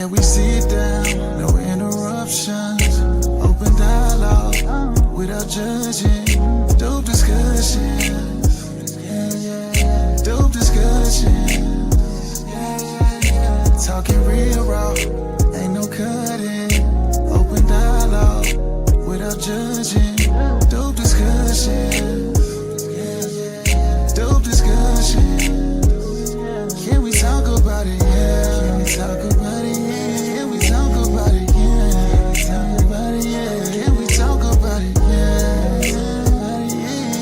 And we sit down, no interruptions, open dialogue without judging, dope discussions, dope discussions, talking real raw, ain't no cutting, open dialogue without judging, dope discussions, dope discussions. Can we talk about it? Yeah, can we talk about it? Yeah, can we talk about it? Yeah, can we talk about it? Yeah,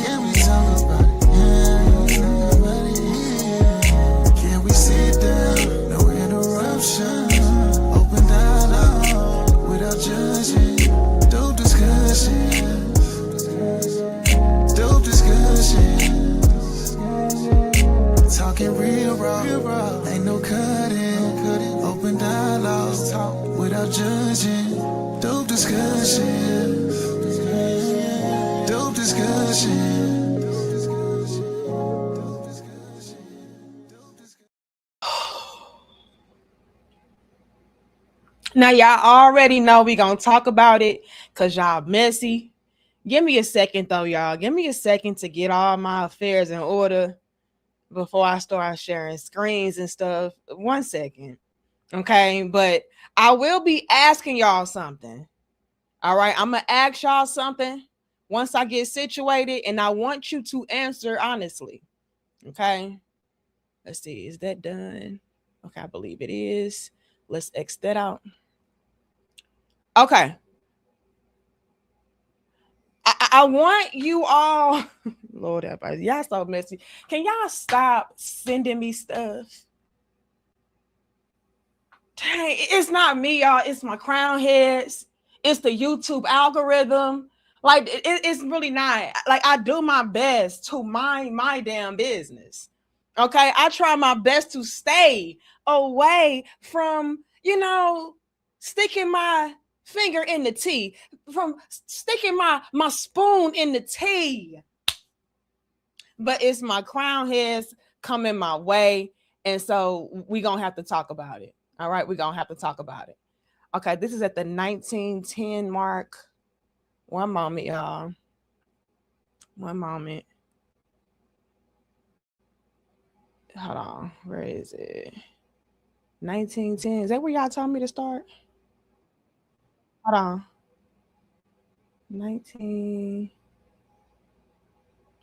can we talk about it? Yeah, can we sit down? No interruption, open dialogue without judging, dope discussion, dope discussion. Talking real raw, ain't no cutting, open dialogue without judging, dope discussion, dope discussion. Now y'all already know we gonna talk about it because y'all messy. Give me a second though, y'all. Give me a second to get all my affairs in order before I start sharing screens and stuff. 1 second. Okay, but I will be asking y'all something. All right, I'm gonna ask y'all something once I get situated, and I want you to answer honestly. Okay, let's see, is that done? Okay, I believe it is. Let's X that out. Okay, I want you all. Lord have mercy, y'all so messy. Can y'all stop sending me stuff? Dang, it's not me, y'all. It's my crown heads. It's the YouTube algorithm. Like, it's really not. Like, I do my best to mind my damn business. Okay, I try my best to stay away from, sticking my finger in the tea, from sticking my spoon in the tea. But it's my crown heads coming my way, and so we're gonna have to talk about it. All right, we're gonna have to talk about it. Okay, this is at the 1910 mark. One moment, y'all. One moment. Hold on. Where is it? 1910. Is that where y'all told me to start? Hold on. 19.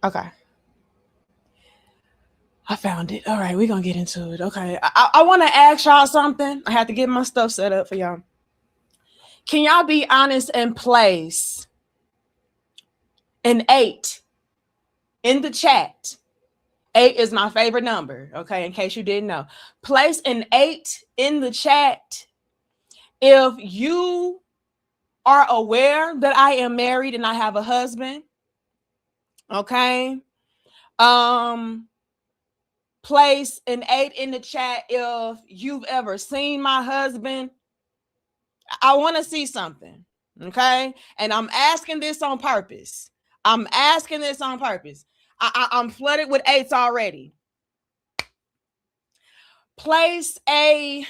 Okay. I found it. All right, we're gonna get into it. Okay. I want to ask y'all something. I have to get my stuff set up for y'all. Can y'all be honest and place an 8 in the chat? 8 is my favorite number, okay, in case you didn't know. Place an 8 in the chat if you are aware that I am married and I have a husband, okay? Place an 8 in the chat if you've ever seen my husband. I want to see something, okay? And I'm asking this on purpose. I'm flooded with 8s already. Place a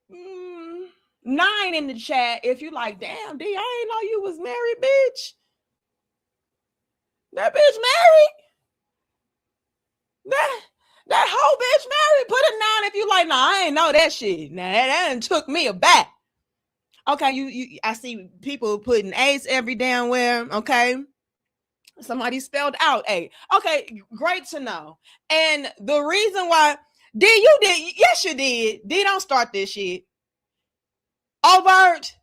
9 in the chat if you like, damn, D, I ain't know you was married, bitch. That bitch married? That whole bitch married? Put a 9 if you like, nah, I ain't know that shit. Nah, that took me aback. Okay, I see people putting 8s every damn where, okay? Somebody spelled out 8. Okay, great to know. And the reason why, D, you did, yes, you did. D, don't start this shit. Overt,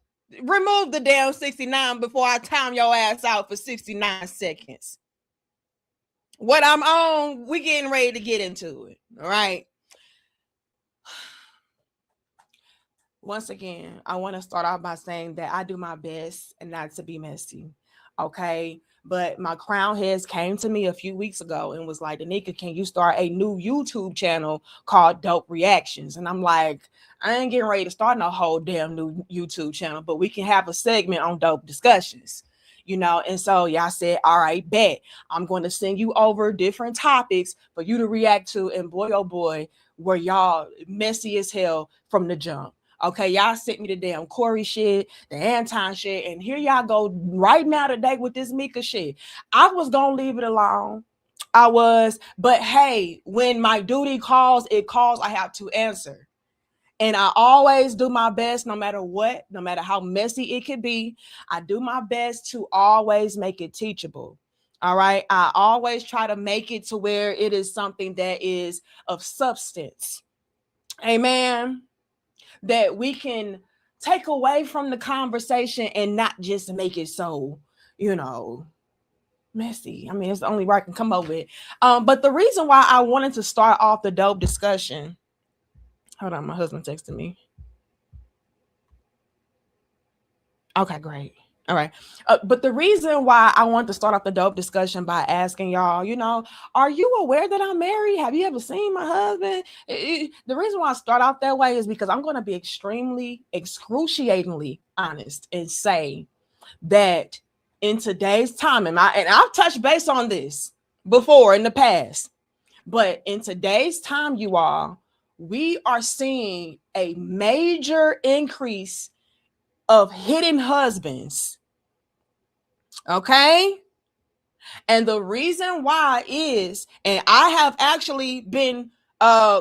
remove the damn 69 before I time your ass out for 69 seconds. What I'm on, we getting ready to get into it. All right. Once again, I want to start off by saying that I do my best and not to be messy. Okay. But my crown heads came to me a few weeks ago and was like, Danica, can you start a new YouTube channel called Dope Reactions? And I'm like, I ain't getting ready to start no whole damn new YouTube channel, but we can have a segment on dope discussions, And so y'all said, all right, bet. I'm going to send you over different topics for you to react to. And boy, oh boy, where y'all messy as hell from the jump. Okay, y'all sent me the damn Corey shit, the Anton shit, and here y'all go right now today with this Micca shit. I was gonna leave it alone. I was, but hey, when my duty calls, it calls, I have to answer. And I always do my best, no matter what, no matter how messy it could be. I do my best to always make it teachable. All right. I always try to make it to where it is something that is of substance. Amen. That we can take away from the conversation and not just make it so, messy. I mean, it's the only word I can come up with. But the reason why I wanted to start off the dope discussion. Hold on, my husband texted me. Okay, great. All right. But the reason why I want to start off the dope discussion by asking y'all, are you aware that I'm married? Have you ever seen my husband? The reason why I start out that way is because I'm going to be extremely, excruciatingly honest and say that in today's time, and I've touched base on this before in the past, but in today's time, you all, we are seeing a major increase of hidden husbands. Okay. And the reason why is, and I have actually been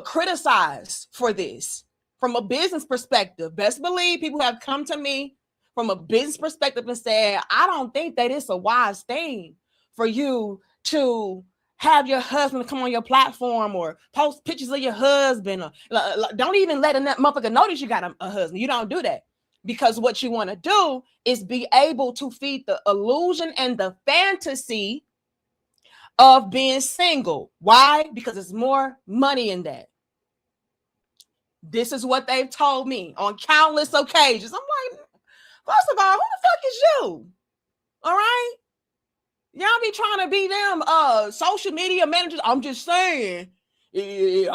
criticized for this from a business perspective. Best believe people have come to me from a business perspective and said, I don't think that it's a wise thing for you to have your husband come on your platform or post pictures of your husband. Or, don't even let that motherfucker know that you got a husband. You don't do that. Because what you want to do is be able to feed the illusion and the fantasy of being single. Why? Because there's more money in that. This is what they've told me on countless occasions. I'm like, first of all, who the fuck is you? All right? Y'all be trying to be them social media managers. I'm just saying. You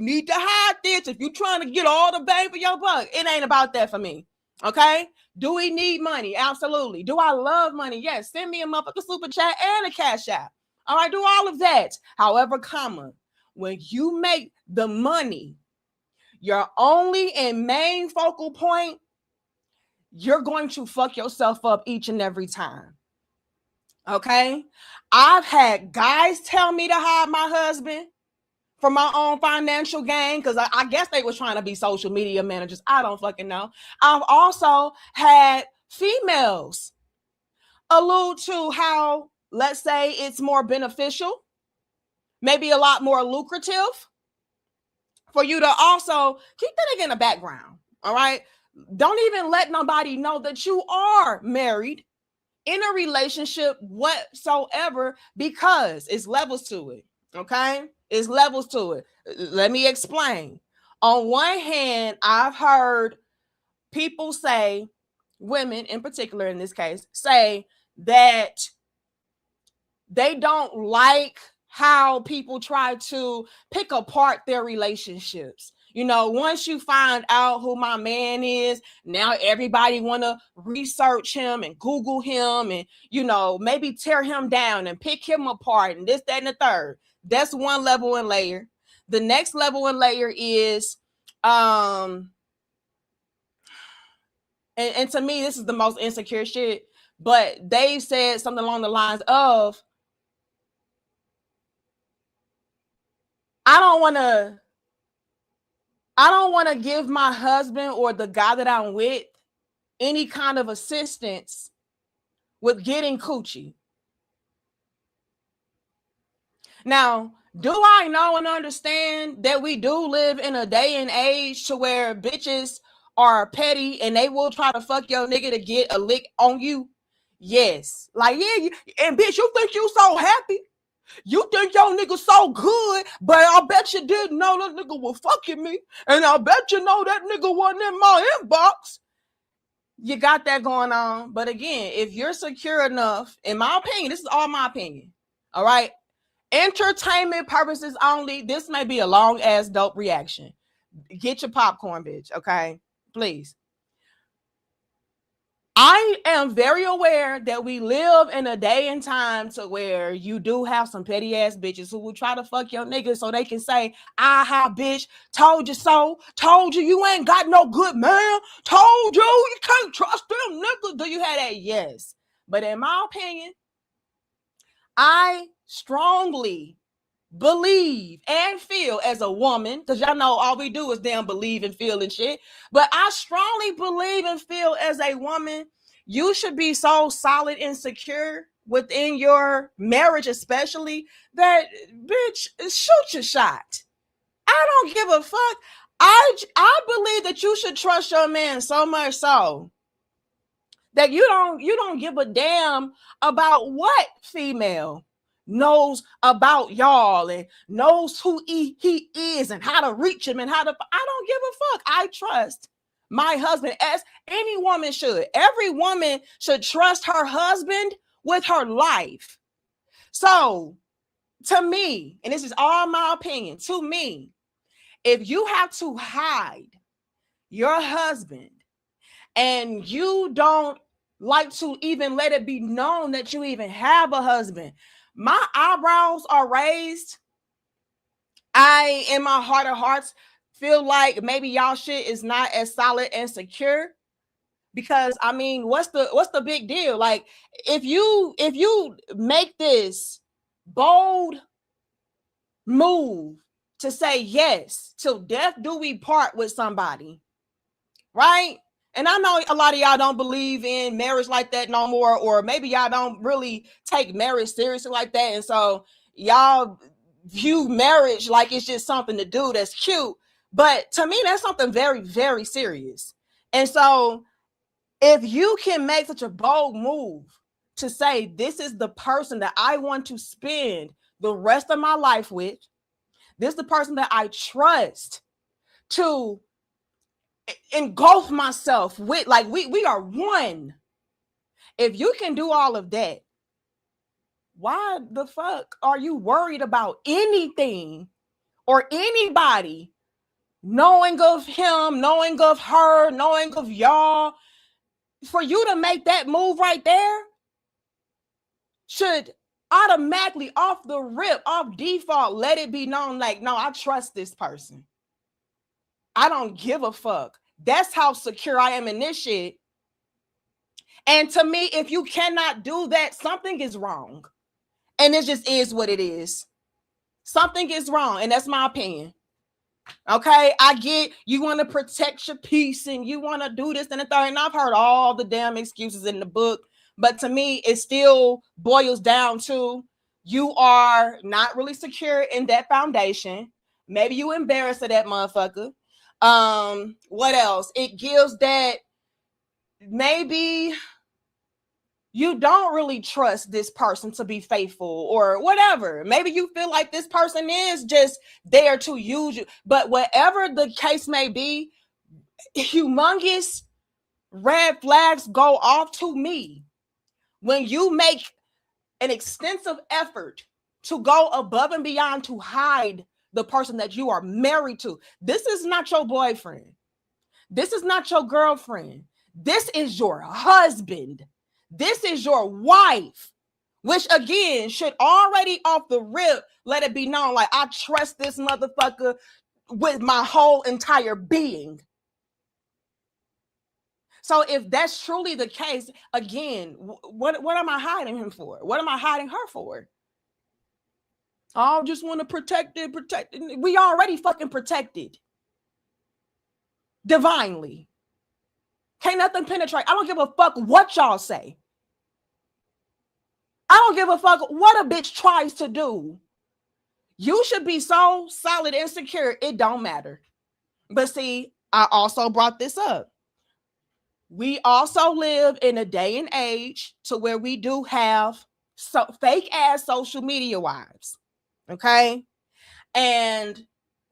need to hide this if you're trying to get all the bang for your buck. It ain't about that for me. Okay? Do we need money? Absolutely. Do I love money? Yes. Send me a motherfucking super chat and a cash app. All right, do all of that. However, when you make the money your only and main focal point, you're going to fuck yourself up each and every time. Okay? I've had guys tell me to hide my husband for my own financial gain because I guess they was trying to be social media managers. I don't fucking know. I've also had females allude to how, let's say, it's more beneficial, maybe a lot more lucrative for you to also keep that nigga in the background. All right? Don't even let nobody know that you are married in a relationship whatsoever, because it's levels to it. Okay? It's levels to it. Let me explain. On one hand, I've heard people say, women in particular in this case, say that they don't like how people try to pick apart their relationships. Once you find out who my man is, now everybody want to research him and Google him and, maybe tear him down and pick him apart and this, that, and the third. That's one level and layer. The next level and layer is, and to me, this is the most insecure shit, but they said something along the lines of, I don't want to give my husband or the guy that I'm with any kind of assistance with getting coochie. Now, do I know and understand that we do live in a day and age to where bitches are petty and they will try to fuck your nigga to get a lick on you? Yes. Like, yeah, and bitch, you think you so happy? You think your nigga so good, but I bet you didn't know that nigga was fucking me. And I bet you know that nigga wasn't in my inbox. You got that going on. But again, if you're secure enough, in my opinion, this is all my opinion. All right. Entertainment purposes only. This may be a long ass dope reaction. Get your popcorn, bitch. Okay. Please. I am very aware that we live in a day and time to where you do have some petty ass bitches who will try to fuck your niggas so they can say, aha, bitch, told you so, told you you ain't got no good man, told you can't trust them niggas. Do you have that? Yes. But in my opinion, I strongly believe and feel as a woman, because y'all know all we do is damn believe and feel and shit. But I strongly believe and feel as a woman, you should be so solid and secure within your marriage, especially, that bitch, shoot your shot. I don't give a fuck. I believe that you should trust your man so much so that you don't give a damn about what female knows about y'all and knows who he is and how to reach him and how to. I don't give a fuck. I trust my husband as any woman should. Every woman should trust her husband with her life. So to me, and this is all my opinion, to me, if you have to hide your husband and you don't like to even let it be known that you even have a husband, my eyebrows are raised. I, in my heart of hearts, feel like maybe y'all shit is not as solid and secure. Because I mean, what's the big deal? Like, if you make this bold move to say yes till death do we part with somebody, right? And I know a lot of y'all don't believe in marriage like that no more, or maybe y'all don't really take marriage seriously like that. And so y'all view marriage like it's just something to do that's cute. But to me, that's something very, very serious. And so if you can make such a bold move to say, this is the person that I want to spend the rest of my life with, this is the person that I trust to engulf myself with, like we are one. If you can do all of that, why the fuck are you worried about anything or anybody knowing of him, knowing of her, knowing of y'all? For you to make that move right there should automatically, off the rip, off default, let it be known, like, no, I trust this person. I don't give a fuck. That's how secure I am in this shit. And to me, if you cannot do that, something is wrong. And it just is what it is. Something is wrong. And that's my opinion. Okay, I get you want to protect your peace and you want to do this and the third. And I've heard all the damn excuses in the book. But to me, it still boils down to you are not really secure in that foundation. Maybe you embarrassed of that motherfucker. What else? It gives that maybe you don't really trust this person to be faithful or whatever. Maybe you feel like this person is just there to use you. But whatever the case may be, humongous red flags go off to me when you make an extensive effort to go above and beyond to hide the person that you are married to. This is not your boyfriend. This is not your girlfriend. This is your husband. This is your wife, which again should already off the rip let it be known, like, I trust this motherfucker with my whole entire being. So if that's truly the case, again, what am I hiding him for? What am I hiding her for? I just want to protect it. We already fucking protected divinely. Can't nothing penetrate. I don't give a fuck what y'all say. I don't give a fuck what a bitch tries to do. You should be so solid and secure, it don't matter. But see, I also brought this up. We also live in a day and age to where we do have fake ass social media wives. Okay? And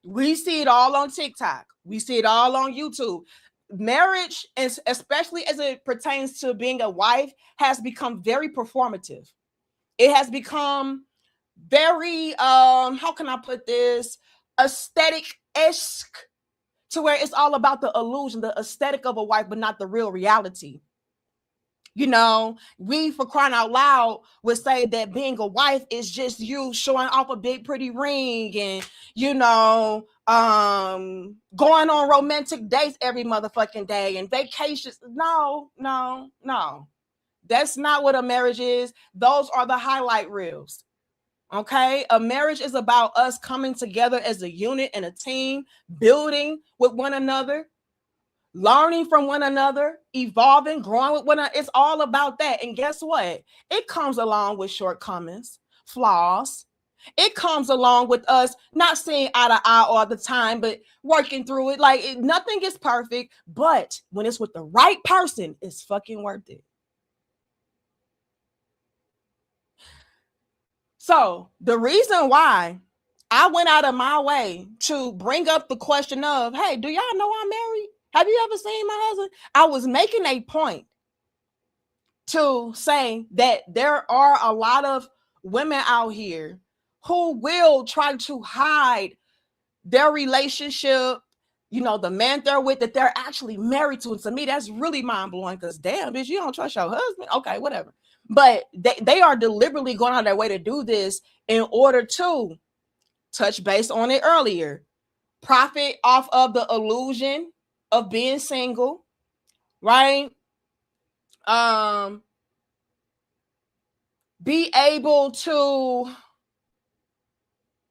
we see it all on TikTok. We see it all on YouTube. Marriage, especially as it pertains to being a wife, has become very performative. It has become very, how can I put this? Aesthetic-esque, to where it's all about the illusion, the aesthetic of a wife, but not the real reality. You know, we, for crying out loud, would say that being a wife is just you showing off a big pretty ring and, you know, going on romantic dates every motherfucking day and vacations. No, no, no. That's not what a marriage is. Those are the highlight reels. Okay. A marriage is about us coming together as a unit and a team, building with one another, learning from one another, evolving, growing with one another. It's all about that. And guess what? It comes along with shortcomings, flaws. It comes along with us not seeing eye to eye all the time, but working through it. Like nothing is perfect, but when it's with the right person, it's fucking worth it. So the reason why I went out of my way to bring up the question of, hey, do y'all know I'm married? Have you ever seen my husband? I was making a point to say that there are a lot of women out here who will try to hide their relationship, you know, the man they're with, that they're actually married to. And to me, that's really mind blowing because damn, bitch, you don't trust your husband. Okay, whatever. But they are deliberately going out of their way to do this in order to touch base on it earlier, profit off of the illusion of being single, right? Be able to,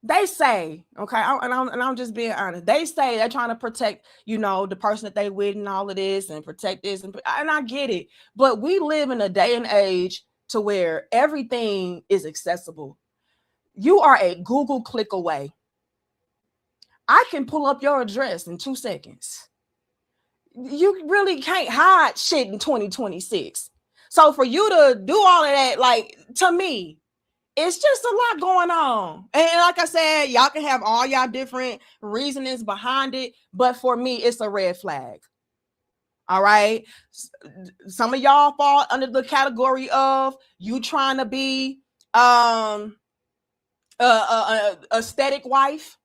they say, okay, and I'm just being honest. They say they're trying to protect, you know, the person that they with and all of this and protect this. And I get it. But we live in a day and age to where everything is accessible. You are a Google click away. I can pull up your address in 2 seconds. You really can't hide shit in 2026. So for you to do all of that, like, to me, it's just a lot going on. And like I said, y'all can have all y'all different reasonings behind it, but for me, it's a red flag. All right. Some of y'all fall under the category of you trying to be a aesthetic wife.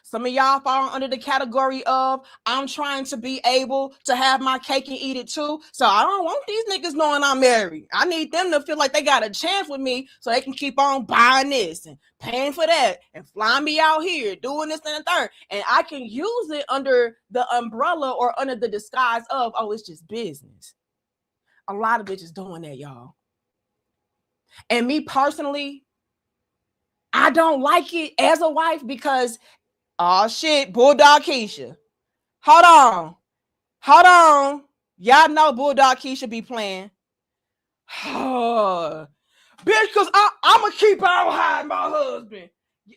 Some of y'all fall under the category of I'm trying to be able to have my cake and eat it too. So I don't want these niggas knowing I'm married. I need them to feel like they got a chance with me so they can keep on buying this and paying for that and flying me out here, doing this and the third. And I can use it under the umbrella or under the disguise of, oh, it's just business. A lot of bitches doing that, y'all. And me personally, I don't like it as a wife because oh shit, Bulldog Keisha. Hold on. Y'all know Bulldog Keisha be playing. Bitch, cause I'ma keep on hiding my husband.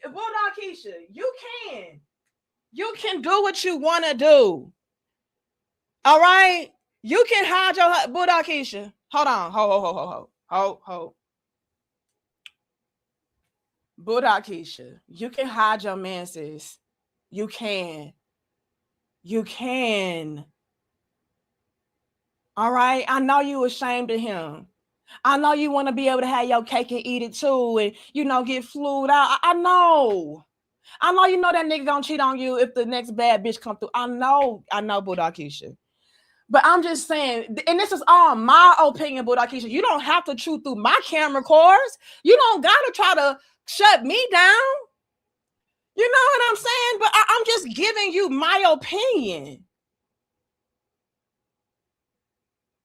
Bulldog Keisha, you can do what you want to do. All right, you can hide your Bulldog Keisha. Hold on, hold. Bulldog Keisha, you can hide your man, sis. You can. All right. I know you ashamed of him. I know you want to be able to have your cake and eat it too, and you know, get flued out. I know. You know that nigga gonna cheat on you if the next bad bitch come through. I know, Bulldog Keisha. But I'm just saying, and this is all my opinion, Bulldog Keisha. You don't have to chew through my camera cords. You don't gotta try to shut me down. You know what I'm saying? But I'm just giving you my opinion.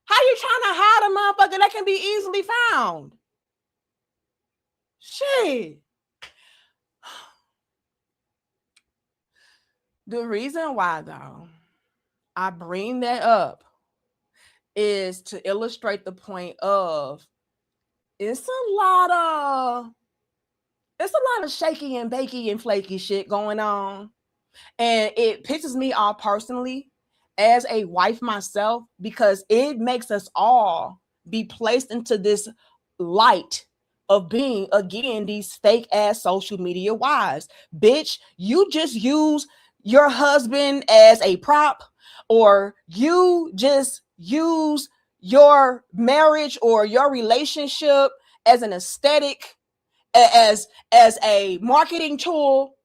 How you trying to hide a motherfucker that can be easily found? Shit. The reason why, though, I bring that up is to illustrate the point of it's a lot of shaky and bakey and flaky shit going on. And it pisses me off personally as a wife myself because it makes us all be placed into this light of being, again, these fake ass social media wives. Bitch, you just use your husband as a prop, or you just use your marriage or your relationship as an aesthetic, as a marketing tool,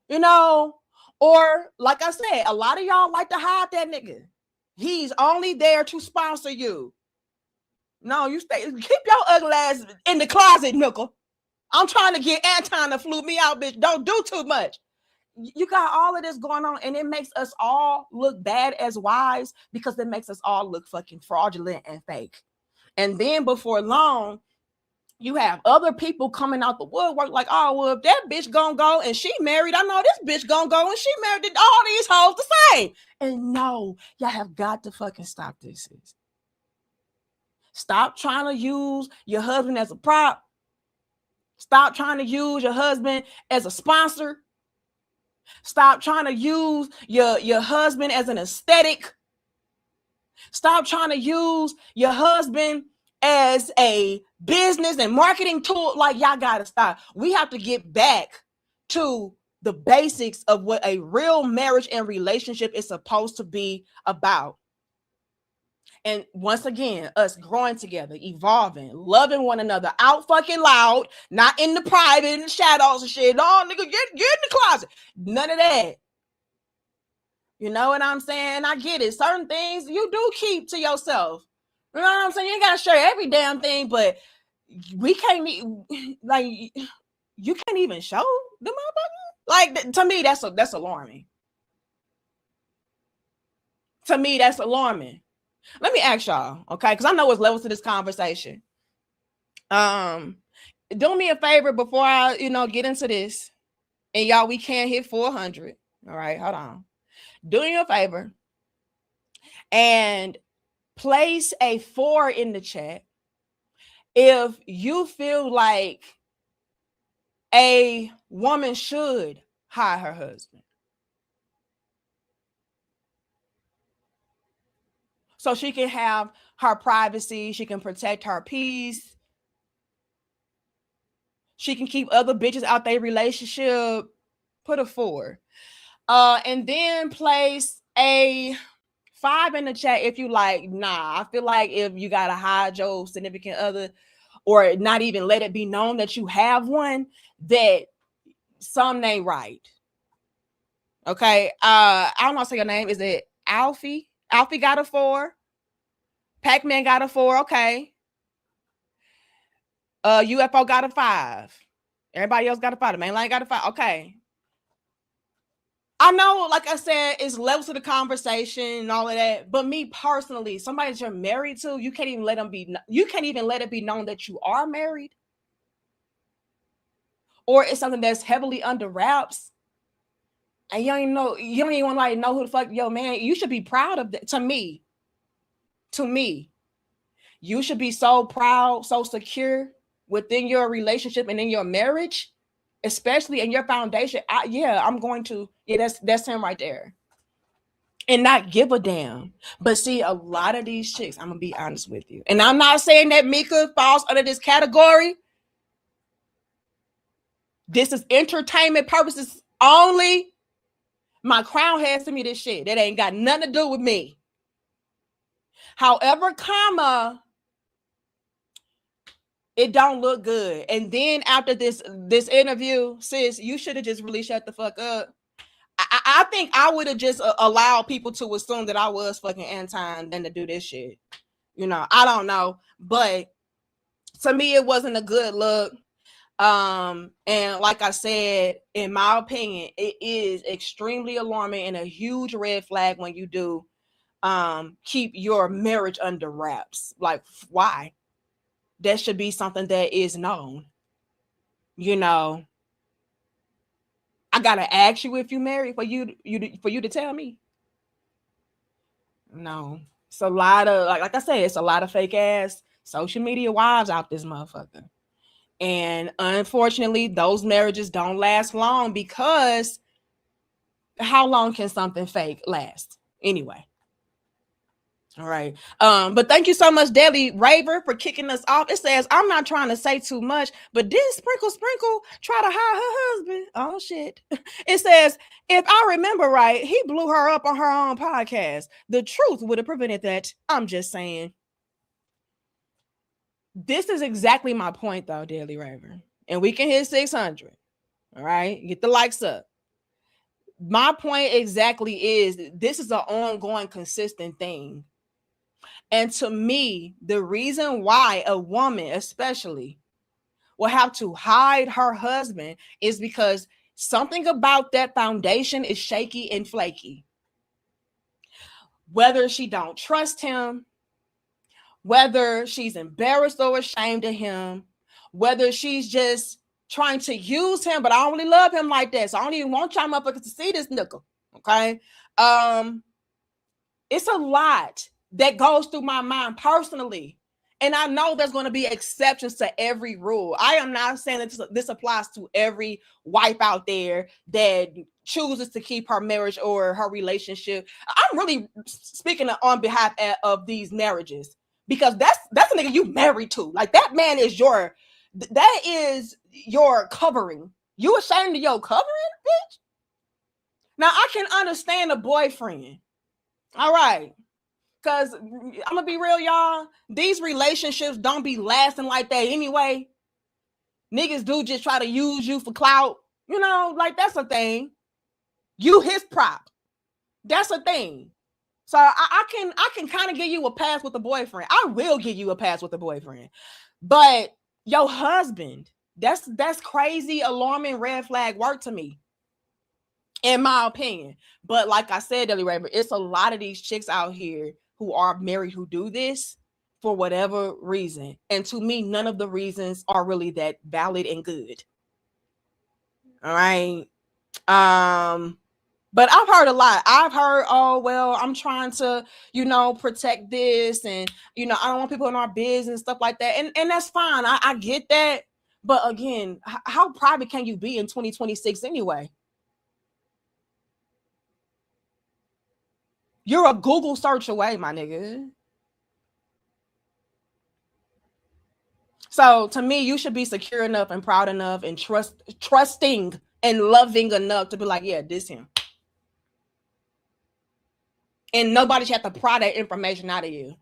you know. Or like I said, a lot of y'all like to hide that nigga. He's only there to sponsor you. No, you stay. Keep your ugly ass in the closet, nickel. I'm trying to get Anton to flute me out, bitch. Don't do too much. You got all of this going on, and it makes us all look bad as wives because it makes us all look fucking fraudulent and fake. And then before long, you have other people coming out the woodwork like, oh, well, if that bitch gonna go and she married, I know this bitch gonna go and she married all these hoes the same. And no, y'all have got to fucking stop this. Stop trying to use your husband as a prop. Stop trying to use your husband as a sponsor. Stop trying to use your husband as an aesthetic. Stop trying to use your husband as a business and marketing tool. Like, y'all gotta stop. We have to get back to the basics of what a real marriage and relationship is supposed to be about. And once again, us growing together, evolving, loving one another out fucking loud, not in the private, in the shadows and shit. No, nigga, get in the closet. None of that. You know what I'm saying? I get it. Certain things you do keep to yourself. You know what I'm saying? You ain't got to share every damn thing, but we can't, like, you can't even show the motherfucker. Like, to me, that's alarming. To me, that's alarming. Let me ask y'all, okay? Because I know it's levels to this conversation. Do me a favor before I, get into this. And y'all, we can't hit 400. All right, hold on. Do me a favor and place a 4 in the chat if you feel like a woman should hide her husband. So she can have her privacy. She can protect her peace. She can keep other bitches out their relationship. Put a 4. And then place a 5 in the chat if you like, nah, I feel like if you got to hide your significant other or not even let it be known that you have one, that something ain't right. Okay. I don't know how to say your name. Is it Alfie? Alfie got a 4. Pac-Man got a 4. Okay. UFO got a 5. Everybody else got a 5. The main line got a 5. Okay. I know, like I said, it's levels to the conversation and all of that. But me personally, somebody that you're married to, you can't even let it be known that you are married. Or it's something that's heavily under wraps. And you don't even want to know who the fuck, yo, man, you should be proud of that. To me, you should be so proud, so secure within your relationship and in your marriage, especially in your foundation. That's him right there. And not give a damn. But see, a lot of these chicks, I'm going to be honest with you. And I'm not saying that Micca falls under this category. This is entertainment purposes only. My crown has to me this shit. That ain't got nothing to do with me. However, it don't look good. And then after this interview, sis, you should have just really shut the fuck up. I think I would have just allowed people to assume that I was fucking Anton than to do this shit. I don't know. But to me, it wasn't a good look. And like I said, in my opinion, it is extremely alarming and a huge red flag when you do keep your marriage under wraps. Like, why? That should be something that is known. I gotta ask you if you married for you to tell me. No, it's a lot of like I said, it's a lot of fake ass social media wives out this motherfucker. And unfortunately, those marriages don't last long because how long can something fake last anyway? All right. But thank you so much, Daily Raver, for kicking us off. It says, I'm not trying to say too much, but did Sprinkle try to hire her husband? Oh, shit. It says, if I remember right, he blew her up on her own podcast. The truth would have prevented that. I'm just saying. This is exactly my point, though, Daily Raver. And we can hit 600. All right. Get the likes up. My point exactly is this is an ongoing, consistent thing. And to me, the reason why a woman, especially, will have to hide her husband is because something about that foundation is shaky and flaky. Whether she don't trust him, whether she's embarrassed or ashamed of him, whether she's just trying to use him, but I only love him like that, so I don't even want y'all motherfuckers to see this nickel. Okay. It's a lot that goes through my mind personally. And I know there's going to be exceptions to every rule. I am not saying that this applies to every wife out there that chooses to keep her marriage or her relationship. I'm really speaking on behalf of these marriages, because that's a nigga you married to. Like, that man is your covering. You ashamed of your covering, bitch? Now, I can understand a boyfriend. All right. Because I'm going to be real, y'all. These relationships don't be lasting like that anyway. Niggas do just try to use you for clout. You know, like, that's a thing. You his prop. That's a thing. So I can kind of give you a pass with a boyfriend. I will give you a pass with a boyfriend. But your husband, that's crazy, alarming, red flag work to me, in my opinion. But like I said, Deli Raver, it's a lot of these chicks out here who are married who do this for whatever reason. And to me, none of the reasons are really that valid and good. All right. But I've heard a lot. I've heard, oh, well, I'm trying to, protect this. And, I don't want people in our business, stuff like that. And that's fine. I get that. But again, how private can you be in 2026 anyway? You're a Google search away, my nigga. So to me, you should be secure enough and proud enough and trusting and loving enough to be like, yeah, this him. And nobody should have to pry that information out of you,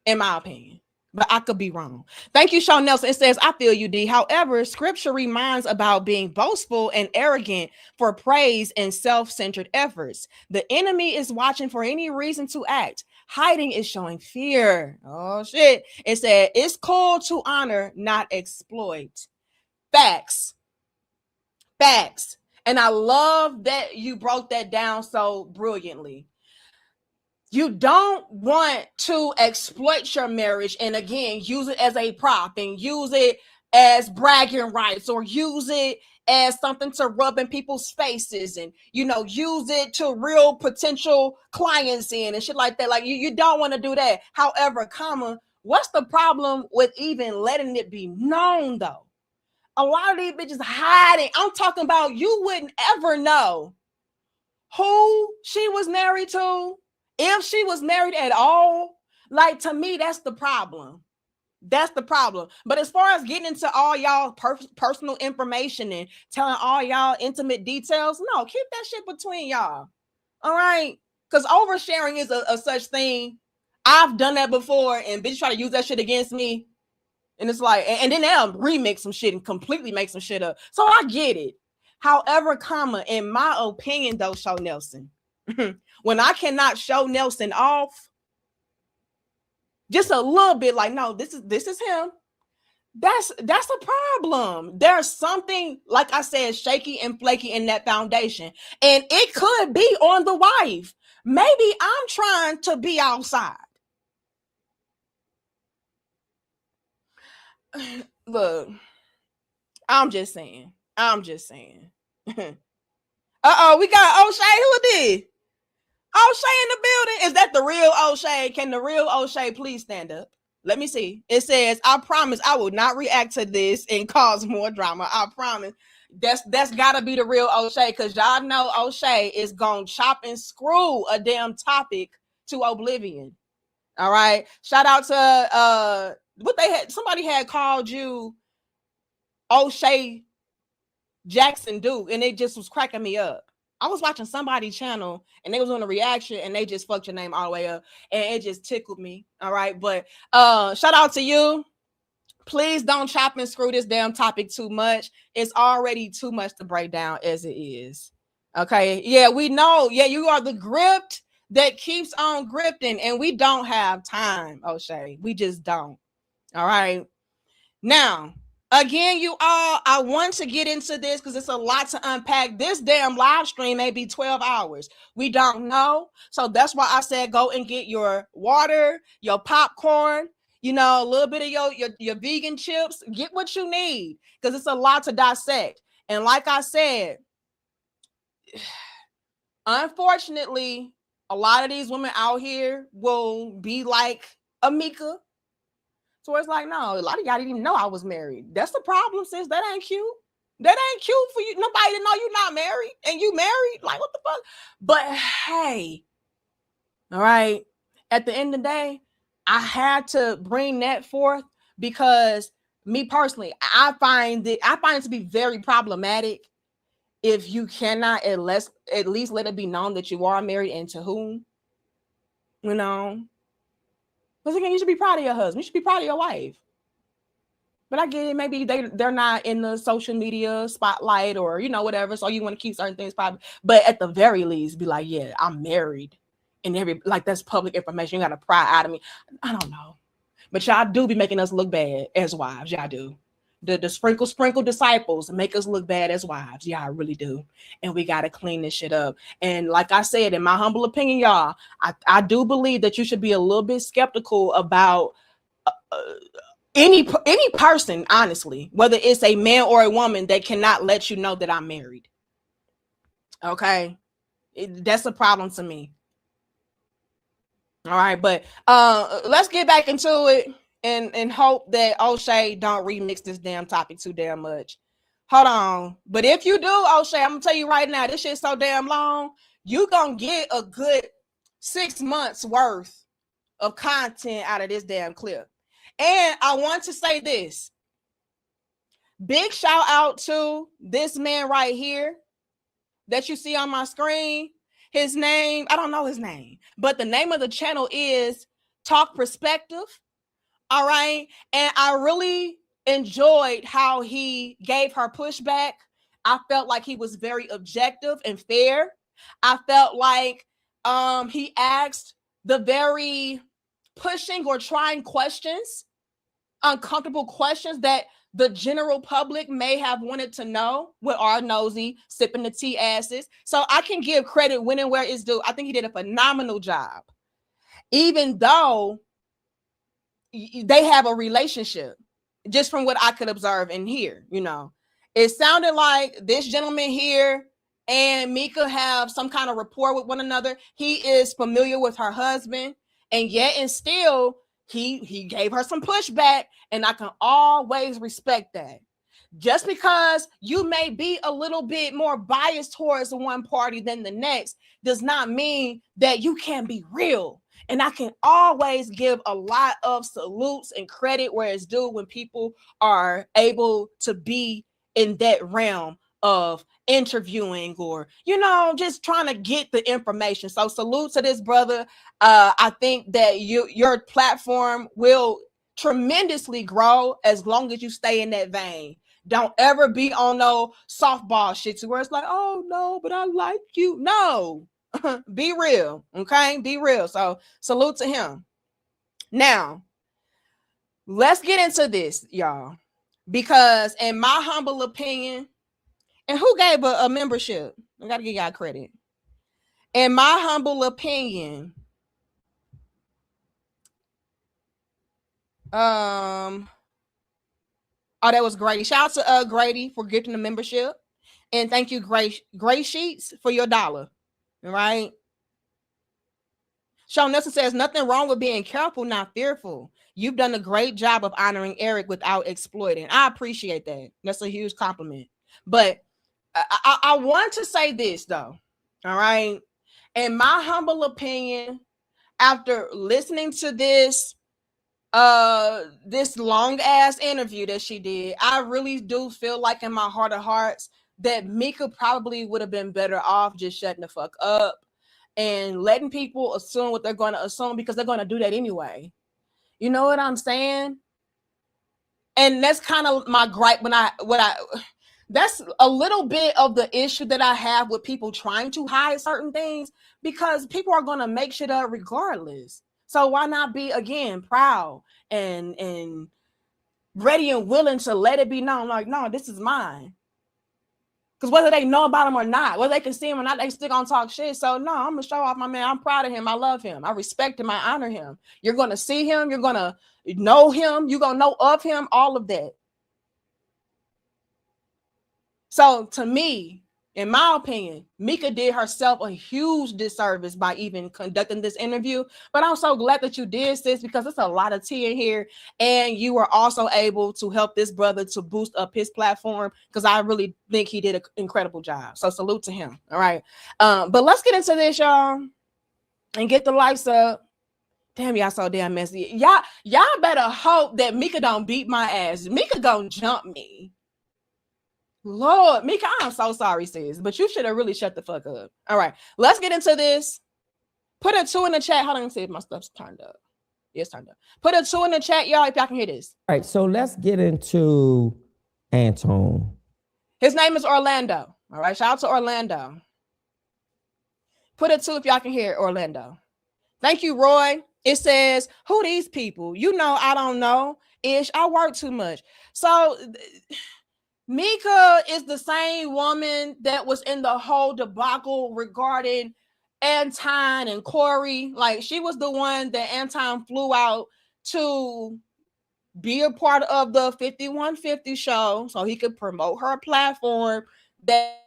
in my opinion. But I could be wrong. Thank you, Sean Nelson. It says, I feel you, D. However, scripture reminds about being boastful and arrogant for praise and self-centered efforts. The enemy is watching for any reason to act. Hiding is showing fear. Oh, shit. It said, it's cool to honor, not exploit. Facts. Facts. And I love that you broke that down so brilliantly. You don't want to exploit your marriage and, again, use it as a prop and use it as bragging rights or use it as something to rub in people's faces and, use it to reel potential clients in and shit like that. Like, you don't want to do that. However, what's the problem with even letting it be known, though? A lot of these bitches hiding. I'm talking about you wouldn't ever know who she was married to, if she was married at all. Like, to me, that's the problem. That's the problem. But as far as getting into all y'all personal information and telling all y'all intimate details, no, keep that shit between y'all. All right? Because oversharing is a such thing. I've done that before, and bitches try to use that shit against me. And it's like, and then they'll remix some shit and completely make some shit up. So I get it. However, in my opinion, though, Show Nelson, when I cannot show Nelson off just a little bit, like, no, this is him, that's a problem. There's something, like I said, shaky and flaky in that foundation. And it could be on the wife. Maybe I'm trying to be outside. Look, I'm just saying. Uh-oh, we got O'Shea. Who did? O'Shea in the building. Is that the real O'Shea? Can the real O'Shea please stand up? Let me see. It says, I promise I will not react to this and cause more drama. I promise. That's gotta be the real O'Shea, because y'all know O'Shea is gonna chop and screw a damn topic to oblivion. All right. Shout out to somebody had called you O'Shea Jackson Duke, and it just was cracking me up. I was watching somebody's channel and they was on a reaction and they just fucked your name all the way up, and it just tickled me. All right. But shout out to you. Please don't chop and screw this damn topic too much. It's already too much to break down as it is. Okay. Yeah, we know. Yeah, you are the gripped, that keeps on grifting, and we don't have time, O'Shea. We just don't. All right. Now, again, you all, I want to get into this because it's a lot to unpack. This damn live stream may be 12 hours. We don't know. So that's why I said go and get your water, your popcorn, you know, a little bit of your vegan chips. Get what you need because it's a lot to dissect. And like I said, unfortunately, a lot of these women out here will be like a Micca. So it's like, no, a lot of y'all didn't even know I was married. That's the problem, sis. That ain't cute. That ain't cute for you. Nobody to know you're not married and you married. Like, what the fuck? But hey, all right. At the end of the day, I had to bring that forth because me personally, I find it to be very problematic if you cannot at least let it be known that you are married and to whom, you know. Because again, you should be proud of your husband. You should be proud of your wife. But I get it. Maybe they're not in the social media spotlight or, you know, whatever. So you want to keep certain things private. But at the very least, be like, yeah, I'm married. And that's public information. You got to pry out of me. I don't know. But y'all do be making us look bad as wives. Y'all do. The sprinkle disciples make us look bad as wives. Yeah, I really do. And we got to clean this shit up. And like I said, in my humble opinion, y'all, I do believe that you should be a little bit skeptical about any person, honestly, whether it's a man or a woman that cannot let you know that I'm married. Okay? That's a problem to me. All right, but let's get back into it. And hope that O'Shea don't remix this damn topic too damn much. Hold on. But if you do, O'Shea, I'm going to tell you right now, this shit's so damn long, you going to get a good 6 months worth of content out of this damn clip. And I want to say this. Big shout out to this man right here that you see on my screen. His name, I don't know his name, but the name of the channel is Talk Perspective. All right. And I really enjoyed how he gave her pushback. I felt like he was very objective and fair. I felt like he asked the very pushing or trying questions, uncomfortable questions that the general public may have wanted to know with our nosy sipping the tea asses. So I can give credit when and where it's due. I think he did a phenomenal job, even though they have a relationship, just from what I could observe and hear. You know, it sounded like this gentleman here and Micca have some kind of rapport with one another. He is familiar with her husband, and yet and still he gave her some pushback, and I can always respect that. Just because you may be a little bit more biased towards one party than the next does not mean that you can't be real. And I can always give a lot of salutes and credit where it's due when people are able to be in that realm of interviewing or, you know, just trying to get the information. So salute to this brother. I think that your platform will tremendously grow as long as you stay in that vein. Don't ever be on no softball shit to where it's like, oh no, but I like you. No. Be real, okay? Be real. So salute to him. Now, let's get into this, y'all, because in my humble opinion, and who gave a membership? I gotta give y'all credit. In my humble opinion, oh, that was Grady. Shout out to Grady for gifting the membership, and thank you, Gray Sheets, for your $1. All right. Sean Nelson says nothing wrong with being careful, not fearful. You've done a great job of honoring Eric without exploiting. I appreciate that. That's a huge compliment. But I want to say this though. All right. In my humble opinion, after listening to this long ass interview that she did, I really do feel like in my heart of hearts that Micca probably would have been better off just shutting the fuck up and letting people assume what they're going to assume, because they're going to do that anyway. You know what I'm saying? And that's kind of my gripe that's a little bit of the issue that I have with people trying to hide certain things, because people are going to make shit up regardless. So why not be, again, proud and ready and willing to let it be known, like, no, this is mine. Because whether they know about him or not, whether they can see him or not, they still gonna talk shit. So no, I'm gonna show off my man. I'm proud of him. I love him. I respect him. I honor him. You're gonna see him. You're gonna know him. You're gonna know of him. All of that. So to me, in my opinion, Micca did herself a huge disservice by even conducting this interview. But I'm so glad that you did, sis, because it's a lot of tea in here. And you were also able to help this brother to boost up his platform, because I really think he did an incredible job. So salute to him. All right. But let's get into this, y'all, and get the lights up. Damn, y'all so damn messy. Y'all better hope that Micca don't beat my ass. Micca gonna jump me. Lord, Micca, I'm so sorry, sis, but you should have really shut the fuck up. All right, let's get into this. Put a 2 in the chat. Hold on, and see if my stuff's turned up. Yes, turned up. Put a 2 in the chat, y'all, if y'all can hear this. All right, so let's get into Anton. His name is Orlando. All right, shout out to Orlando. Put a 2 if y'all can hear Orlando. Thank you, Roy. It says, who these people? You know, I don't know. Ish, I work too much. So Micca is the same woman that was in the whole debacle regarding Anton and Corey. Like, she was the one that Anton flew out to be a part of the 5150 show so he could promote her platform that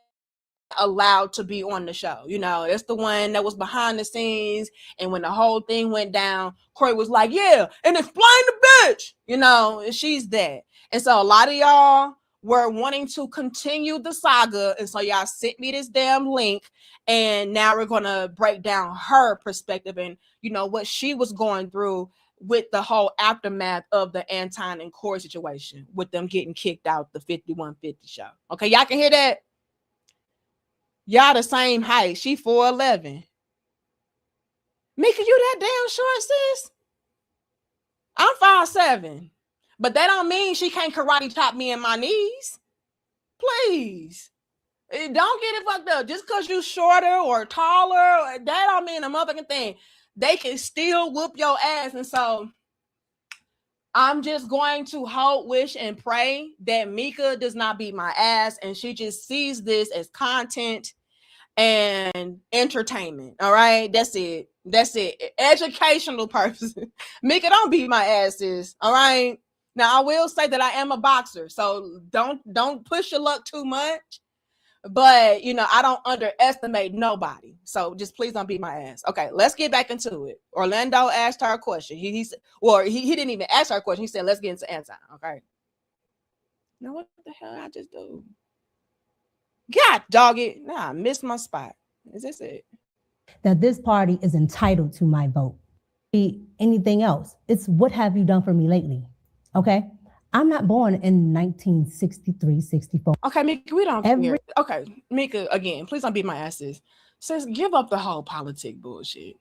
allowed to be on the show. You know, it's the one that was behind the scenes, and when the whole thing went down, Corey was like, yeah, and explain the bitch, you know, she's that. And so a lot of y'all were wanting to continue the saga, and so y'all sent me this damn link, and now we're gonna break down her perspective and, you know, what she was going through with the whole aftermath of the Anton and Corey situation, with them getting kicked out the 5150 show. Okay, y'all can hear that? Y'all the same height. She 4'11". Micca, you that damn short, sis? I'm 5'7". But that don't mean she can't karate chop me in my knees. Please. Don't get it fucked up. Just because you shorter or taller, that don't mean a motherfucking thing. They can still whoop your ass. And so I'm just going to hope, wish, and pray that Micca does not beat my ass, and she just sees this as content and entertainment. All right, that's it. That's it. Educational purposes. Micca, don't beat my ass, sis. All right. Now, I will say that I am a boxer, so don't push your luck too much. But, you know, I don't underestimate nobody. So just please don't beat my ass. Okay, let's get back into it. Orlando asked her a question. He didn't even ask her a question. He said, let's get into Anton. Okay. Now, what the hell I just do? God, dog it. Nah, I missed my spot. Is this it? That this party is entitled to my vote. Anything else? It's what have you done for me lately? Okay. I'm not born in 1963, 64. Okay, Micca, we don't care. Okay, Micca, again, please don't beat my asses. Says, give up the whole politic bullshit.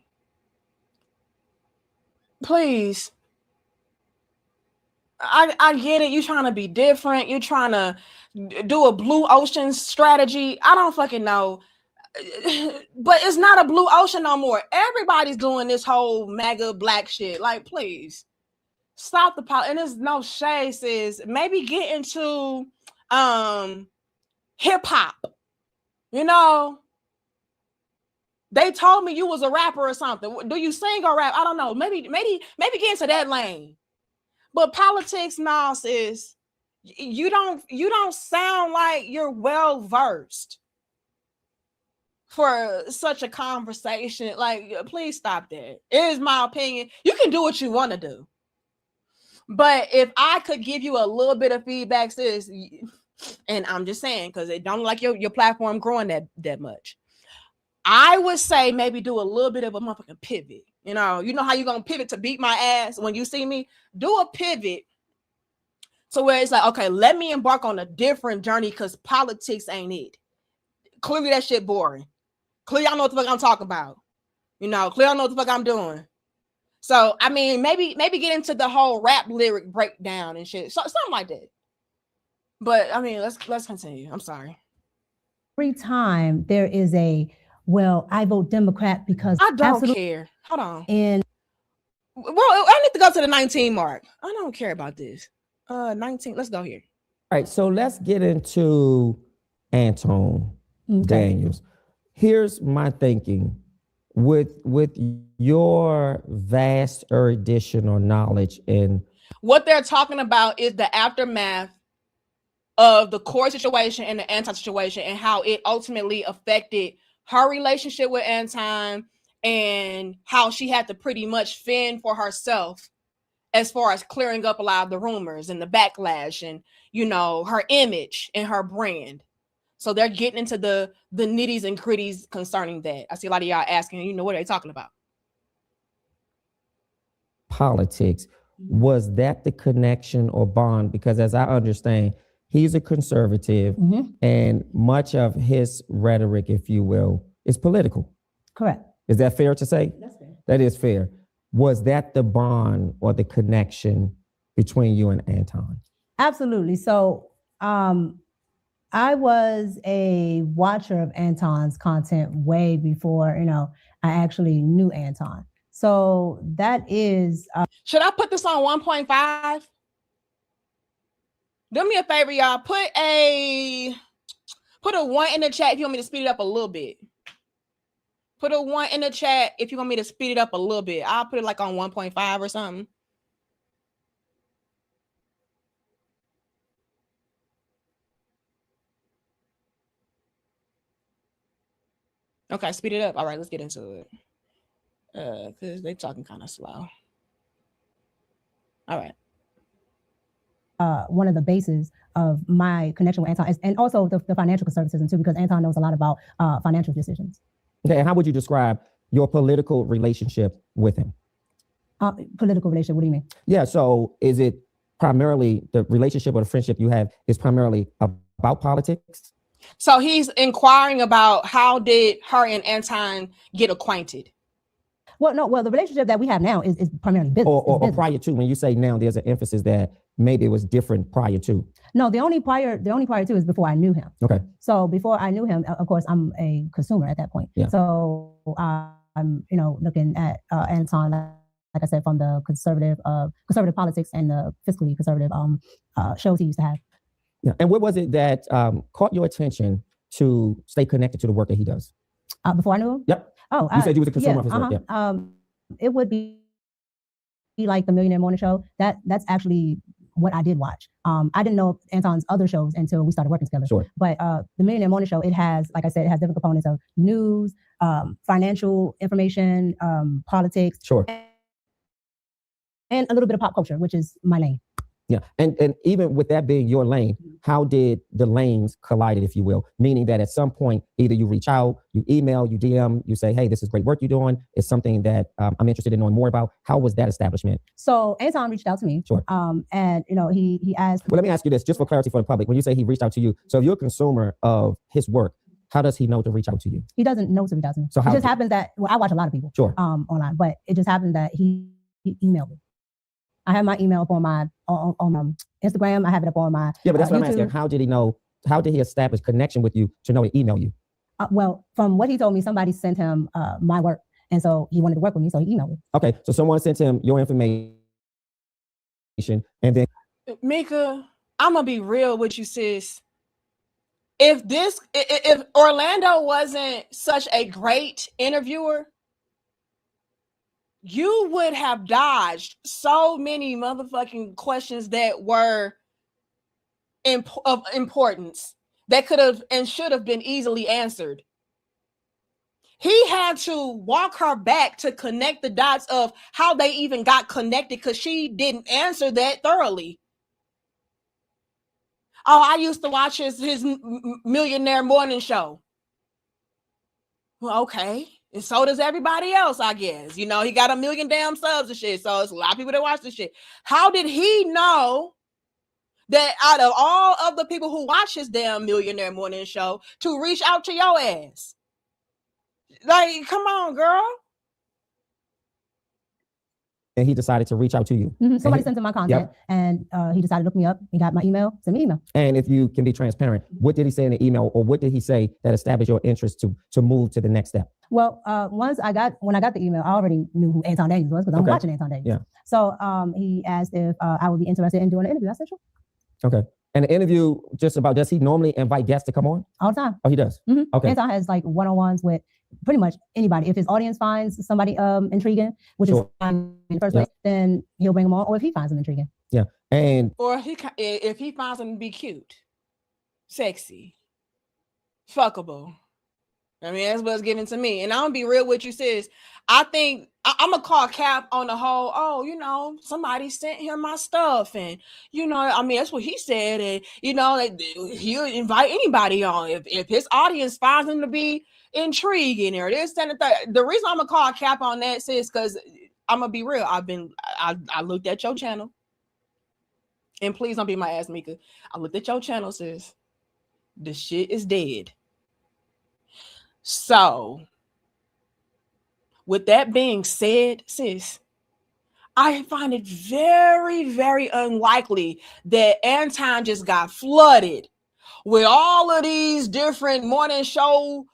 Please. I get it. You're trying to be different. You're trying to do a blue ocean strategy. I don't fucking know. But it's not a blue ocean no more. Everybody's doing this whole MAGA black shit. Like, please. Stop the and there's no shade, sis. Maybe get into hip hop. You know, they told me you was a rapper or something. Do you sing or rap? I don't know. Maybe get into that lane. But politics, nah, sis. You don't sound like you're well versed for such a conversation. Like, please stop that. It is my opinion. You can do what you want to do. But if I could give you a little bit of feedback, sis, and I'm just saying, because it don't like your platform growing that much, I would say maybe do a little bit of a motherfucking pivot. You know how you're going to pivot to beat my ass when you see me? Do a pivot to where it's like, okay, let me embark on a different journey, because politics ain't it. Clearly that shit boring. Clearly I don't know what the fuck I'm talking about. You know, clearly I don't know what the fuck I'm doing. So, I mean, maybe get into the whole rap lyric breakdown and shit. So, something like that. But I mean, let's continue. I'm sorry. Every time there is well, I vote Democrat because I don't care. Hold on. And well, I need to go to the 19 mark. I don't care about this. 19. Let's go here. All right, so let's get into Anton Daniels. Here's my thinking. With your vast erudition or knowledge in what they're talking about is the aftermath of the court situation and the Anton situation and how it ultimately affected her relationship with Anton and how she had to pretty much fend for herself as far as clearing up a lot of the rumors and the backlash and, you know, her image and her brand. So they're getting into the nitties and gritties concerning that. I see a lot of y'all asking, you know, what are they talking about? Politics. Was that the connection or bond? Because as I understand, he's a conservative and much of his rhetoric, if you will, is political. Correct. Is that fair to say? That's fair. That is fair. Was that the bond or the connection between you and Anton? Absolutely. So I was a watcher of Anton's content way before, you know, I actually knew Anton. So that is. Should I put this on 1.5? Do me a favor, y'all. Put a 1 in the chat if you want me to speed it up a little bit. Put a 1 in the chat if you want me to speed it up a little bit. I'll put it like on 1.5 or something. Okay, speed it up. All right, let's get into it. Because they're talking kind of slow. All right. One of the bases of my connection with Anton is, and also the financial conservatism too, because Anton knows a lot about financial decisions. Okay, and how would you describe your political relationship with him? Political relationship, what do you mean? Yeah, so is it primarily the relationship or the friendship you have is primarily about politics? So he's inquiring about how did her and Anton get acquainted? Well, no, the relationship that we have now is primarily business. Or prior to, when you say now, there's an emphasis that maybe it was different prior to. No, the only prior to is before I knew him. Okay. So before I knew him, of course, I'm a consumer at that point. Yeah. So I'm, you know, looking at Anton, like I said, from the conservative politics and the fiscally conservative shows he used to have. Yeah. And what was it that caught your attention to stay connected to the work that he does? Before I knew him? Yep. Oh, you said you was a consumer of his work. Yeah. It would be like the Millionaire Morning Show. That's actually what I did watch. I didn't know Anton's other shows until we started working together. Sure. But the Millionaire Morning Show, it has, like I said, it has different components of news, financial information, politics. Sure. And a little bit of pop culture, which is my lane. Yeah. And even with that being your lane, how did the lanes collide, if you will? Meaning that at some point, either you reach out, you email, you DM, you say, hey, this is great work you're doing. It's something that I'm interested in knowing more about. How was that establishment? So Anton reached out to me. Sure. And, you know, he asked. Well, let me ask you this, just for clarity for the public. When you say he reached out to you, so if you're a consumer of his work, how does he know to reach out to you? He doesn't know to reach out to me. So it just happens that, well, I watch a lot of people online, but it just happened that he emailed me. I have my email up on my on Instagram. I have it up on my but that's what YouTube. I'm asking. How did he know? How did he establish connection with you to know to email you? Well, from what he told me, somebody sent him my work, and so he wanted to work with me, so he emailed me. Okay, so someone sent him your information, and then Micca, I'm gonna be real with you, sis. If Orlando wasn't such a great interviewer, you would have dodged so many motherfucking questions that were of importance that could have and should have been easily answered. He had to walk her back to connect the dots of how they even got connected because she didn't answer that thoroughly. Oh, I used to watch his Millionaire Morning Show. Well, okay. And so does everybody else, I guess. You know, he got 1 million damn subs and shit. So it's a lot of people that watch this shit. How did he know that out of all of the people who watch his damn Millionaire Morning Show to reach out to your ass? Like, come on, girl. and he decided to reach out to you. Somebody sent him my content, and he decided to look me up. He got my email, sent me an email. And if you can be transparent, what did he say in the email, or what did he say that established your interest to move to the next step? Well, when I got the email, I already knew who Anton Daniels was because I'm watching Anton Daniels. Yeah. So he asked if I would be interested in doing an interview. I said sure. Okay. And the interview, just about, does he normally invite guests to come on? All the time. Oh, he does? Okay. Anton has like one-on-ones with pretty much anybody. If his audience finds somebody intriguing, which is in the first place, then he'll bring them on, or if he finds them intriguing. Yeah. And or if he finds them to be cute, sexy, fuckable. I mean, that's what's given to me. And I'm gonna be real with you, sis. I think I'm gonna call cap on the whole, oh, you know, somebody sent him my stuff. And, you know, I mean, that's what he said. And, you know, he'll invite anybody on if his audience finds him to be intriguing or this and that. The reason I'm gonna call cap on that, sis, because I'm gonna be real. I looked at your channel. And please don't be my ass, Micca. I looked at your channel, sis. The shit is dead. So, with that being said, sis, I find it very, very unlikely that Anton just got flooded with all of these different morning show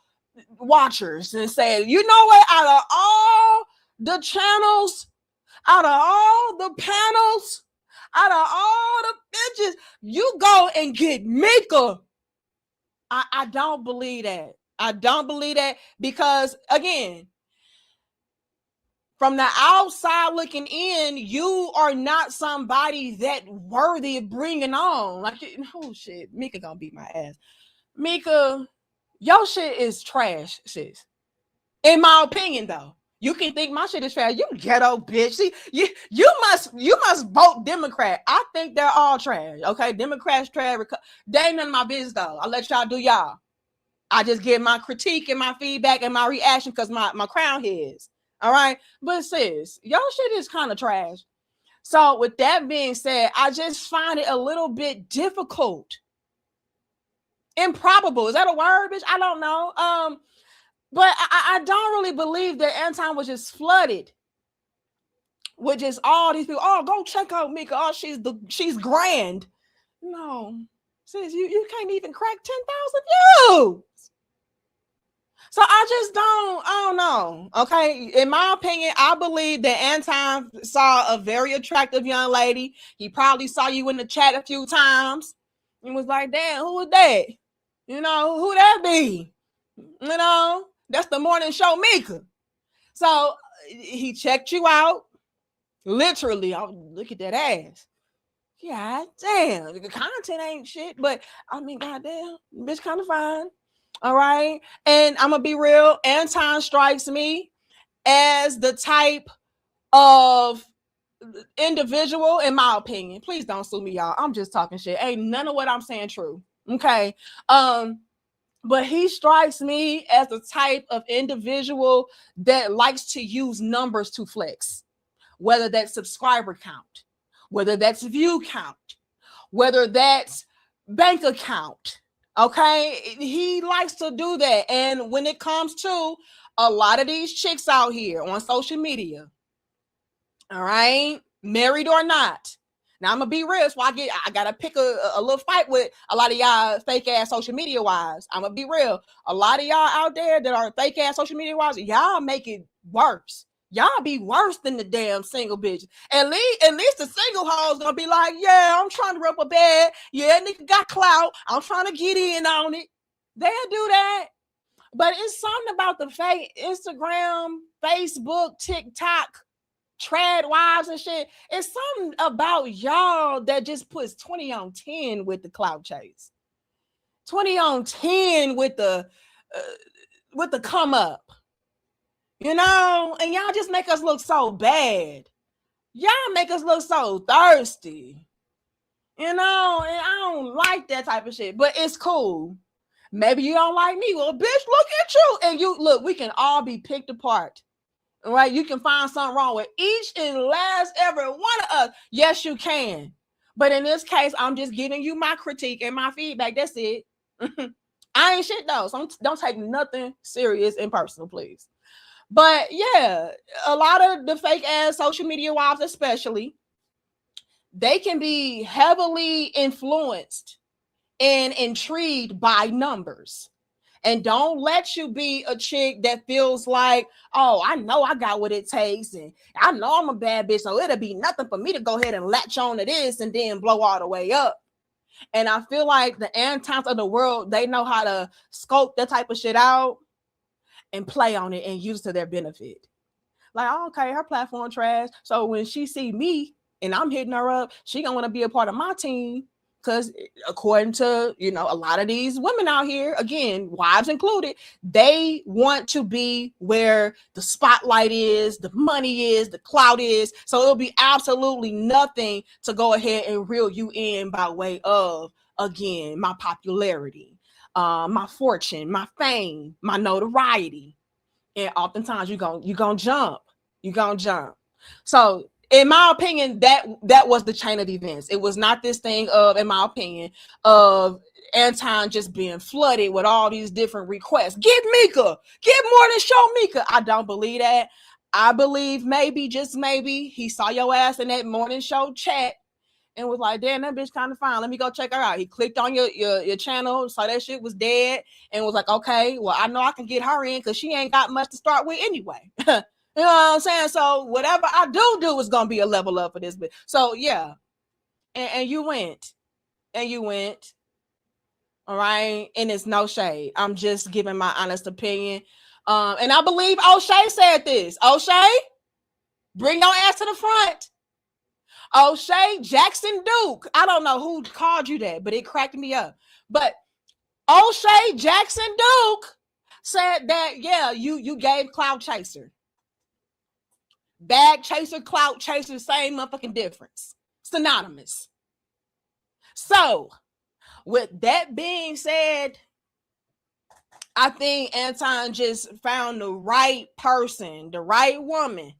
watchers and said, you know what, out of all the channels, out of all the panels, out of all the bitches, you go and get Micca. I don't believe that. I don't believe that because, again, from the outside looking in, you are not somebody that worthy of bringing on. Like, oh shit, Micca gonna beat my ass. Micca, your shit is trash, sis. In my opinion, though. You can think my shit is trash. You ghetto bitch. See, you must vote Democrat. I think they're all trash. Okay, Democrats trash. They ain't none of my business though. I'll let y'all do y'all. I just give my critique and my feedback and my reaction because my crown heads. All right. But sis, your shit is kind of trash. So with that being said, I just find it a little bit difficult. Improbable. Is that a word, bitch? I don't know. But I don't really believe that Anton was just flooded with just all these people. Oh, go check out Micca. Oh, she's grand. No, sis, you can't even crack 10,000 views. So I don't know. Okay. In my opinion, I believe that Anton saw a very attractive young lady. He probably saw you in the chat a few times and was like, damn, who was that? You know, who that be? You know, that's the morning show Micca. So he checked you out. Literally, oh, look at that ass. Yeah, damn. The content ain't shit, but I mean, goddamn, bitch kind of fine. All right. And I'm gonna be real. Anton strikes me as the type of individual, in my opinion. Please don't sue me, y'all. I'm just talking shit. Ain't none of what I'm saying true. Okay. But he strikes me as the type of individual that likes to use numbers to flex, whether that's subscriber count, whether that's view count, whether that's bank account. Okay, he likes to do that. And when it comes to a lot of these chicks out here on social media, all right, married or not. Now I'm gonna be real, so I gotta pick a little fight with a lot of y'all fake ass social media wives. I'm gonna be real. A lot of y'all out there that are fake ass social media wives, y'all make it worse. Y'all be worse than the damn single bitch. At least the single hoes gonna be like, yeah, I'm trying to rub a bed. Yeah, nigga got clout. I'm trying to get in on it. They'll do that. But it's something about the fake Instagram, Facebook, TikTok, trad wives and shit. It's something about y'all that just puts 20 on 10 with the clout chase. 20 on 10 with the come up. You know, and y'all just make us look so bad. Y'all make us look so thirsty. You know, and I don't like that type of shit, but it's cool. Maybe you don't like me. Well, bitch, look at you. And you look, we can all be picked apart. All right, you can find something wrong with each and last every one of us. Yes, you can. But in this case, I'm just giving you my critique and my feedback. That's it. I ain't shit though. So don't take nothing serious and personal, please. But yeah, a lot of the fake ass social media wives, especially, they can be heavily influenced and intrigued by numbers. And don't let you be a chick that feels like, oh, I know I got what it takes, and I know I'm a bad bitch, so it'll be nothing for me to go ahead and latch on to this and then blow all the way up. And I feel like the Antons of the world, they know how to scope that type of shit out and play on it and use it to their benefit. Like, oh, okay, her platform trash. So when she see me and I'm hitting her up, she gonna want to be a part of my team. Because according to, a lot of these women out here, again, wives included, they want to be where the spotlight is, the money is, the clout is. So it'll be absolutely nothing to go ahead and reel you in by way of, again, my popularity, my fortune, my fame, my notoriety. And oftentimes you're gonna jump. So in my opinion, that was the chain of events. It was not this thing of, in my opinion, of Anton just being flooded with all these different requests. Get Micca, get more than show Micca. I don't believe that. I believe maybe, just maybe, he saw your ass in that morning show chat and was like, damn, that bitch kind of fine. Let me go check her out. He clicked on your channel, saw that shit was dead, and was like, okay, well, I know I can get her in because she ain't got much to start with anyway. You know what I'm saying? So whatever I do is gonna be a level up for this bitch. So yeah, and you went, all right. And it's no shade. I'm just giving my honest opinion. And I believe O'Shea said this. O'Shea, bring your ass to the front. O'Shea Jackson Duke. I don't know who called you that, but it cracked me up. But O'Shea Jackson Duke said that, yeah, you gave Cloud Chaser. Bag chaser, clout chaser, same motherfucking difference. Synonymous. So, with that being said, I think Anton just found the right person, the right woman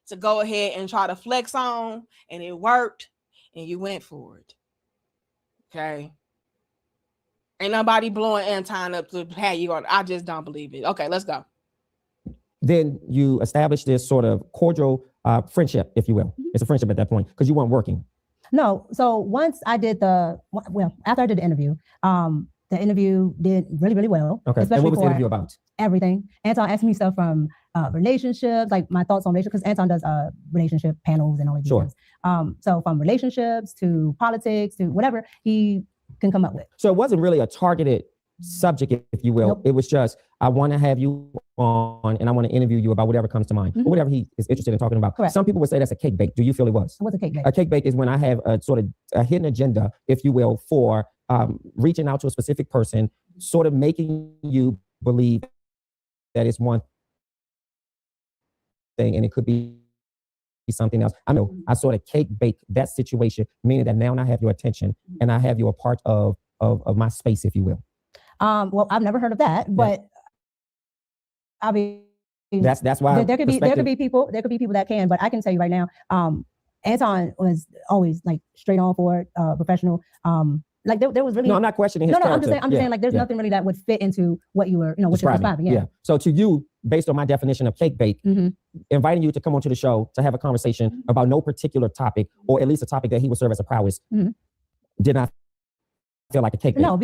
to go ahead and try to flex on, and it worked, and you went for it. Okay? Ain't nobody blowing Anton up to have you on. I just don't believe it. Okay, let's go. Then you establish this sort of cordial friendship, if you will. It's a friendship at that point because you weren't working. No. So once I did after I did the interview did really, really well. Okay. And what was the interview about? Everything. Anton asked me stuff from relationships, like my thoughts on relationships, because Anton does relationship panels and all of these things. So from relationships to politics to whatever he can come up with. So it wasn't really a targeted subject, if you will. Nope. It was just, I want to have you on and I want to interview you about whatever comes to mind, or whatever he is interested in talking about. Correct. Some people would say that's a cake bake. Do you feel it was? What's a cake bake? A cake bake is when I have a sort of a hidden agenda, if you will, for reaching out to a specific person, sort of making you believe that it's one thing and it could be something else. I know I sort of cake bake that situation, meaning that now I have your attention and I have you a part of my space, if you will. Well, I've never heard of that, but I mean, that's why there could be people that can, but I can tell you right now, Anton was always like straight on for it, professional. Like there was really no. I'm not questioning his character. I'm just saying like there's nothing really that would fit into what you were, what you're describing. Yeah. So to you, based on my definition of cake bake, inviting you to come onto the show to have a conversation about no particular topic, or at least a topic that he would serve as a prowess, did not feel like a cake bake. No,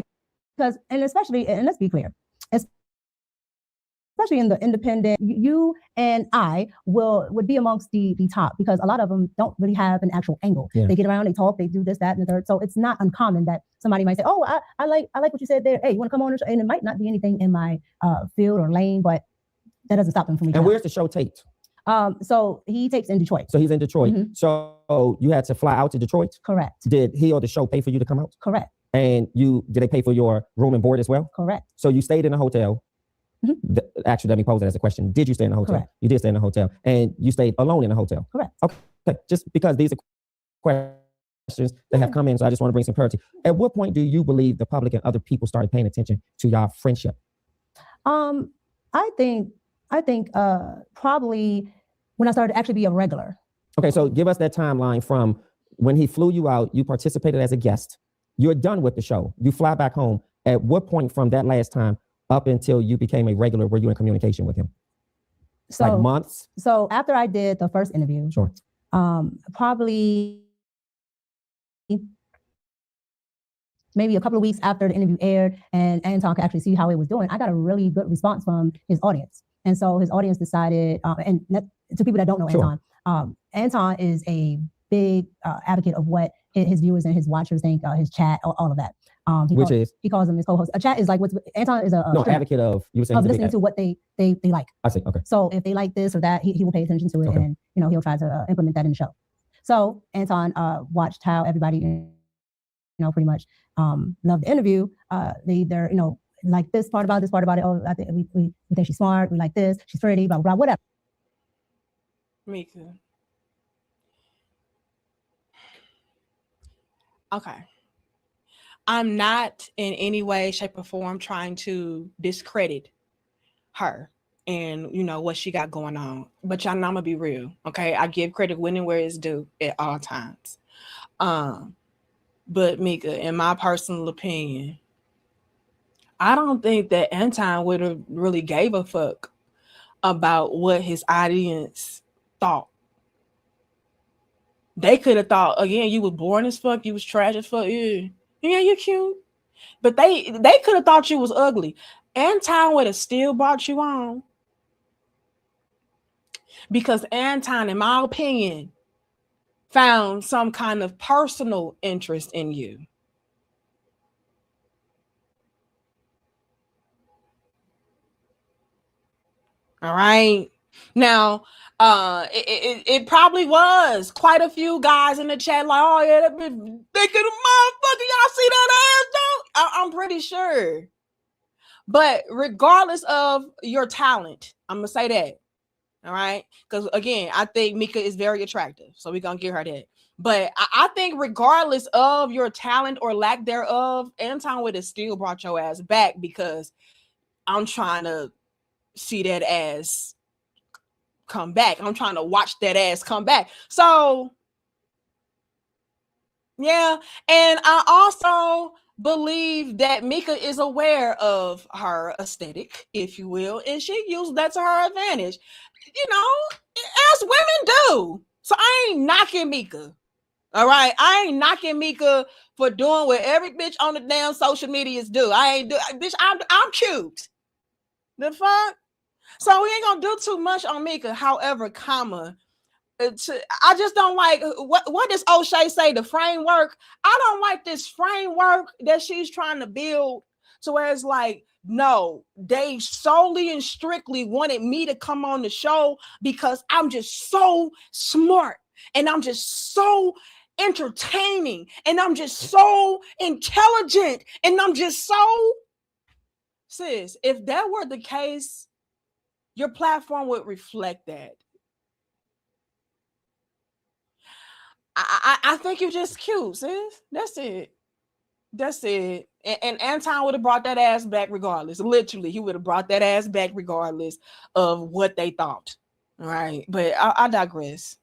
because especially, and let's be clear, especially in the independent, you and I would be amongst the top, because a lot of them don't really have an actual angle. Yeah. They get around, they talk, they do this, that, and the third. So it's not uncommon that somebody might say, "Oh, I like what you said there. Hey, you want to come on?" And it might not be anything in my field or lane, but that doesn't stop them from reaching out. And where's the show taped? So he tapes in Detroit. So he's in Detroit. So you had to fly out to Detroit? Correct. Did he or the show pay for you to come out? Correct. And did they pay for your room and board as well? Correct. So you stayed in a hotel. Actually, let me pose it as a question. Did you stay in a hotel? Correct. You did stay in a hotel. And you stayed alone in a hotel? Correct. Okay. Just because these are questions that have come in, so I just want to bring some clarity. At what point do you believe the public and other people started paying attention to your friendship? I think probably when I started to actually be a regular. Okay, so give us that timeline from when he flew you out, you participated as a guest, you're done with the show, you fly back home. At what point from that last time up until you became a regular were you in communication with him? So, like months? So after I did the first interview, Sure. Probably maybe a couple of weeks after the interview aired and Anton could actually see how it was doing, I got a really good response from his audience. And so his audience decided, and to people that don't know Sure. Anton, Anton is a big advocate of what his viewers and his watchers think, his chat, all of that. He calls them his co-host. A chat is like Anton is a advocate of, you were saying, of listening to what they like. I see. Okay. So if they like this or that, he will pay attention to it, Okay. and he'll try to implement that in the show. So Anton watched how everybody pretty much loved the interview. They either like this part about it. Oh, I think we think she's smart. We like this. She's pretty. Blah blah, whatever. Micca. Okay. I'm not in any way, shape, or form trying to discredit her and what she got going on. But y'all know I'm gonna be real. Okay. I give credit when and where it's due at all times. But Micca, in my personal opinion, I don't think that Anton would have really gave a fuck about what his audience thought. They could have thought, again, you was boring as fuck, you was trash as fuck. Yeah, you're cute. But they could have thought you was ugly. Anton would have still brought you on. Because Anton, in my opinion, found some kind of personal interest in you. All right. Now, it probably was quite a few guys in the chat like, oh yeah, that bitch thinking of motherfucker. Y'all see that ass though? I'm pretty sure. But regardless of your talent, I'm gonna say that. All right. Because again, I think Micca is very attractive. So we're gonna give her that. But I think regardless of your talent or lack thereof, Anton would have still brought your ass back because I'm trying to see that ass come back. I'm trying to watch that ass come back. So yeah. And I also believe that Micca is aware of her aesthetic, if you will, and she used that to her advantage. As women do. So I ain't knocking Micca. All right. I ain't knocking Micca for doing what every bitch on the damn social medias do. Bitch, I'm cute. The fuck? So we ain't gonna do too much on Micca. However, I just don't like what does O'Shea say, the framework. I don't like this framework that she's trying to build to where it's like, no, they solely and strictly wanted me to come on the show because I'm just so smart and I'm just so entertaining and I'm just so intelligent and I'm just so... Sis, if that were the case, your platform would reflect that. I think you're just cute, sis. That's it. And Anton would have brought that ass back regardless. Literally, he would have brought that ass back regardless of what they thought. All right. But I digress.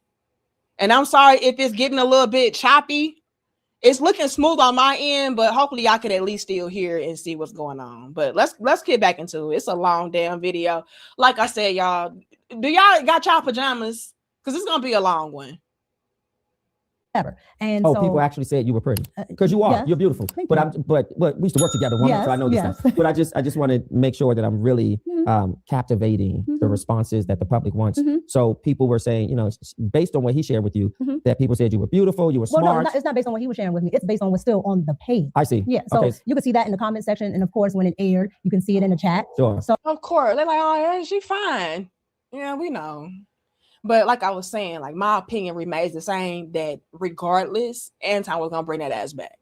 And I'm sorry if it's getting a little bit choppy. It's looking smooth on my end, but hopefully I could at least still hear and see what's going on. But let's get back into it. It's a long damn video. Like I said, y'all, do y'all got y'all pajamas? Because it's gonna be a long one. And people actually said you were pretty because you are. Yes. You're beautiful. But we used to work together, woman. Yes, so I know this stuff. But I just want to make sure that I'm really captivating the responses that the public wants. So people were saying, based on what he shared with you, that people said you were beautiful, you were smart. No, it's not based on what he was sharing with me. It's based on what's still on the page. I see. Yeah. So you can see that in the comment section, and of course, when it aired, you can see it in the chat. Sure. So of course, they're like, oh, yeah, she fine. Yeah, we know. But like I was saying, like my opinion remains the same, that regardless, Anton was gonna bring that ass back.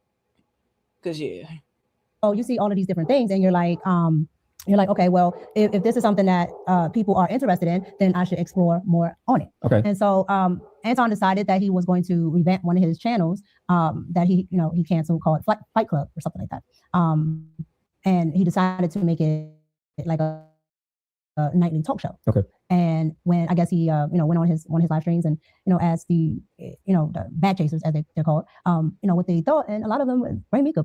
Cause yeah. Oh, you see all of these different things and you're like, okay, well, if this is something that people are interested in, then I should explore more on it. Okay. And so Anton decided that he was going to revamp one of his channels that he canceled, called Fight Club or something like that. And he decided to make it like a nightly talk show. Okay. And when I guess he went on his live streams and asked the the bag chasers, as they're called, what they thought, and a lot of them bring Micca.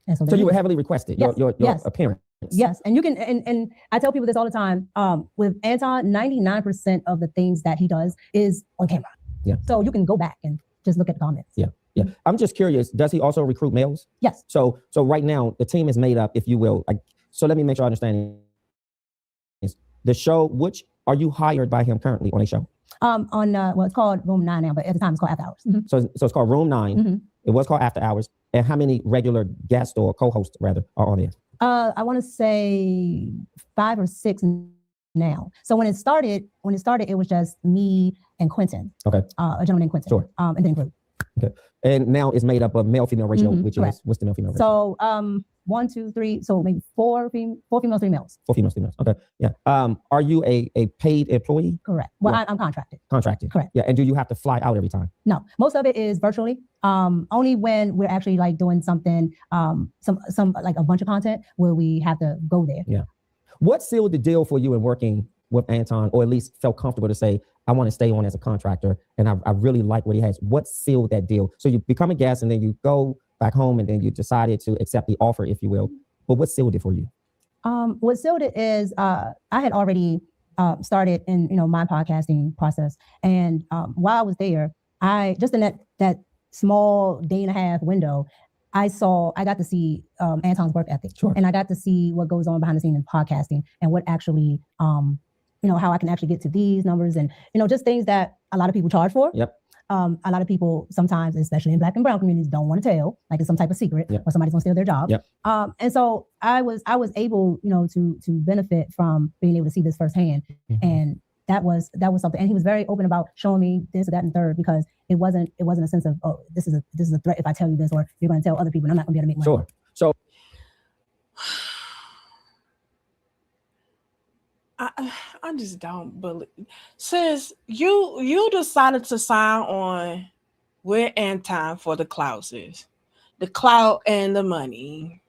And so you were heavily requested your appearance. Yes, and you can, and I tell people this all the time. With Anton, 99% of the things that he does is on camera. Yeah. So you can go back and just look at the comments. Yeah. Yeah. I'm just curious. Does he also recruit males? Yes. So right now the team is made up, if you will. So let me make sure I understand. The show, which are you hired by him currently on a show? It's called Room 9 now, but at the time it's called After Hours. Mm-hmm. So it's called Room 9. Mm-hmm. It was called After Hours. And how many regular guests or co-hosts rather are on there? I want to say 5 or 6 now. So when it started, it was just me and Quentin. Okay. A gentleman named Quentin. Sure. And then group. Okay. And now it's made up of male-female ratio, which correct. is what's the male-female ratio? So 1, 2, 3. So maybe 4 females, 3 males. 4 females, 3 males. Okay. Yeah. Are you a paid employee? Correct. Well, I'm contracted. Contracted. Correct. Yeah. And do you have to fly out every time? No. Most of it is virtually. Only when we're actually like doing something, some like a bunch of content where we have to go there. Yeah. What sealed the deal for you in working with Anton, or at least felt comfortable to say, I want to stay on as a contractor and I really like what he has? What sealed that deal? So you become a guest and then you go back home and then you decided to accept the offer, if you will. But what sealed it for you? What sealed it is I had already started in my podcasting process. And while I was there, I just in that small day and a half window, I got to see Anton's work ethic. Sure. And I got to see what goes on behind the scenes in podcasting and what actually how I can actually get to these numbers and, just things that a lot of people charge for. Yep. A lot of people sometimes, especially in Black and brown communities, don't want to tell, like it's some type of secret yep. or somebody's gonna steal their job. Yep. And so I was able, to benefit from being able to see this firsthand. Mm-hmm. And that was something. And he was very open about showing me this or that and third, because it wasn't a sense of, oh, this is a threat if I tell you this, or you're gonna tell other people and I'm not gonna be able to make money. Sure. So I just don't believe. Sis, you decided to sign on with Anton for the clout, sis. The clout and the money.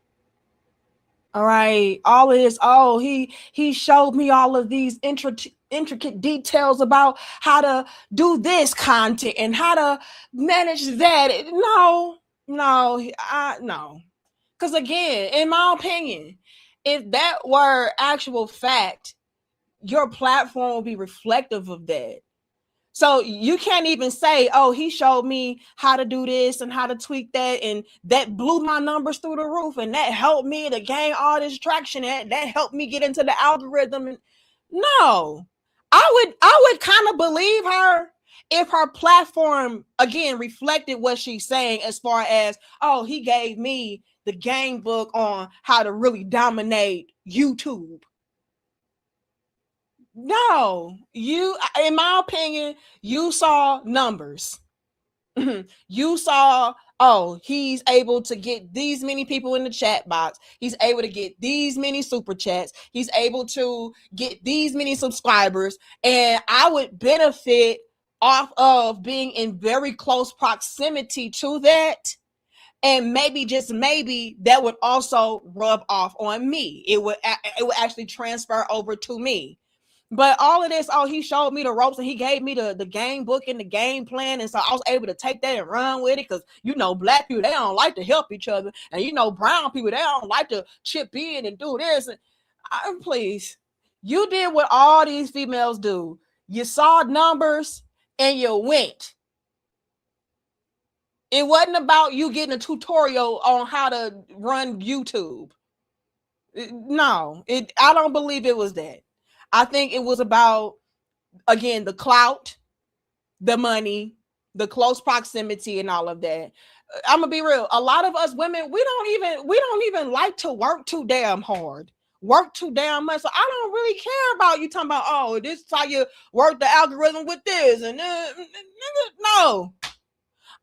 All right. All of this. Oh, he showed me all of these intricate details about how to do this content and how to manage that. No. Because again, in my opinion, if that were actual fact, your platform will be reflective of that. So you can't even say, oh, he showed me how to do this and how to tweak that, and that blew my numbers through the roof, and that helped me to gain all this traction, and that helped me get into the algorithm. And no, I would kind of believe her if her platform again reflected what she's saying, as far as, oh, he gave me the game book on how to really dominate YouTube. No, in my opinion, you saw numbers. You saw, oh, he's able to get these many people in the chat box. He's able to get these many super chats. He's able to get these many subscribers. And I would benefit off of being in very close proximity to that. And maybe, just maybe, that would also rub off on me. It would actually transfer over to me. But all of this, oh, he showed me the ropes and he gave me the game book and the game plan. And so I was able to take that and run with it, because, Black people, they don't like to help each other. And, brown people, they don't like to chip in and do this. And please, you did what all these females do. You saw numbers and you went. It wasn't about you getting a tutorial on how to run YouTube. No, I don't believe it was that. I think it was about, again, the clout, the money, the close proximity, and all of that. I'm gonna be real. A lot of us women, we don't even like to work too damn hard, work too damn much. So I don't really care about you talking about, oh, this is how you work the algorithm with this, and no.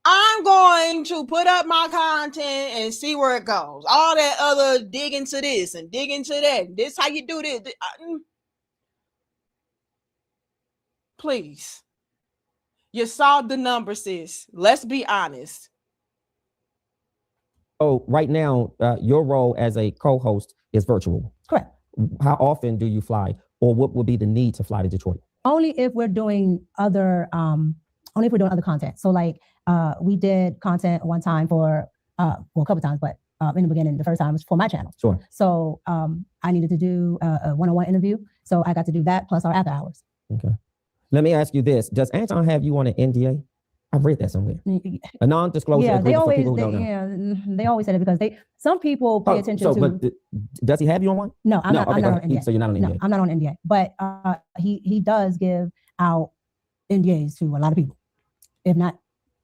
I'm going to put up my content and see where it goes. All that other dig into this and dig into that. This how you do this. Please. You saw the numbers, sis. Let's be honest. Oh, right now, your role as a co-host is virtual. Correct. how often do you fly, or what would be the need to fly to Detroit? Only if we're doing other content. So like we did content one time for well, a couple times, but in the beginning, the first time was for my channel. Sure. So I needed to do a one-on-one interview. So I got to do that plus our after hours. Okay. Let me ask you this. Does Anton have you on an NDA? I've read that somewhere. A non-disclosure Yeah, agreement for people who they, don't know. yeah, they always said it because some people pay attention to. But does he have you on one? No, I'm not on NDA. So you're not on NDA. No, I'm not on NDA. But he does give out NDAs to a lot of people, if not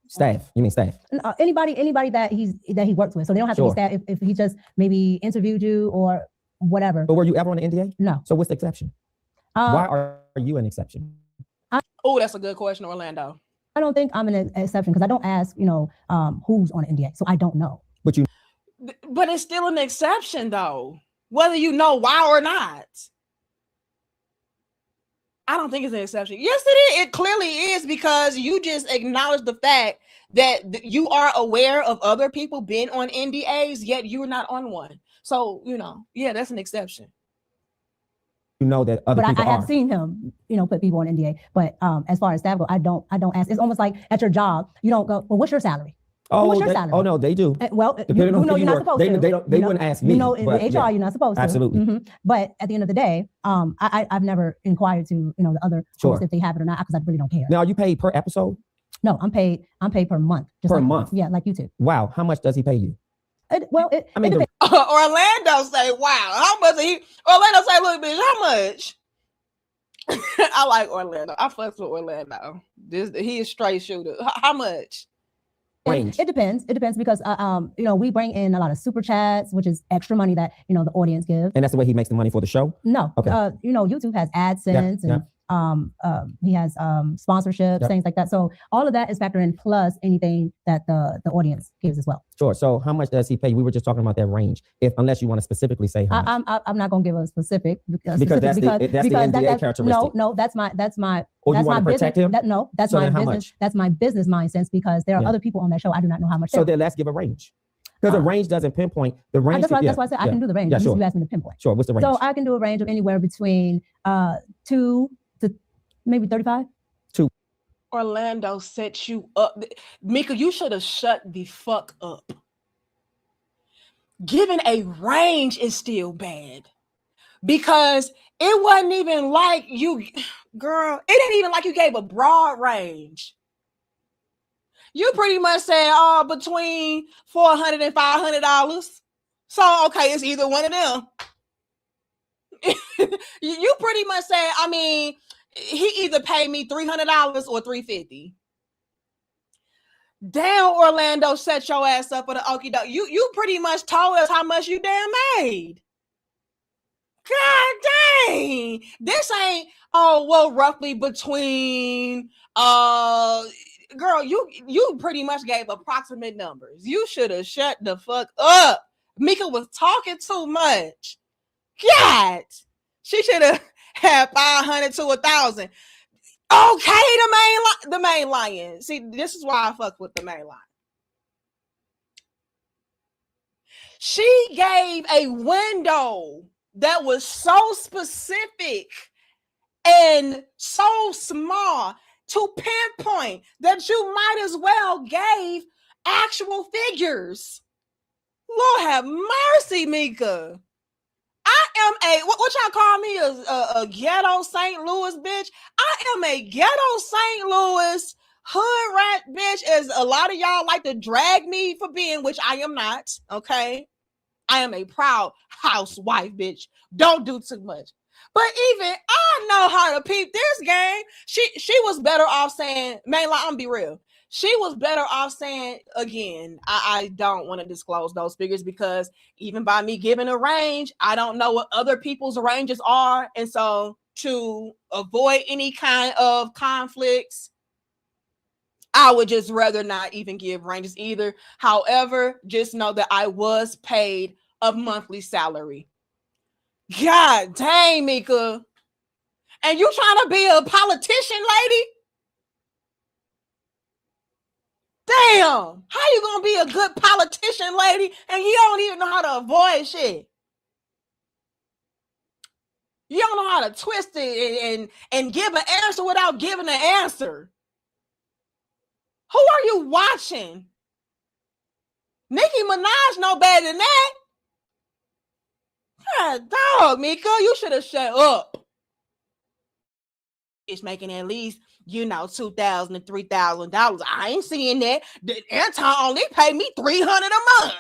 staff. You mean staff? Anybody that he works with. So they don't have to be staff if he just maybe interviewed you or whatever. But were you ever on an NDA? No. So what's the exception? Why are you an exception? Oh, that's a good question, Orlando. I don't think I'm an exception because I don't ask, who's on an NDA, so I don't know. But it's still an exception, though, whether you know why or not. I don't think it's an exception. Yes, it is. It clearly is because you just acknowledge the fact that you are aware of other people being on NDAs, yet you're not on one. So, yeah, that's an exception. You know that other people I have seen him, put people on NDA. But as far as staff go, I don't ask. It's almost like at your job, you don't go, well, what's your salary? What's your salary? Oh no, they do. Well, you're not supposed to. They wouldn't ask me. In HR, you're not supposed to. Absolutely. Mm-hmm. But at the end of the day, I've never inquired to the other hosts if they have it or not because I really don't care. Now, are you paid per episode? No, I'm paid per month. Per month? Yeah, like YouTube. Wow, how much does he pay you? Orlando say, wow, how much Orlando say, look, bitch, how much? I like Orlando. I fucks with Orlando. He is straight shooter. How much? It depends. It depends because we bring in a lot of super chats, which is extra money that the audience gives. And that's the way he makes the money for the show? No. Okay. YouTube has AdSense and he has sponsorships, things like that. So all of that is factored in plus anything that the audience gives as well. Sure. So how much does he pay? We were just talking about that range. Unless you want to specifically say how much. I'm not going to give a specific because that's the NDA characteristic. No, that's my Or you want to protect him? That's my business. That's my business mind sense because there are other people on that show. I do not know how much. So then let's give a range. Because the range doesn't pinpoint the range. That's why I said I can do the range. You asked me to pinpoint. Sure. What's the range? So I can do a range of anywhere between 2 to maybe 35. Orlando set you up. Micca, you should have shut the fuck up. Giving a range is still bad because it wasn't even like you, girl, it ain't even like you gave a broad range. You pretty much said, between $400 and $500. So, okay, it's either one of them. You pretty much said, he either paid me $300 or $350. Damn, Orlando set your ass up for the okie doke. You pretty much told us how much you damn made. God dang. This ain't, roughly between, girl, you pretty much gave approximate numbers. You should have shut the fuck up. Micca was talking too much. God, she should have had 500 to 1,000. Okay, the main lion. See, this is why I fuck with the main lion. She gave a window that was so specific and so small to pinpoint that you might as well gave actual figures. Lord have mercy, Micca. I am what y'all call me a ghetto St. Louis bitch. I am a ghetto St. Louis hood rat bitch, as a lot of y'all like to drag me for being, which I am not. Okay, I am a proud housewife bitch. Don't do too much. But even I know how to peep this game. She was better off saying, man, like, I'm gonna be real. She was better off saying, again, I don't want to disclose those figures because even by me giving a range, I don't know what other people's ranges are. And so to avoid any kind of conflicts, I would just rather not even give ranges either. However, just know that I was paid a monthly salary. God dang, Micca. And you trying to be a politician, lady? Damn, how you gonna be a good politician, lady, and you don't even know how to avoid shit? You don't know how to twist it and give an answer without giving an answer. Who are you watching? Nicki Minaj no better than that. God, dog, Micca, you should have shut up. It's making at least, $2,000 to $3,000. I ain't seeing that. Anton only paid me $300 a month.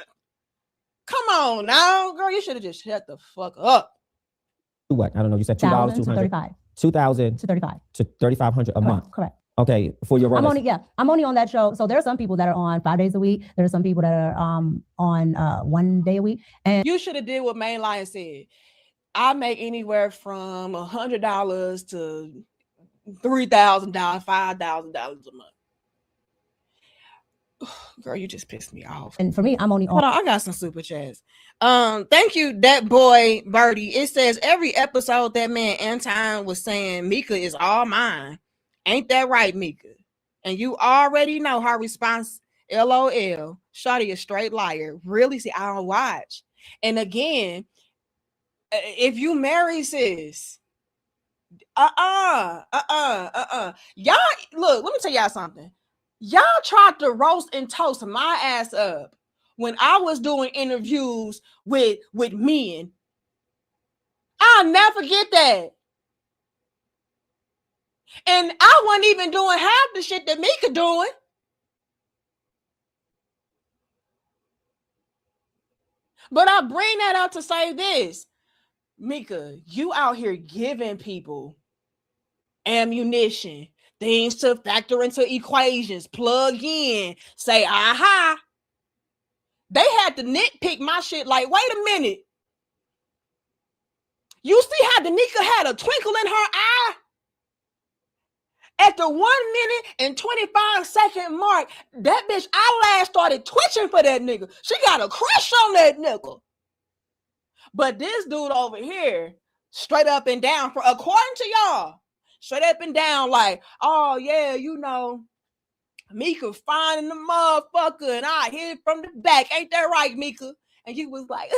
Come on now, girl. You should have just shut the fuck up. What? I don't know. You said $2 to $2,000 to $3,500 a month. Correct. Okay, for your role. I'm only on that show. So there are some people that are on 5 days a week. There are some people that are on 1 day a week. And you should have did what Mainline said. I make anywhere from $100 to $3,000, $5,000 a month. Girl, you just pissed me off. And for me, I'm only on. Hold on, I got some super chats. Thank you, that boy Birdie. It says every episode that man Anton was saying Micca is all mine. Ain't that right, Micca? And you already know her response. LOL. Shawty a straight liar. Really? See, I don't watch. And again, if you marry sis, y'all look, let me tell y'all something. Y'all tried to roast and toast my ass up when I was doing interviews with men. I'll never forget that. And I wasn't even doing half the shit that Micca doing. But I bring that out to say this. Micca, you out here giving people ammunition, things to factor into equations, plug in, say, aha. They had to nitpick my shit like, wait a minute. You see how Danica had a twinkle in her eye? At the 1 minute and 25-second mark, that bitch eyelash started twitching for that nigga. She got a crush on that nigga. But this dude over here, straight up and down, according to y'all, straight up and down, like, oh yeah, Micca fine in the motherfucker, and I hit it from the back. Ain't that right, Micca? And you was like,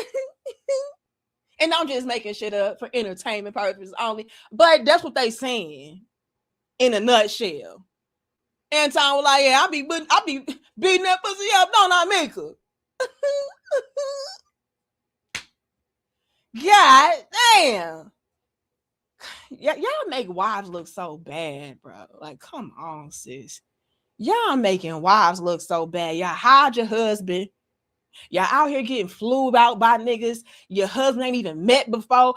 and I'm just making shit up for entertainment purposes only. But that's what they saying in a nutshell. Anton was like, yeah, I be beating that pussy up, don't I, Micca? God damn. Y'all make wives look so bad, bro. Like, come on, sis. Y'all making wives look so bad. Y'all hide your husband. Y'all out here getting flued out by niggas your husband ain't even met before.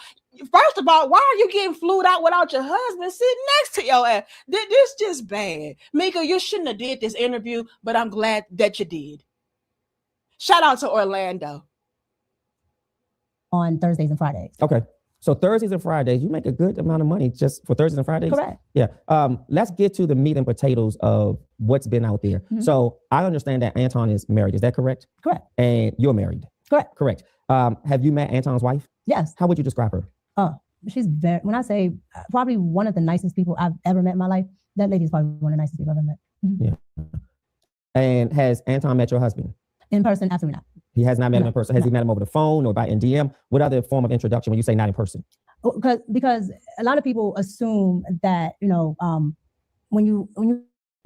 First of all, why are you getting flued out without your husband sitting next to your ass? This just bad. Micca, you shouldn't have did this interview, but I'm glad that you did. Shout out to Orlando. On Thursdays and Fridays. Okay. So Thursdays and Fridays, you make a good amount of money just for Thursdays and Fridays? Correct. Yeah. Let's get to the meat and potatoes of what's been out there. Mm-hmm. So I understand that Anton is married. Is that correct? Correct. And you're married? Correct. Correct. Have you met Anton's wife? Yes. How would you describe her? She's when I say probably one of the nicest people I've ever met in my life, that lady is probably one of the nicest people I've ever met. Mm-hmm. Yeah. And has Anton met your husband? In person, absolutely not. He has not met him in person. Has he met him over the phone or by DM? What other form of introduction when you say not in person? Because a lot of people assume that, when you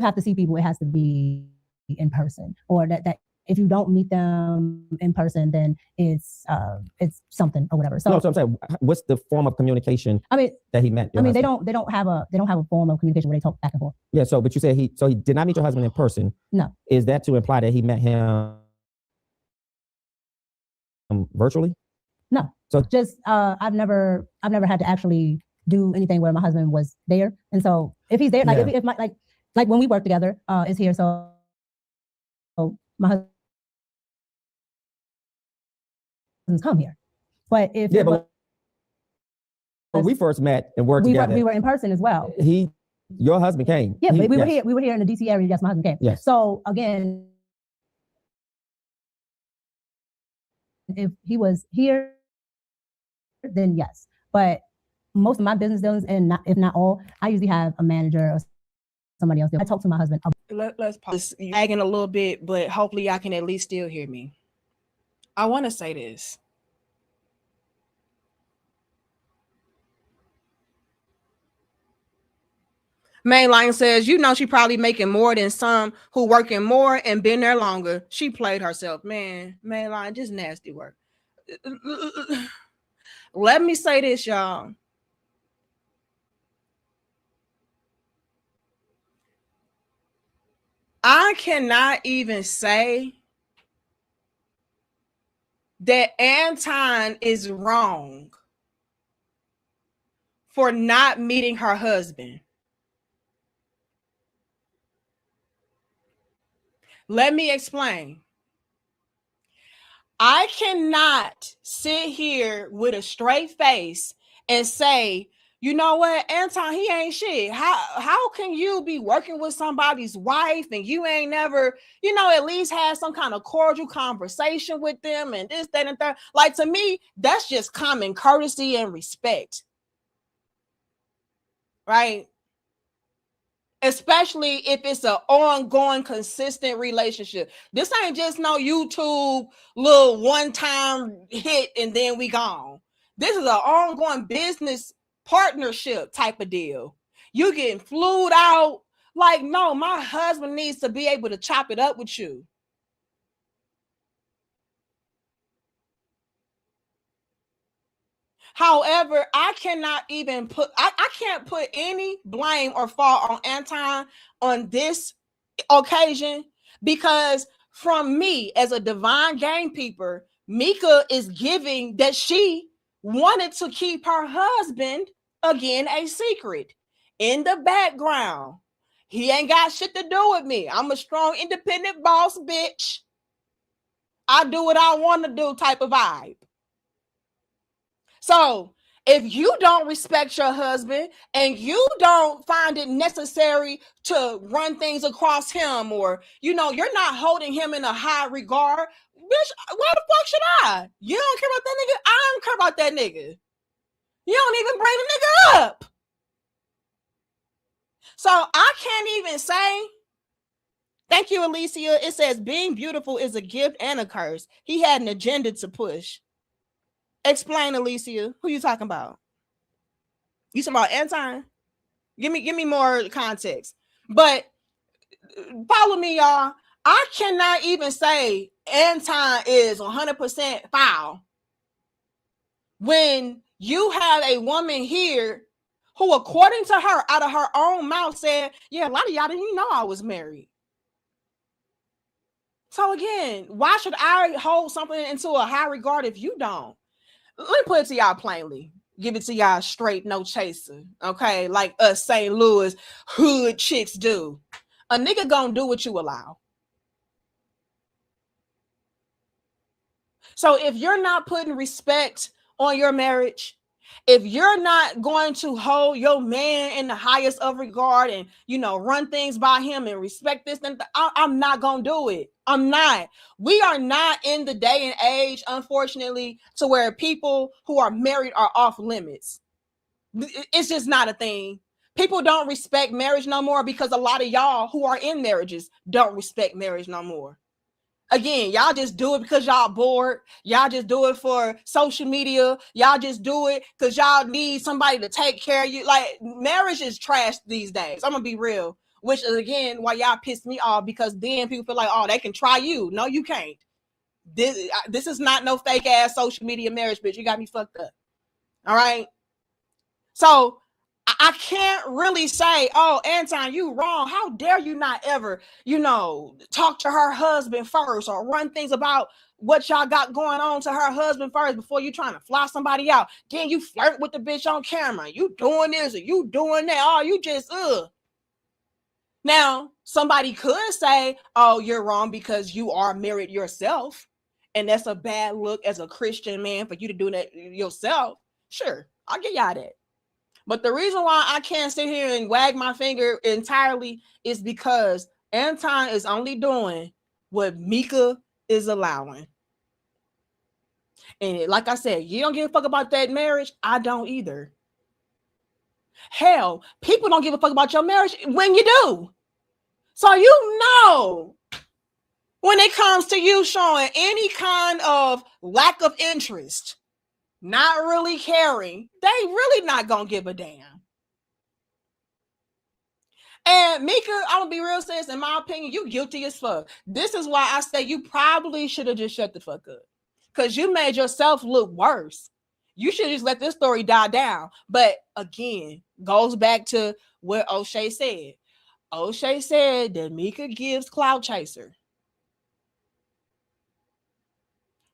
have to see people, it has to be in person, or that if you don't meet them in person, then it's something or whatever. So, no, so I'm saying, what's the form of communication that he met? They don't have a form of communication where they talk back and forth. Yeah. So, but you said he did not meet your husband in person. No. Is that to imply that he met him virtually? No. So just I've never had to actually do anything where my husband was there, and so if he's there, like if my like when we work together, is here. So my husband's come here, but if when we first met and worked together, we were in person as well. Your husband came. Yeah, we were here in the DC area. Yes, my husband came. Yes. So again, if he was here, then yes. But most of my business dealings, and if not all, I usually have a manager or somebody else. I talk to my husband. Let's pause. Lagging a little bit, but hopefully y'all can at least still hear me. I want to say this. Mainline says, you know, she probably making more than some who working more and been there longer. She played herself. Man, Mainline, just nasty work. Let me say this, y'all. I cannot even say that Anton is wrong for not meeting her husband. Let me explain. I cannot sit here with a straight face and say, you know what, Anton, he ain't shit. How can you be working with somebody's wife and you ain't never, you know, at least had some kind of cordial conversation with them and this, that, and that? Like, to me, that's just common courtesy and respect. Right? Especially if it's an ongoing, consistent relationship. This ain't just no YouTube little one-time hit and then we gone. This is an ongoing business partnership type of deal. You getting flued out. Like, no, my husband needs to be able to chop it up with you. However, I cannot even I can't put any blame or fault on Anton on this occasion, because from me as a divine gamekeeper, Micca is giving that she wanted to keep her husband again a secret in the background. He ain't got shit to do with me. I'm a strong, independent boss, bitch. I do what I want to do type of vibe. So if you don't respect your husband and you don't find it necessary to run things across him, or, you know, you're not holding him in a high regard, bitch, why the fuck should I? You don't care about that nigga? I don't care about that nigga. You don't even bring the nigga up. So I can't even say, thank you, Alicia. It says being beautiful is a gift and a curse. He had an agenda to push. Explain, Alicia. Who you talking about? You talking about Anton? Give me more context. But follow me, y'all. I cannot even say Anton is 100% foul when you have a woman here who, according to her, out of her own mouth, said, yeah, a lot of y'all didn't even know I was married. So again, why should I hold something into a high regard if you don't? Let me put it to y'all plainly. Give it to y'all straight, no chaser. Okay, like us St. Louis hood chicks do. A nigga gonna do what you allow. So if you're not putting respect on your marriage, if you're not going to hold your man in the highest of regard and, you know, run things by him and respect this, then I'm not gonna do it. I'm not. We are not in the day and age, unfortunately, to where people who are married are off limits. It's just not a thing. People don't respect marriage no more because a lot of y'all who are in marriages don't respect marriage no more. Again, y'all just do it because y'all bored. Y'all just do it for social media. Y'all just do it because y'all need somebody to take care of you. Like, marriage is trash these days. I'm gonna be real. Which is, again, why y'all piss me off, because then people feel like, oh, they can try you. No, you can't. This is not no fake ass social media marriage, bitch. You got me fucked up. All right. So I can't really say, oh, Anton, you wrong. How dare you not ever, you know, talk to her husband first or run things about what y'all got going on to her husband first before you trying to fly somebody out. Then you flirt with the bitch on camera. You doing this or you doing that. Oh, you just, Now, somebody could say, oh, you're wrong because you are married yourself. And that's a bad look as a Christian man for you to do that yourself. Sure, I'll give y'all that. But the reason why I can't sit here and wag my finger entirely is because Anton is only doing what Micca is allowing. And like I said, you don't give a fuck about that marriage. I don't either. Hell, people don't give a fuck about your marriage when you do. So you know, when it comes to you showing any kind of lack of interest, not really caring, they really not gonna give a damn. And Micca, I'm gonna be real serious. In my opinion, you guilty as fuck. This is why I say you probably should have just shut the fuck up, because you made yourself look worse. You should just let this story die down. But again, goes back to what O'Shea said. O'Shea said that Micca gives clout chaser.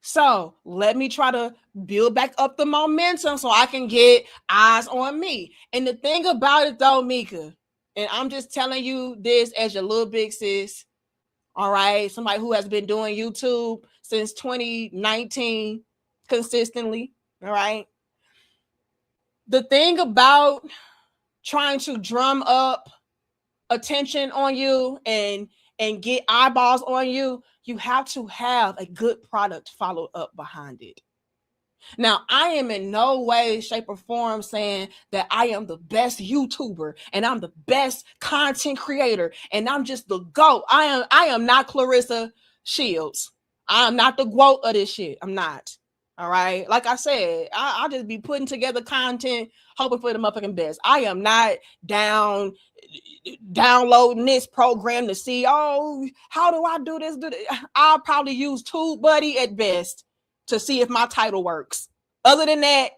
So let me try to build back up the momentum so I can get eyes on me. And the thing about it though, Micca, and I'm just telling you this as your little big sis, all right? Somebody who has been doing YouTube since 2019 consistently, all right? The thing about trying to drum up attention on you and get eyeballs on you, you have to have a good product followed up behind it. Now, I am in no way, shape, or form saying that I am the best YouTuber and I'm the best content creator and I'm just the GOAT. I am not Clarissa Shields. I am not the GOAT of this shit. I'm not. All right. Like I said, I'll just be putting together content, hoping for the motherfucking best. I am not downloading this program to see, oh, how do I do this? I'll probably use TubeBuddy at best to see if my title works. Other than that,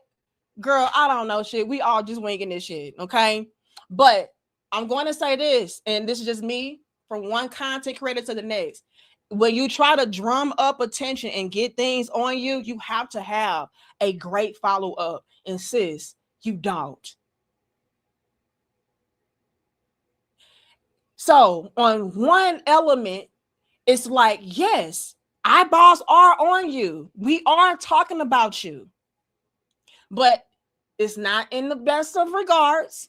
girl, I don't know shit. We all just winging this shit, okay? But I'm going to say this, and this is just me from one content creator to the next. When you try to drum up attention and get things on you, you have to have a great follow-up. And sis, you don't. So on one element, it's like, yes, eyeballs are on you. We are talking about you. But it's not in the best of regards.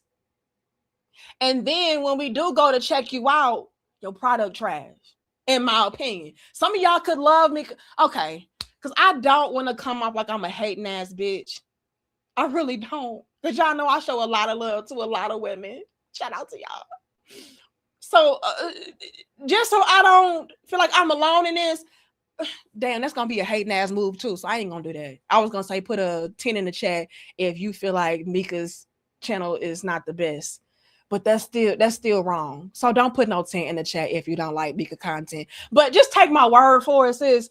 And then when we do go to check you out, your product trash, in my opinion. Some of y'all could love me. Okay, because I don't want to come off like I'm a hating ass bitch. I really don't. Because y'all know I show a lot of love to a lot of women. Shout out to y'all. So just so I don't feel like I'm alone in this, damn, that's gonna be a hating ass move too. So I ain't gonna do that. I was gonna say put a 10 in the chat if you feel like Micca's channel is not the best, but that's still wrong. So don't put no 10 in the chat if you don't like Micca content. But just take my word for it, sis.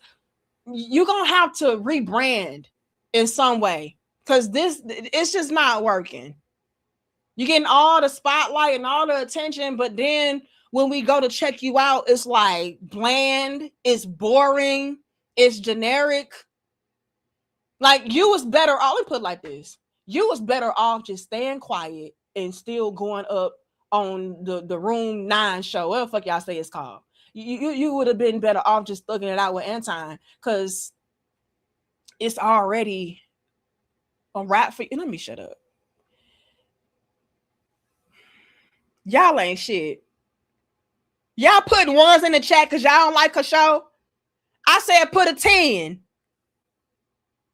You're gonna have to rebrand in some way because it's just not working. You're getting all the spotlight and all the attention, but then when we go to check you out, it's like bland, it's boring, it's generic. Like you was better off, let me put it like this. You was better off just staying quiet and still going up on the Room 9 show. What the fuck y'all say it's called? You would have been better off just thugging it out with Anton because it's already a wrap for you. Let me shut up. Y'all ain't shit. Y'all putting ones in the chat because y'all don't like her show. I said put a 10.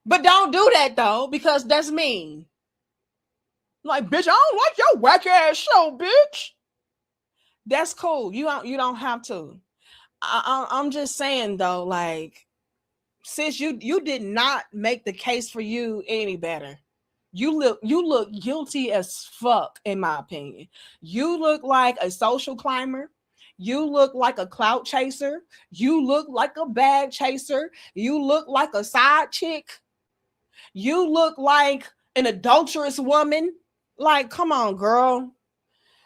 But don't do that though, because that's mean. Like, bitch, I don't like your whack ass show, bitch. That's cool. You don't have to. I'm just saying though, like, sis, you did not make the case for you any better. You look guilty as fuck, in my opinion. You look like a social climber. You look like a clout chaser. You look like a bag chaser. You look like a side chick. You look like an adulterous woman. Like, come on, girl.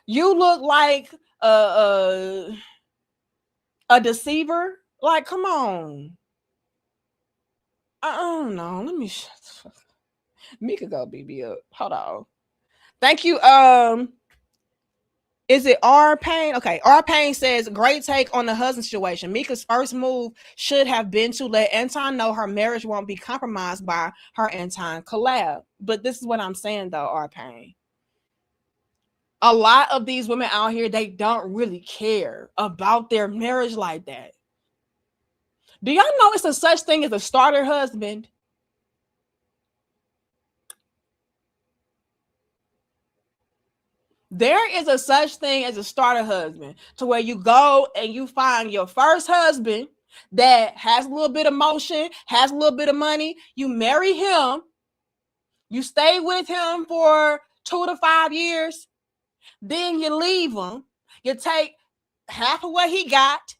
You look like a deceiver. Like, come on. I don't know. Let me shut the fuck up. Micca go beat me up. Hold on. Thank you. Is it R Payne? Okay, R Payne says, great take on the husband situation. Micca's first move should have been to let Anton know her marriage won't be compromised by her Anton collab. But this is what I'm saying though, R Payne. A lot of these women out here, they don't really care about their marriage like that. Do y'all know it's a such thing as a starter husband? There is a such thing as a starter husband, to where you go and you find your first husband that has a little bit of motion, has a little bit of money. You marry him. You stay with him for 2 to 5 years. Then you leave him. You take half of what he got,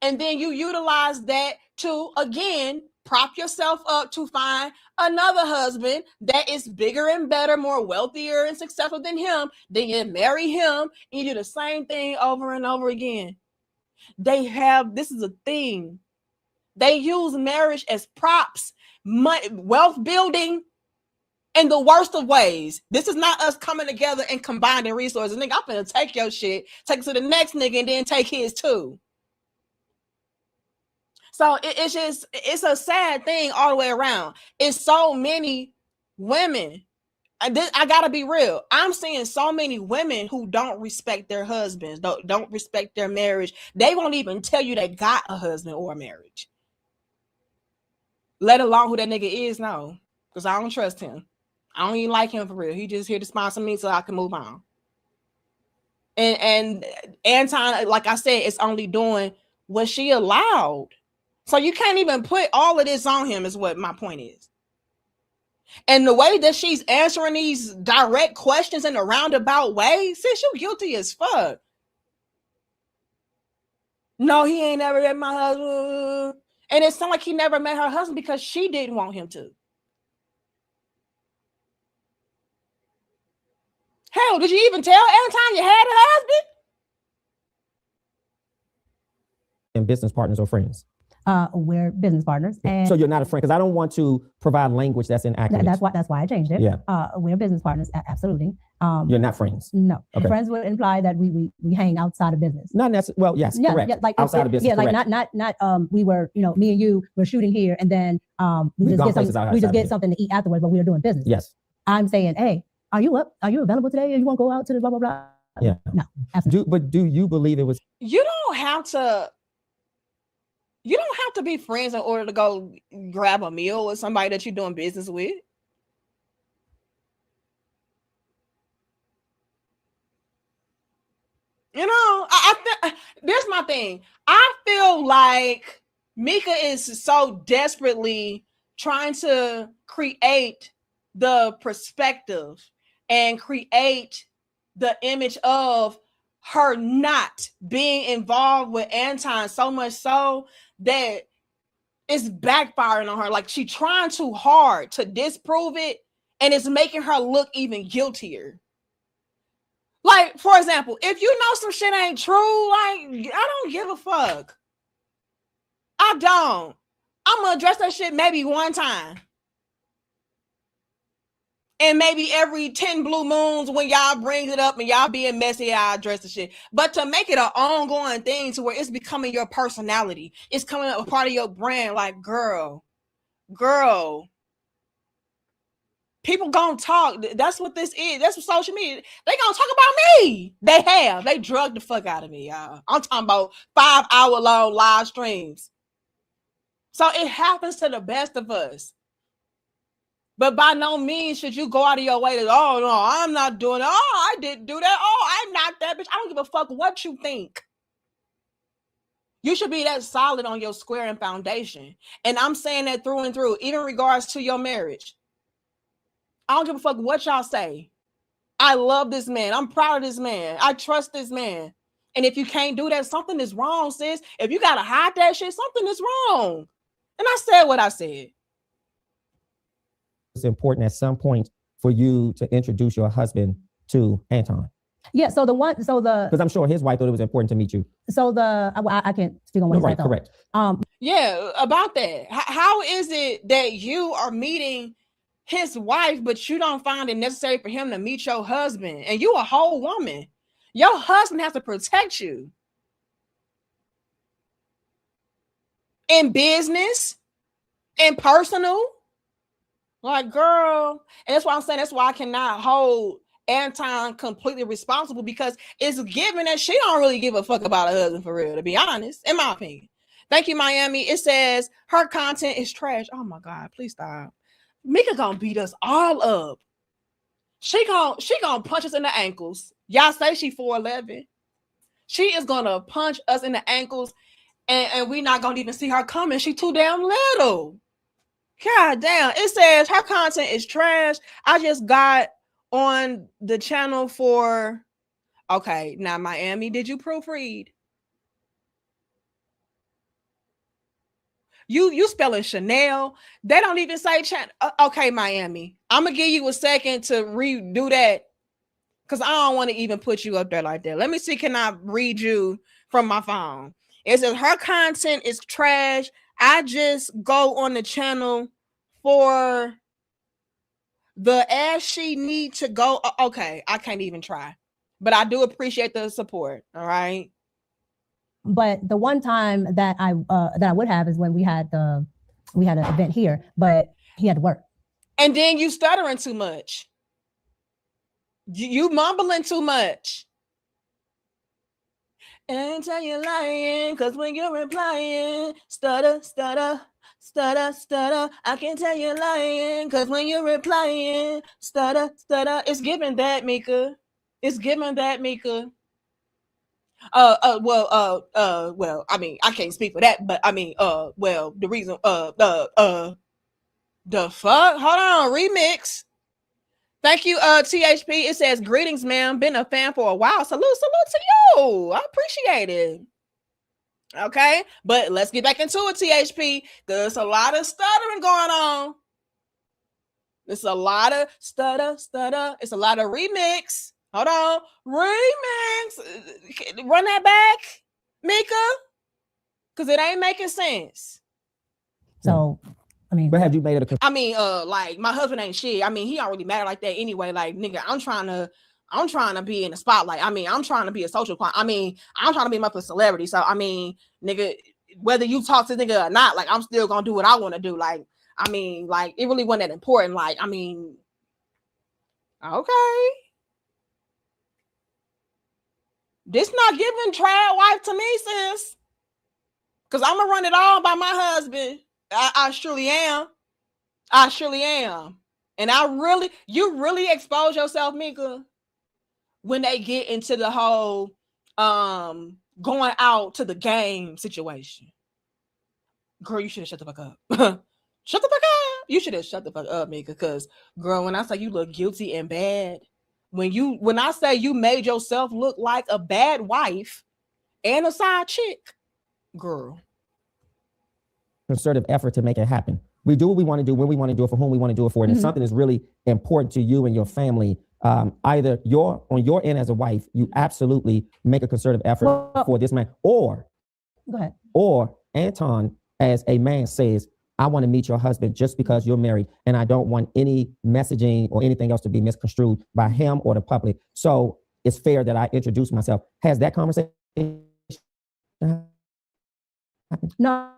and then you utilize that to, again, prop yourself up to find another husband that is bigger and better, more wealthier and successful than him. Then you marry him, and you do the same thing over and over again. This is a thing. They use marriage as props, wealth building in the worst of ways. This is not us coming together and combining resources. Nigga, I'm finna take your shit, take it to the next nigga, and then take his too. So it's a sad thing all the way around. It's so many women. I gotta be real. I'm seeing so many women who don't respect their husbands, don't respect their marriage. They won't even tell you they got a husband or a marriage. Let alone who that nigga is, no. Because I don't trust him. I don't even like him for real. He just here to sponsor me so I can move on. And Anton, like I said, is only doing what she allowed. So you can't even put all of this on him, is what my point is. And the way that she's answering these direct questions in a roundabout way, sis, you guilty as fuck. No, he ain't never met my husband. And it sounds like he never met her husband because she didn't want him to. Hell, did you even tell Anton you had a husband? And business partners or friends? We're business partners. And so you're not a friend, because I don't want to provide language that's inaccurate. That's why I changed it. Yeah. We're business partners. Absolutely. You're not friends. No. Okay. Friends would imply that we hang outside of business. Not necessarily. Well, yes, yeah, correct. Yeah, like outside of business. Yeah, correct. like not we were, me and you were shooting here, and then we just get something to eat afterwards, but we were doing business. Yes. I'm saying, hey, are you up? Are you available today? You want to go out to the blah blah blah? Yeah. No. Absolutely. But do you believe it was? You don't have to be friends in order to go grab a meal with somebody that you're doing business with. You know, there's my thing. I feel like Micca is so desperately trying to create the perspective and create the image of her not being involved with Anton, so much so that it's backfiring on her. Like, she trying too hard to disprove it, and it's making her look even guiltier. Like, for example, if you know some shit ain't true, like, I don't give a fuck. I don't. I'm gonna address that shit maybe one time. And maybe every 10 blue moons when y'all bring it up and y'all being messy, I address the shit. But to make it an ongoing thing to where it's becoming your personality, it's coming up a part of your brand, like, girl, people gonna talk. That's what this is. That's what social media. They gonna talk about me. They drugged the fuck out of me, y'all. I'm talking about 5-hour-long live streams. So it happens to the best of us. But by no means should you go out of your way to, oh, no, I'm not doing it. Oh, I didn't do that. Oh, I'm not that bitch. I don't give a fuck what you think. You should be that solid on your square and foundation. And I'm saying that through and through, even in regards to your marriage. I don't give a fuck what y'all say. I love this man. I'm proud of this man. I trust this man. And if you can't do that, something is wrong, sis. If you got to hide that shit, something is wrong. And I said what I said. It's important at some point for you to introduce your husband to Anton. Yeah. Because I'm sure his wife thought it was important to meet you. I can't speak on what right, correct. Yeah, about that. How is it that you are meeting his wife, but you don't find it necessary for him to meet your husband? And you a whole woman. Your husband has to protect you. In business, in personal. Like, girl, and that's why I'm saying that's why I cannot hold Anton completely responsible, because it's given that she don't really give a fuck about her husband for real, to be honest, in my opinion. Thank you, Miami. It says her content is trash. Oh my God, please stop. Micca gonna beat us all up. She gonna punch us in the ankles. Y'all say she 4'11". She is gonna punch us in the ankles, and we not gonna even see her coming. She too damn little. God damn. It says her content is trash. I just got on the channel for Okay, now Miami, did you proofread? You spelling Chanel. They don't even say okay, Miami. I'm gonna give you a second to redo that because I don't want to even put you up there like that. Let me see. Can I read you from my phone? It says her content is trash. I just go on the channel for the ass she need to go. Okay, I can't even try, but I do appreciate the support. All right. But the one time that I would have is when we had an event here, but he had to work. And then you stuttering too much. You mumbling too much. And tell you lying, cause when you're replying, stutter, stutter, stutter, stutter. I can tell you lying, cause when you're replying, stutter, stutter. It's giving that, Micca. It's giving that, Micca. Well, I mean, I can't speak for that, but I mean, well, the reason, the fuck? Hold on, remix. Thank you, THP. It says, greetings, ma'am. Been a fan for a while. Salute to you. I appreciate it. Okay, but let's get back into it, THP. There's a lot of stuttering going on. There's a lot of stutter. It's a lot of remix. Hold on. Remix. Run that back, Micca. Because it ain't making sense. So, I mean, but have you made it I mean, like my husband ain't shit. I mean, he don't really matter like that anyway. Like, nigga, I'm trying to be in the spotlight. I mean, I'm trying to be a social client. I mean, I'm trying to be a celebrity. So, I mean, nigga, whether you talk to nigga or not, like, I'm still gonna do what I want to do. Like, I mean, like, it really wasn't that important. Like, I mean, okay. This not giving trial wife to me, sis. Because I'm gonna run it all by my husband. I surely am. And you really expose yourself, Micca, when they get into the whole going out to the game situation. Girl, you should have shut the fuck up. Shut the fuck up. You should have shut the fuck up, Micca, because girl, when I say you look guilty and bad, when I say you made yourself look like a bad wife and a side chick, girl. Concerted effort to make it happen. We do what we want to do, when we want to do it, for whom we want to do it for. And if something is really important to you and your family, either on your end as a wife, you absolutely make a concerted effort for this man, or go ahead. Or Anton, as a man, says, I want to meet your husband just because you're married, and I don't want any messaging or anything else to be misconstrued by him or the public. So it's fair that I introduce myself. Has that conversation happened? No.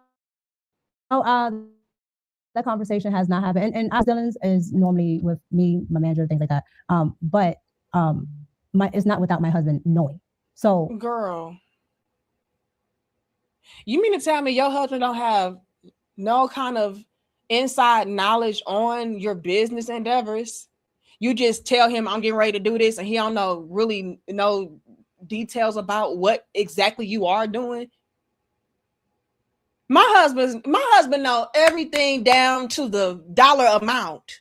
That conversation has not happened. And our dealings is normally with me, my manager, things like that. But it's not without my husband knowing. So, girl, you mean to tell me your husband don't have no kind of inside knowledge on your business endeavors? You just tell him I'm getting ready to do this, and he don't know really no details about what exactly you are doing. My husband know everything down to the dollar amount.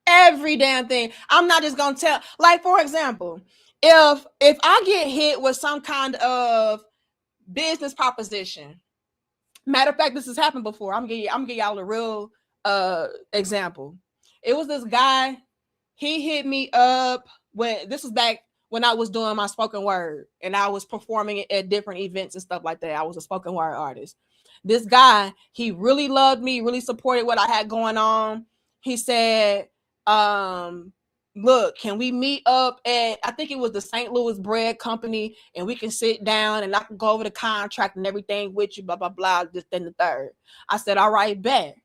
Every damn thing. I'm not just gonna tell. Like, for example, if I get hit with some kind of business proposition. Matter of fact, this has happened before. I'm gonna give y'all a real example. It was this guy. He hit me up when this was back when I was doing my spoken word and I was performing it at different events and stuff like that. I was a spoken word artist. This guy, he really loved me, really supported what I had going on. He said, look, can we meet up at, I think it was the St. Louis Bread Company, and we can sit down and I can go over the contract and everything with you, blah, blah, blah, this, then the third. I said, all right, bet.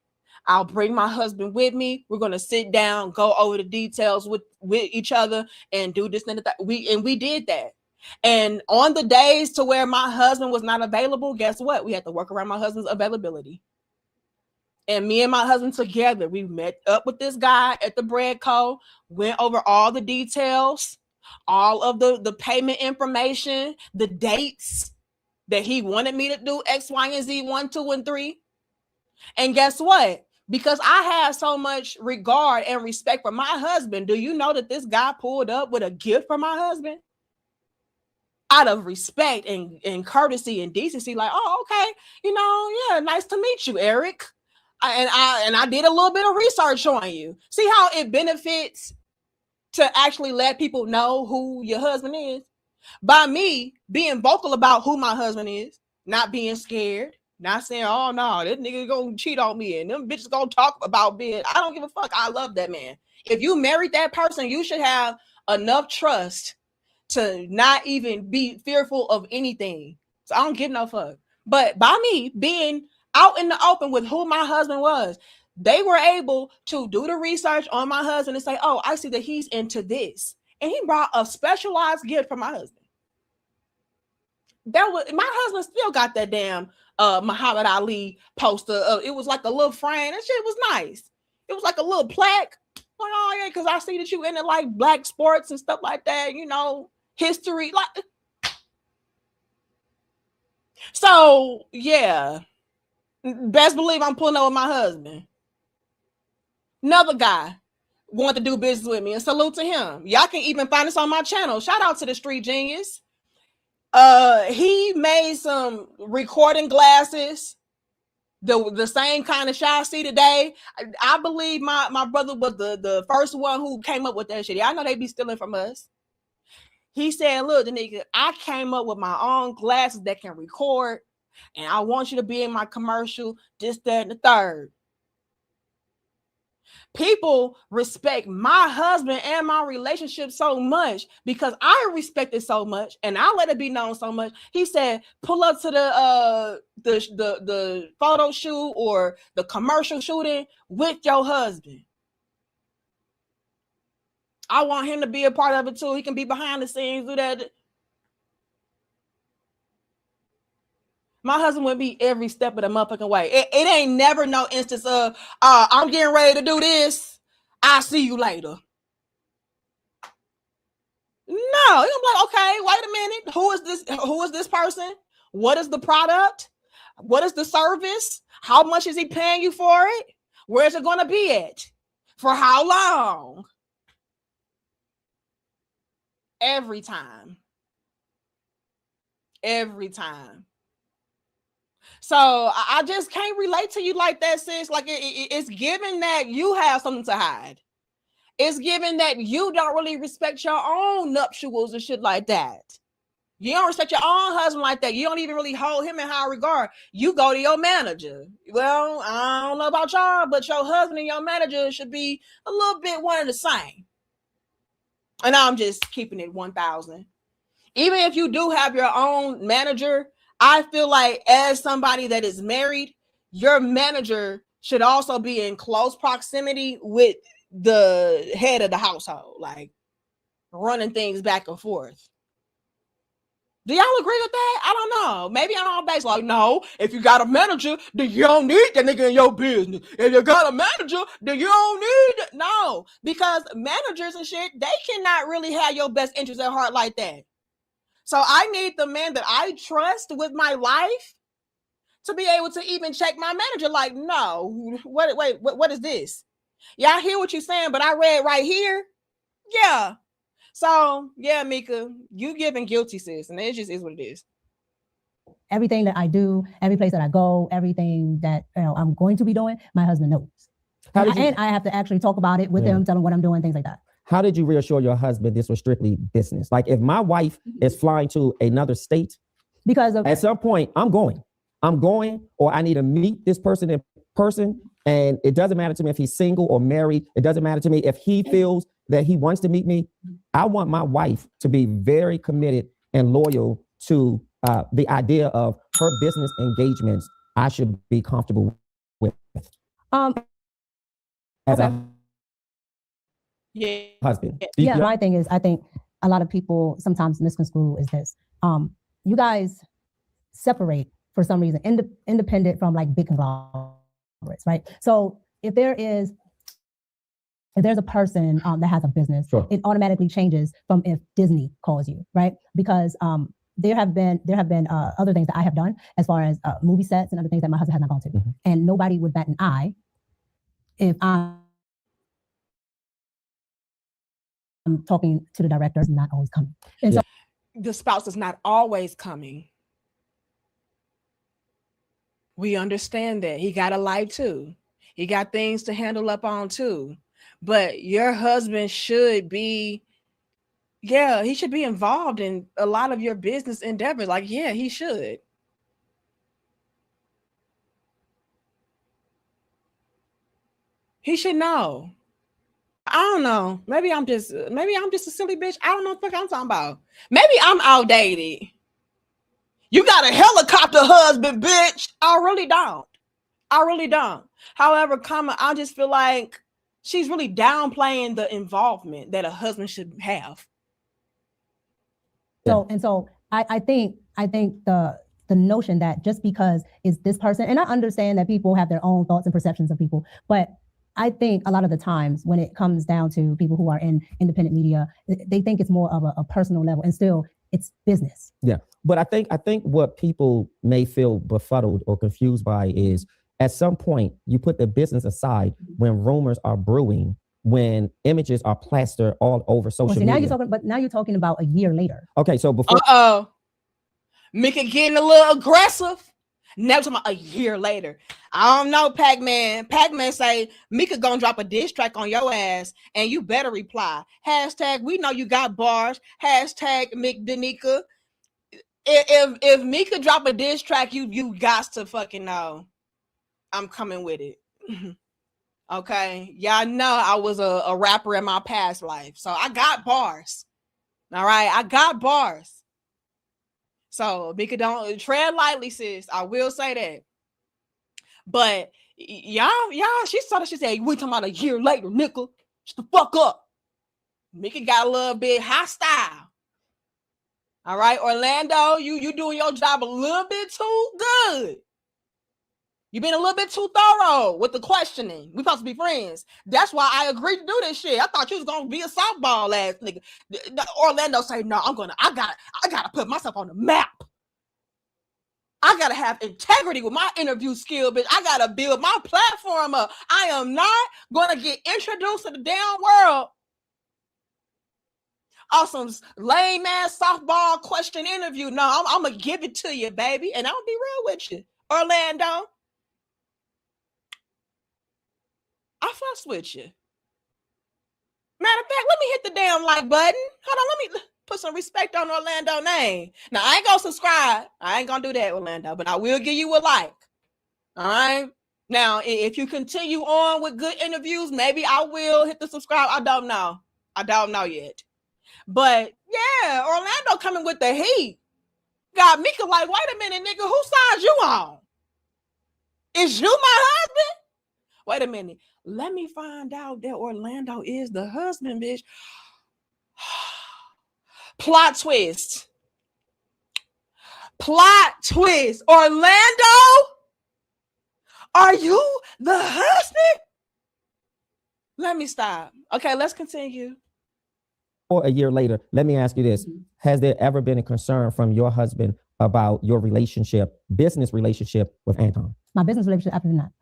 I'll bring my husband with me. We're going to sit down, go over the details with each other and do this and that. We did that. And on the days to where my husband was not available, guess what? We had to work around my husband's availability. And me and my husband together, we met up with this guy at the Bread Co., went over all the details, all of the payment information, the dates that he wanted me to do X, Y, and Z, 1, 2, and 3. And guess what? because I have so much regard and respect for my husband. Do you know that this guy pulled up with a gift for my husband? Out of respect and courtesy and decency, like, oh, okay, yeah, nice to meet you, Eric. I did a little bit of research on you. See how it benefits to actually let people know who your husband is? By me being vocal about who my husband is, not being scared, not saying, oh no, this nigga gonna cheat on me and them bitches gonna talk about being. I don't give a fuck. I love that man. If you married that person, you should have enough trust to not even be fearful of anything. So I don't give no fuck. But by me being out in the open with who my husband was, they were able to do the research on my husband and say, oh, I see that he's into this. And he brought a specialized gift for my husband. My husband still got that damn Muhammad Ali poster. It was like a little frame. That shit was nice. It was like a little plaque. Like, oh yeah, because I see that you into like black sports and stuff like that, history. Like, so yeah. Best believe I'm pulling up with my husband. Another guy wanted to do business with me, and salute to him. Y'all can even find us on my channel. Shout out to the Street Genius. He made some recording glasses, the same kind of shot I see today. I believe my brother was the first one who came up with that shit. I know they be stealing from us. He said, look, the nigga, I came up with my own glasses that can record, and I want you to be in my commercial, this, that, and the third. People respect my husband and my relationship so much because I respect it so much and I let it be known so much. He said, pull up to the photo shoot or the commercial shooting with your husband. I want him to be a part of it too. He can be behind the scenes, do that. My husband would be every step of the motherfucking way. It ain't never no instance of, I'm getting ready to do this. I'll see you later. No, I'm like, okay, wait a minute. Who is this? Who is this person? What is the product? What is the service? How much is he paying you for it? Where's it going to be at? For how long? Every time. Every time. So I just can't relate to you like that, sis. Like it's given that you have something to hide. It's given that you don't really respect your own nuptials and shit like that. You don't respect your own husband like that. You don't even really hold him in high regard. You go to your manager. Well, I don't know about y'all, but your husband and your manager should be a little bit one and the same. And I'm just keeping it 1,000. Even if you do have your own manager, I feel like as somebody that is married, your manager should also be in close proximity with the head of the household, like running things back and forth. Do y'all agree with that? I don't know. Maybe I'm all based like, no, if you got a manager, then you don't need that nigga in your business. If you got a manager, then you don't need it. No, because managers and shit, they cannot really have your best interest at heart like that. So I need the man that I trust with my life to be able to even check my manager. Like, no, what is this? Yeah, I hear what you're saying, but I read right here. Yeah. So yeah, Micca, you giving guilty, sis, and it just is what it is. Everything that I do, every place that I go, everything that I'm going to be doing, my husband knows. And I have to actually talk about it with him, tell him what I'm doing, things like that. How did you reassure your husband this was strictly business? Like if my wife is flying to another state, because at some point I'm going, or I need to meet this person in person. And it doesn't matter to me if he's single or married. It doesn't matter to me if he feels that he wants to meet me. I want my wife to be very committed and loyal to the idea of her business engagements. I should be comfortable with. As a husband. Yeah, my thing is, I think a lot of people sometimes misconstrue is this. You guys separate for some reason, independent from like big conglomerates, right? So if there's a person that has a business, sure, it automatically changes from if Disney calls you, right? Because there have been other things that I have done as far as movie sets and other things that my husband has not gone to, and nobody would bat an eye if I'm talking to the director, it's not always coming. And so the spouse is not always coming. We understand that. He got a life too. He got things to handle up on too. But your husband should be, he should be involved in a lot of your business endeavors. Like, he should. He should know. I don't know. Maybe I'm just a silly bitch. I don't know what the fuck I'm talking about. Maybe I'm outdated. You got a helicopter husband, bitch. I really don't. However, I just feel like she's really downplaying the involvement that a husband should have. So I think the notion that just because it's this person, and I understand that people have their own thoughts and perceptions of people, but I think a lot of the times when it comes down to people who are in independent media, they think it's more of a personal level, and still it's business. Yeah, but I think what people may feel befuddled or confused by is at some point you put the business aside when rumors are brewing, when images are plastered all over social media. Now you're talking about a year later. Okay, so before Micca getting a little aggressive. Now talking about a year later. I don't know, Pac-Man. Pac-Man say Micca gonna drop a diss track on your ass, and you better reply. Hashtag we know you got bars. Hashtag Mick Danica. If Micca drop a diss track, you got to fucking know. I'm coming with it. Okay, y'all know I was a rapper in my past life, so I got bars. All right, I got bars. So Micca, don't tread lightly, sis. I will say that. But y'all, she said, we talking about a year later, nickel. Shut the fuck up. Micca got a little bit hostile. All right, Orlando, you doing your job a little bit too good. You've been a little bit too thorough with the questioning. We supposed to be friends. That's why I agreed to do this shit. I thought you was gonna be a softball ass nigga. Orlando say, no, I gotta put myself on the map. I gotta have integrity with my interview skill, bitch. I gotta build my platform up. I am not gonna get introduced to the damn world on some lame ass softball question interview. No, I'm gonna give it to you, baby, and I'm gonna be real with you, Orlando. I fucks with you. Matter of fact, let me hit the damn like button. Hold on, let me put some respect on Orlando name. Now, I ain't gonna subscribe. I ain't gonna do that, Orlando, but I will give you a like. All right? Now, if you continue on with good interviews, maybe I will hit the subscribe. I don't know yet. But, yeah, Orlando coming with the heat. Got Micca like, wait a minute, nigga, whose side you on? Is you my husband? Wait a minute. Let me find out that Orlando is the husband, bitch. Plot twist. Orlando, are you the husband? Let me stop. Okay, let's continue. Or a year later, let me ask you this. Has there ever been a concern from your husband about your business relationship with Anton? My business relationship, absolutely not.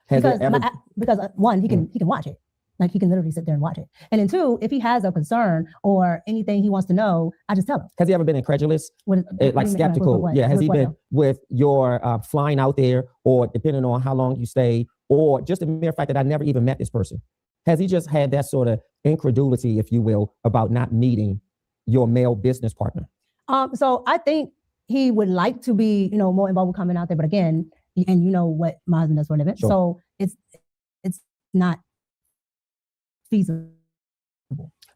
Because one, he can watch it. Like, he can literally sit there and watch it. And then two, if he has a concern or anything he wants to know, I just tell him. Has he ever been incredulous? Like skeptical? Has he been with your flying out there, or depending on how long you stay, or just the mere fact that I never even met this person? Has he just had that sort of incredulity, if you will, about not meeting your male business partner? So I think he would like to be, more involved with coming out there. But again, and you know what my husband does for a living. Sure. So it's not feasible.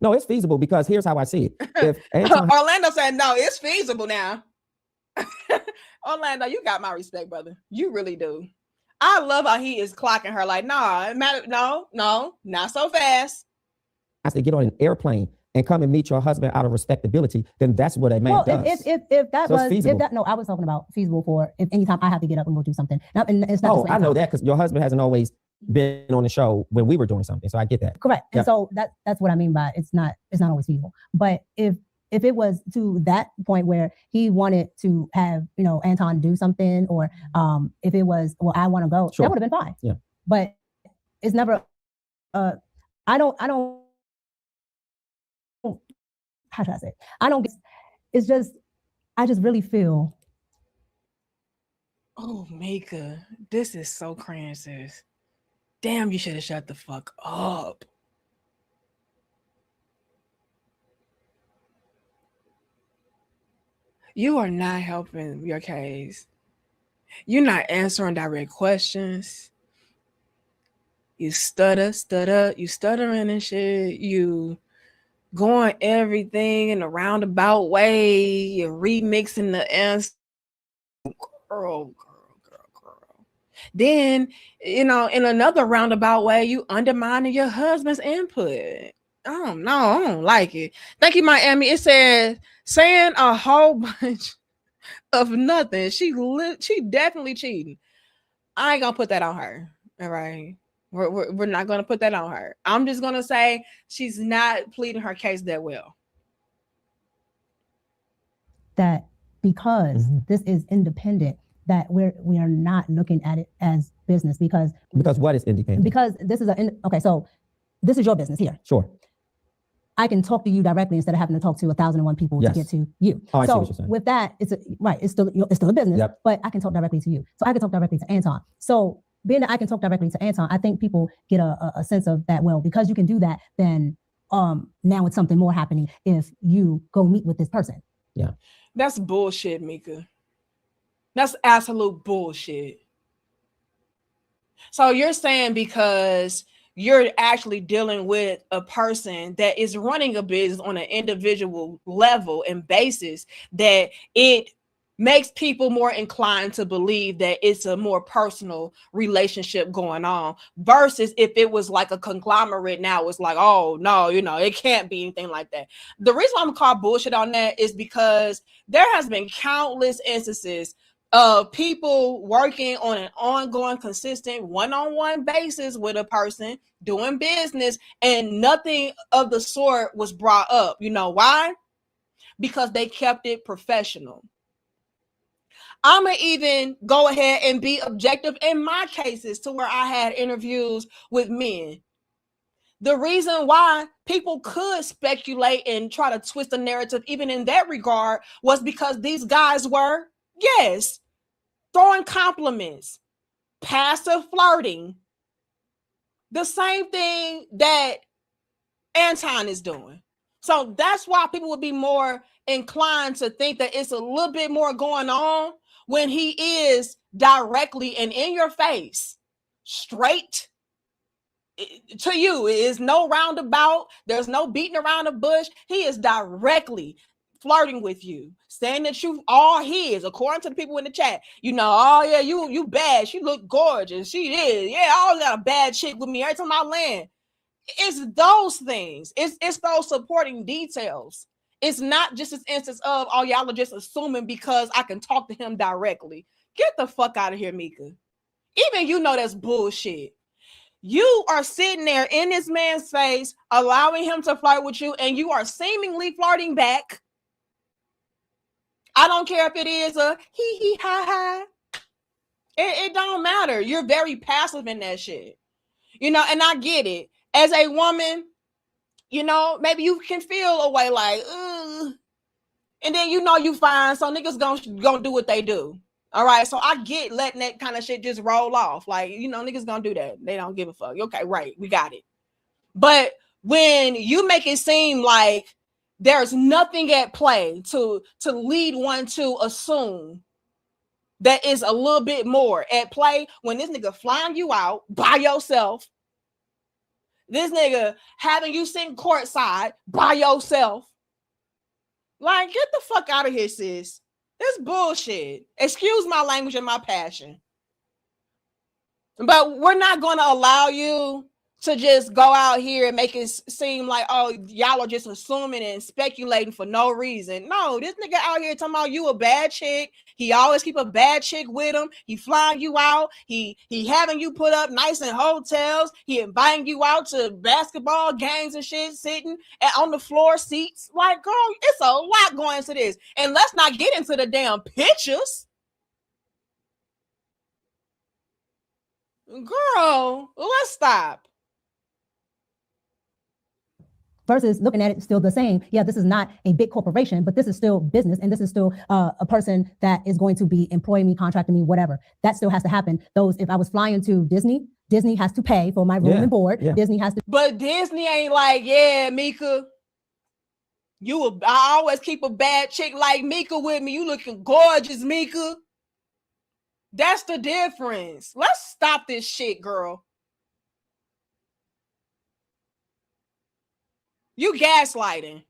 No, it's feasible, because here's how I see it. If Orlando said, no, it's feasible now. Orlando, you got my respect, brother. You really do. I love how he is clocking her like, no, not so fast. I say, get on an airplane and come and meet your husband out of respectability, then that's what a man does. I was talking about feasible for if anytime I have to get up and go do something. Now, and it's not I know that, because your husband hasn't always been on the show when we were doing something, so I get that. Correct. And so that's what I mean by it's not always feasible. But if it was to that point where he wanted to have Anton do something, or if it was, well, I want to go, that would have been fine. Yeah. But it's never I don't, how should I say it? I don't, it's just, I just really feel. Oh, Micca, this is so cringe, sis. Damn, you should have shut the fuck up. You are not helping your case. You're not answering direct questions. You you stuttering and shit. You going everything in a roundabout way. You're remixing the answer. Girl. Then, in another roundabout way, you undermining your husband's input. I don't like it. Thank you, Miami. It says saying a whole bunch of nothing. She definitely cheating. I ain't gonna put that on her. All right. We're not gonna put that on her. I'm just gonna say she's not pleading her case that well. That because this is independent, that we are not looking at it as business because what is independent? Because this is okay. So this is your business here. Sure. I can talk to you directly instead of having to talk to 1,001 people to get to you. Oh, so with that, it's still a business, but I can talk directly to you. So I can talk directly to Anton. So being that I can talk directly to Anton, I think people get a sense of that. Well, because you can do that, then now it's something more happening if you go meet with this person. Yeah, that's bullshit, Micca. That's absolute bullshit. So you're saying because you're actually dealing with a person that is running a business on an individual level and basis, that it makes people more inclined to believe that it's a more personal relationship going on versus if it was like a conglomerate. Now it's like, oh no, it can't be anything like that. The reason why I'm called bullshit on that is because there has been countless instances of people working on an ongoing, consistent, one-on-one basis with a person doing business, and nothing of the sort was brought up. You know why? Because they kept it professional. I'm going to even go ahead and be objective in my cases to where I had interviews with men. The reason why people could speculate and try to twist the narrative, even in that regard, was because these guys were, yes, throwing compliments, passive flirting, the same thing that Anton is doing. So that's why people would be more inclined to think that it's a little bit more going on when he is directly and in your face, straight to you. It is no roundabout. There's no beating around the bush. He is directly flirting with you, saying that you are his, according to the people in the chat. Oh yeah, you bad. She look gorgeous. She is. Yeah, I always got a bad chick with me every time I land. It's those things. It's those supporting details. It's not just this instance of, oh, y'all are just assuming because I can talk to him directly. Get the fuck out of here, Micca. Even that's bullshit. You are sitting there in this man's face, allowing him to flirt with you, and you are seemingly flirting back. I don't care if it is a hee ha ha. It don't matter. You're very passive in that shit. And I get it. As a woman, maybe you can feel a way like, ugh. And then you fine, so niggas gonna do what they do. All right, so I get letting that kind of shit just roll off. Like, niggas gonna do that. They don't give a fuck. Okay, right, we got it. But when you make it seem like there's nothing at play to lead one to assume that is a little bit more at play, when this nigga flying you out by yourself, this nigga having you sitting courtside by yourself, like, get the fuck out of here, sis. This bullshit. Excuse my language and my passion. But we're not going to allow you to just go out here and make it seem like, oh, y'all are just assuming and speculating for no reason. No, this nigga out here talking about you a bad chick. He always keep a bad chick with him. He flying you out. He having you put up nice in hotels. He inviting you out to basketball games and shit, sitting on the floor seats. Like, girl, it's a lot going into this. And let's not get into the damn pictures. Girl, let's stop. versus looking at it still the same. Yeah, this is not a big corporation, but this is still business, and this is still a person that is going to be employing me, contracting me, whatever. That still has to happen. If I was flying to Disney, Disney has to pay for my room and board. Yeah. Disney has to. But Disney ain't like, yeah, Micca, I always keep a bad chick like Micca with me. You looking gorgeous, Micca. That's the difference. Let's stop this shit, girl. You gaslighting.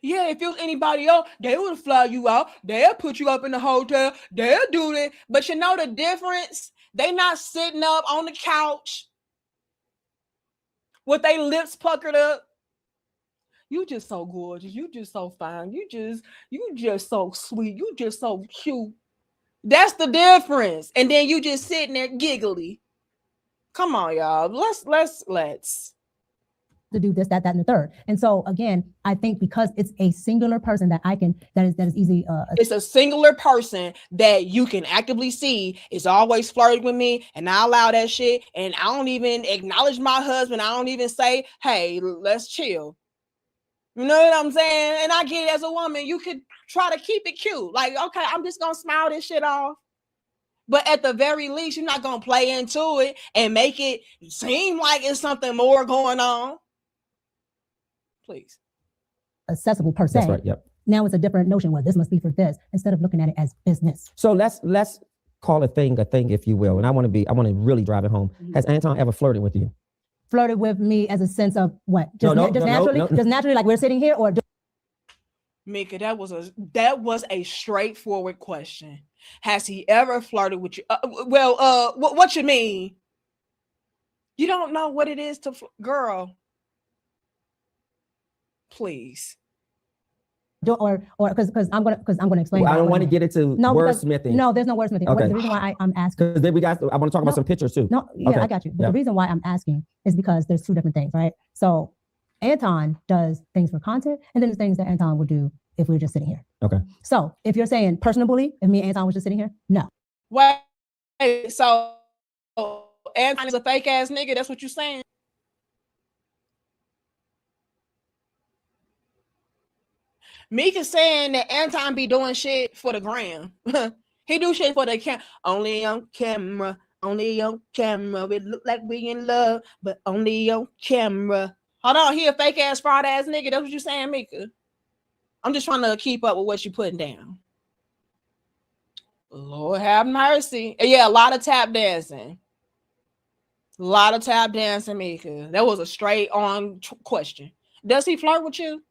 Yeah, if it was anybody else, they would fly you out. They'll put you up in the hotel. They'll do that. But you know the difference? They not sitting up on the couch with their lips puckered up. You just so gorgeous. You just so fine. You just so sweet. You just so cute. That's the difference. And then you just sitting there giggly. Come on, y'all. Let's. To do this, that, and the third. And so again, I think because it's a singular person that is easy. It's a singular person that you can actively see is always flirting with me, and I allow that shit. And I don't even acknowledge my husband. I don't even say, hey, let's chill. You know what I'm saying? And I get it, as a woman, you could try to keep it cute. Like, okay, I'm just gonna smile this shit off. But at the very least, you're not gonna play into it and make it seem like it's something more going on. Please. Accessible per se. That's right. Yep. Now it's a different notion. Well, this must be for this, instead of looking at it as business. So let's call a thing, if you will. And I want to really drive it home. Mm-hmm. Has Anton ever flirted with you? Flirted with me as a sense of what? Just naturally, like we're sitting here, or Micca, that was a straightforward question. Has he ever flirted with you? What you mean? You don't know what it is to girl. Please. Or because I'm gonna explain. Well, I don't want to get into wordsmithing. No, there's no wordsmithing. Okay. The reason why I'm asking. Because then I want to talk about some pictures too. No, yeah, okay. I got you. But the reason why I'm asking is because there's two different things, right? So Anton does things for content, and then there's things that Anton would do if we were just sitting here. Okay. So if you're saying personally, if me and Anton was just sitting here, no. Wait, so Anton is a fake ass nigga? That's what you're saying? Micca saying that Anton be doing shit for the gram. He do shit for the camera. Only on camera. It look like we in love, but only on camera. Hold on, he a fake ass fraud ass nigga. That's what you saying, Micca? I'm just trying to keep up with what you putting down. Lord have mercy. Yeah, a lot of tap dancing. Micca. That was a straight on question. Does he flirt with you?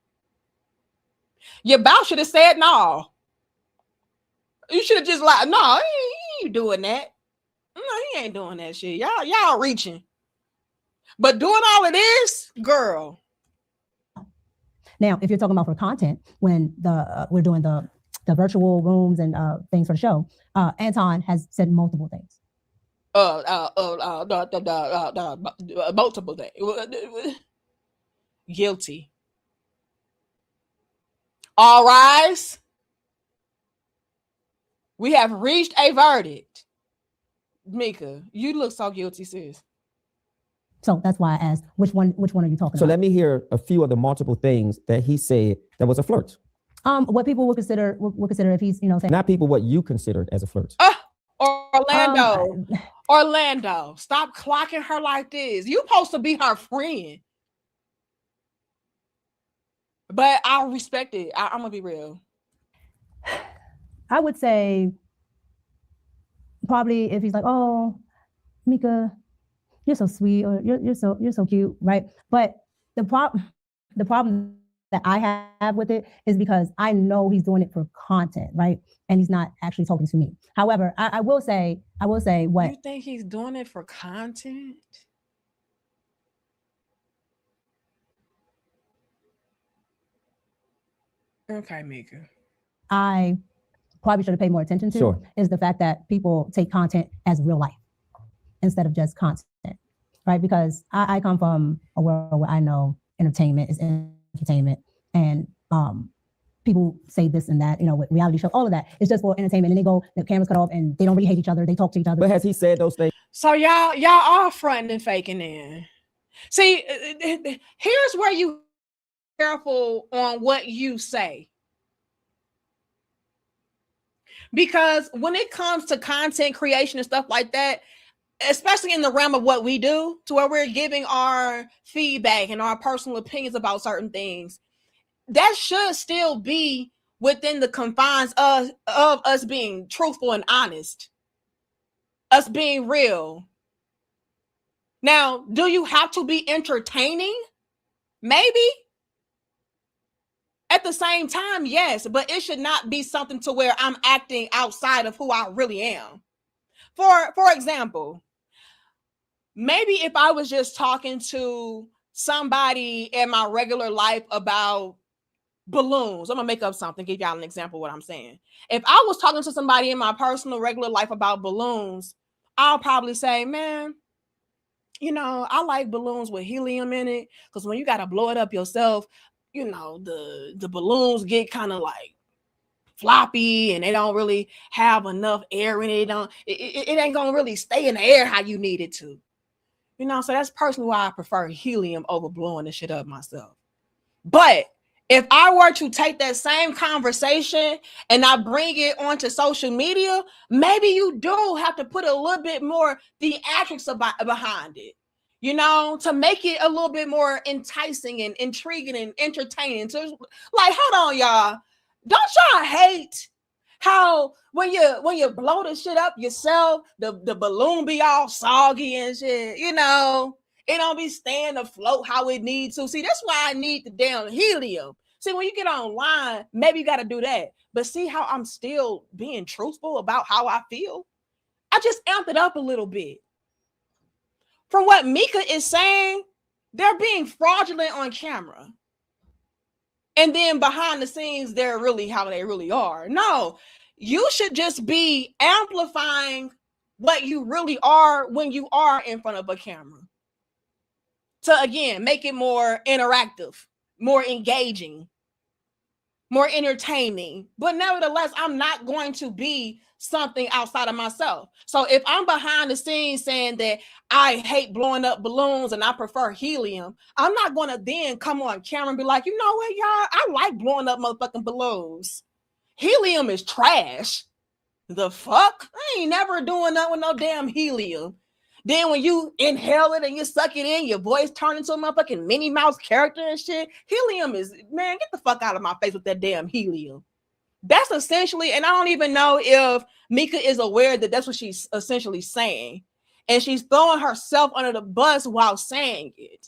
Your boss should have said no. You should have just like, no, he ain't doing that. No, he ain't doing that shit. Y'all reaching. But doing all of this, girl. Now, if you're talking about for content, when we're doing the virtual rooms and things for the show, Anton has said multiple things. Multiple things. Guilty. All rise. We have reached a verdict. Micca, you look so guilty, sis. So that's why I asked, which one are you talking about? So let me hear a few of the multiple things that he said that was a flirt. What people would consider if he's, saying. Not people, what you considered as a flirt. Orlando, stop clocking her like this. You supposed to be her friend. But I respect it. I'm gonna be real. I would say probably if he's like, oh, Micca, you're so sweet, or you're so cute, right? But the problem that I have with it is because I know he's doing it for content, right? And he's not actually talking to me. However, I will say what. You think he's doing it for content? Okay, Micca. I probably should have paid more attention to is the fact that people take content as real life instead of just content, right? Because I come from a world where I know entertainment is entertainment, and people say this and that, with reality show, all of that. It's just for entertainment, and they go, the cameras cut off, and they don't really hate each other. They talk to each other. But has he said those things? So y'all are fronting and faking in. See, here's where you careful on what you say. Because when it comes to content creation and stuff like that, especially in the realm of what we do, to where we're giving our feedback and our personal opinions about certain things, that should still be within the confines of us being truthful and honest, us being real. Now, do you have to be entertaining? Maybe. At the same time, yes, but it should not be something to where I'm acting outside of who I really am. For example, maybe if I was just talking to somebody in my regular life about balloons, I'm gonna make up something, give y'all an example of what I'm saying. If I was talking to somebody in my personal regular life about balloons, I'll probably say, man, you know, I like balloons with helium in it, because when you got to blow it up yourself, you know, the balloons get kind of like floppy and they don't really have enough air in it. It ain't gonna really stay in the air how you need it to. You know, so that's personally why I prefer helium over blowing the shit up myself. But if I were to take that same conversation and I bring it onto social media, maybe you do have to put a little bit more theatrics behind it, you know, to make it a little bit more enticing and intriguing and entertaining. So, like, hold on, y'all. Don't y'all hate how when you blow the shit up yourself, the balloon be all soggy and shit, you know? It don't be staying afloat how it needs to. See, that's why I need the damn helium. See, when you get online, maybe you got to do that. But see how I'm still being truthful about how I feel? I just amped it up a little bit. From what Micca is saying, they're being fraudulent on camera. And then behind the scenes, they're really how they really are. No, you should just be amplifying what you really are when you are in front of a camera. To, again, make it more interactive, more engaging, more entertaining. But nevertheless, I'm not going to be something outside of myself. So if I'm behind the scenes saying that I hate blowing up balloons and I prefer helium, I'm not going to then come on camera and be like, you know what, y'all, I like blowing up motherfucking balloons. Helium is trash. The fuck? I ain't never doing nothing with no damn helium. Then when you inhale it and you suck it in, your voice turns into a motherfucking Minnie Mouse character and shit. Helium is, man, get the fuck out of my face with that damn helium. That's essentially, and I don't even know if Micca is aware that that's what she's essentially saying. And she's throwing herself under the bus while saying it.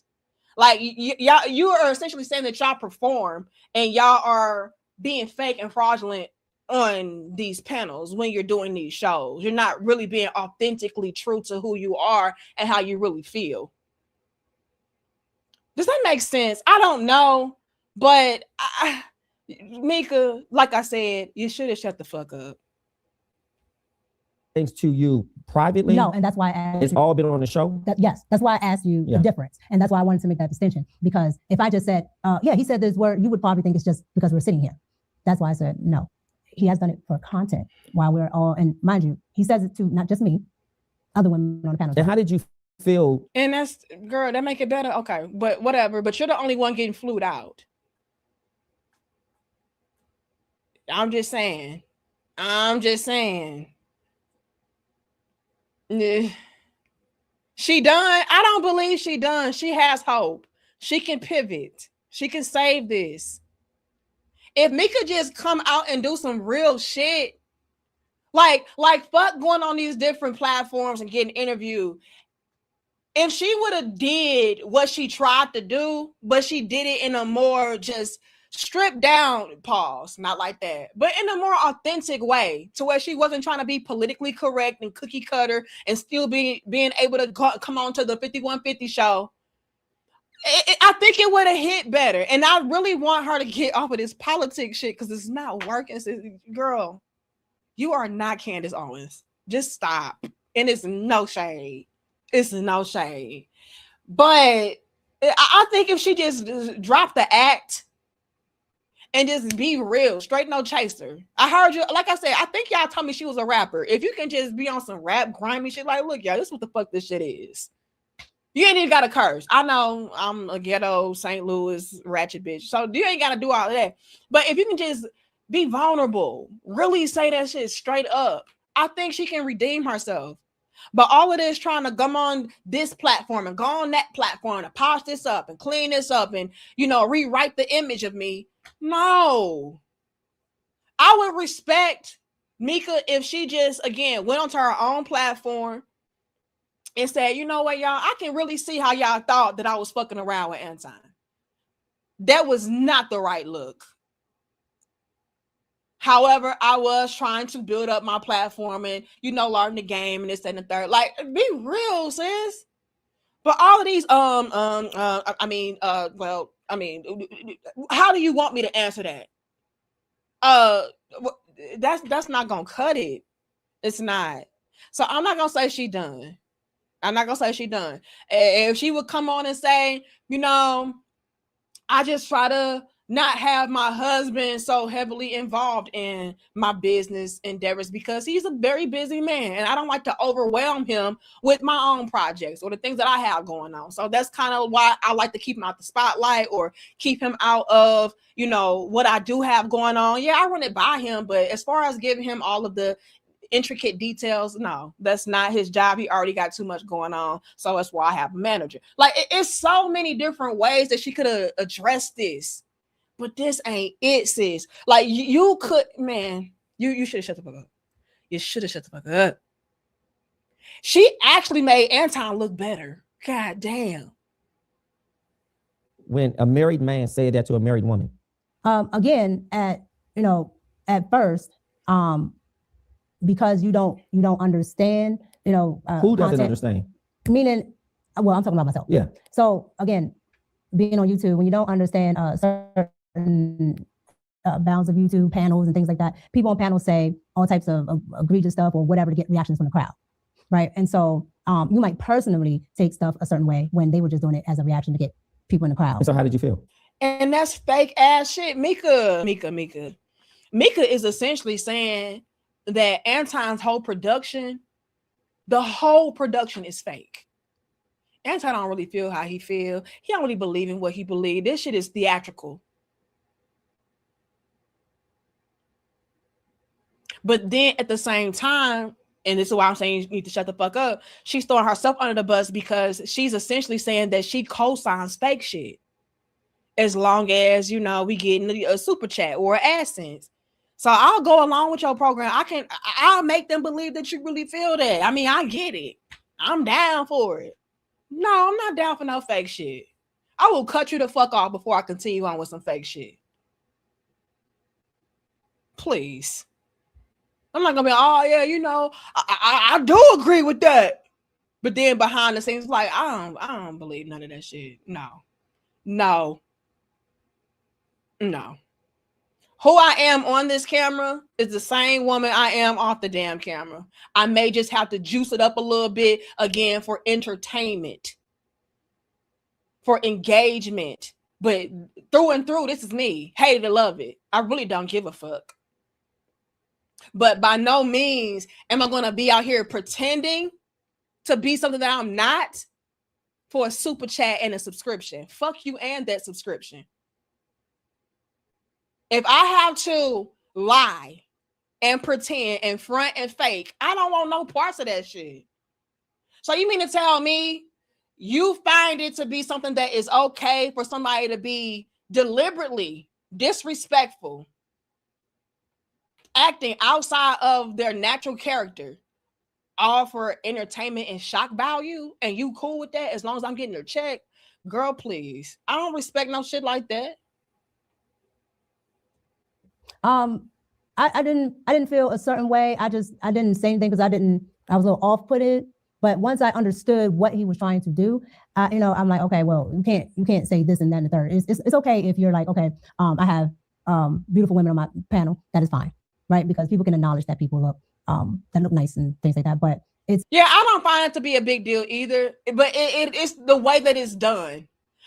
Like, y'all, you are essentially saying that y'all perform and y'all are being fake and fraudulent on these panels when you're doing these shows. You're not really being authentically true to who you are and how you really feel. Does that make sense? I don't know, but Micca, like I said, you should have shut the fuck up. Things to you privately? No, and that's why I asked it's all been on the show? Yes, that's why I asked you the difference. And that's why I wanted to make that distinction. Because if I just said, yeah, he said this word, you would probably think it's just because we're sitting here. That's why I said no. He has done it for content while we're all, and mind you, he says it to not just me, other women on the panel. And how did you feel? And that's, girl, that make it better? Okay, but whatever. But you're the only one getting flued out. I'm just saying. She done? I don't believe she done. She has hope. She can pivot. She can save this. If Micca just come out and do some real shit, like fuck going on these different platforms and getting interviewed. If she would have did what she tried to do, but she did it in a more just stripped down, pause, not like that, but in a more authentic way, to where she wasn't trying to be politically correct and cookie cutter and still being able to come on to the 5150 show, I think it would have hit better. And I really want her to get off of this politics shit because it's not working. Girl, you are not Candace Owens. Just stop. And it's no shade. But I think if she just dropped the act and just be real, straight no chaser. I heard you, like I said, I think y'all told me she was a rapper. If you can just be on some rap, grimy shit, like, look, y'all, this is what the fuck this shit is. You ain't even got to curse. I know I'm a ghetto St. Louis ratchet bitch, so you ain't got to do all of that. But if you can just be vulnerable, really say that shit straight up, I think she can redeem herself. But all of this trying to come on this platform and go on that platform and polish this up and clean this up and, you know, rewrite the image of me. No. I would respect Micca if she just, again, went onto her own platform and said, you know what, y'all, I can really see how y'all thought that I was fucking around with Anton. That was not the right look. However, I was trying to build up my platform and, you know, learn the game and this and the third. Like, be real, sis. But all of these, how do you want me to answer that? That's not gonna cut it. It's not. So I'm not gonna say she done. I'm not gonna say she done. If she would come on and say, you know, I just try to not have my husband so heavily involved in my business endeavors because he's a very busy man and I don't like to overwhelm him with my own projects or the things that I have going on. So that's kind of why I like to keep him out the spotlight or keep him out of, you know, what I do have going on. Yeah, I run it by him, but as far as giving him all of the intricate details, no, that's not his job. He already got too much going on. So that's why I have a manager. Like, it's so many different ways that she could have addressed this. But this ain't it, sis. Like, you could, man, you should have shut the fuck up. You should have shut the fuck up. She actually made Anton look better. God damn. When a married man said that to a married woman. Again, at first, because you don't understand, who doesn't understand? Meaning, well, I'm talking about myself. Yeah. So again, being on YouTube, when you don't understand certain bounds of YouTube panels and things like that, people on panels say all types of egregious stuff or whatever to get reactions from the crowd, right? And so you might personally take stuff a certain way when they were just doing it as a reaction to get people in the crowd. And so how did you feel? And that's fake ass shit. Micca is essentially saying that Anton's whole production, the whole production is fake. Anton don't really feel how he feel. He don't really believe in what he believe. This shit is theatrical. But then at the same time, and this is why I'm saying you need to shut the fuck up, she's throwing herself under the bus because she's essentially saying that she co-signs fake shit. As long as, we get a super chat or an AdSense. So I'll go along with your program. I'll make them believe that you really feel that. I mean, I get it. I'm down for it. No, I'm not down for no fake shit. I will cut you the fuck off before I continue on with some fake shit. Please. I'm not gonna be, oh yeah, I do agree with that. But then behind the scenes, like, I don't believe none of that shit. No. Who I am on this camera is the same woman I am off the damn camera. I may just have to juice it up a little bit again for entertainment, for engagement. But through and through, this is me. Hate it or love it. I really don't give a fuck. But by no means am I going to be out here pretending to be something that I'm not for a super chat and a subscription. Fuck you and that subscription. If I have to lie and pretend and front and fake, I don't want no parts of that shit. So you mean to tell me you find it to be something that is okay for somebody to be deliberately disrespectful, acting outside of their natural character, all for entertainment and shock value, and you cool with that as long as I'm getting their check? Girl, please. I don't respect no shit like that. I didn't feel a certain way. I didn't say anything because I was a little off-putted. But once I understood what he was trying to do, I'm like, okay, well, you can't say this and that and the third. It's okay if you're like, okay, I have beautiful women on my panel. That is fine, right? Because people can acknowledge that people look that look nice and things like that. But I don't find it to be a big deal either. But it's the way that it's done.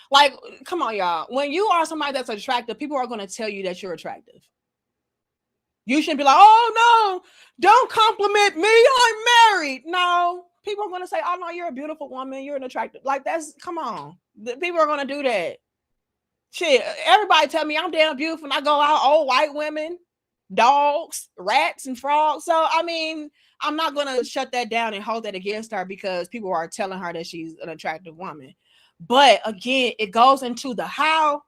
Like, come on, y'all. When you are somebody that's attractive, people are going to tell you that you're attractive. You shouldn't be like, oh no, don't compliment me, I'm married. No, people are going to say, oh no, you're a beautiful woman, you're an attractive, like that's, come on, the people are going to do that shit. Everybody tell me I'm damn beautiful and I go out, old white women, dogs, rats, and frogs. So I mean, I'm not going to shut that down and hold that against her because people are telling her that she's an attractive woman. But again, it goes into the how.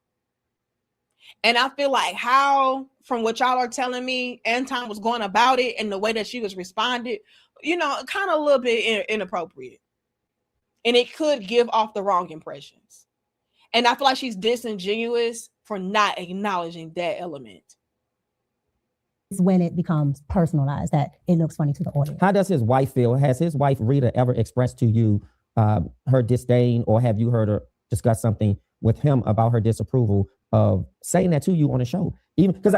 And I feel like how, from what y'all are telling me, Anton was going about it and the way that she was responded, you know, kind of a little bit inappropriate. And it could give off the wrong impressions. And I feel like she's disingenuous for not acknowledging that element. It's when it becomes personalized that it looks funny to the audience. How does his wife feel? Has his wife, Rita, ever expressed to you her disdain, or have you heard her discuss something with him about her disapproval of saying that to you on the show? Even because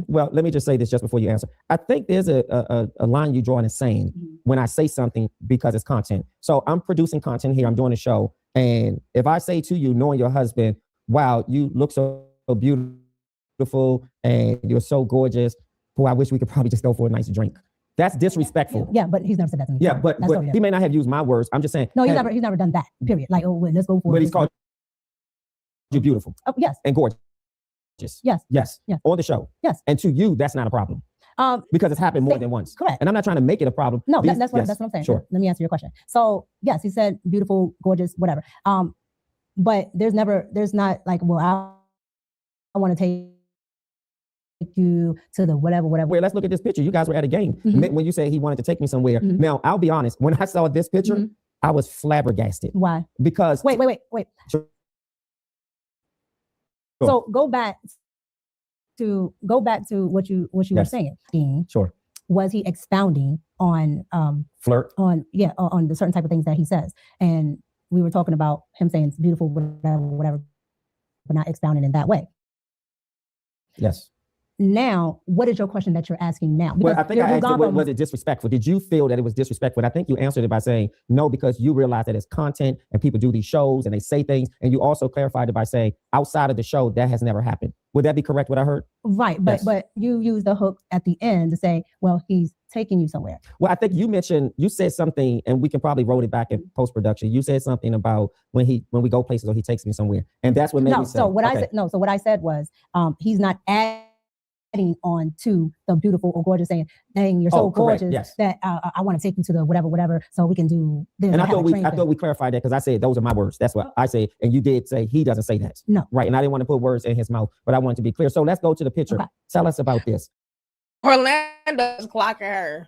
well, let me just say this just before you answer. I think there's a line you draw in the sand when I say something because it's content. So I'm producing content here. I'm doing a show. And if I say to you, knowing your husband, wow, you look so beautiful and you're so gorgeous, boy, I wish we could probably just go for a nice drink. That's disrespectful. Yeah, but he's never said that to me. Yeah, but he may not have used my words. I'm just saying. No, he's never done that, period. Like, oh, well, let's go for it. But he's called you beautiful. Oh, yes. And gorgeous. Yes. Yes. Yes. On the show. Yes. And to you, that's not a problem. Because it's happened more than once. Correct. And I'm not trying to make it a problem. No, that's what I'm saying. Sure. Let me answer your question. So yes, he said beautiful, gorgeous, whatever. But there's not like, well, I want to take you to the whatever. Wait, let's look at this picture. You guys were at a game when you said he wanted to take me somewhere. Now, I'll be honest. When I saw this picture, I was flabbergasted. Why? Because wait. Sure. So go back to what you were saying. Sure. Was he expounding on flirt? On the certain type of things that he says. And we were talking about him saying it's beautiful, whatever, but not expounding in that way. Yes. Now, what is your question that you're asking now? Well, I think I asked you, was it disrespectful? Did you feel that it was disrespectful? And I think you answered it by saying no, because you realize that it's content and people do these shows and they say things. And you also clarified it by saying outside of the show, that has never happened. Would that be correct, what I heard? Right. But you use the hook at the end to say, well, he's taking you somewhere. Well, I think you said something, and we can probably roll it back in post-production. You said something about when we go places or he takes me somewhere. And that's what made me say. So what I said was he's not adding on to the beautiful or gorgeous, saying, dang, you're so gorgeous that I want to take you to the whatever, so we can do this. And I thought we clarified that because I said those are my words. That's what I said. And you did say he doesn't say that. No. Right. And I didn't want to put words in his mouth, but I wanted to be clear. So let's go to the picture. Okay. Tell us about this. Orlando's clocking her.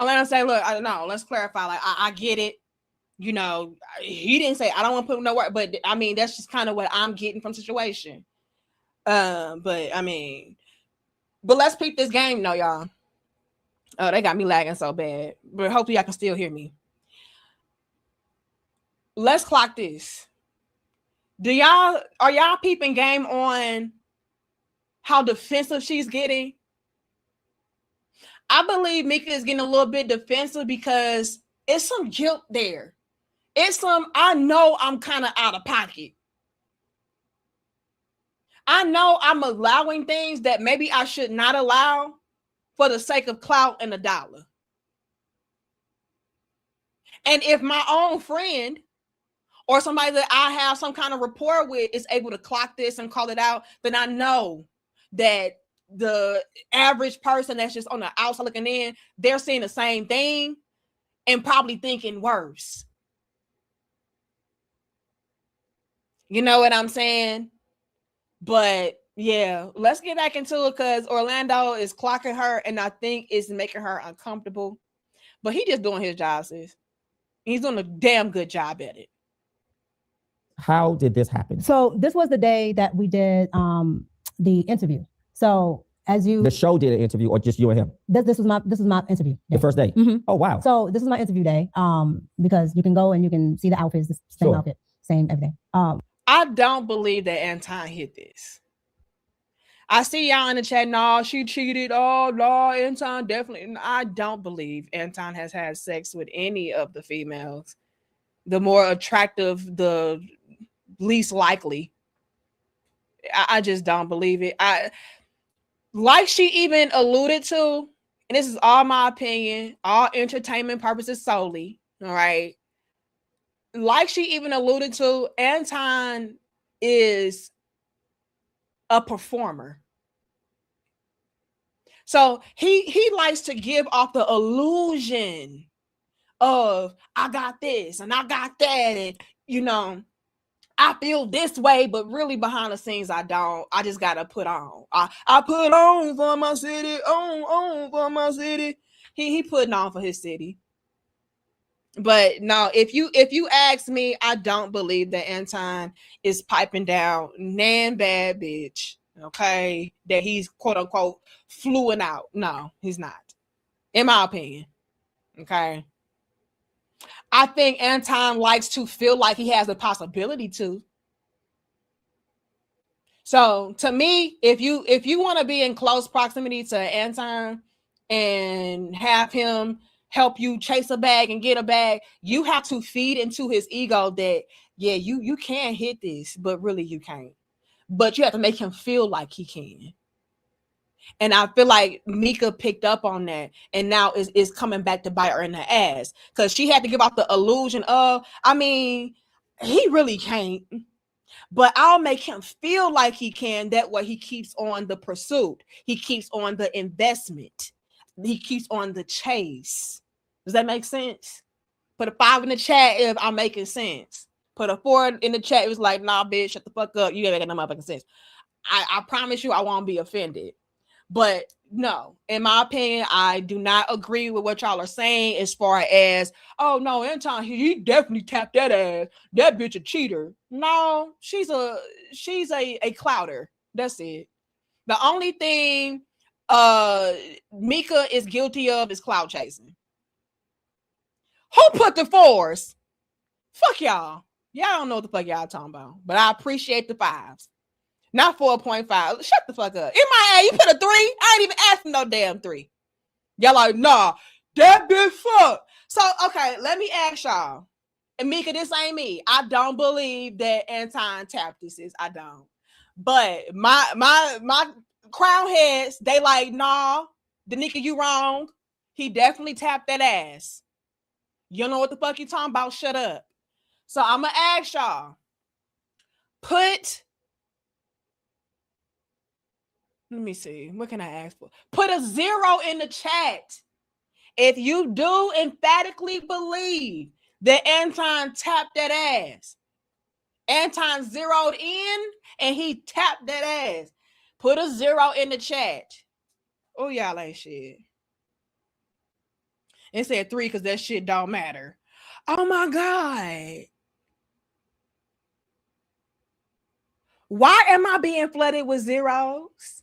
Orlando say, look, I don't know, let's clarify. Like, I get it. You know, he didn't say, I don't want to put no word, but I mean, that's just kind of what I'm getting from the situation. But I mean, but let's peep this game though, y'all. Oh, they got me lagging so bad, but hopefully y'all can still hear me. Let's clock this. Are y'all peeping game on how defensive she's getting? I believe Micca is getting a little bit defensive because it's some guilt there. I know I'm kind of out of pocket. I know I'm allowing things that maybe I should not allow for the sake of clout and $1. And if my own friend or somebody that I have some kind of rapport with is able to clock this and call it out, then I know that the average person that's just on the outside looking in, they're seeing the same thing and probably thinking worse. You know what I'm saying? But yeah, let's get back into it because Orlando is clocking her and I think it's making her uncomfortable. But he just doing his job, sis. He's doing a damn good job at it. How did this happen? So this was the day that we did the interview. So the show did an interview, or just you and him? This was my interview day. The first day. Mm-hmm. Oh wow! So this is my interview day. Because you can go and you can see the outfits, the same outfit, same everything. I don't believe that Anton hit this. I see y'all in the chat. No, she cheated. Oh no, Anton definitely. I don't believe Anton has had sex with any of the females. The more attractive, the least likely. I just don't believe it. Like she even alluded to and this is all my opinion, all entertainment purposes solely, all right? Like she even alluded to, Anton is a performer. So he likes to give off the illusion of I got this and I got that, and you know, I feel this way, but really behind the scenes I don't. I just gotta put on. I put on for my city, on for my city. He putting on for his city. But no, if you ask me, I don't believe that Anton is piping down nan bad bitch. Okay, that he's quote unquote fluing out. No, he's not, in my opinion. Okay, I think Anton likes to feel like he has the possibility to. So to me, if you want to be in close proximity to Anton and have him help you chase a bag and get a bag, you have to feed into his ego that yeah, you can hit this, but really you can't. But you have to make him feel like he can. And I feel like Micca picked up on that and now is coming back to bite her in the ass because she had to give off the illusion of, I mean, he really can't, but I'll make him feel like he can. That way he keeps on the pursuit. He keeps on the investment. He keeps on the chase. Does that make sense? Put a 5 in the chat if I'm making sense. Put a 4 in the chat. It was like, nah, bitch, shut the fuck up. You gotta get no motherfucking sense. I promise you I won't be offended. But no, in my opinion, I do not agree with what y'all are saying as far as, oh no, Anton, he definitely tapped that ass. That bitch a cheater. No, she's a clouder. That's it. The only thing Micca is guilty of is clout chasing. Who put the 4s? Fuck y'all. Y'all don't know what the fuck y'all talking about. But I appreciate the 5s. Not 4.5. Shut the fuck up. In my ass, you put a 3? I ain't even asking no damn 3. Y'all like, nah, that bitch fuck. So, okay, let me ask y'all. And Micca, this ain't me. I don't believe that Anton tapped this. I don't. But my crown heads, they like, nah, Danica, you wrong. He definitely tapped that ass. You don't know what the fuck you talking about? Shut up. So I'm going to ask y'all. Let me see. What can I ask for? Put a 0 in the chat if you do emphatically believe that Anton tapped that ass. Anton zeroed in and he tapped that ass. Put a 0 in the chat. Oh, y'all ain't shit. It said 3 because that shit don't matter. Oh my God. Why am I being flooded with 0s?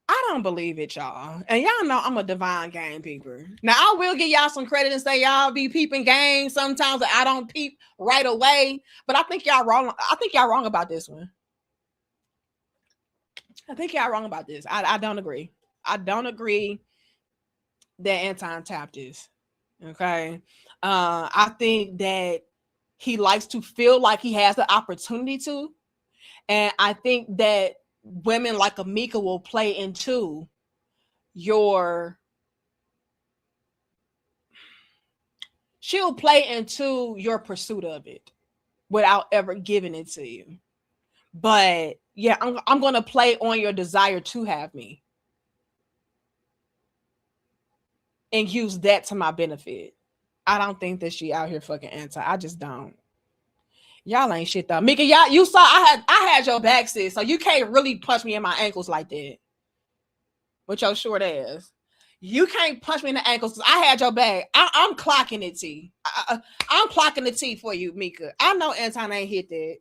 I don't believe it, y'all. And y'all know I'm a divine game peeper. Now, I will give y'all some credit and say y'all be peeping game sometimes that I don't peep right away. But I think y'all wrong. I think y'all wrong about this one. I think y'all wrong about this. I don't agree. I don't agree that Anton tapped this. Okay. I think that he likes to feel like he has the opportunity to. And I think that women like Micca will play into she'll play into your pursuit of it without ever giving it to you. But yeah, I'm going to play on your desire to have me and use that to my benefit. I don't think that she out here fucking Anton. I just don't. Y'all ain't shit though. Micca, y'all, you saw I had your back, sis, so you can't really punch me in my ankles like that. With your short ass. You can't punch me in the ankles because I had your back. I'm clocking it, T. I'm clocking the T for you, Micca. I know Anton ain't hit that.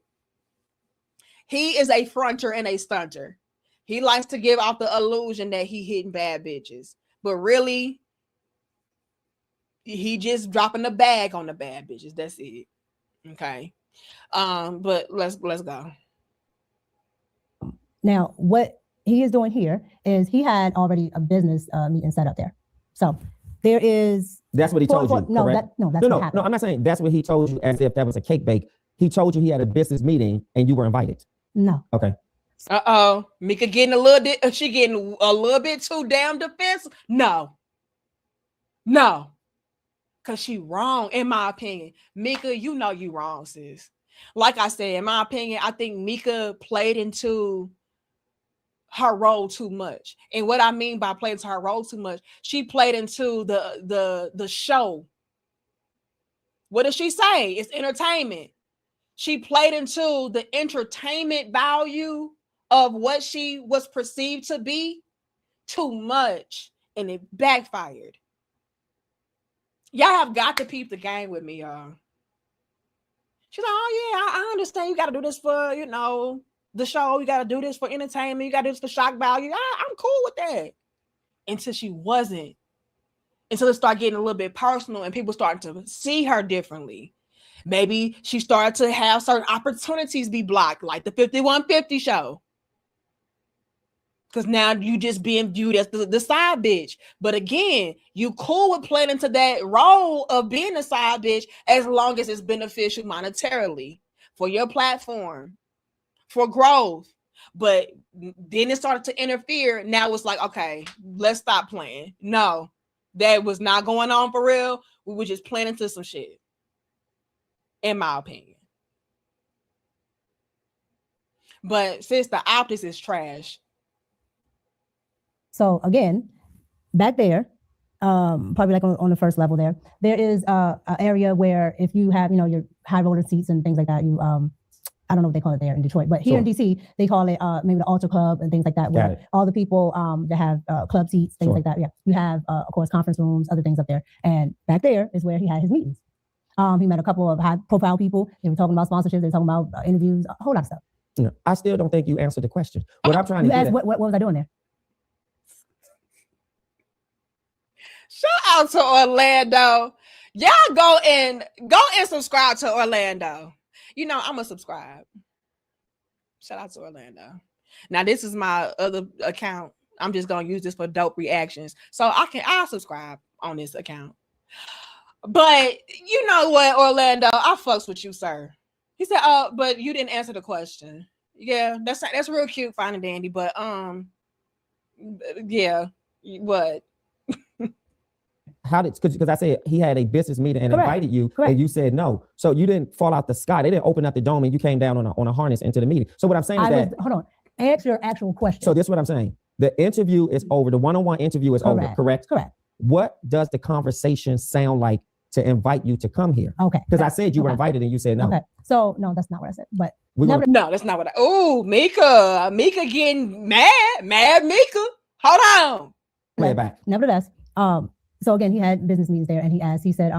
He is a fronter and a stunter. He likes to give off the illusion that he hitting bad bitches. But really, he just dropping the bag on the bad bitches. That's it. Okay. But let's go. Now, what he is doing here is he had already a business meeting set up there. So there is. That's what he told you. No, correct? That's what happened. No, I'm not saying that's what he told you as if that was a cake bake. He told you he had a business meeting and you were invited. No. Okay. Micca getting a little bit, she getting a little bit too damn defensive. No, because she wrong, in my opinion. Micca, you know you wrong, sis. Like I said, in my opinion, I think Micca played into her role too much. And what I mean by playing into her role too much, she played into the show. What does she say? It's entertainment. She played into the entertainment value of what she was perceived to be too much, and it backfired. Y'all have got to peep the game with me, y'all. She's like, oh yeah, I understand. You got to do this for, the show. You got to do this for entertainment. You got to do this for shock value. I'm cool with that. Until she wasn't. Until it started getting a little bit personal and people started to see her differently. Maybe she started to have certain opportunities be blocked, like the 5150 show. Because now you just being viewed as the side bitch. But again, you cool with playing into that role of being a side bitch as long as it's beneficial monetarily for your platform, for growth. But then it started to interfere. Now it's like, okay, let's stop playing. No, that was not going on for real. We were just playing into some shit, in my opinion. But sis, the optics is trash. So again, back there, probably like on the first level there is an area where if you have, your high roller seats and things like that, you, I don't know what they call it there in Detroit, but here in DC, they call it maybe the Altar Club and things like that, where all the people that have club seats, things like that. Yeah, you have, of course, conference rooms, other things up there. And back there is where he had his meetings. He met a couple of high profile people. They were talking about sponsorships. They were talking about interviews, a whole lot of stuff. I still don't think you answered the question. What I'm trying to ask, what was I doing there? Shout out to Orlando. Y'all go and subscribe to Orlando. I'm gonna subscribe. Shout out to Orlando. Now this is my other account. I'm just gonna use this for dope reactions. So I'll subscribe on this account. But you know what, Orlando, I fucks with you, sir. He said, but you didn't answer the question. Yeah, that's real cute, fine and dandy. But yeah, what? How did, because I said he had a business meeting and invited you, and you said no. So you didn't fall out the sky. They didn't open up the dome and you came down on a harness into the meeting. So what I'm saying is hold on, answer your actual question. So this is what I'm saying. The interview is over. The one-on-one interview is over, correct? Correct. What does the conversation sound like to invite you to come here? Okay. Because I said you were invited and you said no. Okay. So no, that's not what I said. But no, that's not what Micca getting mad Micca. Hold on. Play it back. Nevertheless, so again, he had business meetings there, and he said,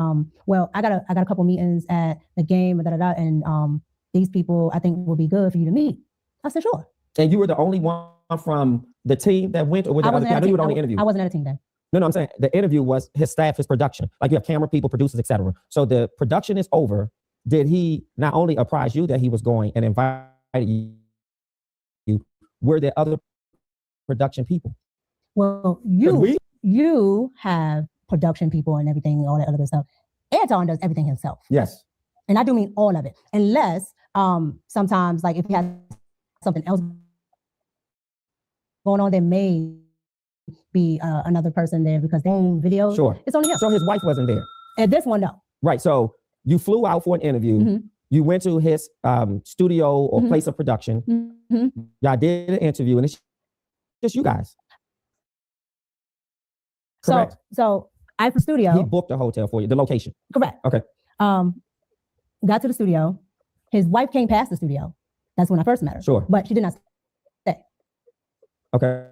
well, I got a couple meetings at the game, and these people I think will be good for you to meet. I said, sure. And you were the only one from the team that went, or was there other people? I know you were on the interview. I wasn't at a team then. No, I'm saying the interview was his staff, his production. Like you have camera people, producers, etc. So the production is over. Did he not only apprise you that he was going and invited you? Were there other production people? Well, you have production people and everything, all that other stuff. Anton does everything himself. Yes. And I do mean all of it. Unless sometimes, like if he has something else going on, there may be another person there because they own videos. Sure. It's only him. So his wife wasn't there. And this one, no. Right. So you flew out for an interview. Mm-hmm. You went to his studio or place of production. Mm-hmm. Y'all did an interview, and it's just you guys. Correct. So I for studio. He booked a hotel for you, the location. Correct. Okay. Got to the studio. His wife came past the studio. That's when I first met her. Sure. But she did not stay. Okay.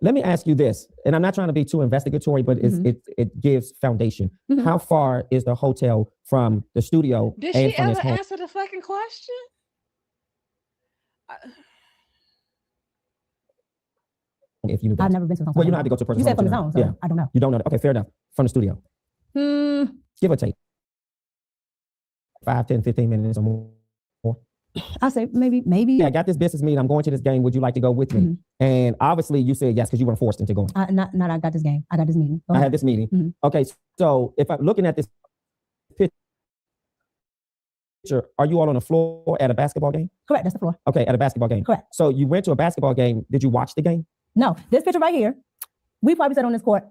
Let me ask you this, and I'm not trying to be too investigatory, but it gives foundation. Mm-hmm. How far is the hotel from the studio? Did she ever answer the fucking question? If you knew that. I've never been to the Well, you don't have to go to a person's home. You said from the zone, so yeah. I don't know. You don't know. Okay, fair enough. From the studio. Give or take. 5, 10, 15 minutes or more. I say maybe. Yeah, I got this business meeting. I'm going to this game. Would you like to go with me? Mm-hmm. And obviously you said yes because you weren't forced into going. Not I got this game. I got this meeting. I had this meeting. Mm-hmm. Okay, so if I'm looking at this picture, Are you all on the floor at a basketball game? Correct. That's the floor. Okay, at a basketball game. Correct. So you went to a basketball game. Did you watch the game? No, this picture right here, we probably sat on this court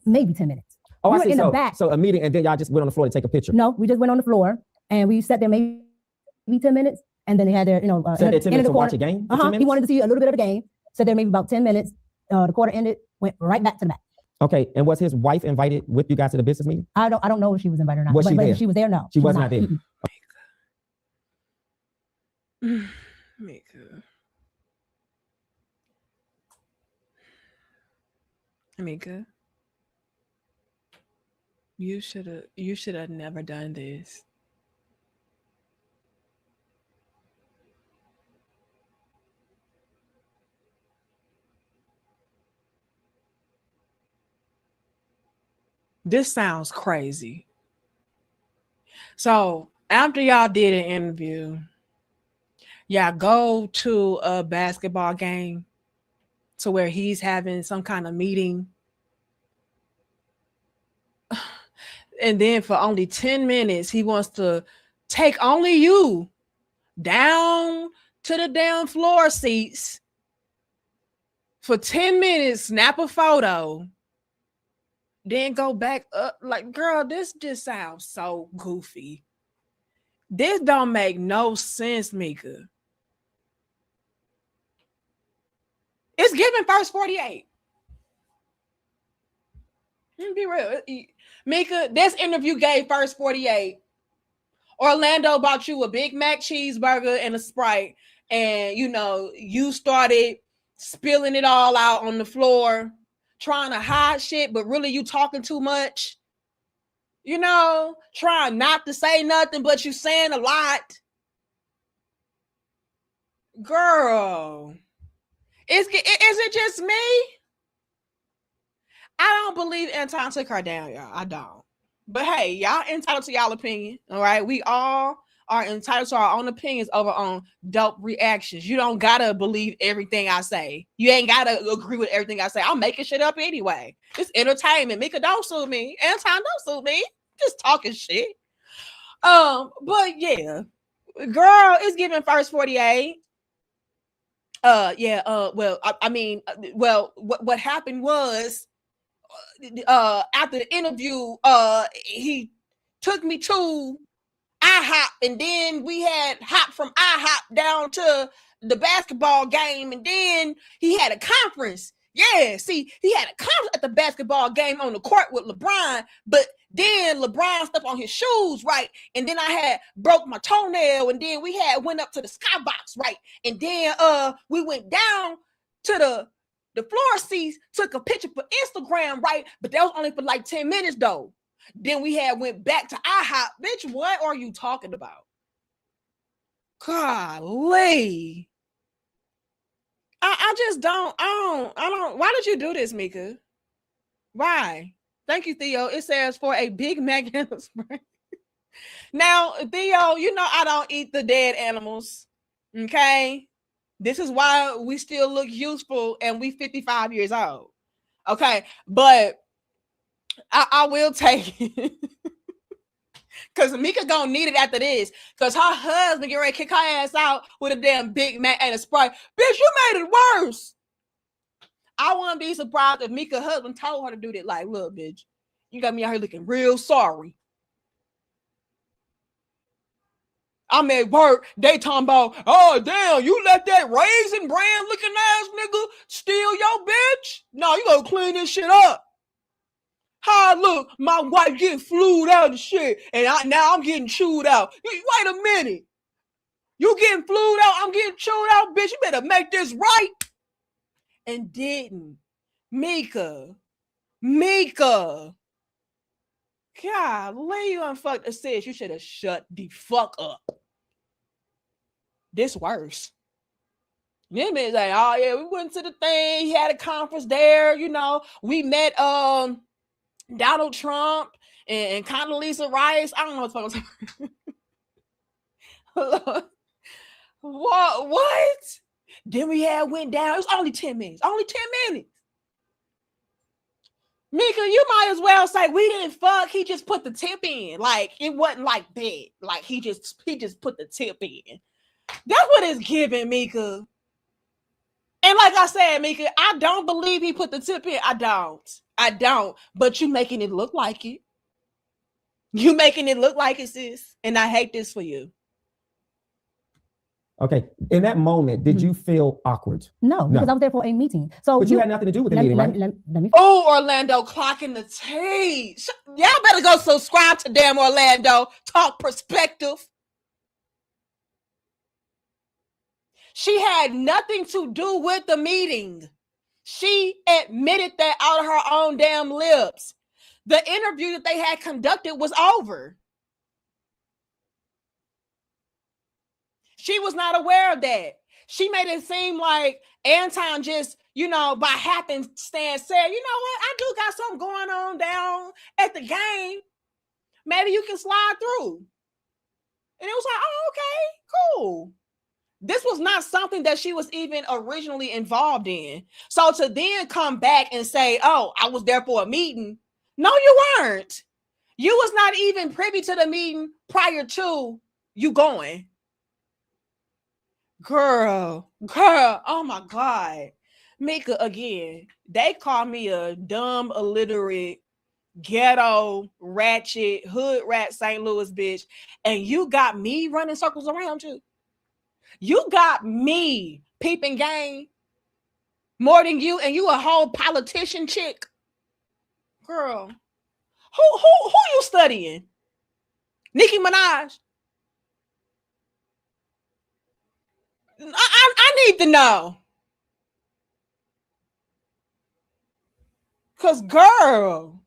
maybe 10 minutes. Oh, we I see. In so, the back. So a meeting, and then y'all just went on the floor to take a picture. No, we just went on the floor and we sat there maybe 10 minutes, and then they had their, sat there 10 minutes to watch a game? He wanted to see a little bit of the game. Sat there maybe about 10 minutes. The quarter ended, went right back to the back. Okay, and was his wife invited with you guys to the business meeting? I don't know if she was invited or not. Was she there? If she was there, no. She was not there. Micca, you should have never done this. This sounds crazy. So after y'all did an interview, y'all go to a basketball game to where he's having some kind of meeting. And then for only 10 minutes, he wants to take only you down to the damn floor seats for 10 minutes, snap a photo, then go back up. Like, girl, this just sounds so goofy. This don't make no sense, Micca. It's giving first 48. Let's be real. Micca, this interview gave first 48. Orlando bought you a Big Mac cheeseburger and a Sprite, and you started spilling it all out on the floor, trying to hide shit, but really you talking too much. Trying not to say nothing, but you saying a lot. Girl, is it just me? I don't believe Anton took her down, y'all. I don't. But hey, y'all entitled to y'all opinion. All right. We all are entitled to our own opinions over on dope reactions. You don't gotta believe everything I say. You ain't gotta agree with everything I say. I'm making shit up anyway. It's entertainment. Micca, don't sue me. Anton, don't sue me. Just talking shit. But yeah, girl, it's giving first 48. What happened was, after the interview, he took me to IHOP, and then we had hop from IHOP down to the basketball game, and then he had a conference. Yeah, see, he had a conference at the basketball game on the court with LeBron, but then LeBron stepped on his shoes, right? And then I had broke my toenail, and then we went up to the skybox, right? And then we went down to the floor seats, took a picture for Instagram, right? But that was only for like 10 minutes though. Then we went back to IHOP. Bitch, what are you talking about? Golly. I just don't. Why did you do this, Micca? Why? Thank you, Theo. It says for a Big Mac and a Sprite. Now, Theo, I don't eat the dead animals. Okay? This is why we still look useful and we 55 years old. Okay? But I will take it. Because Micca gonna need it after this. Because her husband get ready to kick her ass out with a damn Big Mac and a Sprite. Bitch, you made it worse. I wouldn't be surprised if Micca's husband told her to do that. Like, look, bitch, you got me out here looking real sorry. I'm at work. They talking about, oh, damn, you let that Raisin Bran looking ass nigga steal your bitch? No, you gonna clean this shit up. How look, my wife getting flued out and shit, and now I'm getting chewed out. Wait a minute. You getting flued out, I'm getting chewed out, bitch. You better make this right. And didn't. Micca. Golly, you unfucked the sis. You should have shut the fuck up. This worse. Them is like, oh yeah, we went to the thing. He had a conference there. We met Donald Trump and Condoleezza Rice. I don't know what the fuck was. What? Then we went down. It was only 10 minutes. Micca, you might as well say we didn't fuck. He just put the tip in. Like it wasn't like that. Like he just put the tip in. That's what it's giving, Micca. And like I said, Micca, I don't believe he put the tip in. I don't. But you making it look like it. You making it look like it, sis. And I hate this for you. Okay. In that moment, did you feel awkward? No, because I was there for a meeting. So but you had nothing to do with the meeting, right? Let me. Oh, Orlando, clocking the tape. Y'all better go subscribe to damn Orlando. Talk perspective. She had nothing to do with the meeting. She admitted that out of her own damn lips. The interview that they had conducted was over. She was not aware of that. She made it seem like Anton just, by happenstance said, you know what? I do got something going on down at the game. Maybe you can slide through. And it was like, oh, okay, cool. This was not something that she was even originally involved in. So to then come back and say, oh, I was there for a meeting. No, you weren't. You was not even privy to the meeting prior to you going. Girl, oh my God. Micca, again, they call me a dumb, illiterate, ghetto, ratchet, hood rat St. Louis bitch. And you got me running circles around you. You got me peeping game more than you, and you a whole politician chick. Girl, who you studying? Nicki Minaj? I need to know. Because, girl,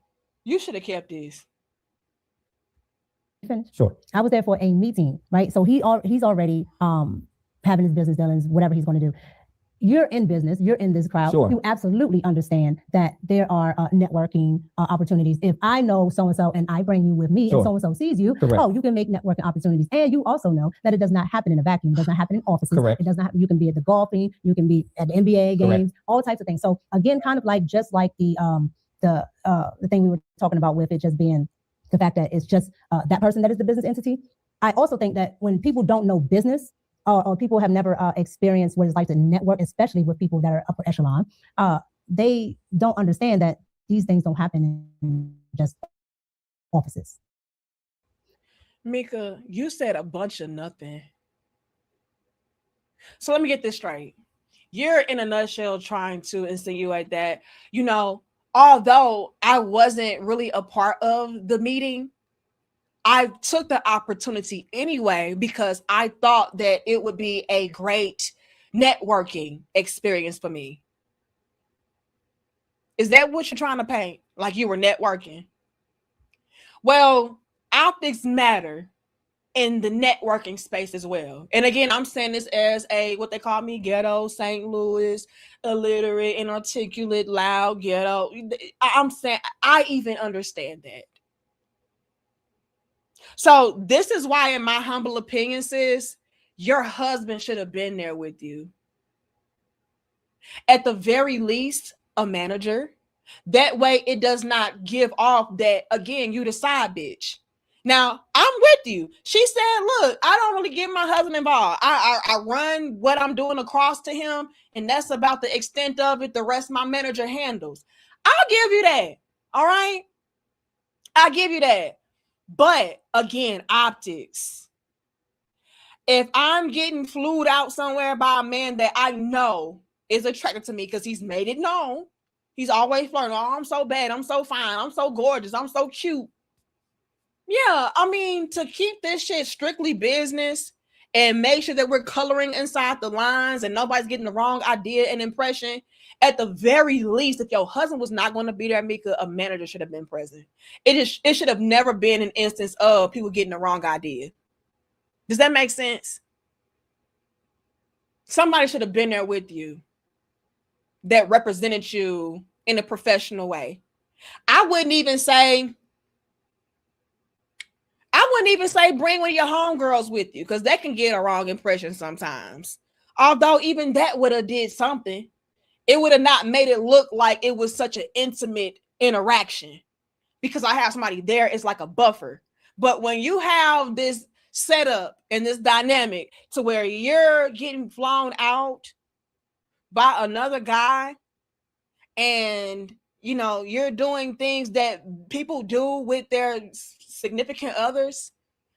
you should have kept this. Sure. I was there for a meeting, right? So he's already having his business dealings, whatever he's going to do. You're in business, you're in this crowd. Sure. You absolutely understand that there are networking opportunities. If I know so-and-so and I bring you with me, sure, and so-and-so sees you, correct, oh, you can make networking opportunities. And you also know that it does not happen in a vacuum. It does not happen in offices. Correct. It does not happen. You can be at the golfing, you can be at the NBA games, correct, all types of things. So again, kind of like just like the thing we were talking about with it just being the fact that it's just that person that is the business entity. I also think that when people don't know business, or people have never experienced what it's like to network, especially with people that are upper echelon, they don't understand that these things don't happen in just offices. Micca, you said a bunch of nothing. So let me get this straight. You're in a nutshell trying to insinuate that, although I wasn't really a part of the meeting, I took the opportunity anyway because I thought that it would be a great networking experience for me. Is that what you're trying to paint? Like you were networking? Well, optics matter in the networking space as well. And again, I'm saying this as what they call me, ghetto, St. Louis, illiterate, inarticulate, loud, ghetto. I'm saying I even understand that. So this is why, in my humble opinion, sis, your husband should have been there with you. At the very least, a manager. That way it does not give off that, again, you the side bitch. Now, I'm with you. She said, look, I don't really get my husband involved. I run what I'm doing across to him, and that's about the extent of it. The rest my manager handles. I'll give you that. All right? I'll give you that. But again, optics. If I'm getting flued out somewhere by a man that I know is attracted to me because he's made it known, he's always flirting. Oh, I'm so bad. I'm so fine. I'm so gorgeous. I'm so cute. Yeah, I mean, to keep this shit strictly business and make sure that we're coloring inside the lines and nobody's getting the wrong idea and impression, at the very least, if your husband was not going to be there, Micca, a manager should have been present. It should have never been an instance of people getting the wrong idea. Does that make sense? Somebody should have been there with you that represented you in a professional way. I wouldn't even say bring one of your homegirls with you because that can get a wrong impression sometimes. Although even that would have did something. It would have not made it look like it was such an intimate interaction because I have somebody there. It's like a buffer. But when you have this setup and this dynamic to where you're getting flown out by another guy and you're doing things that people do with their significant others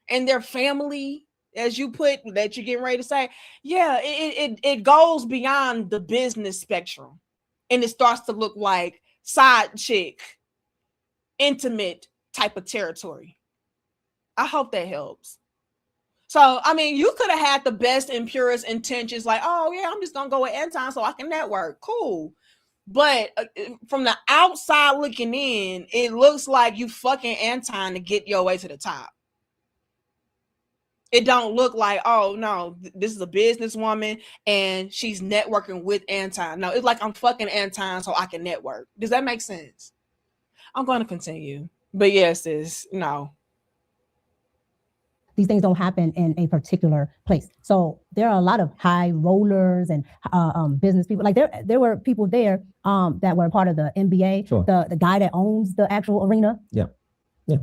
and their family, as you put that you're getting ready to say, yeah, it goes beyond the business spectrum and it starts to look like side chick, intimate type of territory. I hope that helps. So, I mean, you could have had the best and purest intentions, like, oh yeah, I'm just gonna go with Anton so I can network. Cool. But from the outside looking in, it looks like you fucking Anton to get your way to the top. It don't look like, oh no, this is a businesswoman and she's networking with Anton. No, it's like I'm fucking Anton so I can network. Does that make sense? I'm going to continue. But yes, no. These things don't happen in a particular place. So there are a lot of high rollers and business people. Like there were people there that were part of the NBA, sure. the guy that owns the actual arena. Yeah.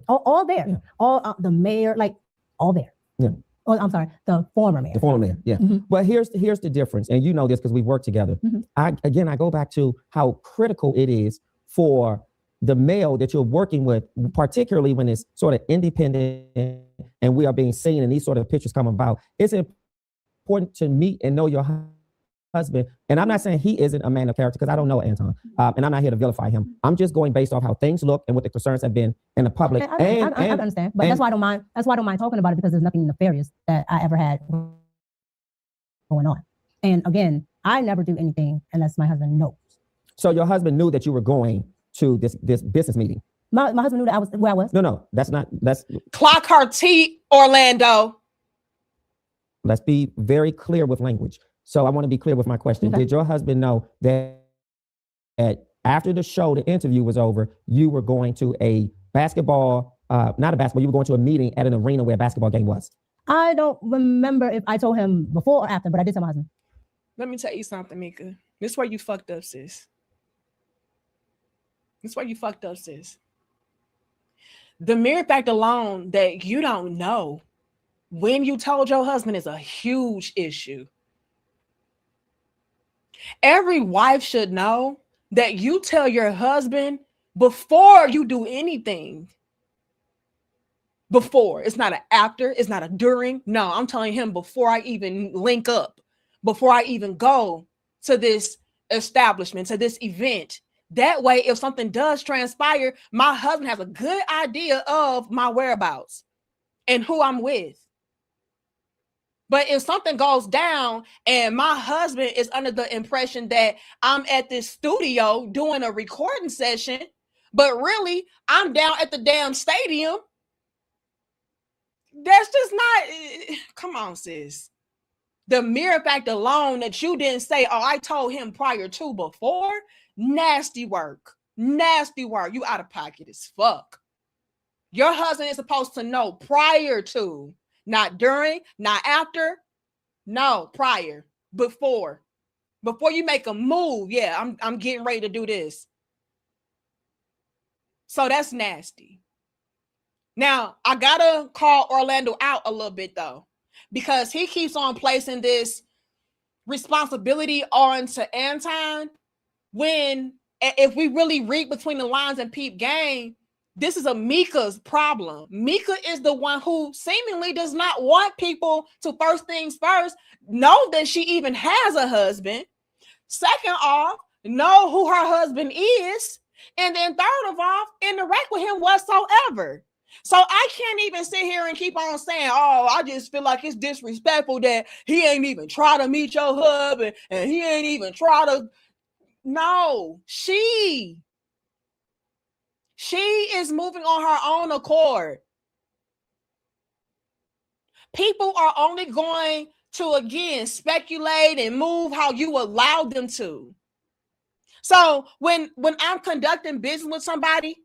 All there. Yeah. All the mayor, like all there. Yeah. Oh, I'm sorry, the former mayor. The former mayor, yeah. Mm-hmm. But here's the difference, and you know this because we've worked together. Mm-hmm. I go back to how critical it is for the male that you're working with, particularly when it's sort of independent and we are being seen and these sort of pictures come about. It's important to meet and know your husband. And I'm not saying he isn't a man of character because I don't know Anton, and I'm not here to vilify him. I'm just going based off how things look and what the concerns have been in the public. I understand, but that's why I don't mind. That's why I don't mind talking about it, because there's nothing nefarious that I ever had going on. And again, I never do anything unless my husband knows. So your husband knew that you were going to this business meeting. My husband knew that I was where I was. No, that's clock her teeth, Orlando. Let's be very clear with language. So I want to be clear with my question. Okay. Did your husband know that after the show, the interview was over, you were going to a basketball, not a basketball, you were going to a meeting at an arena where a basketball game was? I don't remember if I told him before or after, but I did tell my husband. Let me tell you something, Micca. This is where you fucked up, sis. This is where you fucked up, sis. The mere fact alone that you don't know when you told your husband is a huge issue. Every wife should know that you tell your husband before you do anything. Before. It's not an after. It's not a during. No, I'm telling him before I even link up, before I even go to this establishment, to this event. That way, if something does transpire, my husband has a good idea of my whereabouts and who I'm with. But if something goes down and my husband is under the impression that I'm at this studio doing a recording session, but really I'm down at the damn stadium, that's just not, come on, sis. The mere fact alone that you didn't say, oh, I told him prior to before, nasty work. Nasty work. You out of pocket as fuck. Your husband is supposed to know prior to. Not during, not after. No, prior, before you make a move. Yeah, I'm getting ready to do this. So that's nasty. Now, I gotta call Orlando out a little bit though, because he keeps on placing this responsibility onto Anton when, if we really read between the lines and peep game, this is a Micca's problem. Micca is the one who seemingly does not want people to, first things first, know that she even has a husband. Second off, know who her husband is. And then third of all, interact with him whatsoever. So I can't even sit here and keep on saying, oh, I just feel like it's disrespectful that he ain't even try to meet your husband and he ain't even try to. No, she is moving on her own accord. People are only going to, again, speculate and move how you allow them to. So when I'm conducting business with somebody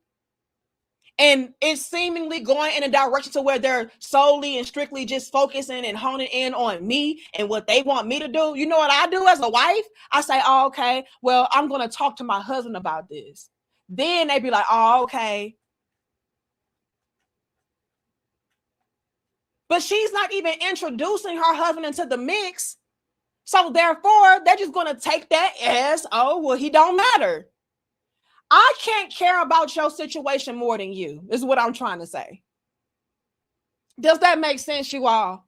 and it's seemingly going in a direction to where they're solely and strictly just focusing and honing in on me and what they want me to do, you know what I do as a wife? I say, oh, okay, well, I'm going to talk to my husband about this. then they be like, oh, okay. But she's not even introducing her husband into the mix. So therefore, they're just going to take that as, oh, well, he don't matter. I can't care about your situation more than you, is what I'm trying to say. Does that make sense, you all?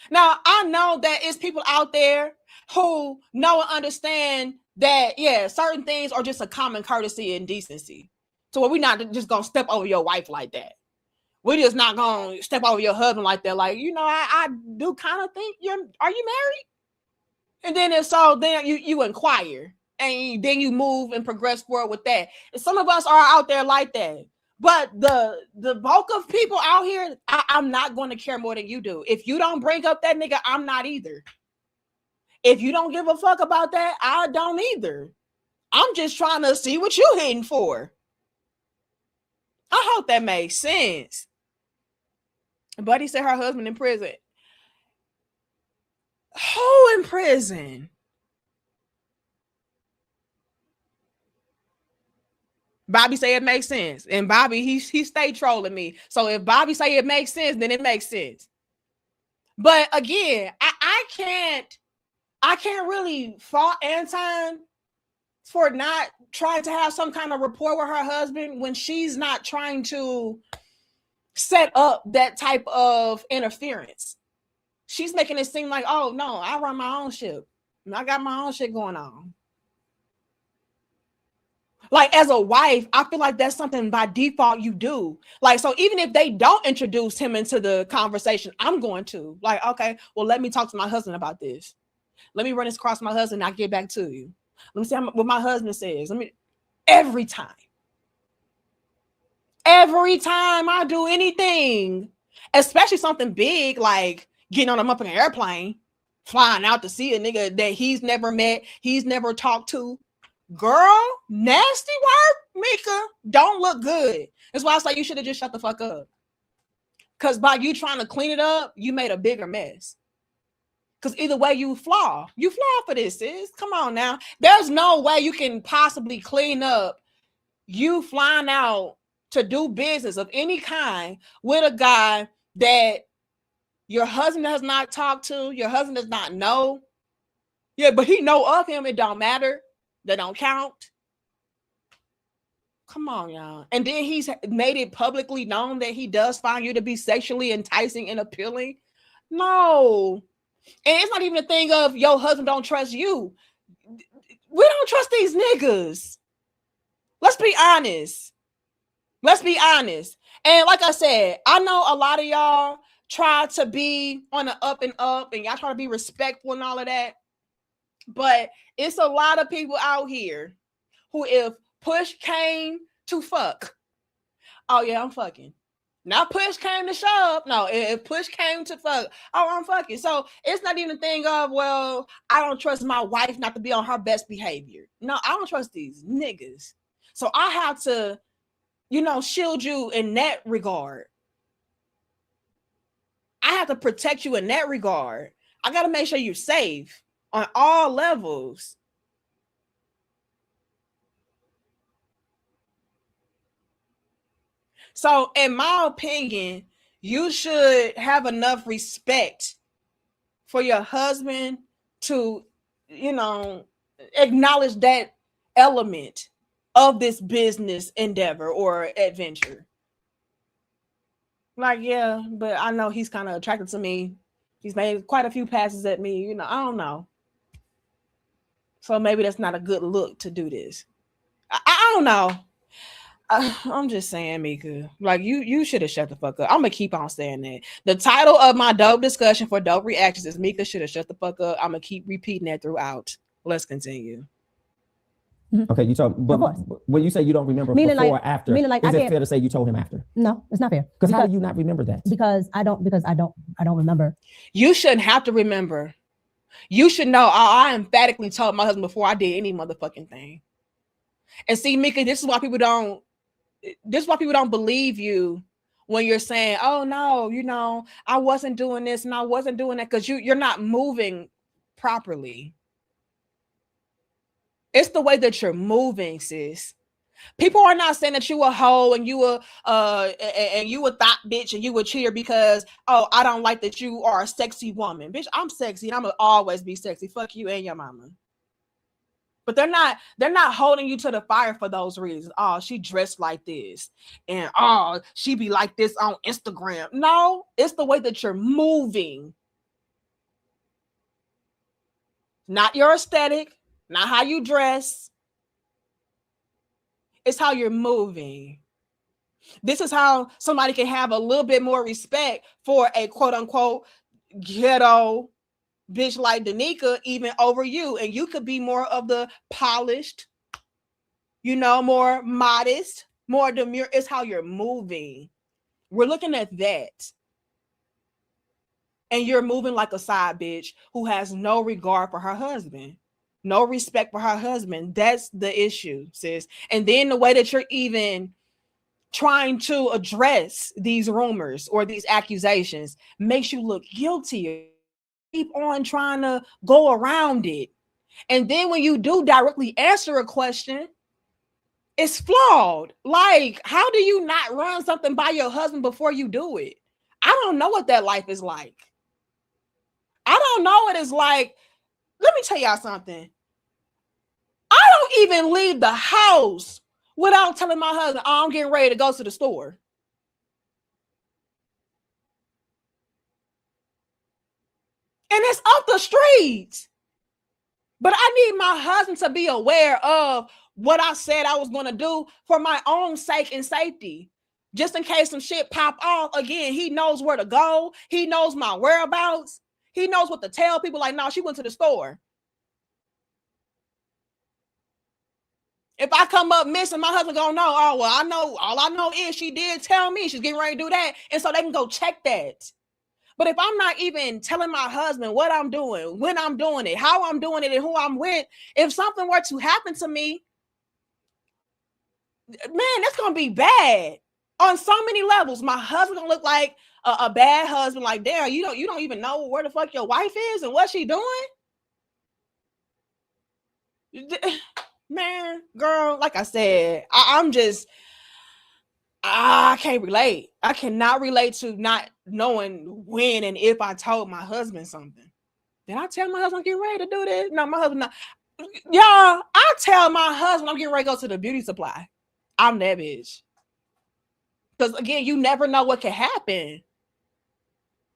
Now, I know that it's people out there who know and understand that, yeah, certain things are just a common courtesy and decency. So we're not just going to step over your wife like that. We're just not going to step over your husband like that. Like, you know, I do kind of think are you married? And then if so, then you inquire and then you move and progress forward with that. And some of us are out there like that. But the bulk of people out here, I'm not going to care more than you do. If you don't bring up that nigga, I'm not either. If you don't give a fuck about that, I don't either. I'm just trying to see what you hitting for. I hope that makes sense. Buddy said her husband in prison. Who in prison? Bobby say it makes sense. And Bobby, he stayed trolling me. So if Bobby say it makes sense, then it makes sense. But again, I can't really fault Anton for not trying to have some kind of rapport with her husband when she's not trying to set up that type of interference. She's making it seem like, oh no, I run my own ship. I got my own shit going on. Like as a wife, I feel like that's something by default you do. Like, so even if they don't introduce him into the conversation, I'm going to like, okay, well, let me talk to my husband about this. Let me run this across my husband. And I'll get back to you. Let me see what my husband says. Every time I do anything, especially something big, like getting on a motherfucking airplane, flying out to see a nigga that he's never met, he's never talked to. Girl, nasty work, Micca. Don't look good. That's why I was like, you should have just shut the fuck up. Because by you trying to clean it up, you made a bigger mess. Because either way, you flaw for this, sis. Come on now. There's no way you can possibly clean up you flying out to do business of any kind with a guy that your husband has not talked to, your husband does not know. Yeah, but he know of him. It don't matter. That don't count. Come on, y'all. And then he's made it publicly known that he does find you to be sexually enticing and appealing. No. And it's not even a thing of your husband don't trust you. We don't trust these niggas. Let's be honest. And like I said, I know a lot of y'all try to be on the up and y'all try to be respectful and all of that. But it's a lot of people out here who, if push came to fuck, oh yeah, I'm fucking. Now push came to shove. No, if push came to fuck, oh, I'm fucking. So it's not even a thing of, well, I don't trust my wife not to be on her best behavior. No, I don't trust these niggas. So I have to, shield you in that regard. I have to protect you in that regard. I got to make sure you're safe on all levels. So in my opinion, you should have enough respect for your husband to, acknowledge that element of this business endeavor or adventure. Like, yeah, but I know he's kind of attracted to me. He's made quite a few passes at me. I don't know. So maybe that's not a good look to do this. I don't know. I'm just saying, Micca. Like, you should have shut the fuck up. I'm gonna keep on saying that. The title of my dope discussion for dope reactions is Micca should have shut the fuck up. I'm gonna keep repeating that throughout. Let's continue. Okay, you told, but when you say you don't remember before or after, is it fair to say you told him after? No, it's not fair. Because how do you not remember that? Because I don't remember. You shouldn't have to remember. You should know. I emphatically told my husband before I did any motherfucking thing. And see, Micca, this is why people don't believe you when you're saying, oh no, I wasn't doing this and I wasn't doing that, because you're not moving properly. It's the way that you're moving, sis. People are not saying that you a hoe and you a thought bitch and you a cheater because, oh, I don't like that you are a sexy woman. Bitch, I'm sexy and I'm gonna always be sexy. Fuck you and your mama. But they're not holding you to the fire for those reasons. Oh, she dressed like this. And oh, she be like this on Instagram. No, it's the way that you're moving. Not your aesthetic, not how you dress. It's how you're moving. This is how somebody can have a little bit more respect for a quote unquote ghetto bitch like Danica even over you. And you could be more of the polished, more modest, more demure. It's how you're moving. We're looking at that. And you're moving like a side bitch who has no regard for her husband. No respect for her husband. That's the issue, sis. And then the way that you're even trying to address these rumors or these accusations makes you look guilty. Keep on trying to go around it. And then when you do directly answer a question, it's flawed. Like, how do you not run something by your husband before you do it? I don't know what that life is like. I don't know what it's like. Let me tell y'all something. I don't even leave the house without telling my husband, oh, I'm getting ready to go to the store. And it's up the street. But I need my husband to be aware of what I said I was going to do for my own sake and safety. Just in case some shit pop off again, he knows where to go. He knows my whereabouts. He knows what to tell people. Like, no, she went to the store. If I come up missing, my husband gonna know, oh, well, all I know is she did tell me she's getting ready to do that. And so they can go check that. But if I'm not even telling my husband what I'm doing, when I'm doing it, how I'm doing it, and who I'm with, if something were to happen to me, man, that's gonna be bad on so many levels. My husband gonna look like a bad husband. Like, damn, you don't even know where the fuck your wife is and what she doing. Man, girl, like I said, I can't relate. I cannot relate to not knowing when and if I told my husband something. Did I tell my husband I'm getting ready to do this? No, my husband not. Y'all, I tell my husband I'm getting ready to go to the beauty supply. I'm that bitch. Because again, you never know what can happen.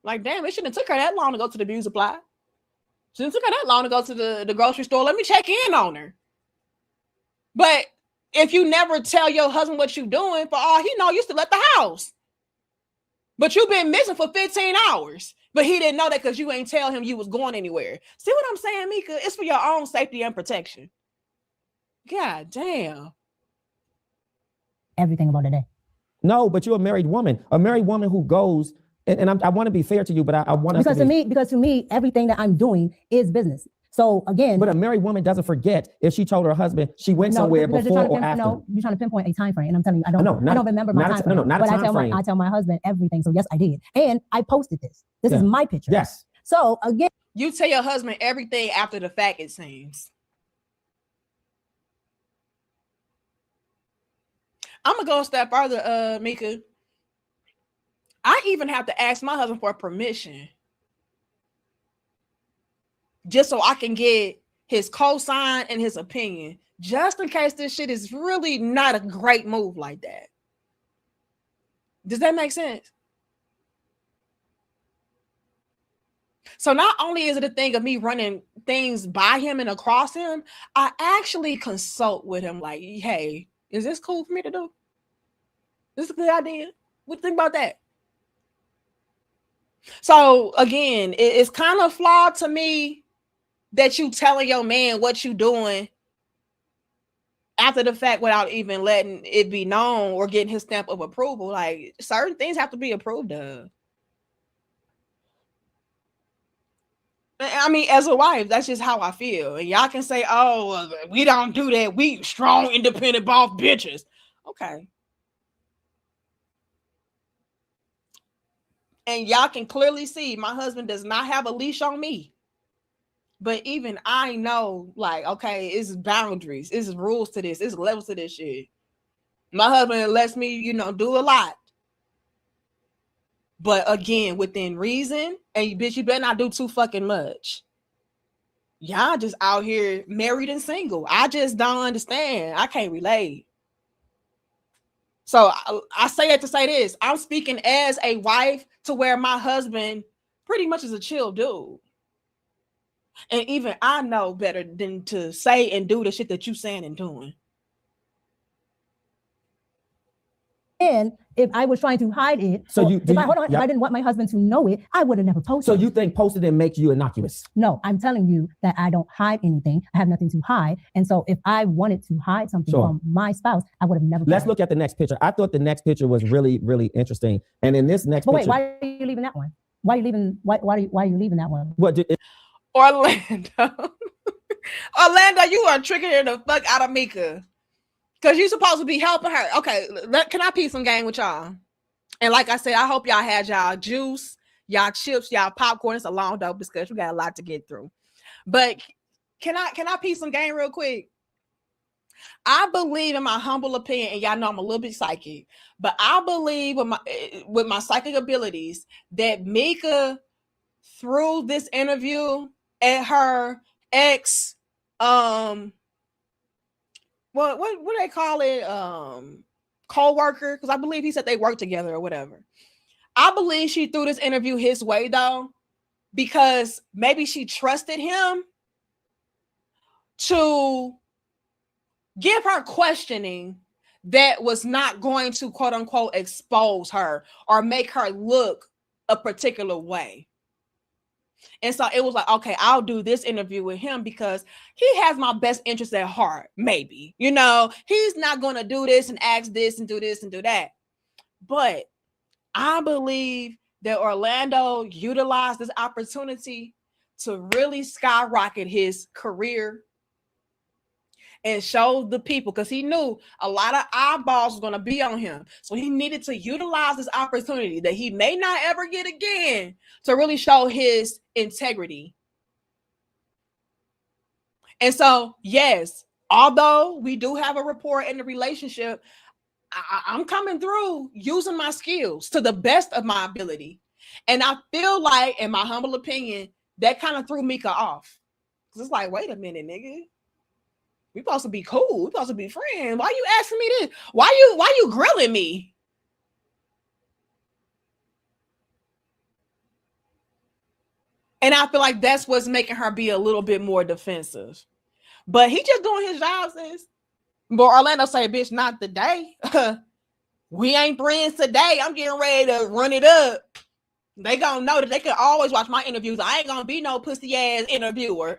Like, damn, it shouldn't have took her that long to go to the beauty supply. Shouldn't have took her that long to go to the grocery store. Let me check in on her. But if you never tell your husband what you're doing, for all he know, you still at the house. But you've been missing for 15 hours. But he didn't know that because you ain't tell him you was going anywhere. See what I'm saying, Micca? It's for your own safety and protection. God damn. Everything about the day. No, but you're a married woman who goes, and I want to be fair to you, but I want because to me, everything that I'm doing is business. So again, but a married woman doesn't forget if she told her husband she went somewhere before or after. No, you're trying to pinpoint a time frame, and I'm telling you, I don't remember my time frame. But I tell my husband everything. So yes, I did, and I posted this. This is my picture. Yes. So again, you tell your husband everything after the fact. It seems. I'm gonna go a step further, Micca. I even have to ask my husband for permission. Just so I can get his cosign and his opinion, just in case this shit is really not a great move like that. Does that make sense? So not only is it a thing of me running things by him and across him, I actually consult with him like, hey, is this cool for me to do? This is a good idea. What do you think about that? So again, it's kind of flawed to me that you telling your man what you doing after the fact without even letting it be known or getting his stamp of approval. Like, certain things have to be approved of. I mean, as a wife, that's just how I feel. And y'all can say, oh, we don't do that. We strong, independent boss bitches. Okay. And y'all can clearly see my husband does not have a leash on me. But even I know, like, okay, it's boundaries, it's rules to this, it's levels to this shit. My husband lets me, you know, do a lot. But again, within reason, and bitch, you better not do too fucking much. Y'all just out here married and single. I just don't understand. I can't relate. So I say it to say this. I'm speaking as a wife to where my husband pretty much is a chill dude. And even I know better than to say and do the shit that you saying and doing. And if I was trying to hide it, if I didn't want my husband to know it, I would have never posted. So you think posting it makes you innocuous? No, I'm telling you that I don't hide anything. I have nothing to hide. And so if I wanted to hide something from my spouse, I would have never. Let's look at the next picture. I thought the next picture was really, really interesting. And in this next picture, wait, why are you leaving that one? Why are you leaving? Why are you leaving that one? Orlando. Orlando, you are triggering the fuck out of Micca. Because you're supposed to be helping her. Okay, can I peep some game with y'all? And like I said, I hope y'all had y'all juice, y'all chips, y'all popcorn. It's a long, dope discussion. We got a lot to get through. But can I peep some game real quick? I believe, in my humble opinion, and y'all know I'm a little bit psychic, but I believe with my psychic abilities that Micca, through this interview at her ex, what do they call it? Co-worker, because I believe he said they work together or whatever. I believe she threw this interview his way though, because maybe she trusted him to give her questioning that was not going to quote unquote expose her or make her look a particular way. And so it was like, okay, I'll do this interview with him because he has my best interest at heart. Maybe, you know, he's not going to do this and ask this and do this and do that. But I believe that Orlando utilized this opportunity to really skyrocket his career and show the people, because he knew a lot of eyeballs was going to be on him. So he needed to utilize this opportunity that he may not ever get again to really show his integrity. And so, yes, although we do have a rapport in the relationship, I'm coming through using my skills to the best of my ability. And I feel like, in my humble opinion, that kind of threw Micca off. Because it's like, wait a minute, nigga. We supposed to be cool. We supposed to be friends. Why you asking me this? Why you grilling me? And I feel like that's what's making her be a little bit more defensive. But he just doing his job, sis. But Orlando say, bitch, not today. We ain't friends today. I'm getting ready to run it up. They gonna know that they can always watch my interviews. I ain't gonna be no pussy ass interviewer.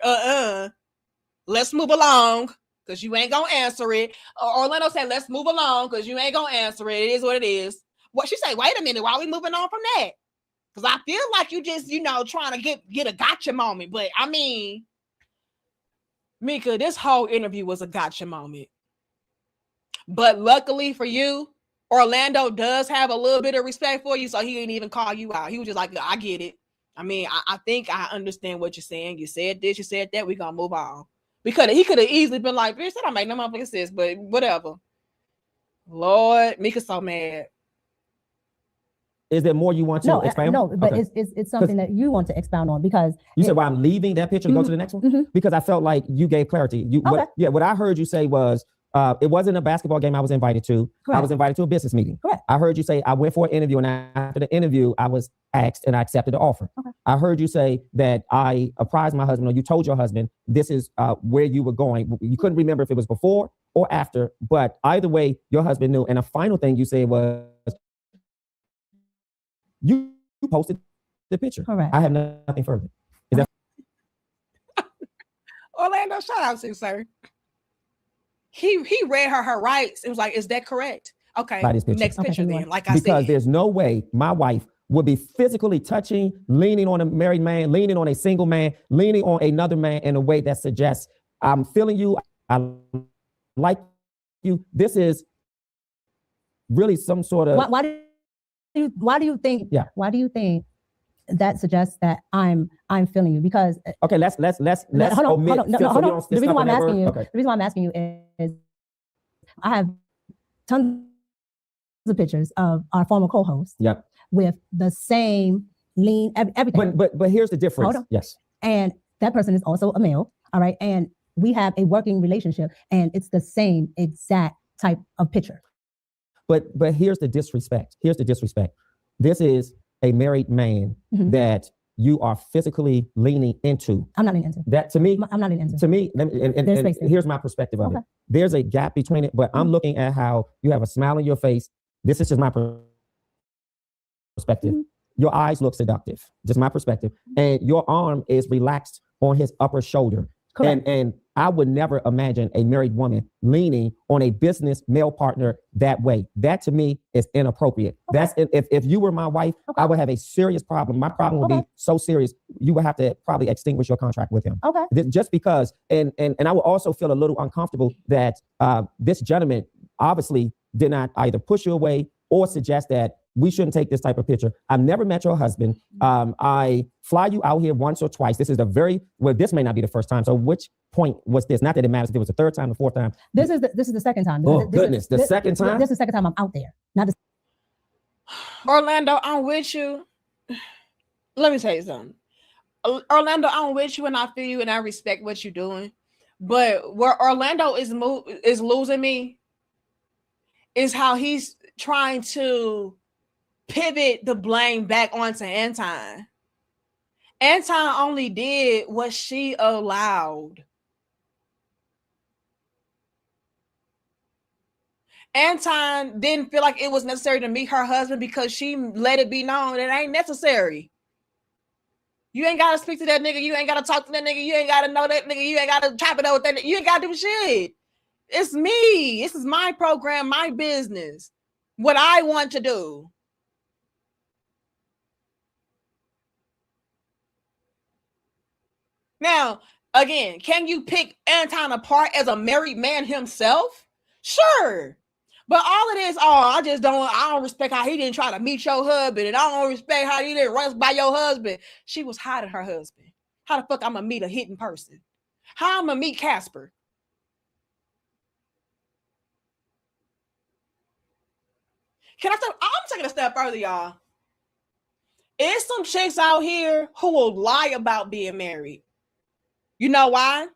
Let's move along, because you ain't gonna answer it. Orlando said, let's move along, because you ain't gonna answer it. It is what it is. What she say, wait a minute, why are we moving on from that? Because I feel like you just, you know, trying to get a gotcha moment. But I mean, Micca, this whole interview was a gotcha moment. But luckily for you, Orlando does have a little bit of respect for you, so he didn't even call you out. He was just like, I get it. I mean, I think I understand what you're saying. You said this, you said that. We're gonna move on. He could have easily been like, bitch, that don't make no motherfucking sense, but whatever. Lord, Micca's so mad. Is there more you want to expound? No, but okay. It's something that you want to expound on, because you said, well, I'm leaving that picture to go to the next one, because I felt like you gave clarity. What I heard you say was, it wasn't a basketball game I was invited to. Correct. I was invited to a business meeting. Correct. I heard you say I went for an interview, and after the interview, I was asked and I accepted the offer. Okay. I heard you say that I apprised my husband, or you told your husband, this is where you were going. You couldn't remember if it was before or after, but either way, your husband knew. And the final thing you said was, you posted the picture. Correct. I have nothing further. Is that Orlando? Shout out to you, sir. He read her rights. It was like, is that correct? Okay. Next picture then. Like I said, because there's no way my wife would be physically touching, leaning on a married man, leaning on a single man, leaning on another man in a way that suggests I'm feeling you, I like you. This is really some sort of. Why do you think? Yeah. Why do you think that suggests that I'm feeling you? Because okay, let's hold on. The reason why I'm asking you is I have tons of pictures of our former co-host. Yep. With the same lean, everything. But here's the difference. Yes. And that person is also a male. All right. And we have a working relationship, and it's the same exact type of picture. But here's the disrespect. Here's the disrespect. This is a married man that you are physically leaning into. I'm not leaning into that. To me, I'm not leaning into. To me, and here's my perspective of it. There's a gap between it, but I'm looking at how you have a smile on your face. This is just my perspective. Your eyes look seductive, just my perspective. And your arm is relaxed on his upper shoulder. Correct. And I would never imagine a married woman leaning on a business male partner that way. That to me is inappropriate. That's if you were my wife, I would have a serious problem. My problem would be so serious, you would have to probably extinguish your contract with him. Just because, and I would also feel a little uncomfortable that this gentleman obviously did not either push you away or suggest that we shouldn't take this type of picture. I've never met your husband. I fly you out here once or twice. This is this may not be the first time. So which point was this? Not that it matters if it was the third time, the fourth time. This is the second time. Oh, goodness. The second time? This is the second time I'm out there. Not the Orlando, I'm with you. Let me tell you something. Orlando, I'm with you and I feel you and I respect what you're doing. But where Orlando is losing me is how he's trying to pivot the blame back onto Anton. Anton only did what she allowed. Anton didn't feel like it was necessary to meet her husband because she let it be known it ain't necessary. You ain't got to speak to that nigga. You ain't got to talk to that nigga. You ain't got to know that nigga. You ain't got to chop it up with that nigga. You ain't got to do shit. It's me. This is my program, my business. What I want to do. Now, again, can you pick Anton apart as a married man himself? Sure. But all it is, I don't respect how he didn't try to meet your husband, and I don't respect how he didn't run by your husband. She was hiding her husband. How the fuck I'm gonna meet a hidden person? How I'm gonna meet Casper? I'm taking a step further, y'all. There's some chicks out here who will lie about being married. You know why?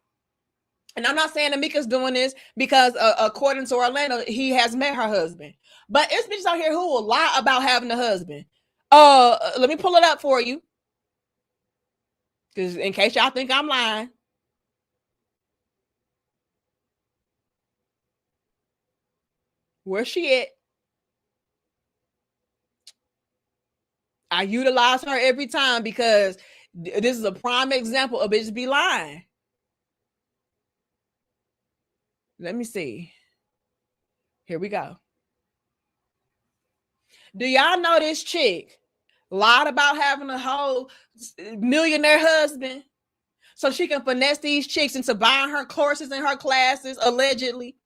And I'm not saying that Micca's doing this because according to Orlando, he has met her husband. But it's bitches out here who will lie about having a husband. Let me pull it up for you. Because in case y'all think I'm lying. Where's she at? I utilize her every time because this is a prime example of bitches be lying. Let me see. Here we go. Do y'all know this chick lied about having a whole millionaire husband so she can finesse these chicks into buying her courses and her classes, allegedly?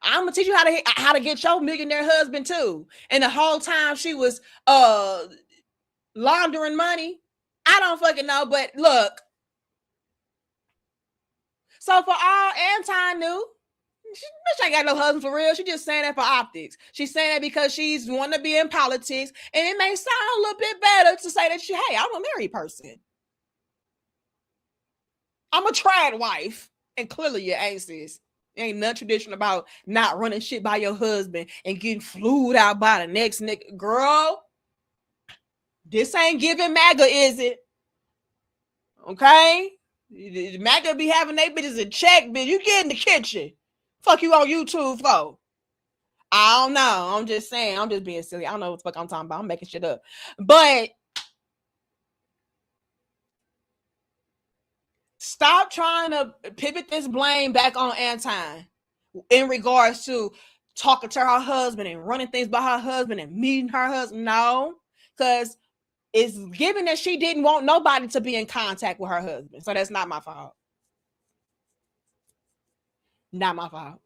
I'm gonna teach you how to get your millionaire husband too. And the whole time she was laundering money. I don't fucking know, but look. So for all Anton knew, she ain't got no husband for real. She just saying that for optics. She's saying that because she's wanting to be in politics, and it may sound a little bit better to say that hey, I'm a married person. I'm a tried wife, and clearly you ain't, sis. Ain't nothing traditional about not running shit by your husband and getting flued out by the next nigga. Girl, this ain't giving MAGA, is it? Okay? MAGA be having they bitches in check, bitch. You get in the kitchen. Fuck you on YouTube for. I don't know. I'm just saying. I'm just being silly. I don't know what the fuck I'm talking about. I'm making shit up. But stop trying to pivot this blame back on Anton in regards to talking to her husband and running things by her husband and meeting her husband. No, because it's given that she didn't want nobody to be in contact with her husband. So that's not my fault. Not my fault.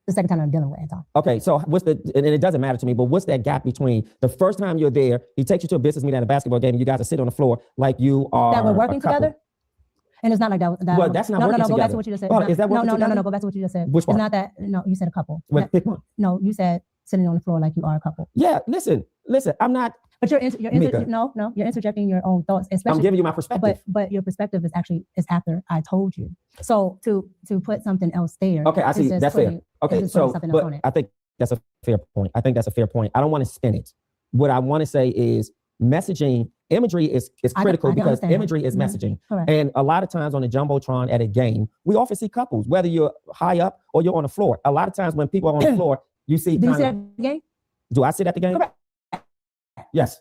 The second time I'm dealing with Anton. Okay, so and it doesn't matter to me, but what's that gap between the first time you're there, he takes you to a business meeting at a basketball game, and you guys are sitting on the floor like you are that we're working together? And it's not like that. Well, that's not no, working no, no. Go back together. to what you just said. Hold on, is that working no, together? no. Go back to what you just said. Which It's part? not that. No, you said a couple. Well, pick one. No, you said sitting on the floor like you are a couple. Yeah, listen. I'm not. But you're Micca. no, you're interjecting your own thoughts. Especially, I'm giving you my perspective. But your perspective is after I told you. So to put something else there. Okay, I see. That's fair. Okay, so but I think that's a fair point. I don't want to spin it. What I want to say is messaging imagery is critical because imagery is messaging. Correct. And a lot of times on the Jumbotron at a game, we often see couples, whether you're high up or you're on the floor. A lot of times when people are on the floor, you see. Do you sit at the game? Do I sit at the game? Correct. Yes.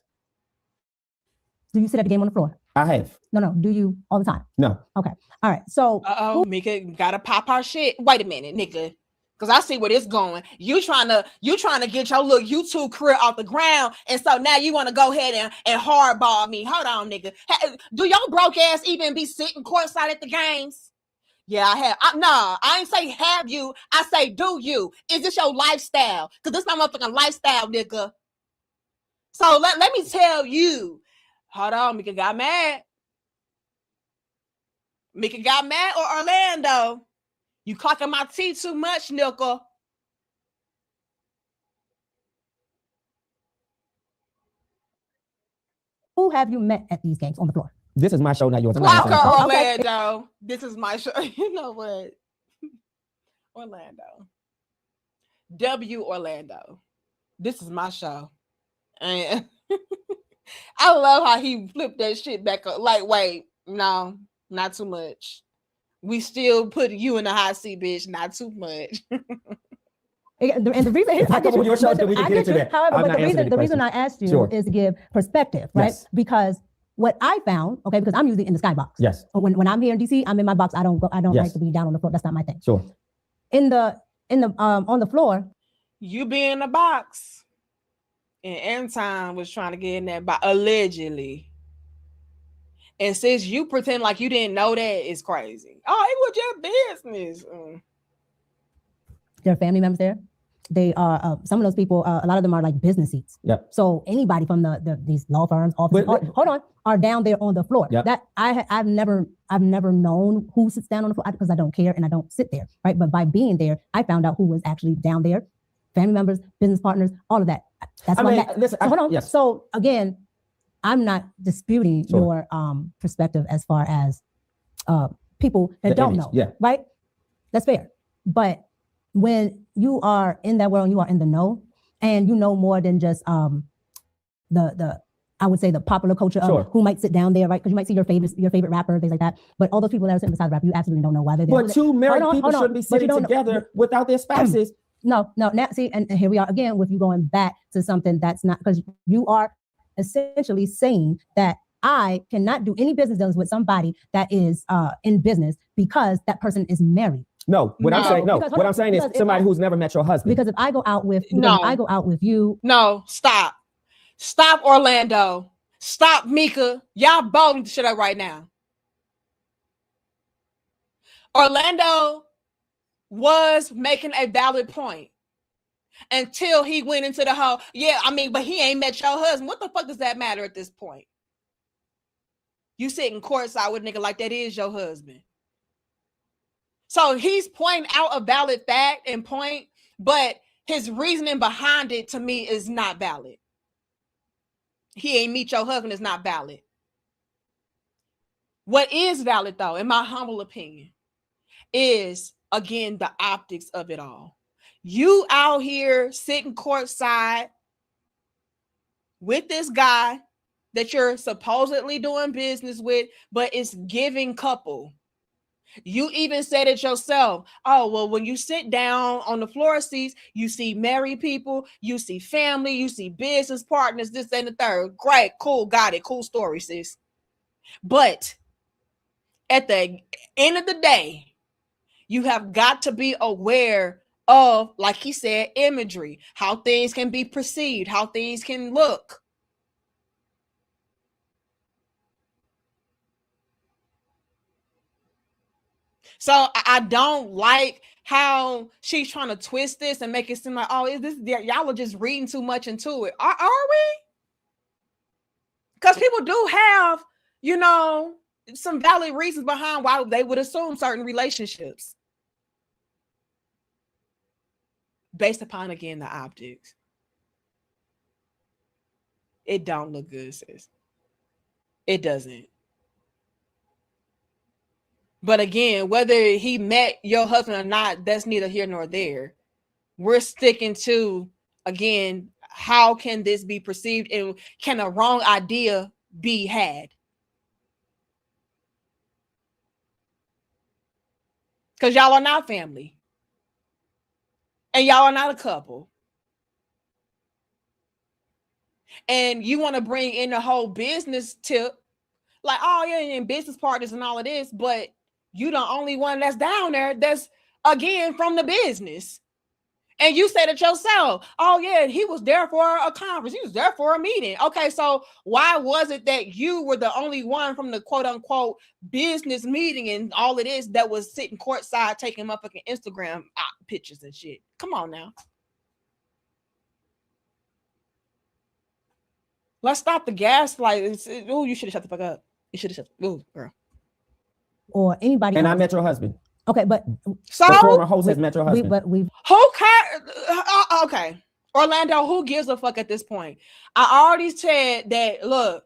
Do you sit at the game on the floor? I have. No. Do you all the time? No. Okay. All right. So Micca gotta pop our shit. Wait a minute, nigga. Cause I see where this going. You trying to get your little YouTube career off the ground, and so now you want to go ahead and hardball me. Hold on, nigga. Do your broke ass even be sitting courtside at the games? Yeah, I have. I ain't say have you. I say do you. Is this your lifestyle? Cause this my motherfucking lifestyle, nigga. So let me tell you. Hold on, Micca got mad. Micca got mad or Orlando? You clocking my teeth too much, nickel. Who have you met at these games on the floor? This is my show, not yours. Clocker Orlando. Okay. This is my show. You know what? Orlando. W Orlando. This is my show. And I love how he flipped that shit back up. Like, wait, no, not too much. We still put you in the hot seat, bitch. Not too much. And the reason I get you, however, but the reason I asked you is to give perspective, right? Yes. Because what I found, okay, because I'm usually in the skybox. Yes. When I'm here in DC, I'm in my box. I don't like to be down on the floor. That's not my thing. Sure. On the floor. You be in the box. And Anton was trying to get in that box, allegedly. And since you pretend like you didn't know that, it's crazy. Oh, it was your business. There are family members there. They are some of those people. A lot of them are like business seats. Yep. So anybody from these law firms, offices, are down there on the floor. Yep. That I've never known who sits down on the floor because I don't care and I don't sit there, right? But by being there, I found out who was actually down there. Family members, business partners, all of that. That's hold on. Yes. So again, I'm not disputing your perspective as far as people that don't know. Yeah. Right? That's fair. But when you are in that world and you are in the know and you know more than just the I would say the popular culture of who might sit down there, right? Because you might see your favorite rapper, things like that. But all those people that are sitting beside the rapper, you absolutely don't know why they're there. But two married people shouldn't be sitting together without their spouses. No. Now see, and here we are again with you going back to something that's not, because you are essentially saying that I cannot do any business dealings with somebody that is in business because that person is married. No, what I'm saying is somebody who's never met your husband. Because if I go out with you. No, stop, Orlando, stop, Micca. Y'all balling the shit up right now. Orlando was making a valid point until he went into the whole, but he ain't met your husband. What the fuck does that matter at this point? You sitting courtside with a nigga like that is your husband. So he's pointing out a valid fact and point, but his reasoning behind it to me is not valid. He ain't meet your husband is not valid. What is valid, though, in my humble opinion, is, again, the optics of it all. You out here sitting courtside with this guy that you're supposedly doing business with, but it's giving couple. You even said it yourself. Oh, well, when you sit down on the floor seats, you see married people, you see family, you see business partners, this and the third. Great, cool, got it. Cool story, sis. But at the end of the day, you have got to be aware of, like he said, imagery, how things can be perceived, how things can look. So I don't like how she's trying to twist this and make it seem like, oh, is this, y'all are just reading too much into it. Are we? Because people do have, some valid reasons behind why they would assume certain relationships based upon, again, the optics. It don't look good, sis. It doesn't. But again, whether he met your husband or not, that's neither here nor there. We're sticking to, again, how can this be perceived and can a wrong idea be had? Because y'all are not family. And y'all are not a couple. And you want to bring in the whole business tip, like, oh yeah, and business partners and all of this, but you the only one that's down there that's, again, from the business. And you said it yourself. Oh yeah, he was there for a conference. He was there for a meeting. Okay, so why was it that you were the only one from the quote unquote business meeting and all of this that was sitting courtside taking motherfucking Instagram pictures and shit? Come on now. Let's stop the gaslight. Oh, you should have shut the fuck up. You should have shut. Oh, girl. Or anybody. And else. I met your husband. Okay, but so the former host has met your husband. But we've who cares? Okay, Orlando, who gives a fuck at this point? I already said that. Look,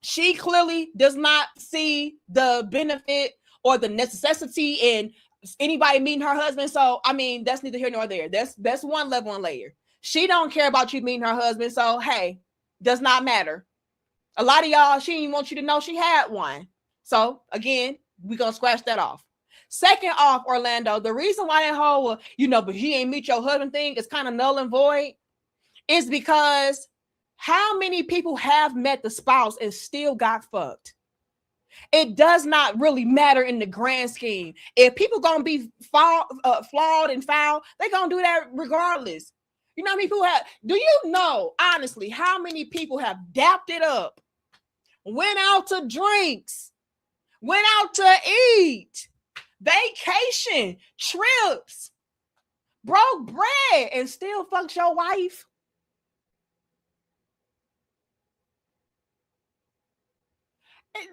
she clearly does not see the benefit or the necessity in anybody meeting her husband. So I mean, that's neither here nor there. That's one level and layer. She don't care about you meeting her husband. So hey, does not matter. A lot of y'all, she didn't want you to know she had one. So again, we're gonna scratch that off. Second off, Orlando, the reason why that whole, but he ain't meet your husband thing is kind of null and void is because how many people have met the spouse and still got fucked? It does not really matter in the grand scheme. If people gonna be flawed and foul, they gonna do that regardless. You know how many people have, do you know, honestly, how many people have dapped it up, went out to drinks, went out to eat, vacation, trips, broke bread, and still fucked your wife?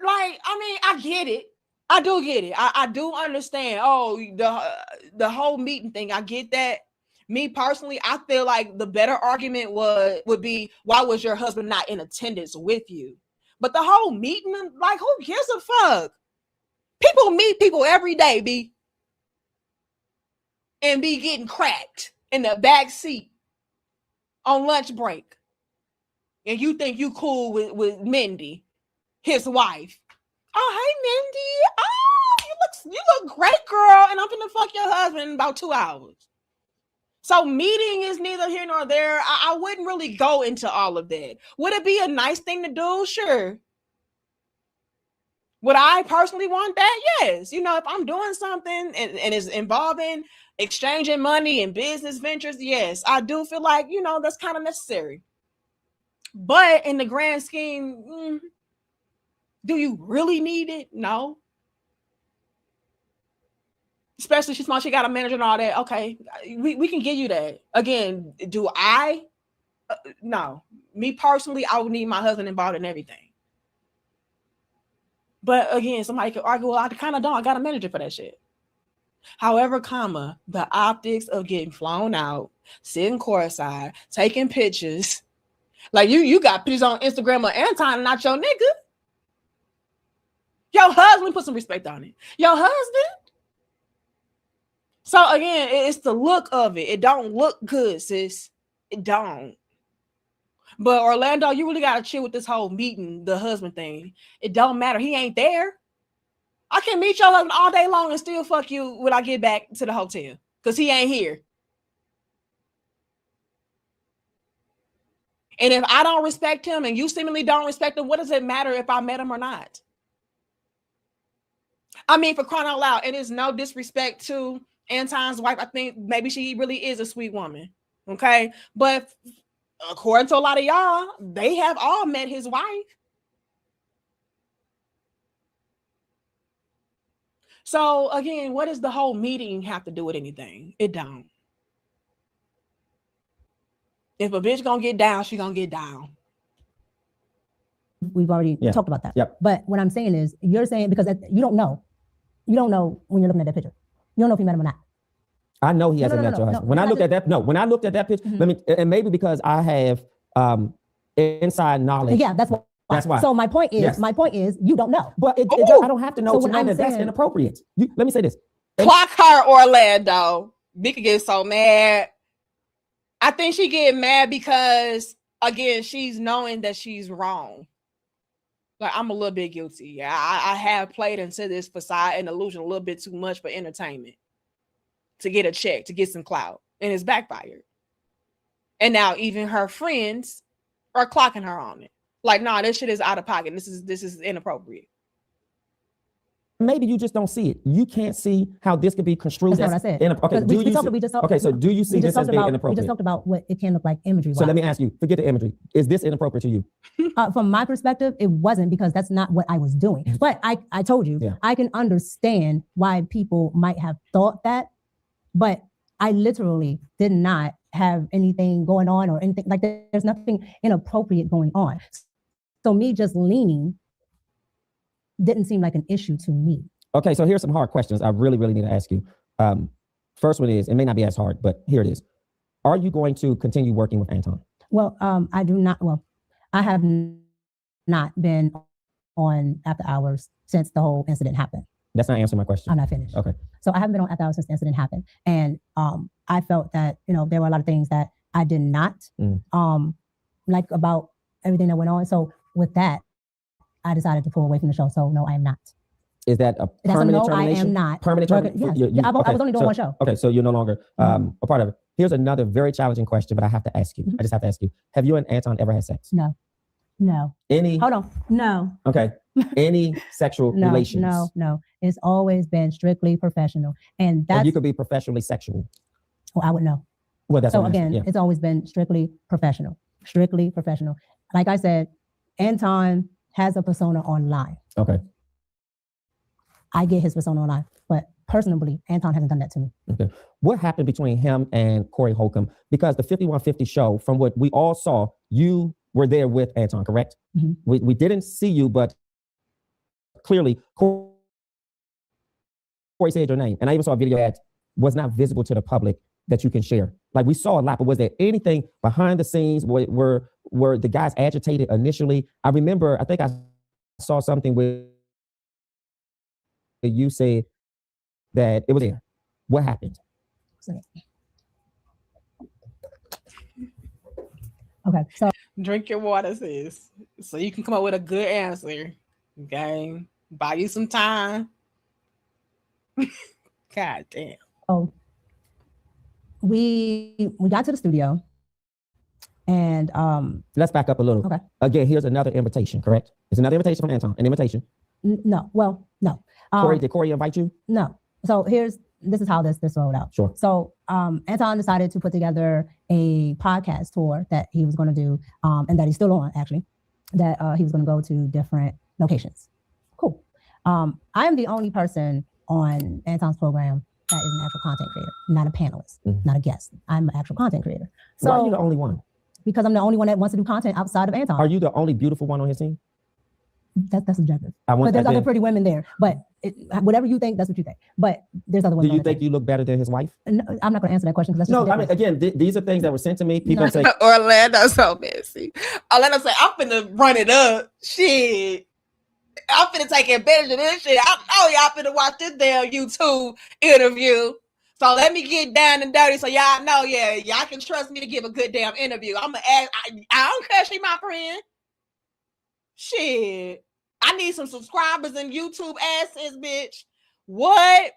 Like, I mean, I get it. I do get it. I do understand. Oh, the whole meeting thing. I get that. Me personally, I feel like the better argument would be, why was your husband not in attendance with you? But the whole meeting, like, who gives a fuck? People meet people every day, B, and be getting cracked in the back seat on lunch break. And you think you cool with Mindy, his wife. Oh, hey, Mindy. Oh, you look great, girl. And I'm gonna fuck your husband in about 2 hours. So meeting is neither here nor there. I wouldn't really go into all of that. Would it be a nice thing to do? Sure. Would I personally want that? Yes. If I'm doing something and it's involving exchanging money and business ventures, yes, I do feel like, that's kind of necessary. But in the grand scheme, do you really need it? No. Especially she's smart, she got a manager and all that. Okay, we can give you that. Again, do I? No. Me personally, I would need my husband involved in everything. But again, somebody could argue, well, I kind of don't. I got a manager for that shit. However, the optics of getting flown out, sitting courtside, taking pictures. Like you got pictures on Instagram of Anton, not your nigga. Your husband, put some respect on it. Your husband. So again, it's the look of it. It don't look good, sis. It don't. But Orlando, you really gotta chill with this whole meeting the husband thing. It don't matter. He ain't there. I can meet your husband all day long and still fuck you when I get back to the hotel because he ain't here. And if I don't respect him and you seemingly don't respect him, what does it matter if I met him or not? I mean, for crying out loud, it is no disrespect to Anton's wife. I think maybe she really is a sweet woman. Okay. But according to a lot of y'all, they have all met his wife. So again, what does the whole meeting have to do with anything? It don't. If a bitch gonna get down, she gonna get down. we've already Yeah. talked about that. Yep. But what I'm saying is, you're saying because you don't know when you're looking at that picture. You don't know if you met him or not. I know he hasn't met your husband. When I looked at that picture, let me, and maybe because I have inside knowledge. Yeah, that's why. So my point is, you don't know. But I don't have to know So to know that that's inappropriate. Let me say this. Clock her, Orlando. Micca gets so mad. I think she get mad because, again, she's knowing that she's wrong. Like, I'm a little bit guilty. Yeah, I have played into this facade and illusion a little bit too much for entertainment, to get a check, to get some clout, and it's backfired. And now even her friends are clocking her on it. Like, nah, this shit is out of pocket. This is inappropriate. Maybe you just don't see it. You can't see how this could be construed. That's not what I said. Okay, so do you see this as being inappropriate? We just talked about what it can look like imagery. So let me ask you, forget the imagery. Is this inappropriate to you? From my perspective, it wasn't, because that's not what I was doing. But I told you, I can understand why people might have thought that, but I literally did not have anything going on or anything like that. There's nothing inappropriate going on. So me just leaning didn't seem like an issue to me. Okay, so here's some hard questions I really, really need to ask you. First one is, it may not be as hard, but here it is. Are you going to continue working with Anton? Well, I do not. Well, I have not been on after hours since the whole incident happened. That's not answering my question. I'm not finished. Okay. So I haven't been on after hours since the incident happened. And I felt that, there were a lot of things that I did not like about everything that went on. So with that, I decided to pull away from the show. So no, I am not. Is that a permanent termination? I am not. Permanent termination? Yes. I was only doing one show. Okay, so you're no longer a part of it. Here's another very challenging question, but I have to ask you. I just have to ask you. Have you and Anton ever had sex? No. Hold on. No. Okay. Any sexual relations? No. It's always been strictly professional. And you could be professionally sexual. Well, I would know. Well, that's so again, it's always been strictly professional. Strictly professional. Like I said, Anton has a persona online. Okay. I get his persona online, but personally, Anton hasn't done that to me. Okay. What happened between him and Corey Holcomb? Because the 5150 show, from what we all saw, you were there with Anton, correct? Mm-hmm. We didn't see you, but clearly Corey said your name. And I even saw a video that was not visible to the public that you can share. Like, we saw a lot, but was there anything behind the scenes? Were the guys agitated initially? I remember, I think I saw something where you said that it was there. What happened? Okay, so drink your water, sis, so you can come up with a good answer. Okay, buy you some time. God damn. Oh, we got to the studio, and let's back up a little. Okay. Again, here's another invitation. Correct? It's another invitation from Anton. An invitation. No. Well, no. Corey, did Corey invite you? No. So this is how this rolled out. Sure. So Anton decided to put together a podcast tour that he was going to do, and that he's still on, actually, that he was going to go to different locations. Cool. I am the only person on Anton's program that is an actual content creator, not a panelist, not a guest. I'm an actual content creator. So why are you the only one? Because I'm the only one that wants to do content outside of Anton. Are you the only beautiful one on his team? That's subjective. But there's other pretty women there. But whatever you think, that's what you think. But there's other women. Do you think you look better than his wife? No, I'm not going to answer that question because that's just I mean, again, these are things that were sent to me. People say Orlando's so messy. Orlando say, I'm finna run it up. Shit. I'm finna take advantage of this shit. I know y'all finna watch this damn YouTube interview. So let me get down and dirty so y'all know, y'all can trust me to give a good damn interview. I'm gonna ask, I don't care, she my friend. Shit. I need some subscribers and YouTube asses, bitch. What?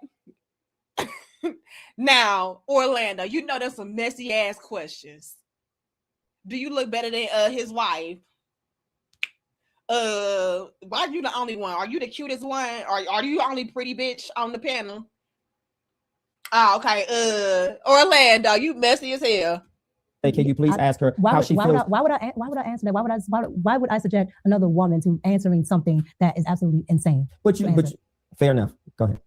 Now, Orlando, you know there's some messy ass questions. Do you look better than his wife? Why are you the only one? Are you the cutest one? Are you the only pretty bitch on the panel? Oh, okay. Orlando, you messy as hell. Hey, can you please ask her how she feels? Why would I answer that? Why would I subject another woman to answering something that is absolutely insane? But fair enough. Go ahead.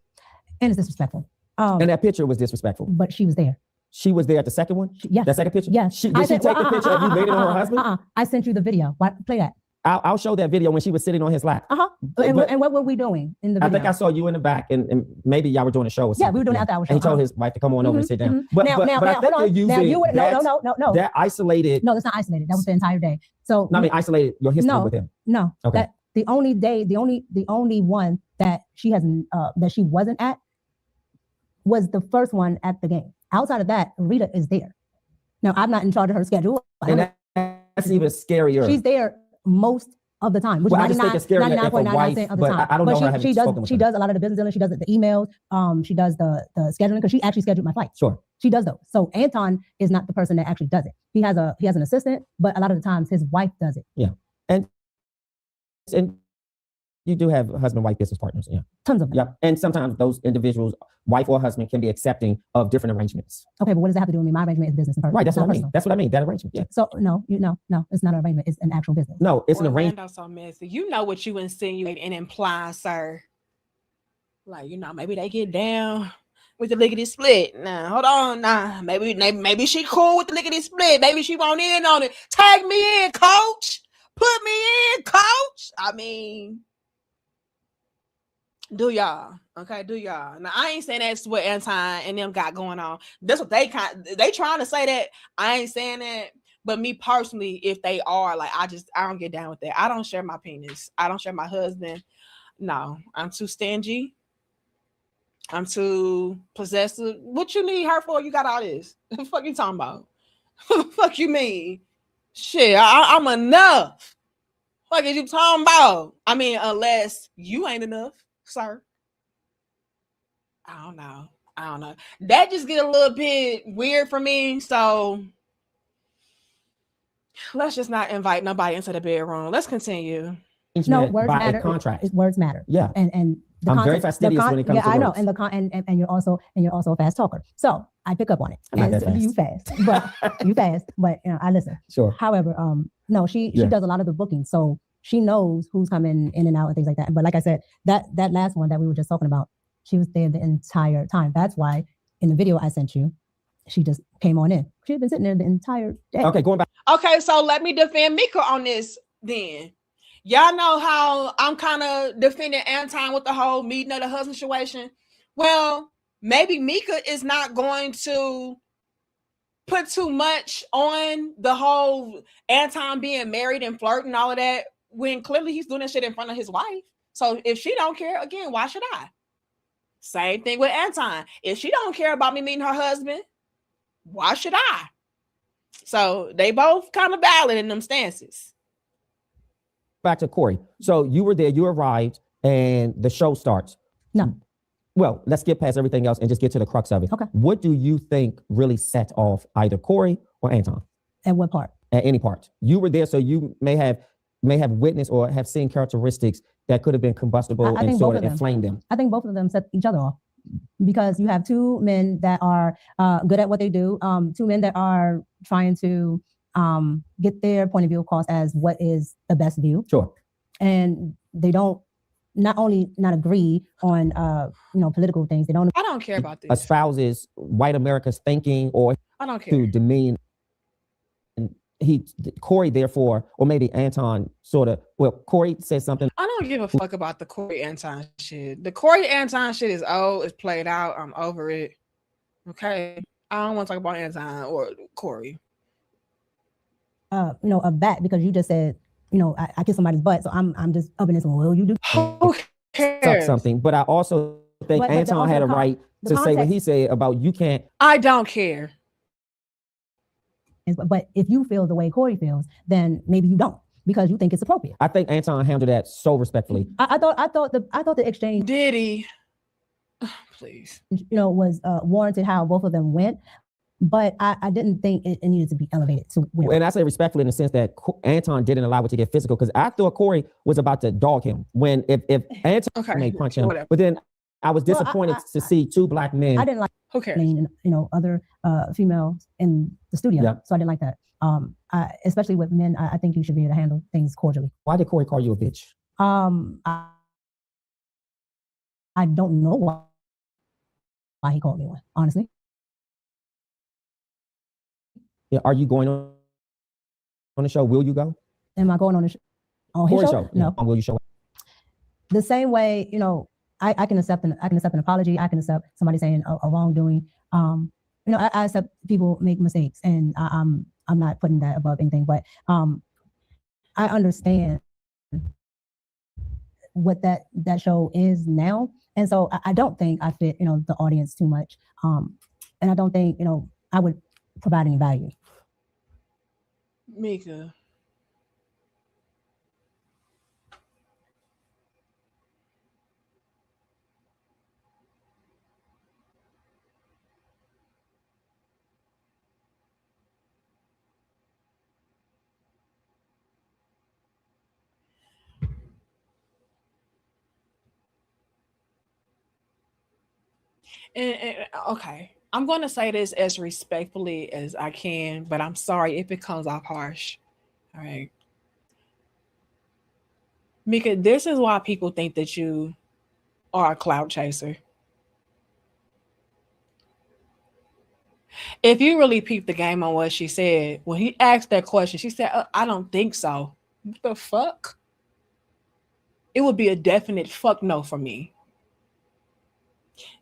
And it's disrespectful. And that picture was disrespectful. But she was there. She was there at the second one? Yes. That second picture? Yes. Did she take the picture of you waiting on her husband? I sent you the video. Play that. I'll show that video when she was sitting on his lap. And what were we doing in the video? I think I saw you in the back, and maybe y'all were doing a show or something. Yeah, we were doing after hour show. And he told his wife to come on over and sit down. But I think you're using no. that isolated. No, that's not isolated. That was the entire day. So no, I mean isolated your history with him. No. Okay. That the only one that she hasn't that she wasn't at was the first one at the game. Outside of that, Rita is there. Now I'm not in charge of her schedule. And that's even scarier. She's there most of the time, which is 99.99% of the time. I don't know her. She does a lot of the business dealing. She does the emails. She does the scheduling because she actually scheduled my flight. Sure. She does those. So Anton is not the person that actually does it. He has an assistant, but a lot of the times his wife does it. Yeah. And you do have husband-wife business partners. Yeah. Tons of them. Yeah. And sometimes those individuals, wife or husband, can be accepting of different arrangements. Okay, but what does that have to do with me? My arrangement is business and personal. Right. That's what I mean. That's what I mean. That arrangement. Yeah. So no, it's not an arrangement. It's an actual business. No, it's an arrangement. So messy. You know what you insinuate and imply, sir. Like, maybe they get down with the lickety split. Nah, hold on. Nah, maybe she cool with the lickety split. Maybe she won't in on it. Tag me in, coach. Put me in, coach. I mean, do y'all. Okay, do y'all. Now, I ain't saying that's what Anton and them got going on. That's what they trying to say that. I ain't saying that. But me personally, if they are, like, I don't get down with that. I don't share my penis. I don't share my husband. No, I'm too stingy. I'm too possessive. What you need her for? You got all this. What the fuck you talking about? What the fuck you mean? Shit, I'm enough. What is you talking about? I mean, unless you ain't enough, sir. I don't know. That just get a little bit weird for me. So let's just not invite nobody into the bedroom. Let's continue. No, words matter. Contract. Words matter. Yeah. And I'm very fastidious when it comes to I know, words. and you're also a fast talker. So I pick up on it. I'm not that fast. You fast, but I listen. Sure. However, no, she does a lot of the booking, so she knows who's coming in and out and things like that. But like I said, that last one that we were just talking about, she was there the entire time. That's why in the video I sent you, she just came on in. She had been sitting there the entire day. Okay, going back. Okay, so let me defend Micca on this then. Y'all know how I'm kind of defending Anton with the whole meeting of the husband situation. Well, maybe Micca is not going to put too much on the whole Anton being married and flirting and all of that when clearly he's doing that shit in front of his wife. So if she don't care, again, why should I? Same thing with Anton. If she don't care about me meeting her husband, why should I? So they both kind of valid in them stances. Back to Corey. So you were there, you arrived, and the show starts. No. Well, let's get past everything else and just get to the crux of it. Okay. What do you think really set off either Corey or Anton? At what part? At any part. You were there, so you may have witnessed or have seen characteristics that could have been combustible and sort of inflamed them. I think both of them set each other off because you have two men that are good at what they do, two men that are trying to get their point of view across as what is the best view. Sure. And they don't not only not agree on political things. I don't care about this. Espouses white America's thinking or I don't care. To demean. And Corey, therefore, or maybe Anton Corey said something. I don't give a fuck about the Corey Anton shit. The Corey Anton shit is old. It's played out. I'm over it. Okay. I don't want to talk about Anton or Corey. A bat because you just said, I kiss somebody's butt, so I'm just up in this one. Well, you do. Who cares? Something, but I also think Anton had a right to say what he said about you can't. I don't care. But if you feel the way Corey feels, then maybe you don't because you think it's appropriate. I think Anton handled that so respectfully. I thought the exchange. Did he? Please. Was warranted how both of them went. But I didn't think it needed to be elevated to where. And I say respectfully in the sense that Anton didn't allow it to get physical because I thought Corey was about to dog him when if Anton may punch him. Whatever. But then I was disappointed to see two black men. I didn't like other females in the studio. Yeah. So I didn't like that. Especially with men, I think you should be able to handle things cordially. Why did Corey call you a bitch? I don't know why he called me one, honestly. Yeah, are you going on the show? Will you go? Am I going on the show? on his For show? sure. No. Will you show up? The same way, you know, I can accept an apology. I can accept somebody saying a wrongdoing. You know, I accept people make mistakes, and I'm not putting that above anything. But I understand what that show is now, and so I don't think I fit, you know, the audience too much. And I don't think, you know, I would provide any value. Micca. And okay, I'm going to say this as respectfully as I can, but I'm sorry if it comes off harsh. All right. Micca, this is why people think that you are a clout chaser. If you really peep the game on what she said, when he asked that question, she said, I don't think so. What the fuck? It would be a definite fuck no for me.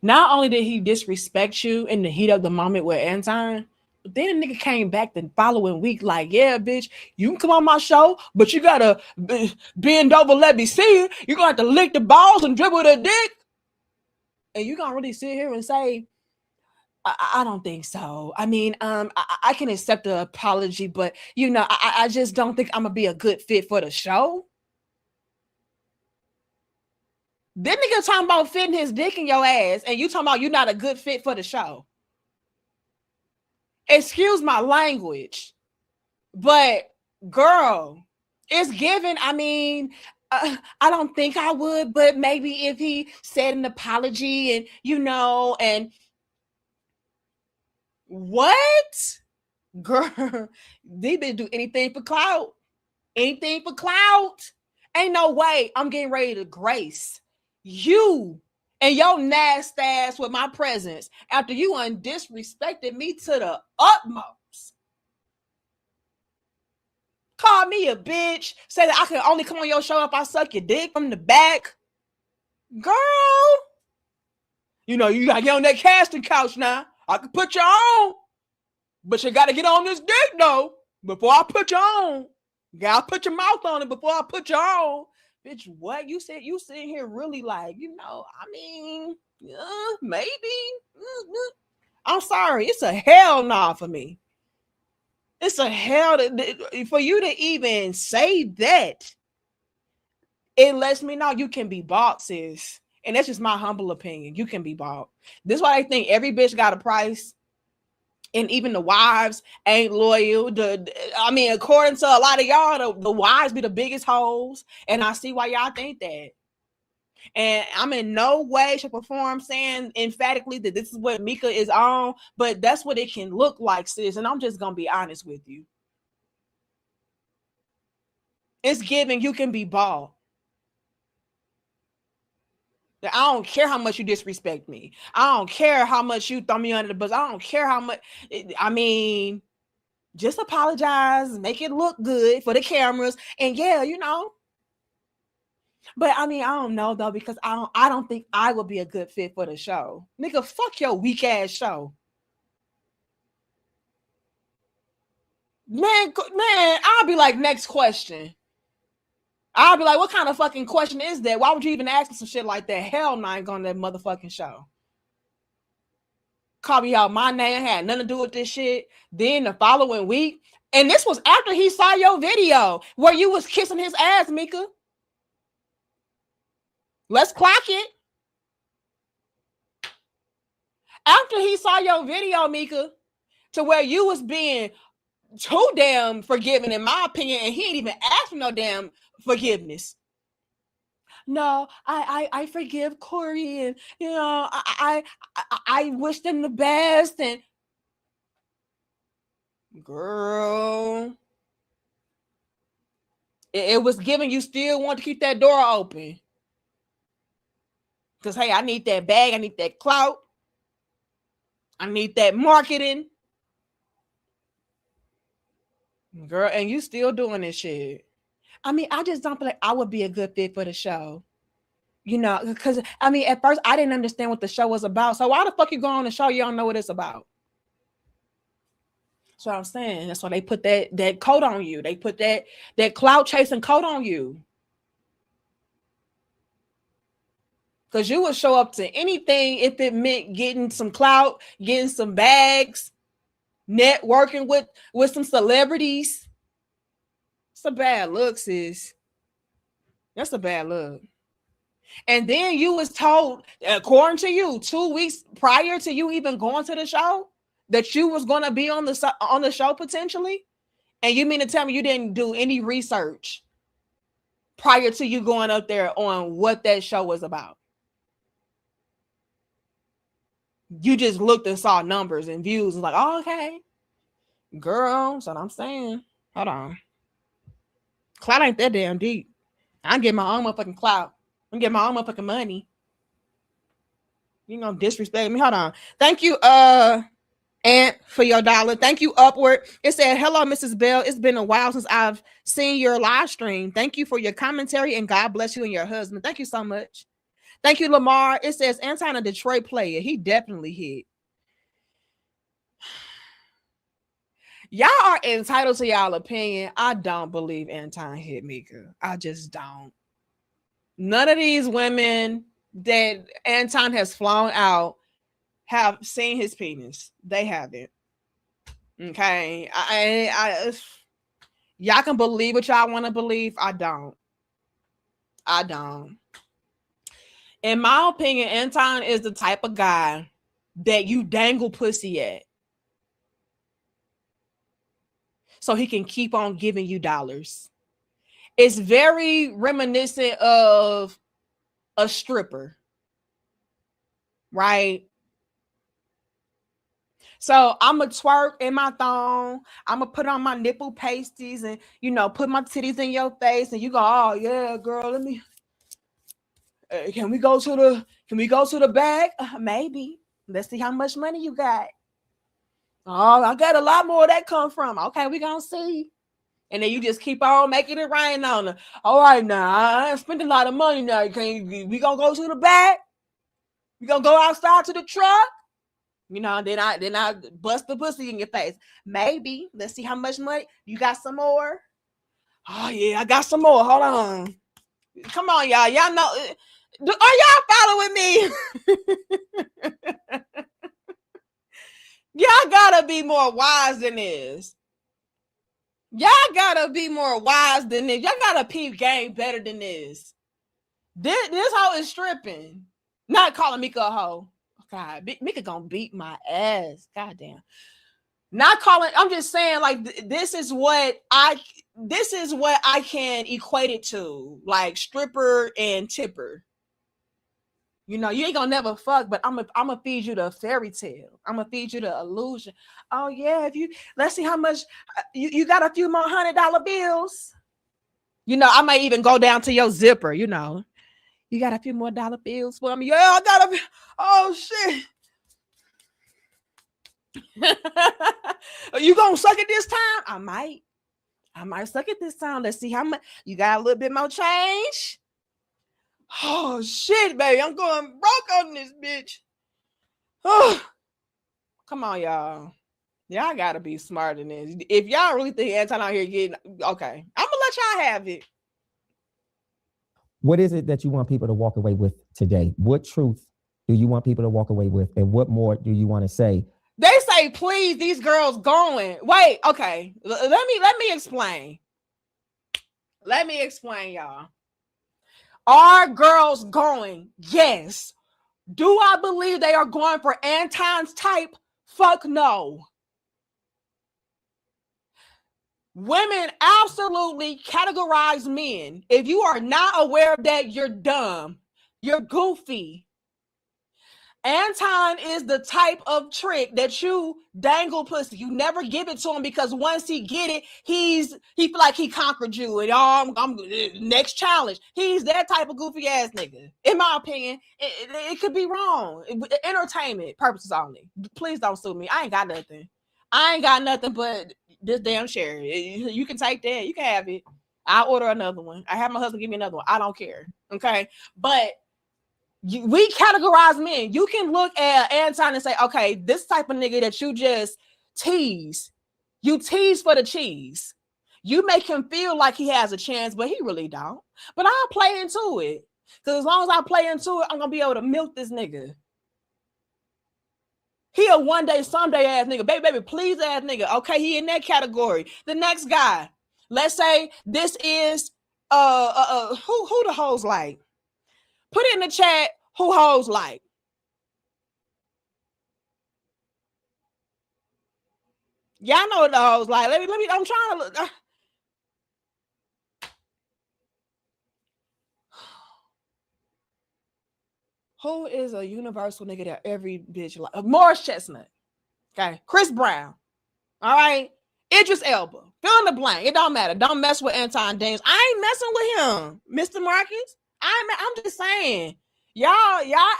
Not only did he disrespect you in the heat of the moment with Anton, but then the nigga came back the following week like, yeah, bitch, you can come on my show, but you gotta bend over, let me see it. You're gonna have to lick the balls and dribble the dick. And you gonna really sit here and say, I don't think so. I mean, I can accept the apology, but you know, I just don't think I'm gonna be a good fit for the show. This nigga talking about fitting his dick in your ass, and you talking about you're not a good fit for the show. Excuse my language, but girl, it's given. I mean, I don't think I would, but maybe if he said an apology and, you know, and what? Girl, they didn't do anything for clout. Anything for clout. Ain't no way I'm getting ready to grace you and your nasty ass with my presence after you disrespected me to the utmost. Call me a bitch. Say that I can only come on your show if I suck your dick from the back. Girl, you know, you gotta get on that casting couch now. I can put you on, but you gotta get on this dick though before I put you on. You gotta put your mouth on it before I put you on. Bitch, what? You said you sitting here really like, you know, I mean, maybe. I'm sorry. It's a hell no for me. It's a hell for you to even say that. It lets me know you can be bought, sis. And that's just my humble opinion. You can be bought. This is why I think every bitch got a price. And even the wives ain't loyal. I mean, according to a lot of y'all, the wives be the biggest hoes. And I see why y'all think that. And I'm in no way, shape, or form saying emphatically that this is what Micca is on, but that's what it can look like, sis. And I'm just going to be honest with you. It's giving you can be bought. I don't care how much you disrespect me. I don't care how much you throw me under the bus. I don't care how much. I mean, just apologize, make it look good for the cameras, and yeah, you know. But I mean, I don't know though, because I don't think I would be a good fit for the show. Nigga, fuck your weak ass show. Man, I'll be like, next question. I'll be like, what kind of fucking question is that? Why would you even ask me some shit like that? Hell no, I ain't going to that motherfucking show. Call me out my name, had nothing to do with this shit. Then the following week, and this was after he saw your video where you was kissing his ass, Micca. Let's clock it. After he saw your video, Micca, to where you was being too damn forgiving, in my opinion, and he ain't even asked for no damn forgiveness. No, I forgive Corey, and you know, I wish them the best, and girl, it was giving you still want to keep that door open. Because hey, I need that bag, I need that clout, I need that marketing. Girl, and you still doing this shit. I mean, I just don't feel like I would be a good fit for the show. You know, because I mean, at first I didn't understand what the show was about. So why the fuck you go on the show? You don't know what it's about. That's what I'm saying. That's why they put that coat on you. They put that clout chasing coat on you. Because you would show up to anything if it meant getting some clout, getting some bags, networking with some celebrities. It's a bad look, sis. That's a bad look. And then you was told, according to you, 2 weeks prior to you even going to the show, that you was going to be on the show potentially. And you mean to tell me you didn't do any research prior to you going up there on what that show was about? You just looked and saw numbers and views and like, oh, okay. Girl, that's what I'm saying. Hold on. Clout ain't that damn deep. I get my own motherfucking clout. I'm getting my own motherfucking money. You gonna disrespect me? Hold on. Thank you, Ant, for your $1. Thank you, Upward. It said, hello, Mrs. Bell. It's been a while since I've seen your live stream. Thank you for your commentary and God bless you and your husband. Thank you so much. Thank you, Lamar. It says, Anton, a Detroit player. He definitely hit. Y'all are entitled to y'all opinion. I don't believe Anton hit Micca. I just don't. None of these women that Anton has flown out have seen his penis. They haven't. Okay. I y'all can believe what y'all want to believe. I don't. In my opinion, Anton is the type of guy that you dangle pussy at, so he can keep on giving you dollars. It's very reminiscent of a stripper, right? So I'm going to twerk in my thong. I'm going to put on my nipple pasties and, you know, put my titties in your face. And you go, oh, yeah, girl, let me, can we go to the back? Maybe. Let's see how much money you got. Oh, I got a lot more where that come from. Okay, we going to see. And then you just keep on making it rain on her. All right, now, I ain't spending a lot of money now. We going to go to the back? We going to go outside to the truck? You know, then I bust the pussy in your face. Maybe. Let's see how much money. You got some more? Oh, yeah, I got some more. Hold on. Come on, y'all. Y'all know. Are y'all following me? Y'all gotta be more wise than this. Y'all gotta be more wise than this. Y'all gotta peep game better than this. This hoe is stripping. Not calling Micca a hoe. God, Micca gonna beat my ass. Goddamn. Not calling. I'm just saying, like, this is what I can equate it to, like stripper and tipper. You know, you ain't gonna never fuck, but I'm gonna feed you the fairy tale. I'm gonna feed you the illusion. Oh yeah, let's see how much you got. A few more $100 bills. You know, I might even go down to your zipper. You know, you got a few more dollar bills for me. Yeah, I got a. Oh shit. You gonna suck it this time? I might suck it this time. Let's see how much you got. A little bit more change. Oh shit, baby, I'm going broke on this bitch. Oh, come on, y'all. Y'all gotta be smarter than this. If y'all really think Anton out here getting okay, I'm gonna let y'all have it. What is it that you want people to walk away with today? What truth do you want people to walk away with? And what more do you want to say? They say, please, these girls going. Wait, okay. Let me explain. Let me explain, y'all. Are girls going? Yes. Do I believe they are going for Anton's type? Fuck no. Women absolutely categorize men. If you are not aware of that, you're dumb. You're goofy. Anton is the type of trick that you dangle pussy. You never give it to him because once he get it, he feel like he conquered you. And I'm next challenge. He's that type of goofy ass nigga. In my opinion, it could be wrong. Entertainment purposes only. Please don't sue me. I ain't got nothing. I ain't got nothing but this damn share. You can take that. You can have it. I'll order another one. I have my husband give me another one. I don't care. Okay. But we categorize men. You can look at Anton and say, okay, this type of nigga that you just tease, you tease for the cheese. You make him feel like he has a chance, but he really don't. But I'll play into it. Because as long as I play into it, I'm going to be able to milk this nigga. He a one day, someday ass nigga. Baby, please ass nigga. Okay, he in that category. The next guy. Let's say this is who the hoes like. Put it in the chat who hoes like. Y'all know what the hoes like. Let me. I'm trying to look. Who is a universal nigga that every bitch like? Morris Chestnut. Okay. Chris Brown. All right. Idris Elba. Fill in the blank. It don't matter. Don't mess with Anton Daniels. I ain't messing with him, Mr. Marcus. I'm just saying. Y'all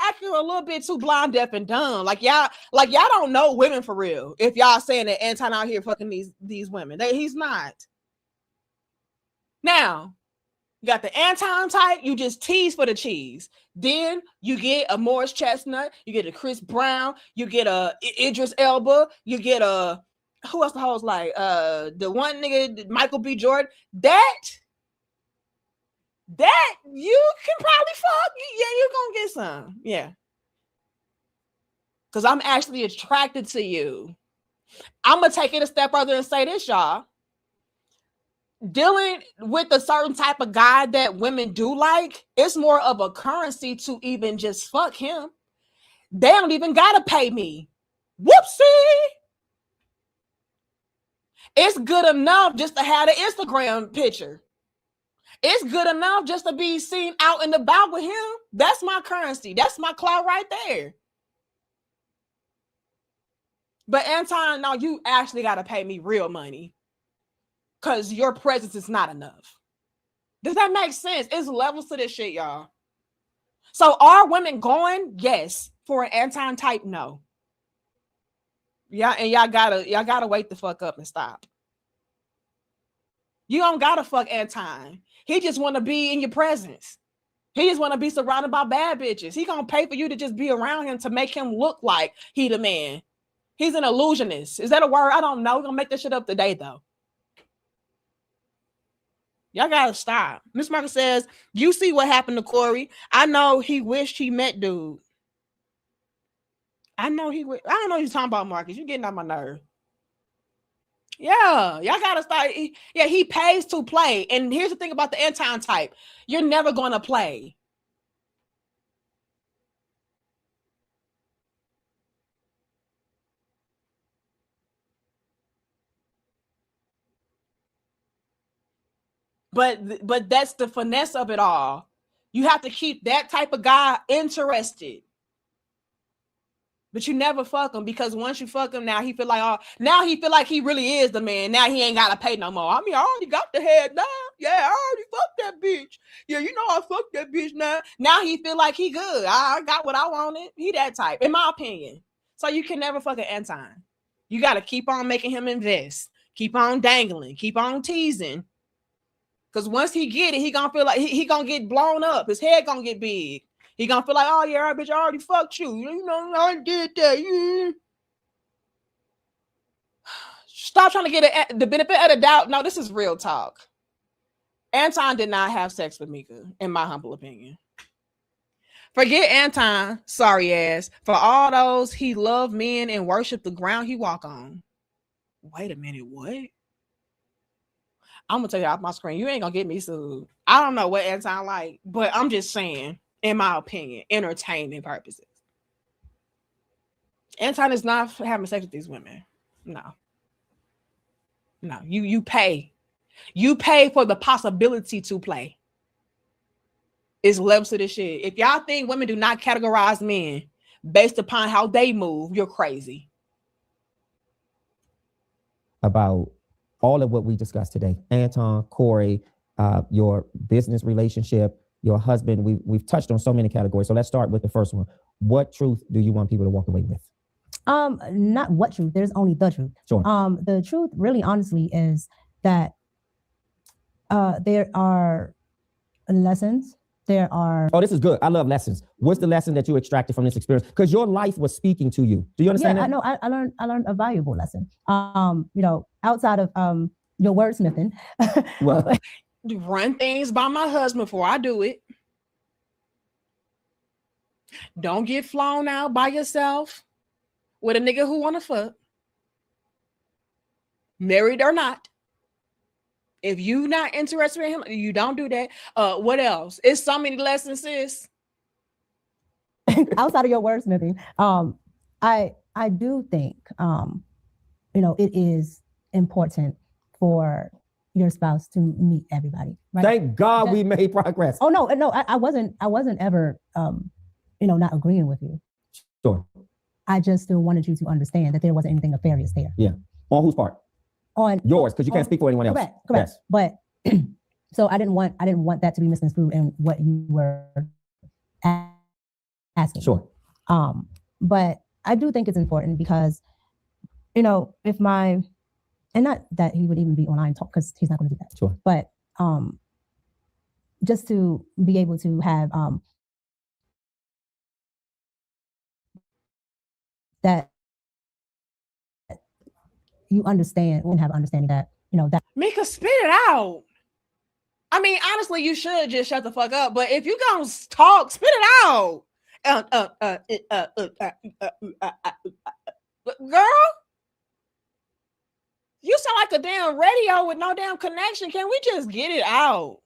acting a little bit too blind, deaf, and dumb. Like y'all don't know women for real. If y'all saying that Anton out here fucking these women. He's not. Now, you got the Anton type, you just tease for the cheese. Then you get a Morris Chestnut, you get a Chris Brown, you get a Idris Elba, you get a who else the hoes like? The one nigga, Michael B. Jordan. That you can probably fuck. Yeah, you gonna get some. Yeah. Because I'm actually attracted to you. I'm gonna take it a step further and say this, y'all. Dealing with a certain type of guy that women do like, it's more of a currency to even just fuck him. They don't even gotta pay me. Whoopsie. It's good enough just to have an Instagram picture. It's good enough just to be seen out and about with him. That's my currency. That's my clout right there. But Anton, no, you actually got to pay me real money because your presence is not enough. Does that make sense? It's levels to this shit, y'all. So are women going? Yes. For an Anton type, no. Yeah, and y'all gotta wake the fuck up and stop. You don't gotta fuck Anton. He just want to be in your presence. He just want to be surrounded by bad bitches. He gonna pay for you to just be around him to make him look like he the man. He's an illusionist. Is that a word? I don't know. We're gonna make that shit up today, though. Y'all gotta stop. Miss Marcus says, you see what happened to Corey. I know he wished he met dude. I don't know what you're talking about, Marcus. You're getting on my nerve. Yeah, y'all gotta start. Yeah, he pays to play. And here's the thing about the Anton type. You're never gonna play. But that's the finesse of it all. You have to keep that type of guy interested. But you never fuck him because once you fuck him, now he feel like he really is the man. Now he ain't gotta pay no more. I mean, I already got the head now. Yeah, I already fucked that bitch. Yeah, you know I fucked that bitch now. Now he feel like he good. I got what I wanted. He that type, in my opinion. So you can never fuck an Anton. You gotta keep on making him invest. Keep on dangling. Keep on teasing. Because once he get it, he gonna feel like he gonna get blown up. His head gonna get big. He gonna feel like, oh yeah, bitch, I already fucked you. You know, I did that. Stop trying to get the benefit of the doubt. No, this is real talk. Anton did not have sex with Micca, in my humble opinion. Forget Anton, sorry ass, for all those he loved men and worshiped the ground he walk on. Wait a minute, what? I'm gonna tell you off my screen. You ain't gonna get me sued. I don't know what Anton like, but I'm just saying, in my opinion, entertainment purposes. Anton is not having sex with these women. No, you pay. You pay for the possibility to play. It's levels to this shit. If y'all think women do not categorize men based upon how they move, you're crazy. About all of what we discussed today, Anton, Corey, your business relationship, your husband, we've touched on so many categories. So let's start with the first one. What truth do you want people to walk away with? Not what truth. There's only the truth. Sure. The truth, really, honestly, is that There are lessons. There are. Oh, this is good. I love lessons. What's the lesson that you extracted from this experience? Because your life was speaking to you. Do you understand that? I know. I learned a valuable lesson. Outside of your wordsmithing. Well, run things by my husband before I do it. Don't get flown out by yourself with a nigga who wanna fuck. Married or not. If you not interested in him, you don't do that. What else? It's so many lessons, sis. Outside of your wordsmithing, I do think it is important for your spouse to meet everybody. Right? Thank God we made progress. Oh no, I wasn't ever not agreeing with you. Sure. I just still wanted you to understand that there wasn't anything nefarious there. Yeah. On whose part? On yours, because you can't speak for anyone else. Correct. Yes. But so I didn't want that to be misconstrued in what you were asking. Sure. But I do think it's important because, if and not that he would even be online talk, because he's not going to do that. Sure. But just to be able to have that you understand and have understanding that, that Micca, spit it out. I mean, honestly, you should just shut the fuck up. But if you gonna talk, spit it out. Girl, you sound like a damn radio with no damn connection. Can we just get it out?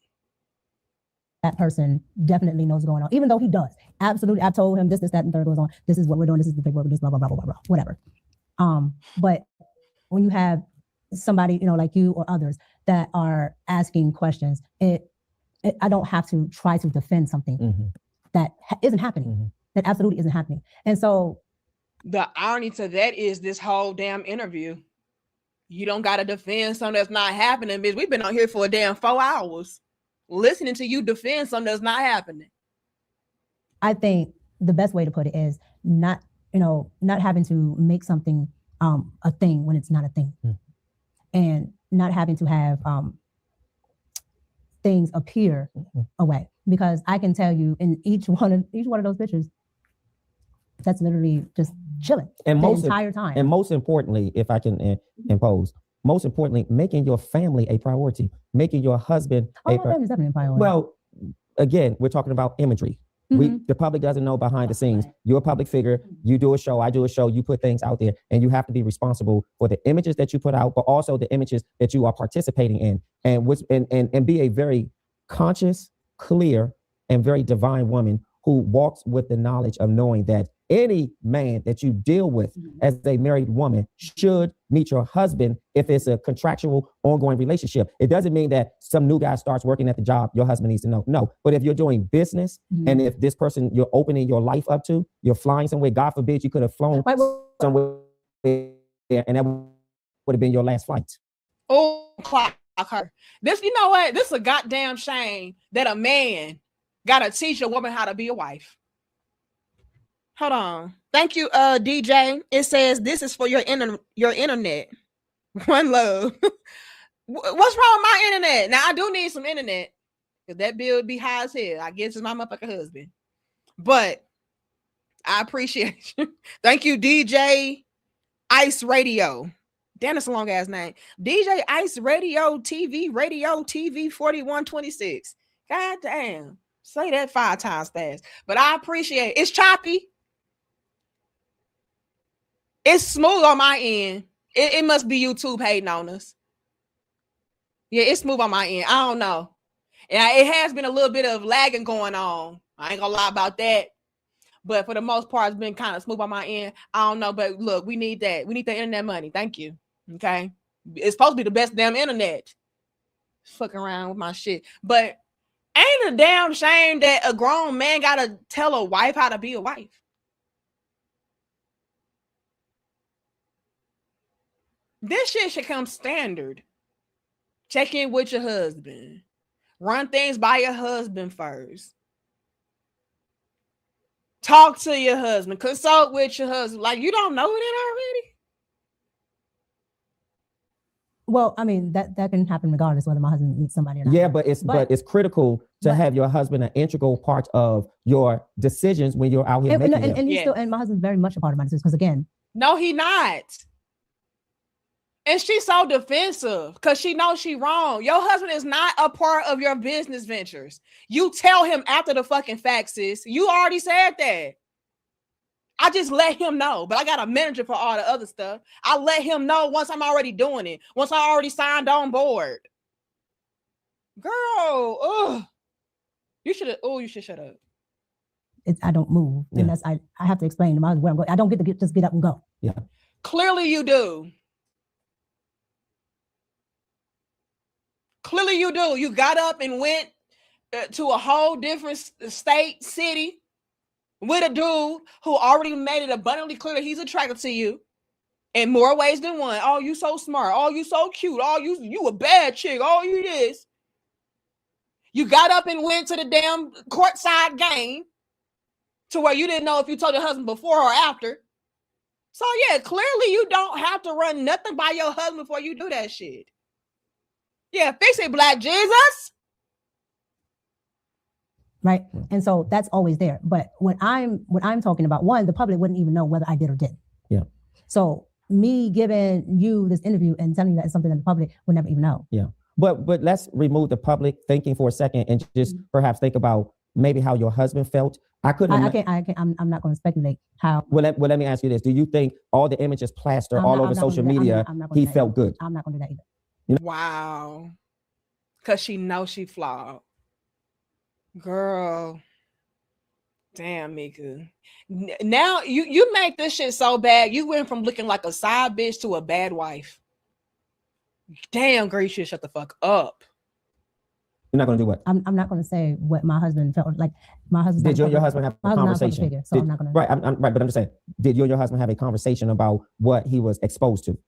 That person definitely knows what's going on, even though he does. Absolutely. I've told him this, that, and third goes on. This is what we're doing. This is the big work. This blah, blah, blah, blah, blah, whatever. But when you have somebody, like you or others that are asking questions, I don't have to try to defend something that isn't happening. That absolutely isn't happening. And so the irony to that is this whole damn interview. You don't got to defend something that's not happening, bitch. We've been on here for a damn 4 hours listening to you defend something that's not happening. I think the best way to put it is not having to make something a thing when it's not a thing, and not having to have things appear a way. Because I can tell you, in each one of those pictures, that's literally just chilling the entire time. And most importantly, if I can impose, most importantly, making your family a priority, making your husband my family is definitely a priority. Well, again, we're talking about imagery. The public doesn't know behind the scenes. You're a public figure. You do a show. I do a show. You put things out there, and you have to be responsible for the images that you put out, but also the images that you are participating in, and be a very conscious, clear, and very divine woman who walks with the knowledge of knowing that any man that you deal with as a married woman should meet your husband if it's a contractual ongoing relationship. It doesn't mean that some new guy starts working at the job, your husband needs to know. No, but if you're doing business and if this person you're opening your life up to, you're flying somewhere, God forbid you could have flown somewhere and that would have been your last flight. Oh, clock her. This, you know what? This is a goddamn shame that a man got to teach a woman how to be a wife. Hold on. Thank you, DJ. It says this is for your internet. One love. What's wrong with my internet? Now I do need some internet because that bill would be high as hell. I guess it's my motherfucking husband. But I appreciate you. Thank you, DJ Ice Radio. Damn, that's a long ass name. DJ Ice Radio TV 4126. God damn. Say that 5 times fast. But I appreciate it. It's choppy. It's smooth on my end. It must be YouTube hating on us. Yeah, it's smooth on my end. I don't know. And it has been a little bit of lagging going on. I ain't gonna lie about that. But for the most part, it's been kind of smooth on my end. I don't know. But look, we need that. We need the internet money. Thank you. Okay. It's supposed to be the best damn internet. Fucking around with my shit. But ain't a damn shame that a grown man gotta tell a wife how to be a wife. This shit should come standard. Check in with your husband. Run things by your husband first. Talk to your husband. Consult with your husband. Like, you don't know that already? Well, I mean, that can happen regardless whether my husband meets somebody or not. Yeah, but it's critical to have your husband an integral part of your decisions when you're out here making them. And he's still, and my husband's very much a part of my decisions because again. No, he not. And she's so defensive because she knows she wrong. Your husband is not a part of your business ventures. You tell him after the fucking fact, sis. You already said that. I just let him know, but I got a manager for all the other stuff. I let him know once I'm already doing it. Once I already signed on board. Girl, you should shut up. I don't move. Yeah. And that's I have to explain to my husband where I'm going. I don't get to just get up and go. Yeah. Clearly you do. Clearly you do. You got up and went to a whole different state, city, with a dude who already made it abundantly clear that he's attracted to you in more ways than one. Oh, you so smart. Oh, you so cute. Oh, you a bad chick. Oh, you this. You got up and went to the damn courtside game to where you didn't know if you told your husband before or after. So yeah, clearly you don't have to run nothing by your husband before you do that shit. Yeah, fix it, Black Jesus. Right. And so that's always there. But what I'm talking about, one, the public wouldn't even know whether I did or didn't. Yeah. So me giving you this interview and telling you that it's something that the public would never even know. Yeah. But let's remove the public thinking for a second and just perhaps think about maybe how your husband felt. I'm not going to speculate how. Well, let me ask you this. Do you think all the images plastered all over social media, he felt good? I'm not going to do that either. You know? Wow. Because she knows she flawed. Girl. Damn, Micca. Now you make this shit so bad. You went from looking like a side bitch to a bad wife. Damn, girl, you should shut the fuck up. You're not gonna do what? I'm not gonna say what my husband felt like. My husband. Did you and your husband have a conversation? Figure, so I'm not gonna. Right, I'm right, but I'm just saying. Did you and your husband have a conversation about what he was exposed to?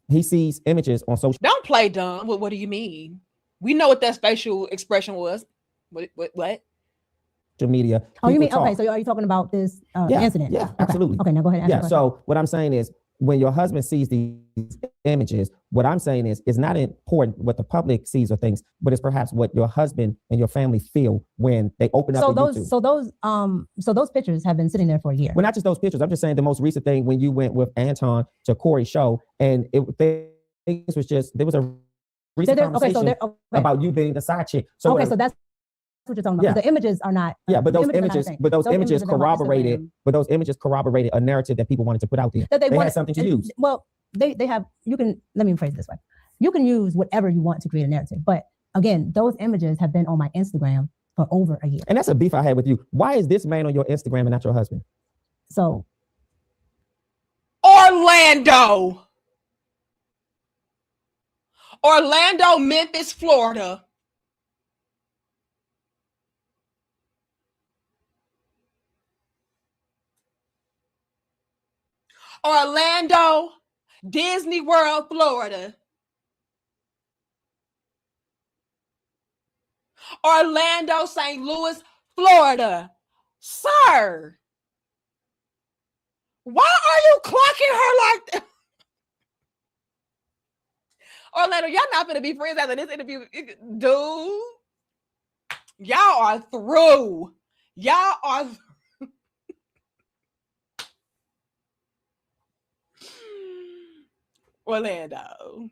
He sees images on social. Don't play dumb. What do you mean? We know what that facial expression was. What? Social media. Oh, you mean okay? So are you talking about this incident? Yeah, okay. Absolutely. Okay, now go ahead. Yeah. So what I'm saying is, when your husband sees these images, what I'm saying is, it's not important what the public sees or thinks, but it's perhaps what your husband and your family feel when they open up. So those pictures have been sitting there for a year. Well, not just those pictures. I'm just saying the most recent thing when you went with Anton to Corey's show, and things was just there was a recent conversation about you being the side chick. So so that's what you're talking about. Yeah. The images are not. But those images corroborated. But those images corroborated a narrative that people wanted to put out there. That they had something to use. Well, they have. You can let me phrase it this way. You can use whatever you want to create a narrative. But again, those images have been on my Instagram for over a year. And that's a beef I had with you. Why is this man on your Instagram and not your husband? So, Orlando, Memphis, Florida. Orlando, Disney World, Florida. Orlando, St. Louis, Florida. Sir, why are you clocking her like that? Orlando, y'all not gonna be friends after this interview. Dude, y'all are through. Y'all are Orlando.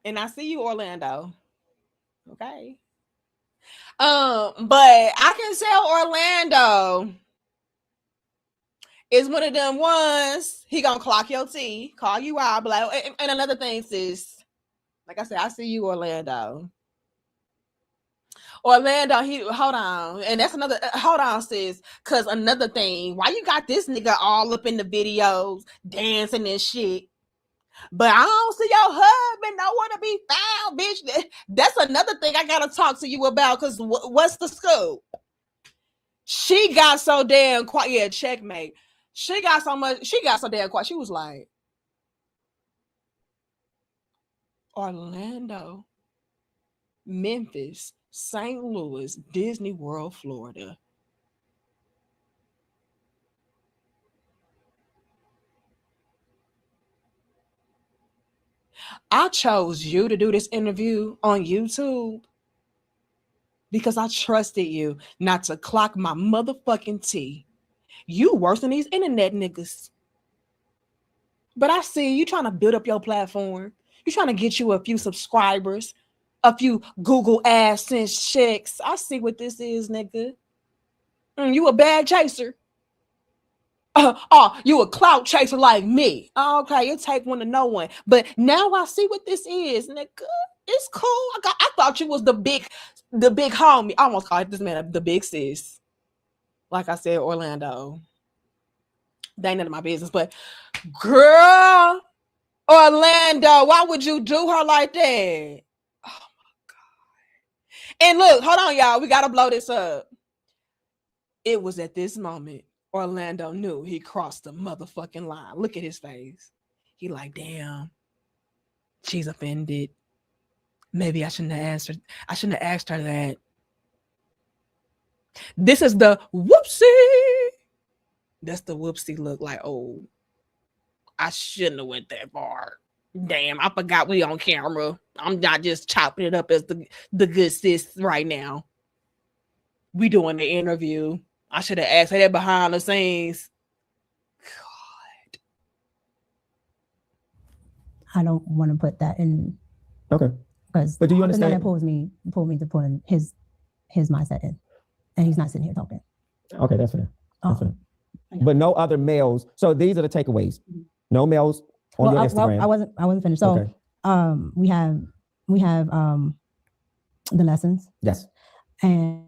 And I see you, Orlando. Okay. But I can tell Orlando is one of them ones. He gonna clock your T, call you out, but like, and another thing, sis. Like I said, I see you, Orlando. Orlando, hold on, and that's another. Hold on, sis, because another thing. Why you got this nigga all up in the videos, dancing and shit? But I don't see your husband nowhere to be found, bitch. That's another thing I gotta talk to you about. Because what's the scoop? She got so damn quiet. Yeah, checkmate. She got so damn quiet. She was like, Orlando, Memphis, St. Louis, Disney World, Florida. I chose you to do this interview on YouTube because I trusted you not to clock my motherfucking tea. You worse than these internet niggas. But I see you trying to build up your platform. You trying to get you a few subscribers, a few Google AdSense checks. I see what this is, nigga. You a bad chaser. You a clout chaser like me. Okay, it take one to know one. But now I see what this is, nigga. It's cool. I thought you was the big homie. I almost called this man the big sis. Like I said, Orlando. That ain't none of my business. But girl, Orlando, why would you do her like that? Oh my God. And look, hold on, y'all. We gotta blow this up. It was at this moment Orlando knew he crossed the motherfucking line. Look at his face. He like, damn, she's offended. Maybe I shouldn't have asked her that. This is the whoopsie. That's the whoopsie look like, oh, I shouldn't have went that far. Damn, I forgot we on camera. I'm not just chopping it up as the good sis right now. We doing the interview. I should have asked her that behind the scenes. God. I don't want to put that in. Okay. But do you understand? That pulled me to put in his mindset in. And he's not sitting here talking. Okay, that's fair. That's fair. Yeah. But no other males. So these are the takeaways. No males on your Instagram. I wasn't finished. So okay. we have the lessons. Yes. And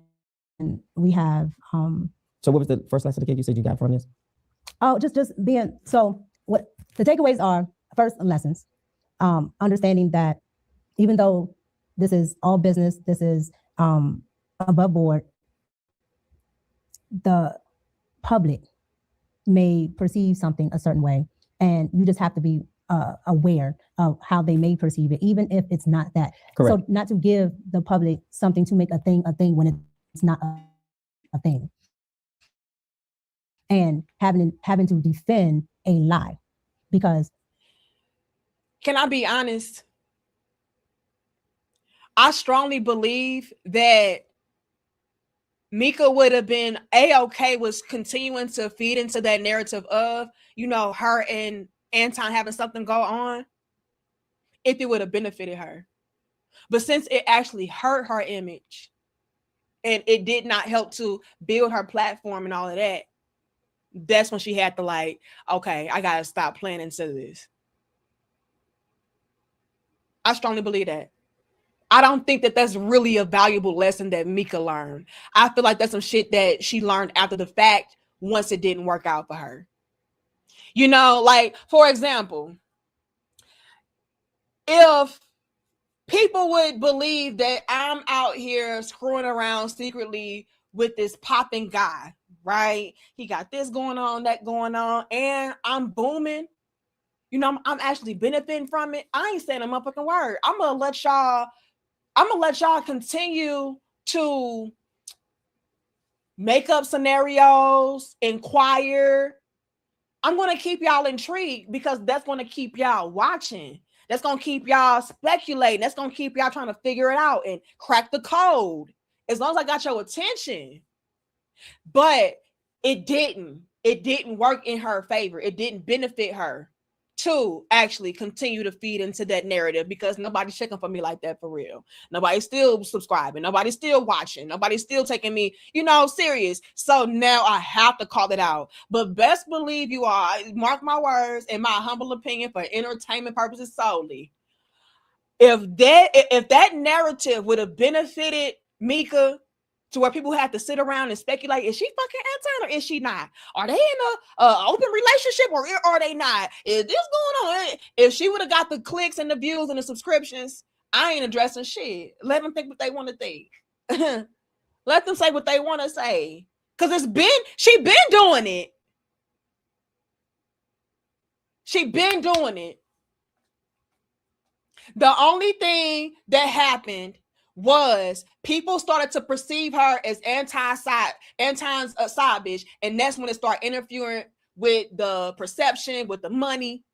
we have so what was the first lesson again you said you got from this? Oh, just being, so what the takeaways are: first, lessons. Understanding that even though this is all business, this is above board, the public may perceive something a certain way, and you just have to be aware of how they may perceive it, even if it's not that. Correct. So not to give the public something to make a thing when it's not a thing, and having to defend a lie, because. Can I be honest? I strongly believe that Micca would have been A-okay with continuing to feed into that narrative of, her and Anton having something go on if it would have benefited her. But since it actually hurt her image and it did not help to build her platform and all of that, that's when she had to okay, I got to stop playing into this. I strongly believe that. I don't think that that's really a valuable lesson that Micca learned. I feel like that's some shit that she learned after the fact once it didn't work out for her. For example, if people would believe that I'm out here screwing around secretly with this popping guy, right? He got this going on, that going on, and I'm booming. I'm actually benefiting from it. I ain't saying a motherfucking word. I'm gonna let y'all continue to make up scenarios, inquire. I'm going to keep y'all intrigued because that's going to keep y'all watching. That's going to keep y'all speculating. That's going to keep y'all trying to figure it out and crack the code. As long as I got your attention. But it didn't work in her favor. It didn't benefit her to actually continue to feed into that narrative because nobody's checking for me like that for real. Nobody's still subscribing. Nobody's still watching. Nobody's still taking me, serious. So now I have to call it out. But best believe you are, mark my words, in my humble opinion, for entertainment purposes solely. If that narrative would have benefited Micca to where people have to sit around and speculate, is she fucking Anton or is she not? Are they in a open relationship or are they not? Is this going on? If she would have got the clicks and the views and the subscriptions, I ain't addressing shit. Let them think what they want to think. Let them say what they want to say. Because she been doing it. She been doing it. The only thing that happened was people started to perceive her as Anton's side bitch, and that's when it started interfering with the perception, with the money.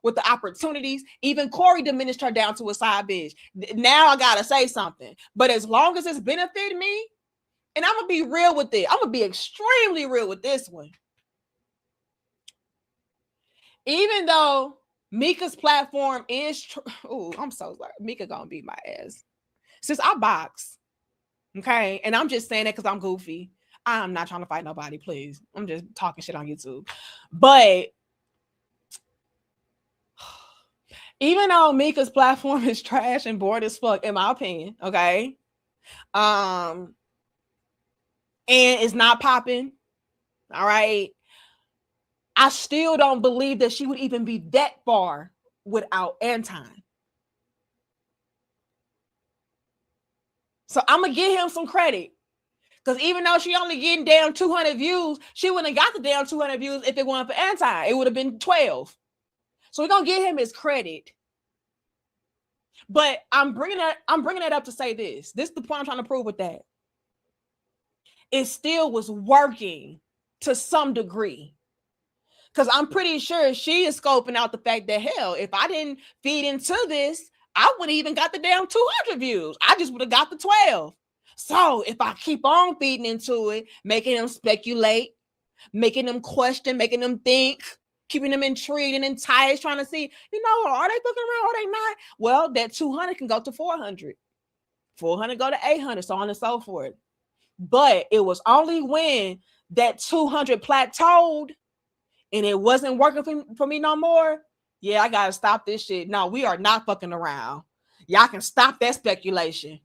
with the opportunities. Even Corey diminished her down to a side bitch. Now I gotta say something. But as long as it's benefiting me, and I'm gonna be real with it, I'm gonna be extremely real with this one. Even though Micca's platform is, I'm so sorry. Micca gonna beat my ass. Since I box, okay, and I'm just saying that because I'm goofy. I'm not trying to fight nobody, please. I'm just talking shit on YouTube. But even though Micca's platform is trash and bored as fuck, in my opinion, okay, and it's not popping, all right, I still don't believe that she would even be that far without Anton. So I'm gonna give him some credit. Because even though she only getting down 200 views, she wouldn't have got the damn 200 views if it wasn't for Anton. It would have been 12. So we're gonna give him his credit. But I'm bringing that up to say this. This is the point I'm trying to prove with that. It still was working to some degree. Because I'm pretty sure she is scoping out the fact that, hell, if I didn't feed into this, I would have even got the damn 200 views. I just would have got the 12. So if I keep on feeding into it, making them speculate, making them question, making them think, keeping them intrigued and enticed, trying to see, are they fucking around? Are they not? Well, that 200 can go to 400. 400 go to 800, so on and so forth. But it was only when that 200 plateaued and it wasn't working for me no more. Yeah, I got to stop this shit. No, we are not fucking around. Y'all can stop that speculation.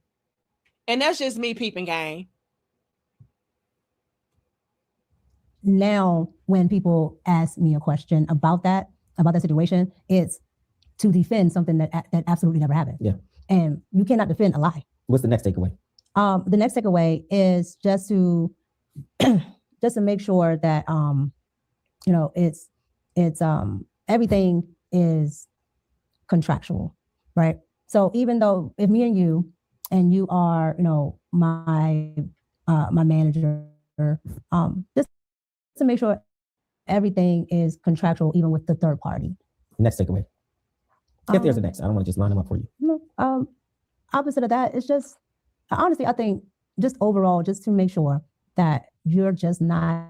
And that's just me peeping game. Now, when people ask me a question about that situation, it's to defend something that absolutely never happened. Yeah. And you cannot defend a lie. What's the next takeaway? The next takeaway is just to make sure that it's everything is contractual, right? So even though if me and you are, my manager, just to make sure everything is contractual, even with the third party. Next takeaway. If there's a next, I don't want to just line them up for you. No, opposite of that, it's just, honestly, I think just overall, just to make sure that you're just not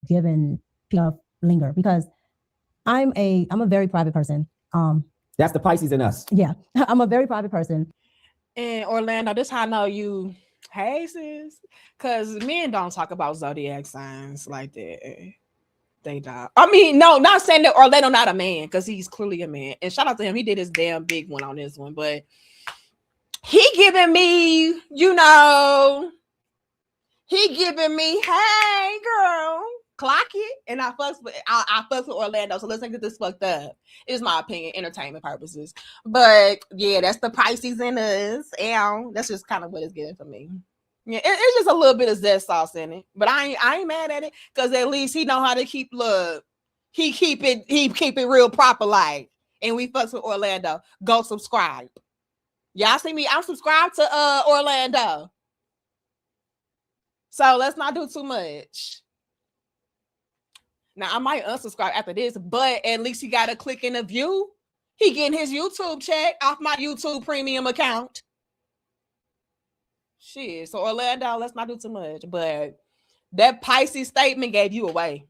giving people linger, because I'm a very private person. That's the Pisces in us. Yeah, I'm a very private person. And Orlando, this how I know you, hey sis, because men don't talk about zodiac signs like that. They don't. I mean, no, not saying that Orlando not a man, because he's clearly a man. And shout out to him, he did his damn big one on this one. But he giving me, hey girl, clock it. And I fucks with Orlando. So let's not get this fucked up. It's my opinion, entertainment purposes. But yeah, that's the Pisces in us. And that's just kind of what it's getting for me. Yeah, it's just a little bit of zest sauce in it. But I ain't mad at it, because at least he know how to keep love. He keep it real proper like. And we fucks with Orlando. Go subscribe. Y'all see me? I'm subscribed to Orlando. So let's not do too much. Now I might unsubscribe after this, but at least he got a click in the view. He getting his YouTube check off my YouTube premium account. Shit. So Orlando, let's not do too much. But that Pisces statement gave you away.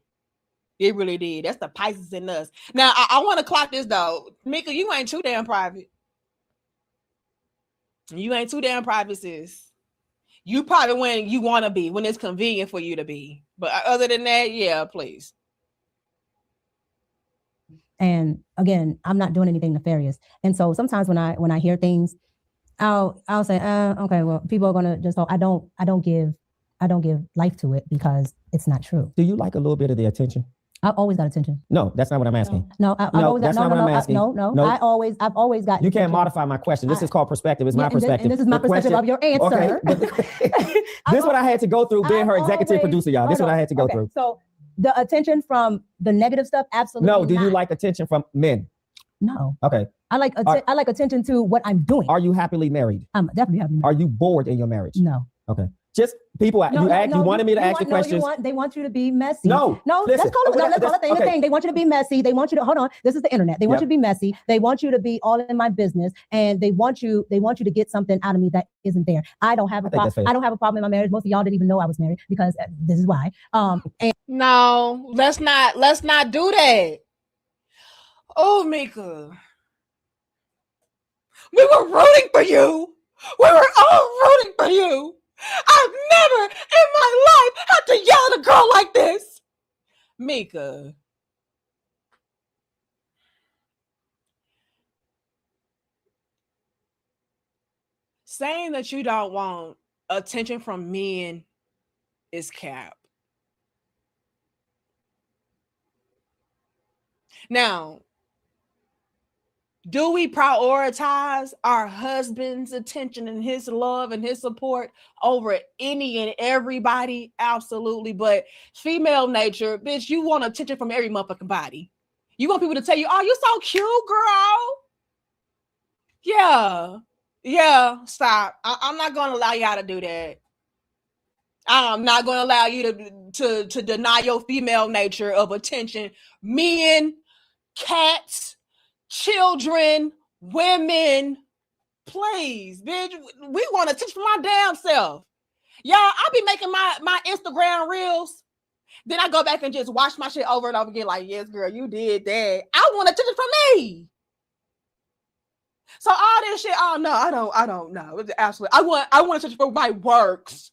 It really did. That's the Pisces in us. Now I want to clock this though. Micca, you ain't too damn private. You ain't too damn private, sis. You probably when you want to be, when it's convenient for you to be. But other than that, yeah, please. And again, I'm not doing anything nefarious. And so sometimes when I hear things, I'll say, okay, well, people are gonna just. I don't give life to it because it's not true. Do you like a little bit of the attention? I've always got attention. No, that's not what I'm asking. No, I've always got, I'm asking. No. I've always got. You can't modify my question. This is called perspective. It's my perspective. And this is my perspective of your answer. Okay. This is what I had to go through being her executive producer, y'all. This is what I had to go through. So the attention from the negative stuff, absolutely. No. Do you like attention from men? No. Okay. I like attention to what I'm doing. Are you happily married? I'm definitely happily married. Are you bored in your marriage? No. Okay. Just people, you wanted me to ask the questions. They want you to be messy. No, let's call it the thing. They want you to be messy. They want you to, hold on, this is the internet. They want you to be messy. They want you to be all in my business, and they want you to get something out of me that isn't there. I don't have a problem. I don't have a problem in my marriage. Most of y'all didn't even know I was married, because this is why. And no, let's not do that. Oh, Micca, we were rooting for you. We were all rooting for you. I've never in my life had to yell at a girl like this. Micca. Saying that you don't want attention from men is cap. Now, do we prioritize our husband's attention and his love and his support over any and everybody? Absolutely. But female nature, bitch, you want attention from every motherfucking body. You want people to tell you, oh, you're so cute, girl. Yeah, stop. I'm not going to allow y'all to do that. I'm not going to allow you to deny your female nature of attention. Men, cats, children, women, please, bitch. We want attention from my damn self. Y'all, I be making my Instagram reels. Then I go back and just watch my shit over and over again. Like, yes, girl, you did that. I want attention from me. So all this shit, oh no, I don't know. It's absolutely, I want attention from my works.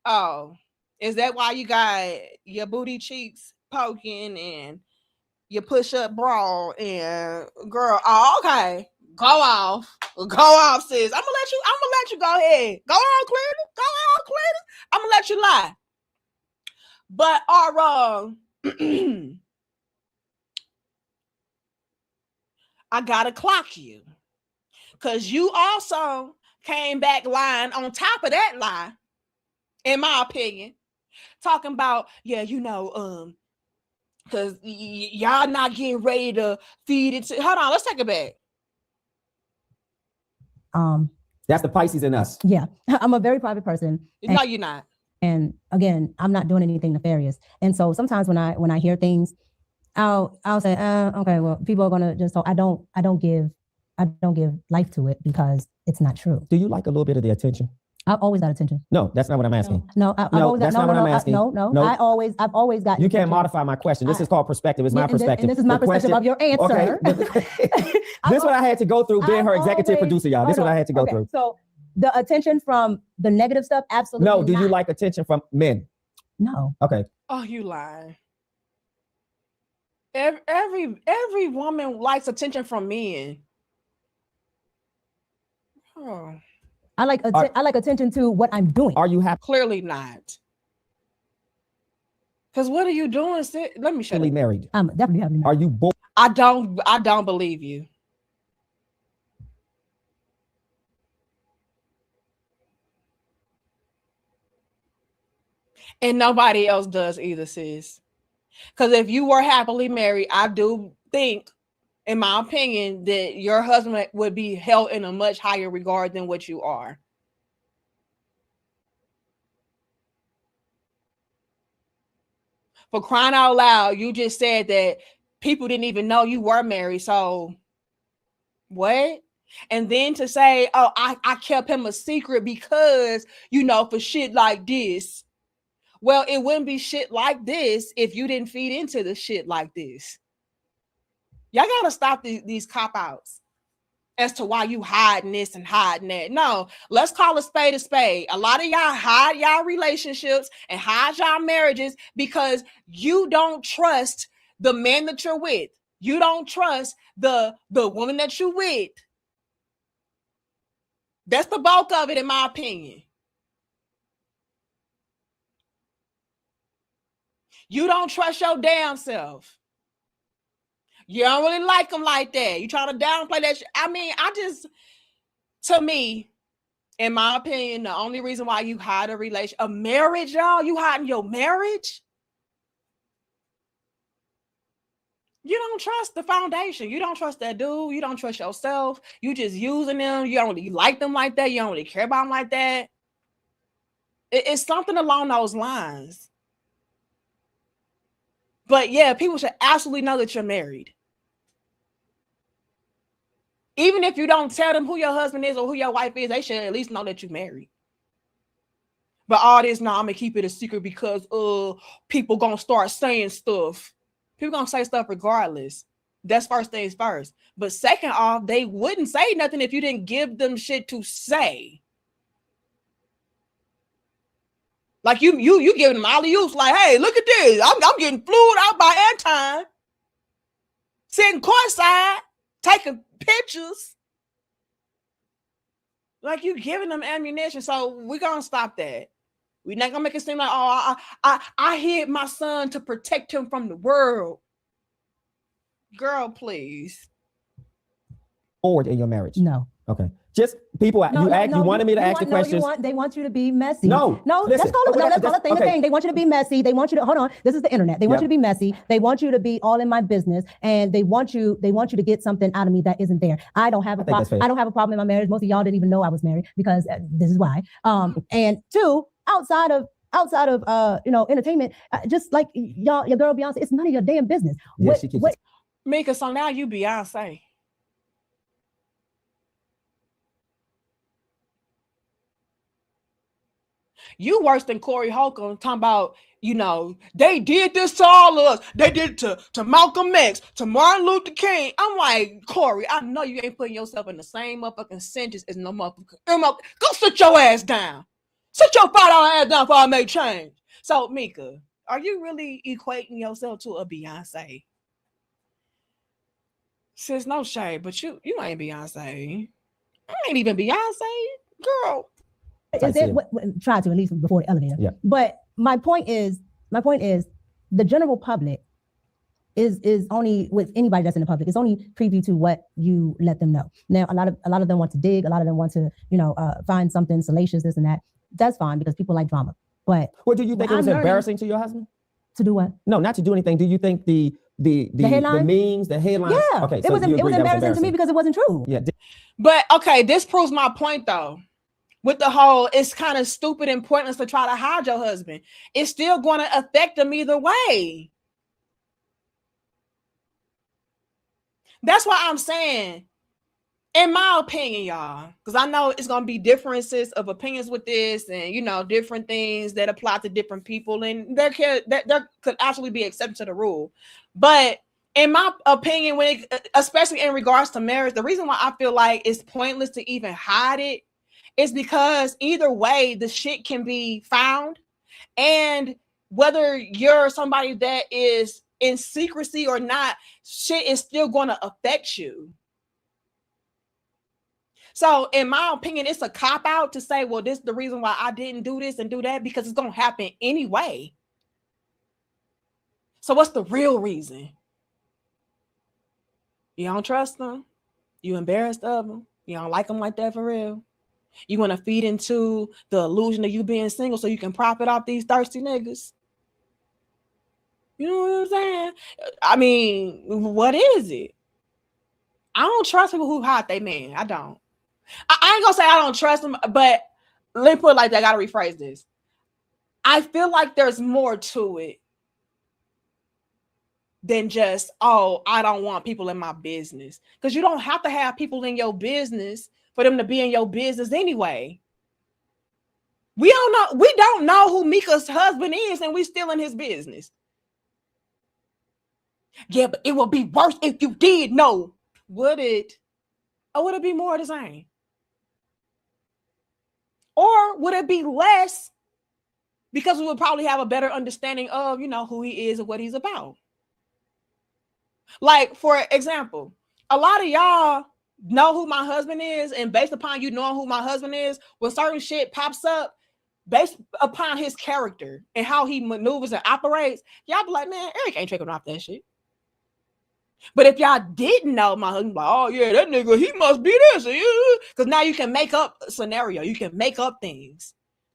Oh, is that why you got your booty cheeks poking and your push-up bra and girl? Oh, okay. Go off, sis. I'm gonna let you go ahead. Go on, Cletus. I'm gonna let you lie. But I gotta clock you, because you also came back lying on top of that lie, in my opinion, talking about, yeah, because y'all not getting ready to feed it. Hold on, let's take it back. That's the Pisces in us. Yeah, I'm a very private person. No, you're not. And again, I'm not doing anything nefarious. And so sometimes when I hear things, I'll say, okay, well, people are gonna just talk. I don't give life to it, because it's not true. Do you like a little bit of the attention? I've always got attention. No, that's not what I'm asking. That's not what I'm asking. No. I've always got. You can't modify my question. This is called perspective. It's my perspective. And this is my perspective of your answer. Okay. This is what I had to go through being her executive producer, y'all. This is what I had to go through. So the attention from the negative stuff, absolutely no. Do you like attention from men? No. Okay. Oh, you lie. Every woman likes attention from men. Oh. I like attention to what I'm doing. Are you happy? Clearly not. Because what are you doing? Let me show you. Married. I'm definitely happily married. Are you bored? I don't believe you. And nobody else does either, sis. Because if you were happily married, I do think, in my opinion, that your husband would be held in a much higher regard than what you are. For crying out loud, you just said that people didn't even know you were married. So what? And then to say, oh, I kept him a secret because, for shit like this. Well, it wouldn't be shit like this if you didn't feed into the shit like this. Y'all gotta stop these cop-outs as to why you hiding this and hiding that. No, let's call a spade a spade. A lot of y'all hide y'all relationships and hide y'all marriages because you don't trust the man that you're with. You don't trust the woman that you're with. That's the bulk of it, in my opinion. You don't trust your damn self. You don't really like them like that. You trying to downplay that shit. I mean, to me, in my opinion, the only reason why you hide a marriage, y'all, you hiding your marriage. You don't trust the foundation. You don't trust that dude. You don't trust yourself. You just using them. You don't really like them like that. You don't really care about them like that. It's something along those lines. But yeah, people should absolutely know that you're married. Even if you don't tell them who your husband is or who your wife is, they should at least know that you're married. But all this, no, I'm gonna keep it a secret because people gonna start saying stuff. People gonna say stuff regardless. That's first things first. But second off, they wouldn't say nothing if you didn't give them shit to say. Like you giving them all the use, like, hey, look at this. I'm getting flued out by Anton. Sitting courtside, taking pictures. Like you giving them ammunition. So we're gonna stop that. We're not gonna make it seem like, oh, I hid my son to protect him from the world. Girl, please. Forward in your marriage? No. Okay. Just people. You wanted me to ask the questions. They want you to be messy. No. Let's call it a thing. They want you to be messy. They want you to hold on. This is the internet. They want you to be messy. They want you to be all in my business, and they want you to get something out of me that isn't there. I don't have a problem. I don't have a problem in my marriage. Most of y'all didn't even know I was married because this is why. And two, outside of entertainment, just like your girl Beyonce, it's none of your damn business. Micca, so now you Beyonce. You worse than Corey Holcomb talking about, they did this to all of us. They did it to Malcolm X, to Martin Luther King. I'm like, Corey, I know you ain't putting yourself in the same motherfucking sentence as no motherfucker. Go sit your ass down. Sit your $5 ass down before I make change. So, Micca, are you really equating yourself to a Beyonce? Sis, no shade, but you ain't Beyonce. I ain't even Beyonce, girl. Is it try to at least before the elevator? Yeah. But my point is, the general public is only with anybody that's in the public. It's only preview to what you let them know. Now, a lot of them want to dig. A lot of them want to, find something salacious, this and that. That's fine because people like drama. But do you think it was embarrassing to your husband? To do what? No, not to do anything. Do you think the memes, the headlines? Yeah. Okay. It was embarrassing to me because it wasn't true. Yeah. But okay, this proves my point though. With the whole, it's kind of stupid and pointless to try to hide your husband. It's still going to affect them either way. That's why I'm saying, in my opinion, y'all, because I know it's going to be differences of opinions with this and, different things that apply to different people. And there could actually be exception to the rule. But in my opinion, especially in regards to marriage, the reason why I feel like it's pointless to even hide it is because either way, the shit can be found. And whether you're somebody that is in secrecy or not, shit is still going to affect you. So in my opinion, it's a cop-out to say, well, this is the reason why I didn't do this and do that, because it's going to happen anyway. So what's the real reason? You don't trust them? You embarrassed of them? You don't like them like that for real? You want to feed into the illusion of you being single so you can profit off these thirsty niggas? You know what I'm saying? I mean, what is it? I don't trust people who hide they man. I don't. I ain't gonna say I don't trust them, but let me put it like that. I gotta rephrase this. I feel like there's more to it than just, I don't want people in my business. Because you don't have to have people in your business for them to be in your business anyway. We don't know who Micca's husband is, and we still in his business. Yeah, but it would be worse if you did know. Would it? Or would it be more of the same? Or would it be less because we would probably have a better understanding of, who he is and what he's about? Like, for example, a lot of y'all know who my husband is, and based upon you knowing who my husband is, when certain shit pops up, based upon his character and how he maneuvers and operates, y'all be like, man, Eric ain't tricking off that shit. But if y'all didn't know my husband, like, oh yeah, that nigga, he must be this, because now you can make up a scenario, you can make up things.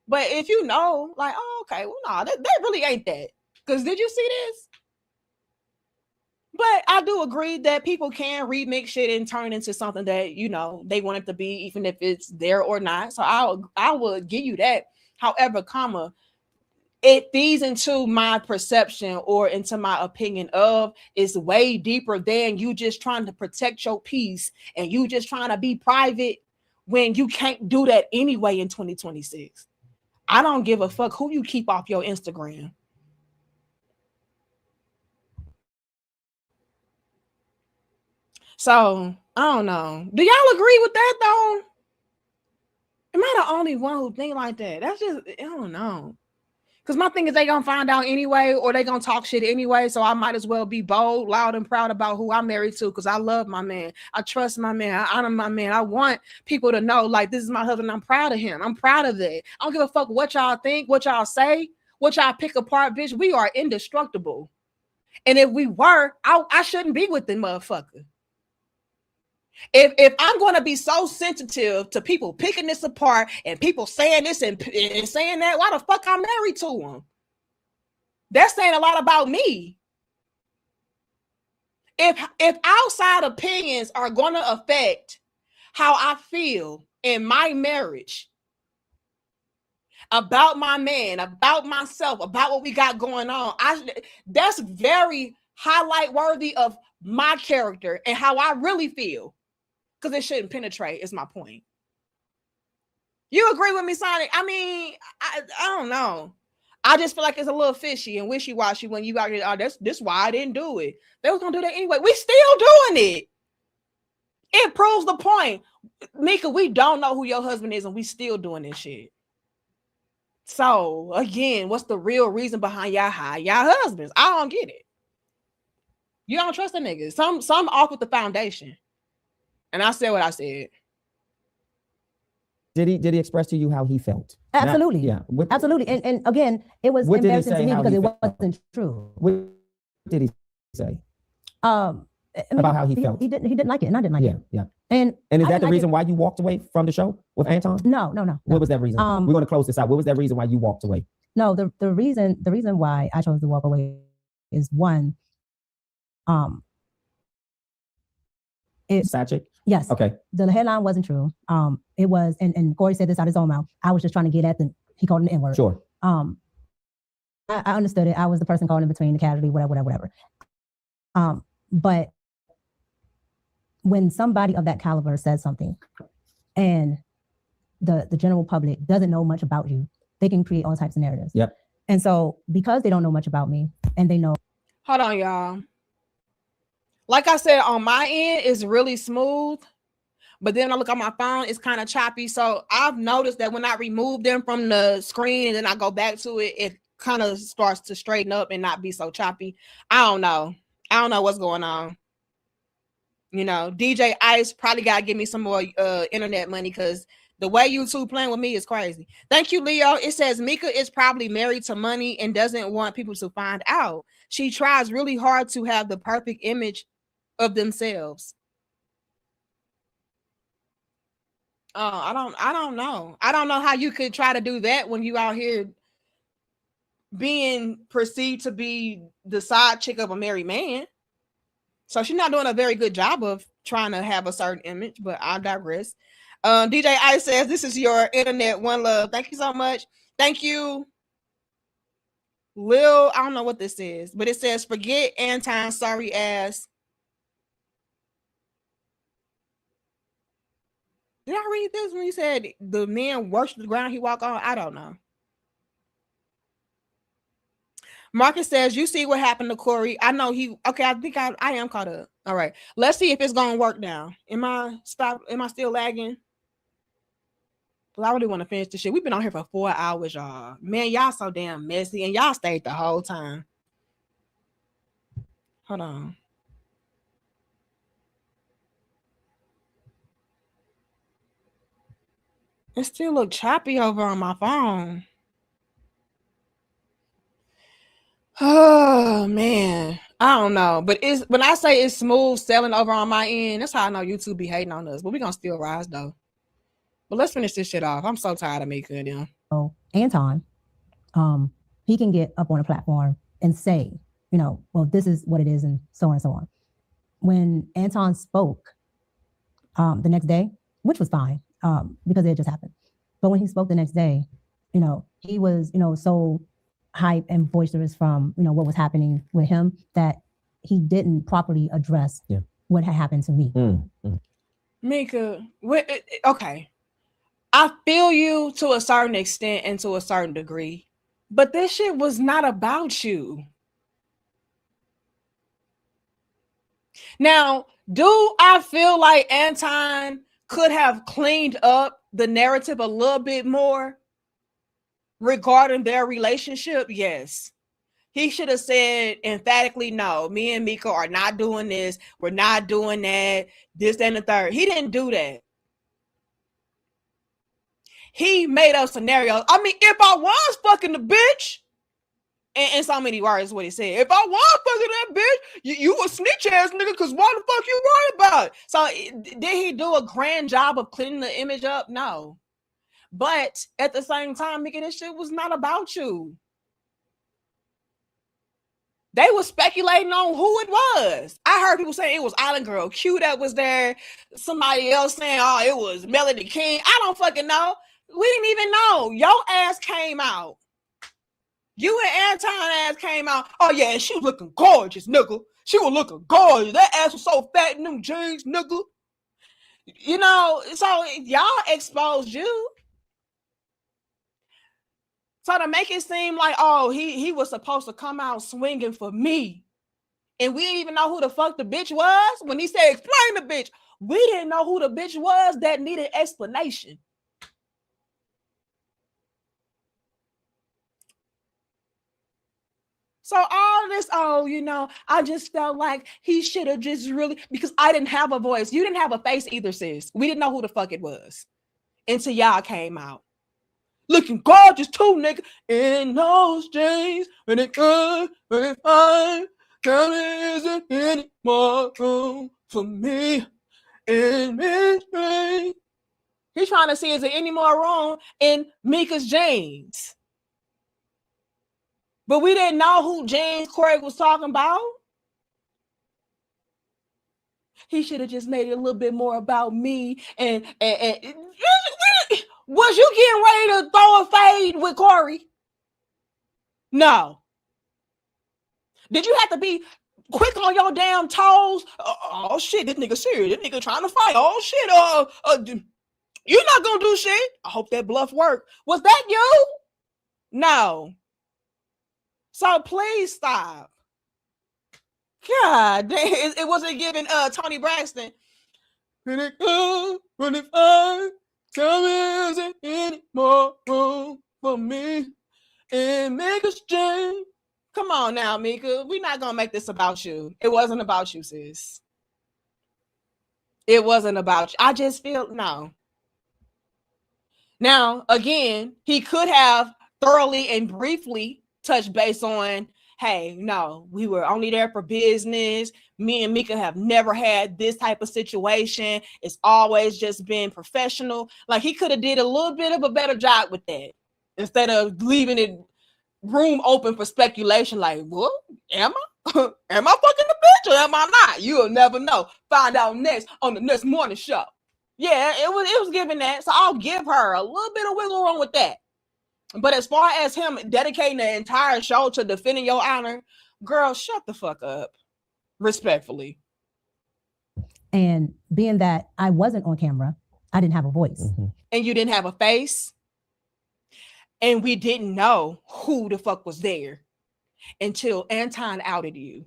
But if you know, like, oh, okay, well, no, that really ain't that. Because did you see this? But I do agree that people can remix shit and turn into something that, they want it to be, even if it's there or not. So I would give you that. However, comma, it feeds into my perception or into my opinion of is way deeper than you just trying to protect your peace and you just trying to be private when you can't do that anyway in 2026. I don't give a fuck who you keep off your Instagram. So I don't know. Do y'all agree with that though? Am I the only one who think like that? That's just, I don't know. Because my thing is they gonna find out anyway, or they gonna talk shit anyway. So I might as well be bold, loud, and proud about who I'm married to, because I love my man. I trust my man. I honor my man. I want people to know, like, this is my husband. I'm proud of him. I'm proud of it. I don't give a fuck what y'all think, what y'all say, what y'all pick apart, bitch. We are indestructible. And if we were, I shouldn't be with the motherfucker. If I'm going to be so sensitive to people picking this apart and people saying this and saying that, why the fuck I'm married to them? That's saying a lot about me. If outside opinions are going to affect how I feel in my marriage, about my man, about myself, about what we got going on, that's very highlight worthy of my character and how I really feel. Because it shouldn't penetrate, is my point. You agree with me, Sonic? I mean, I don't know. I just feel like it's a little fishy and wishy-washy when you got to, oh, this why I didn't do it. They was going to do that anyway. We still doing it. It proves the point. Micca, we don't know who your husband is and we still doing this shit. So, again, what's the real reason behind y'all husbands? I don't get it. You don't trust the niggas. Some off with the foundation. And I said what I said. Did he express to you how he felt? Absolutely. Yeah. Absolutely. And again, it was embarrassing to me because it wasn't true. What did he say? About how he felt. He didn't like it, and I didn't like it. Yeah. And is that the reason why you walked away from the show with Anton? No. What was that reason? We're going to close this out. What was that reason why you walked away? No, the reason why I chose to walk away is one, Side chick? Yes. Okay. The headline wasn't true. It was, and Corey said this out of his own mouth. I was just trying to get at he called it an N-word. Sure. I understood it. I was the person calling in between, the casualty, whatever. But when somebody of that caliber says something and the general public doesn't know much about you, they can create all types of narratives. Yep. And so because they don't know much about me and they know. Hold on, y'all. Like I said, on my end, it's really smooth. But then I look at my phone, it's kind of choppy. So I've noticed that when I remove them from the screen and then I go back to it, it kind of starts to straighten up and not be so choppy. I don't know what's going on. You know, DJ Ice probably got to give me some more internet money because the way YouTube playing with me is crazy. Thank you, Leo. It says Micca is probably married to money and doesn't want people to find out. She tries really hard to have the perfect image of themselves. I don't know. I don't know how you could try to do that when you out here being perceived to be the side chick of a married man. So she's not doing a very good job of trying to have a certain image, but I digress. DJ I says, this is your internet, one love. Thank you so much. Thank you. Lil, I don't know what this is, but it says, forget Anton, sorry ass. Did I read this when he said the men worship the ground he walk on? I don't know. Marcus says, you see what happened to Corey. I know okay, I think I am caught up. All right. Let's see if it's going to work now. Am I still lagging? Well, I really want to finish this shit. We've been on here for 4 hours, y'all. Man, y'all so damn messy, and y'all stayed the whole time. Hold on. It still look choppy over on my phone. Oh man, I don't know, but when I say it's smooth selling over on my end, that's how I know YouTube be hating on us. But we gonna still rise though. But let's finish this shit off. I'm so tired of Micca and them. So Anton, he can get up on a platform and say, you know, well, this is what it is, and so on and so on. When Anton spoke the next day, which was fine, because it just happened. But when he spoke the next day, you know, he was, you know, so hype and boisterous from, you know, what was happening with him that he didn't properly address what had happened to me. Micca, okay. I feel you to a certain extent and to a certain degree, but this shit was not about you. Now, do I feel like Anton could have cleaned up the narrative a little bit more regarding their relationship? Yes. He should have said emphatically, no, me and Micca are not doing this. We're not doing that. This, and the third. He didn't do that. He made up scenarios. I mean, if I was fucking the bitch, in so many words, what he said. If I was fucking that bitch, you a snitch ass nigga, because why the fuck you worried about it? So did he do a grand job of cleaning the image up? No. But at the same time, nigga, this shit was not about you. They were speculating on who it was. I heard people saying it was Island Girl Q that was there. Somebody else saying, oh, it was Melody King. I don't fucking know. We didn't even know. Your ass came out. You and Anton ass came out. Oh, yeah, and she was looking gorgeous, nigga. She was looking gorgeous. That ass was so fat in them jeans, nigga. You know, so y'all exposed you. So to make it seem like, oh, he was supposed to come out swinging for me. And we didn't even know who the fuck the bitch was. When he said, explain the bitch, we didn't know who the bitch was that needed explanation. So all this, oh, you know, I just felt like he should have just really, because I didn't have a voice. You didn't have a face either, sis. We didn't know who the fuck it was until y'all came out. Looking gorgeous too, nigga, in those jeans. When it comes, when it finds, there isn't any more room for me in this dream. He's trying to see, is there any more room in Micca's jeans? But we didn't know who James Craig was talking about. He should have just made it a little bit more about me. And was you getting ready to throw a fade with Corey? No. Did you have to be quick on your damn toes? Oh shit, this nigga serious. This nigga trying to fight. Oh shit. You're not gonna do shit. I hope that bluff worked. Was that you? No. So please stop. God damn, it wasn't giving Tony Braxton. When it comes, when it finds, tell me isn't any more room for me and Micca's dream. Come on now, Micca. We're not gonna make this about you. It wasn't about you, sis. It wasn't about you. I just feel no. Now, again, he could have thoroughly and briefly touch base on, hey, no, we were only there for business. Me and Micca have never had this type of situation. It's always just been professional. Like he could have did a little bit of a better job with that instead of leaving it room open for speculation. Like, well, am I? Am I fucking the bitch or am I not? You'll never know. Find out next on the next morning show. Yeah, it was giving that. So I'll give her a little bit of wiggle room with that. But as far as him dedicating the entire show to defending your honor, girl, shut the fuck up. Respectfully. And being that I wasn't on camera, I didn't have a voice. And you didn't have a face. And we didn't know who the fuck was there until Anton outed you.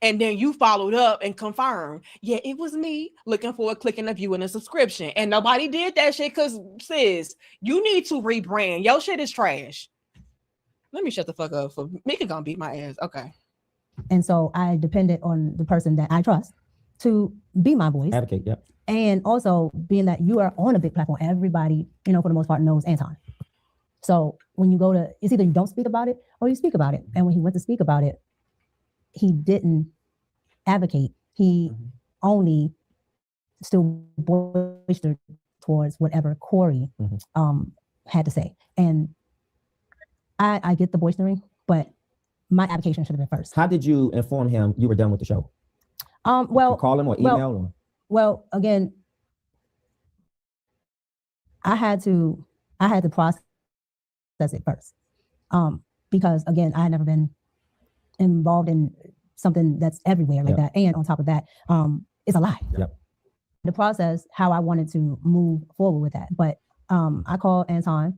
And then you followed up and confirmed, yeah, it was me looking for a click and a view and a subscription. And nobody did that shit because, sis, you need to rebrand. Your shit is trash. Let me shut the fuck up. For Micca gonna beat my ass. Okay. And so I depended on the person that I trust to be my voice. Advocate, yep. And also being that you are on a big platform, everybody, you know, for the most part knows Anton. So when you go to, it's either you don't speak about it or you speak about it. And when he went to speak about it, he didn't advocate. He only still boistered towards whatever Corey had to say. And I get the boistering, but my application should have been first. How did you inform him you were done with the show? Well, did you call him or email him? Well, again, I had to process it first. Because again, I had never been involved in something that's everywhere like that. And on top of that, it's a lie. Yep. The process, how I wanted to move forward with that. But I called Anton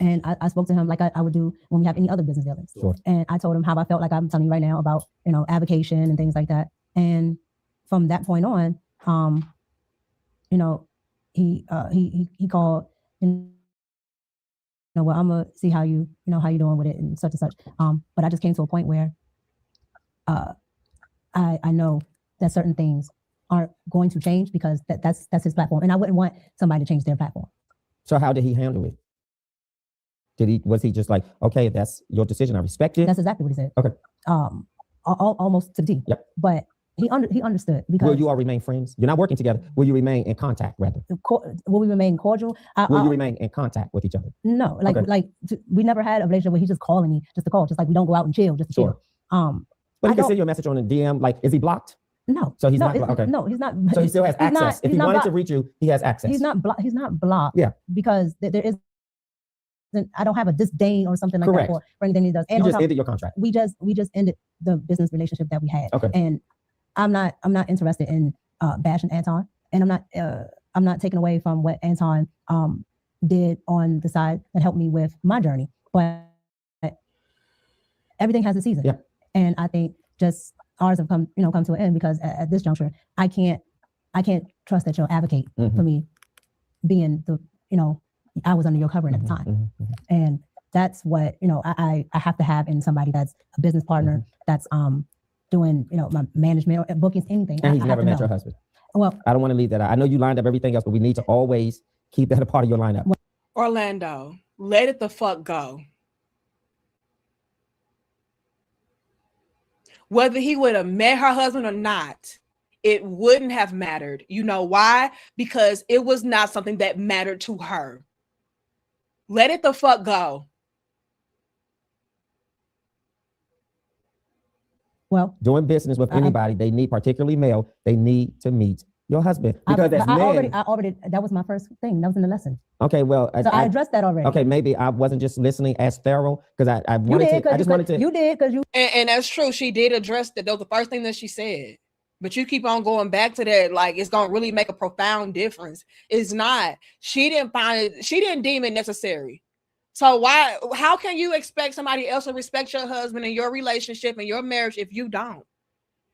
and I spoke to him like I would do when we have any other business dealings. Sure. And I told him how I felt, like I'm telling you right now, about, avocation and things like that. And from that point on, he called and, well, I'm gonna see how you doing with it and such and such. But I just came to a point where I know that certain things aren't going to change because that's his platform, and I wouldn't want somebody to change their platform. So how did he handle it? Was he just like, okay, that's your decision, I respect it? That's exactly what he said. Okay. Almost to the T. Yep. But he understood, because will you all remain friends? You're not working together. Will you remain in contact rather? Will we remain cordial? Will you remain in contact with each other? No, we never had a relationship where he's just calling me just to call, just like we don't go out and chill just to chill. But he can send you a message on a DM. Like, is he blocked? No. So he's not blocked. Okay. No, he's not. So he still has access. If he wanted to reach you, he has access. He's not blocked. He's not blocked. Yeah. Because there is. I don't have a disdain or something like that for anything he does. And you just ended your contract. We just ended the business relationship that we had. Okay. And I'm not interested in bashing Anton, and I'm not taking away from what Anton did on the side that helped me with my journey. But everything has a season. Yeah. And I think just ours have come to an end, because at this juncture, I can't trust that you'll advocate for me, being I was under your covering at the time. And that's what, I have to have in somebody that's a business partner, that's doing, my management or bookings, anything. And he's never met your husband. Well, I don't want to leave that out. I know you lined up everything else, but we need to always keep that a part of your lineup. Orlando, let it the fuck go. Whether he would have met her husband or not, it wouldn't have mattered. You know why? Because it was not something that mattered to her. Let it the fuck go. Well, doing business with anybody, they need, particularly male, they need to meet your husband, because as men, I already that was my first thing. That was in the lesson. Okay, well, I addressed that already. Okay, maybe I wasn't just listening as thorough, because I wanted to. I just wanted to. You did, because you. And that's true. She did address that. That was the first thing that she said. But you keep on going back to that, like it's gonna really make a profound difference. It's not. She didn't find it. She didn't deem it necessary. So why? How can you expect somebody else to respect your husband and your relationship and your marriage if you don't?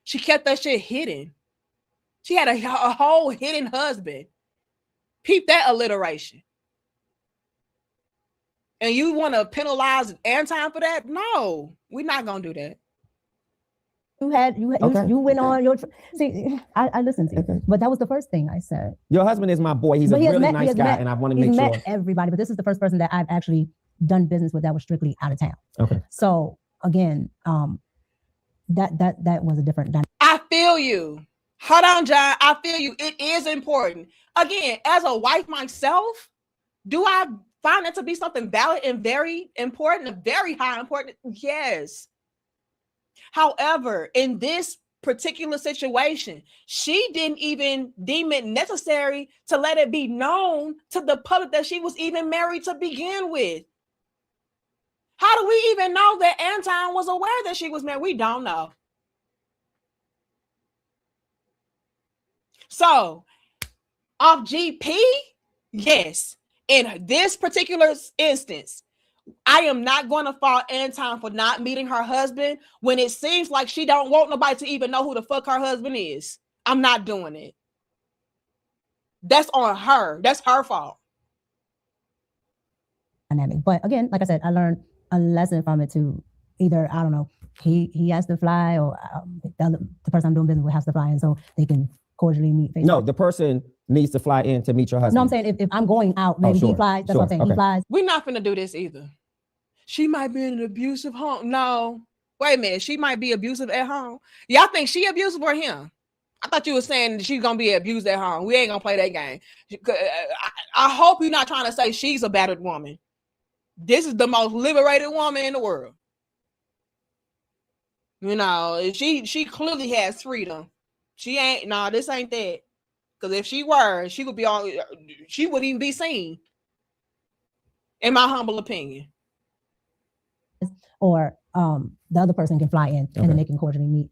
She kept that shit hidden. She had a whole hidden husband. Peep that alliteration. And you want to penalize Anton for that? No, we're not gonna do that. You went on your. See, I listened to you, but that was the first thing I said. Your husband is my boy. He's a really nice guy, and I want to make sure. He's met everybody, but this is the first person that I've actually done business with that was strictly out of town. Okay. So again, that was a different dynamic. I feel you. Hold on, John. I feel you. It is important. Again, as a wife myself, do I find it to be something valid and very important, and very high important? Yes. However, in this particular situation, she didn't even deem it necessary to let it be known to the public that she was even married to begin with. How do we even know that Anton was aware that she was married? We don't know. So, off GP, yes. In this particular instance, I am not going to fault Anton for not meeting her husband when it seems like she don't want nobody to even know who the fuck her husband is. I'm not doing it. That's on her. That's her fault. Dynamic. But again, like I said, I learned a lesson from it too. Either, I don't know, he has to fly, or the person I'm doing business with has to fly in so they can cordially meet. No, the person needs to fly in to meet your husband. No, I'm saying if I'm going out, maybe he flies. That's what I'm saying. Okay. He flies. We're not going to do this either. She might be in an abusive home. No, wait a minute. She might be abusive at home. Y'all think she abusive or him? I thought you were saying that she's going to be abused at home. We ain't going to play that game. I hope you're not trying to say she's a battered woman. This is the most liberated woman in the world. You know, she clearly has freedom. She ain't, no, this ain't that. Because if she were, she would be on, she wouldn't even be seen. in my humble opinion. Or the other person can fly in and then they can cordially meet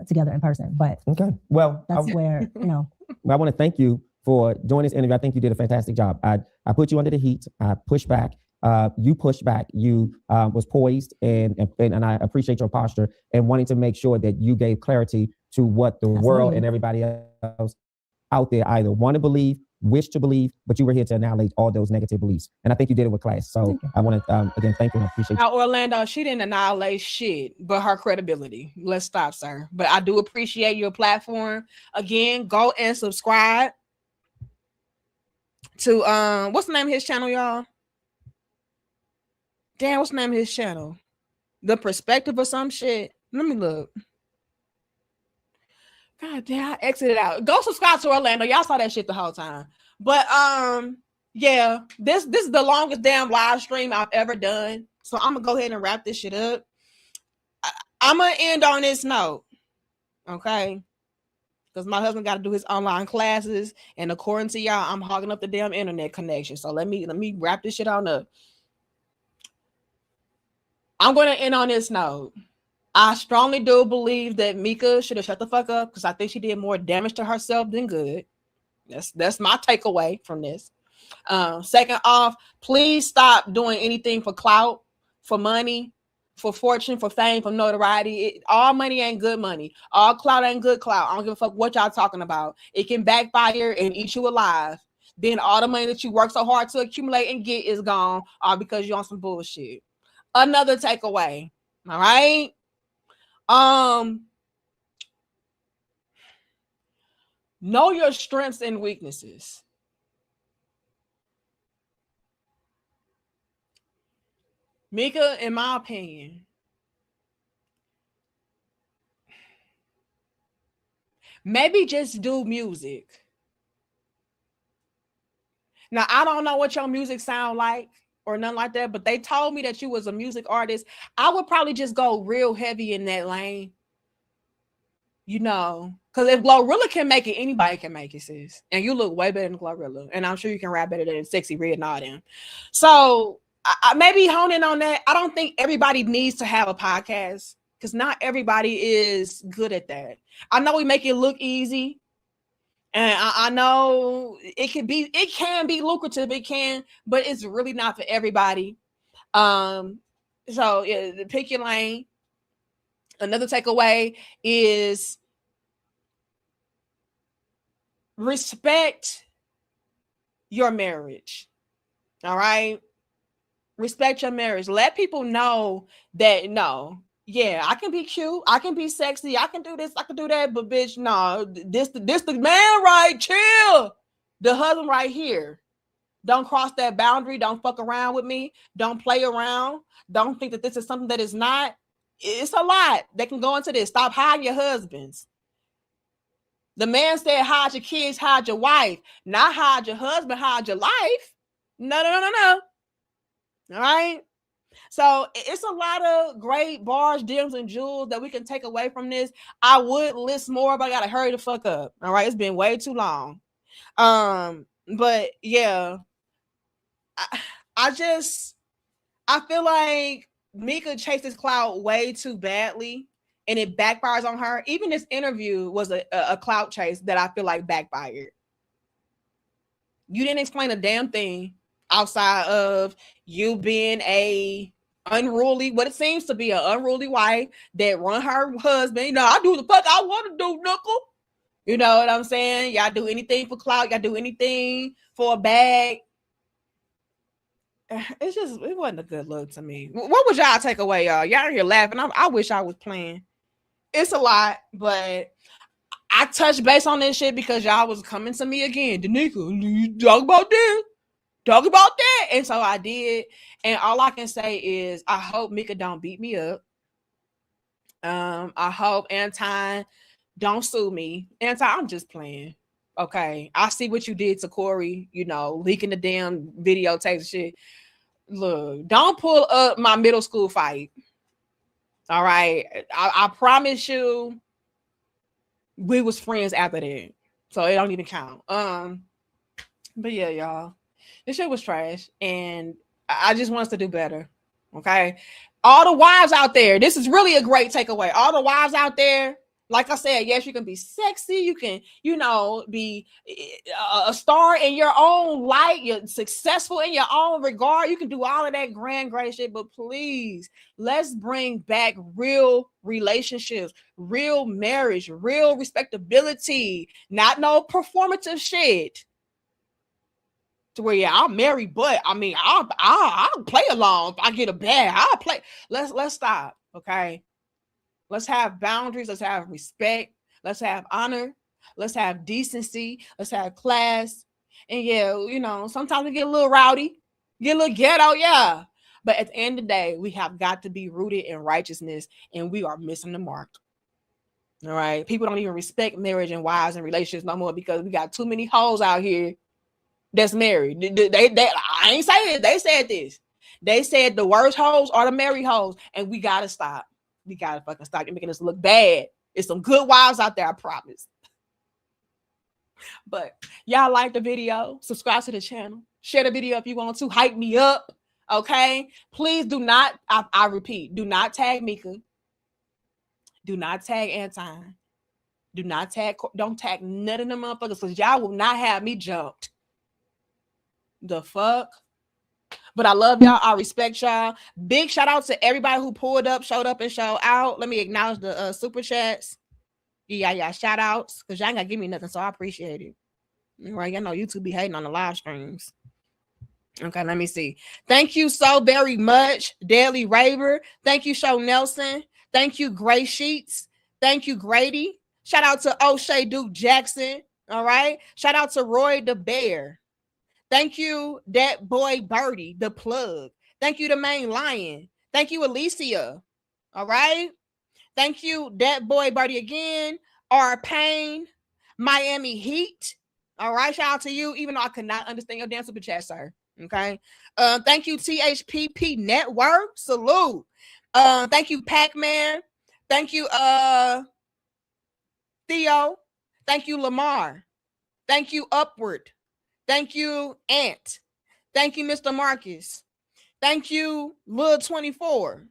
together in person. But well, that's where, you know. I want to thank you for doing this interview. I think you did a fantastic job. I put you under the heat. I pushed back. You pushed back. You was poised, and I appreciate your posture and wanting to make sure that you gave clarity to what the world and everybody else out there either want to believe, wish to believe, but you were here to annihilate all those negative beliefs. And I think you did it with class. So I want to, again, thank you and I appreciate you. Now, Orlando, she didn't annihilate shit, but her credibility. Let's stop, sir. But I do appreciate your platform. Again, go and subscribe to, what's the name of his channel, y'all? Damn, what's the name of his channel? The Perspective or some shit. Let me look. God damn, I exited out. Go subscribe to Orlando. Y'all saw that shit the whole time. But yeah, this is the longest damn live stream I've ever done. So I'm gonna go ahead and wrap this shit up. I'm gonna end on this note, okay? Because my husband got to do his online classes, and according to y'all, I'm hogging up the damn internet connection. So let me wrap this shit on up. I'm gonna end on this note. I strongly do believe that Micca should have shut the fuck up because I think she did more damage to herself than good. That's my takeaway from this. Second off, please stop doing anything for clout, for money, for fortune, for fame, for notoriety. All money ain't good money. All clout ain't good clout. I don't give a fuck what y'all talking about. It can backfire and eat you alive. Then all the money that you work so hard to accumulate and get is gone, all because you're on some bullshit. Another takeaway. All right. Know your strengths and weaknesses. Micca, in my opinion, maybe just do music. Now, I don't know what your music sound like or nothing like that, but they told me that you was a music artist. I would probably just go real heavy in that lane. You know, because if Glorilla can make it, anybody can make it, sis. And you look way better than Glorilla. And I'm sure you can rap better than Sexy Red and all them. So I maybe hone in on that. I don't think everybody needs to have a podcast because not everybody is good at that. I know we make it look easy. And I know it can be lucrative, but it's really not for everybody. So yeah, pick your lane. Another takeaway is respect your marriage. All right. Respect your marriage. Let people know that no, yeah, I can be cute, I can be sexy, I can do this, I can do that, but bitch, no, this the man, right? Chill. The husband right here. Don't cross that boundary. Don't fuck around with me. Don't play around. Don't think that this is something that is not. It's a lot that can go into this. Stop hiding your husbands. The man said, hide your kids, hide your wife, not hide your husband, hide your life. No. All right. So it's a lot of great bars, gems, and jewels that we can take away from this. I would list more, but I gotta hurry the fuck up. All right. It's been way too long. But yeah, I feel like Micca chased this clout way too badly and it backfires on her. Even this interview was a clout chase that I feel like backfired. You didn't explain a damn thing outside of you being what it seems to be an unruly wife that run her husband. You know, I do the fuck I want to do, knuckle. You know what I'm saying? Y'all do anything for clout. Y'all do anything for a bag. It wasn't a good look to me. What would y'all take away, y'all? Y'all here laughing. I wish I was playing. It's a lot, but I touched base on this shit because y'all was coming to me again. Danica, you talk about this. Talk about that. And so I did. And all I can say is I hope Micca don't beat me up. I hope Anton don't sue me. Anton, I'm just playing. Okay. I see what you did to Corey, you know, leaking the damn videotapes and shit. Look, don't pull up my middle school fight. All right. I promise you we was friends after that. So it don't even count. But yeah, y'all. This shit was trash. And I just want us to do better. Okay. All the wives out there, this is really a great takeaway. All the wives out there, like I said, yes, you can be sexy. You can, be a star in your own light. You're successful in your own regard. You can do all of that grand, great shit. But please, let's bring back real relationships, real marriage, real respectability, not no performative shit. To where, yeah, I'll marry, but I mean, I'll play along. If I get a bad, I'll play. Let's stop, okay? Let's have boundaries. Let's have respect. Let's have honor. Let's have decency. Let's have class. And yeah, sometimes we get a little rowdy, get a little ghetto, yeah. But at the end of the day, we have got to be rooted in righteousness, and we are missing the mark. All right, people don't even respect marriage and wives and relationships no more because we got too many hoes out here that's married. I ain't saying it. They said this. They said the worst hoes are the married hoes, and we gotta stop. We gotta fucking stop. You're making us look bad. There's some good wives out there, I promise. But y'all like the video, subscribe to the channel, share the video if you want to, hype me up. Okay, please do not. I repeat, do not tag Micca. Do not tag Anton. Don't tag none of them motherfuckers because y'all will not have me jumped. The fuck? But I love y'all. I respect y'all. Big shout out to everybody who pulled up, showed up, and showed out. Let me acknowledge the super chats. Yeah, shout outs because y'all ain't gonna give me nothing, so I appreciate it. All right, y'all know YouTube be hating on the live streams. Okay, let me see. Thank you so very much, Daily Raver. Thank you, Show Nelson. Thank you, Gray Sheets. Thank you, Grady. Shout out to O'Shea Duke Jackson. All right. Shout out to Roy the Bear. Thank you, that boy Birdie, the plug. Thank you, the main lion. Thank you, Alicia. All right. Thank you, that boy Birdie again. R Payne, Miami Heat. All right. Shout out to you, even though I could not understand your damn super chat, sir. Okay. Thank you, THPP Network. Salute. Thank you, Pac-Man. Thank you, Theo. Thank you, Lamar. Thank you, Upward. Thank you, Ant. Thank you, Mr. Marcus. Thank you, Lil 24.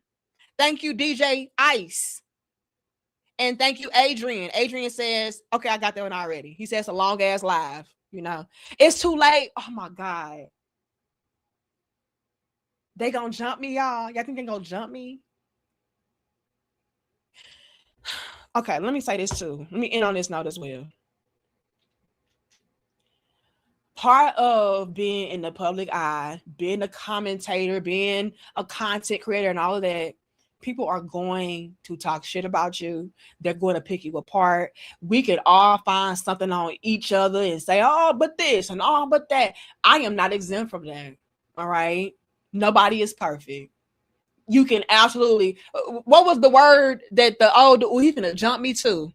Thank you, DJ Ice. And thank you, Adrian. Adrian says, okay, I got that one already. He says a long ass live, It's too late. Oh my God. They gonna jump me, y'all. Y'all think they gonna jump me? Okay, let me say this too. Let me end on this note as well. Part of being in the public eye, being a commentator, being a content creator and all of that, people are going to talk shit about you. They're going to pick you apart. We could all find something on each other and say, oh, but this and oh, but that. I am not exempt from that. All right. Nobody is perfect. You can absolutely. What was the word that he's gonna jump me to?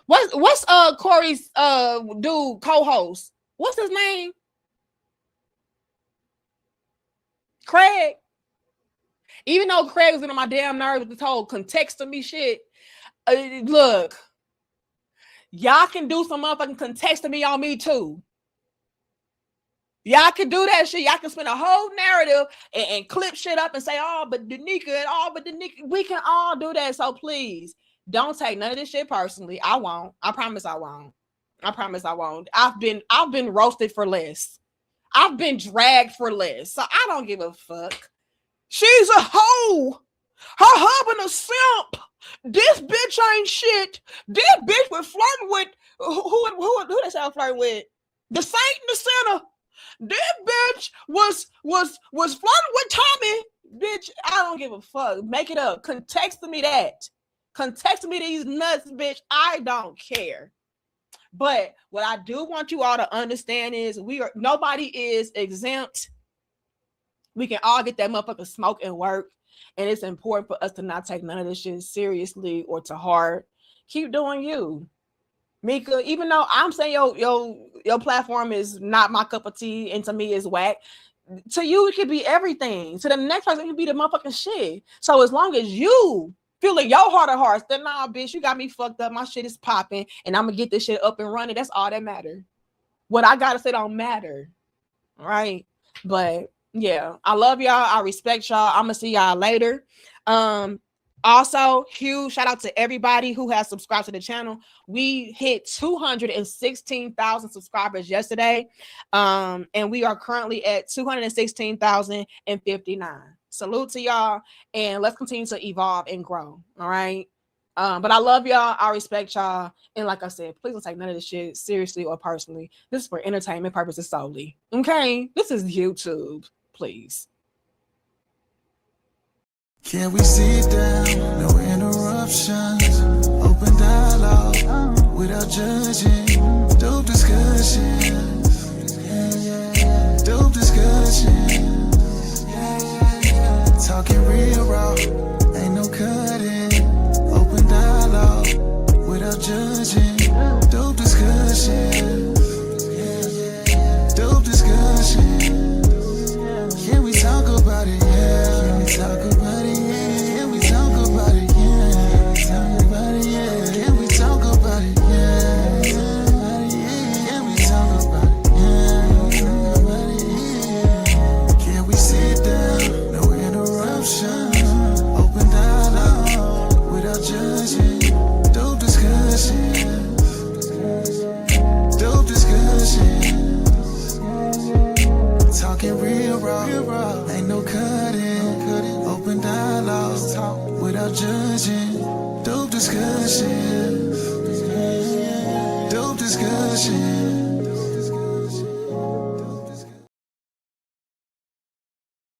What's Corey's dude co-host? What's his name? Craig. Even though Craig was on my damn nerves with this whole context of me shit, look, y'all can do some motherfucking context of me on me too. Y'all can do that shit. Y'all can spend a whole narrative and clip shit up and say, oh, but Danica and all, but Danica. We can all do that. So please don't take none of this shit personally. I won't. I promise I won't. I promise I won't. I've been roasted for less. I've been dragged for less. So I don't give a fuck. She's a hoe. Her husband a simp. This bitch ain't shit. This bitch was flirting with who they say I'm flirting with? The saint and the sinner. This bitch was flirting with Tommy. Bitch, I don't give a fuck. Make it up. Context me that. Context me these nuts, bitch. I don't care. But what I do want you all to understand is nobody is exempt. We can all get that motherfucker smoke and work. And it's important for us to not take none of this shit seriously or to heart. Keep doing you. Micca, even though I'm saying your platform is not my cup of tea and to me is whack, to you it could be everything. To the next person it could be the motherfucking shit. So as long as you feel in your heart of hearts that nah, bitch, you got me fucked up, my shit is popping, and I'm gonna get this shit up and running, that's all that matters. What I gotta say don't matter. All right. But Yeah, I love y'all. I respect y'all. I'm gonna see y'all later. Also, huge shout out to everybody who has subscribed to the channel. We hit 216,000 subscribers yesterday. And we are currently at 216,059. Salute to y'all, and let's continue to evolve and grow. All right. But I love y'all. I respect y'all. And like I said, please don't take none of this shit seriously or personally. This is for entertainment purposes solely. Okay. This is YouTube. Please. Can we sit down? No interruptions. Open dialogue without judging. Dope discussions. Dope discussions. Talking real raw. Ain't no cutting. Open dialogue without judging. Dope discussions. Dope discussions. Can we talk about it? Yeah. Can we talk about it? Yeah. Can we talk about it? Yeah. Talk about it? Yeah. Can we talk about it? Yeah. Can we talk about it? Yeah. Talk about it? Yeah. Can we sit down? No interruptions. Open dialogue without judging. Dope discussions. Dope discussions. Talking real raw, ain't no cutting. Open dialogue without judging. Dope discussions. Dope discussions.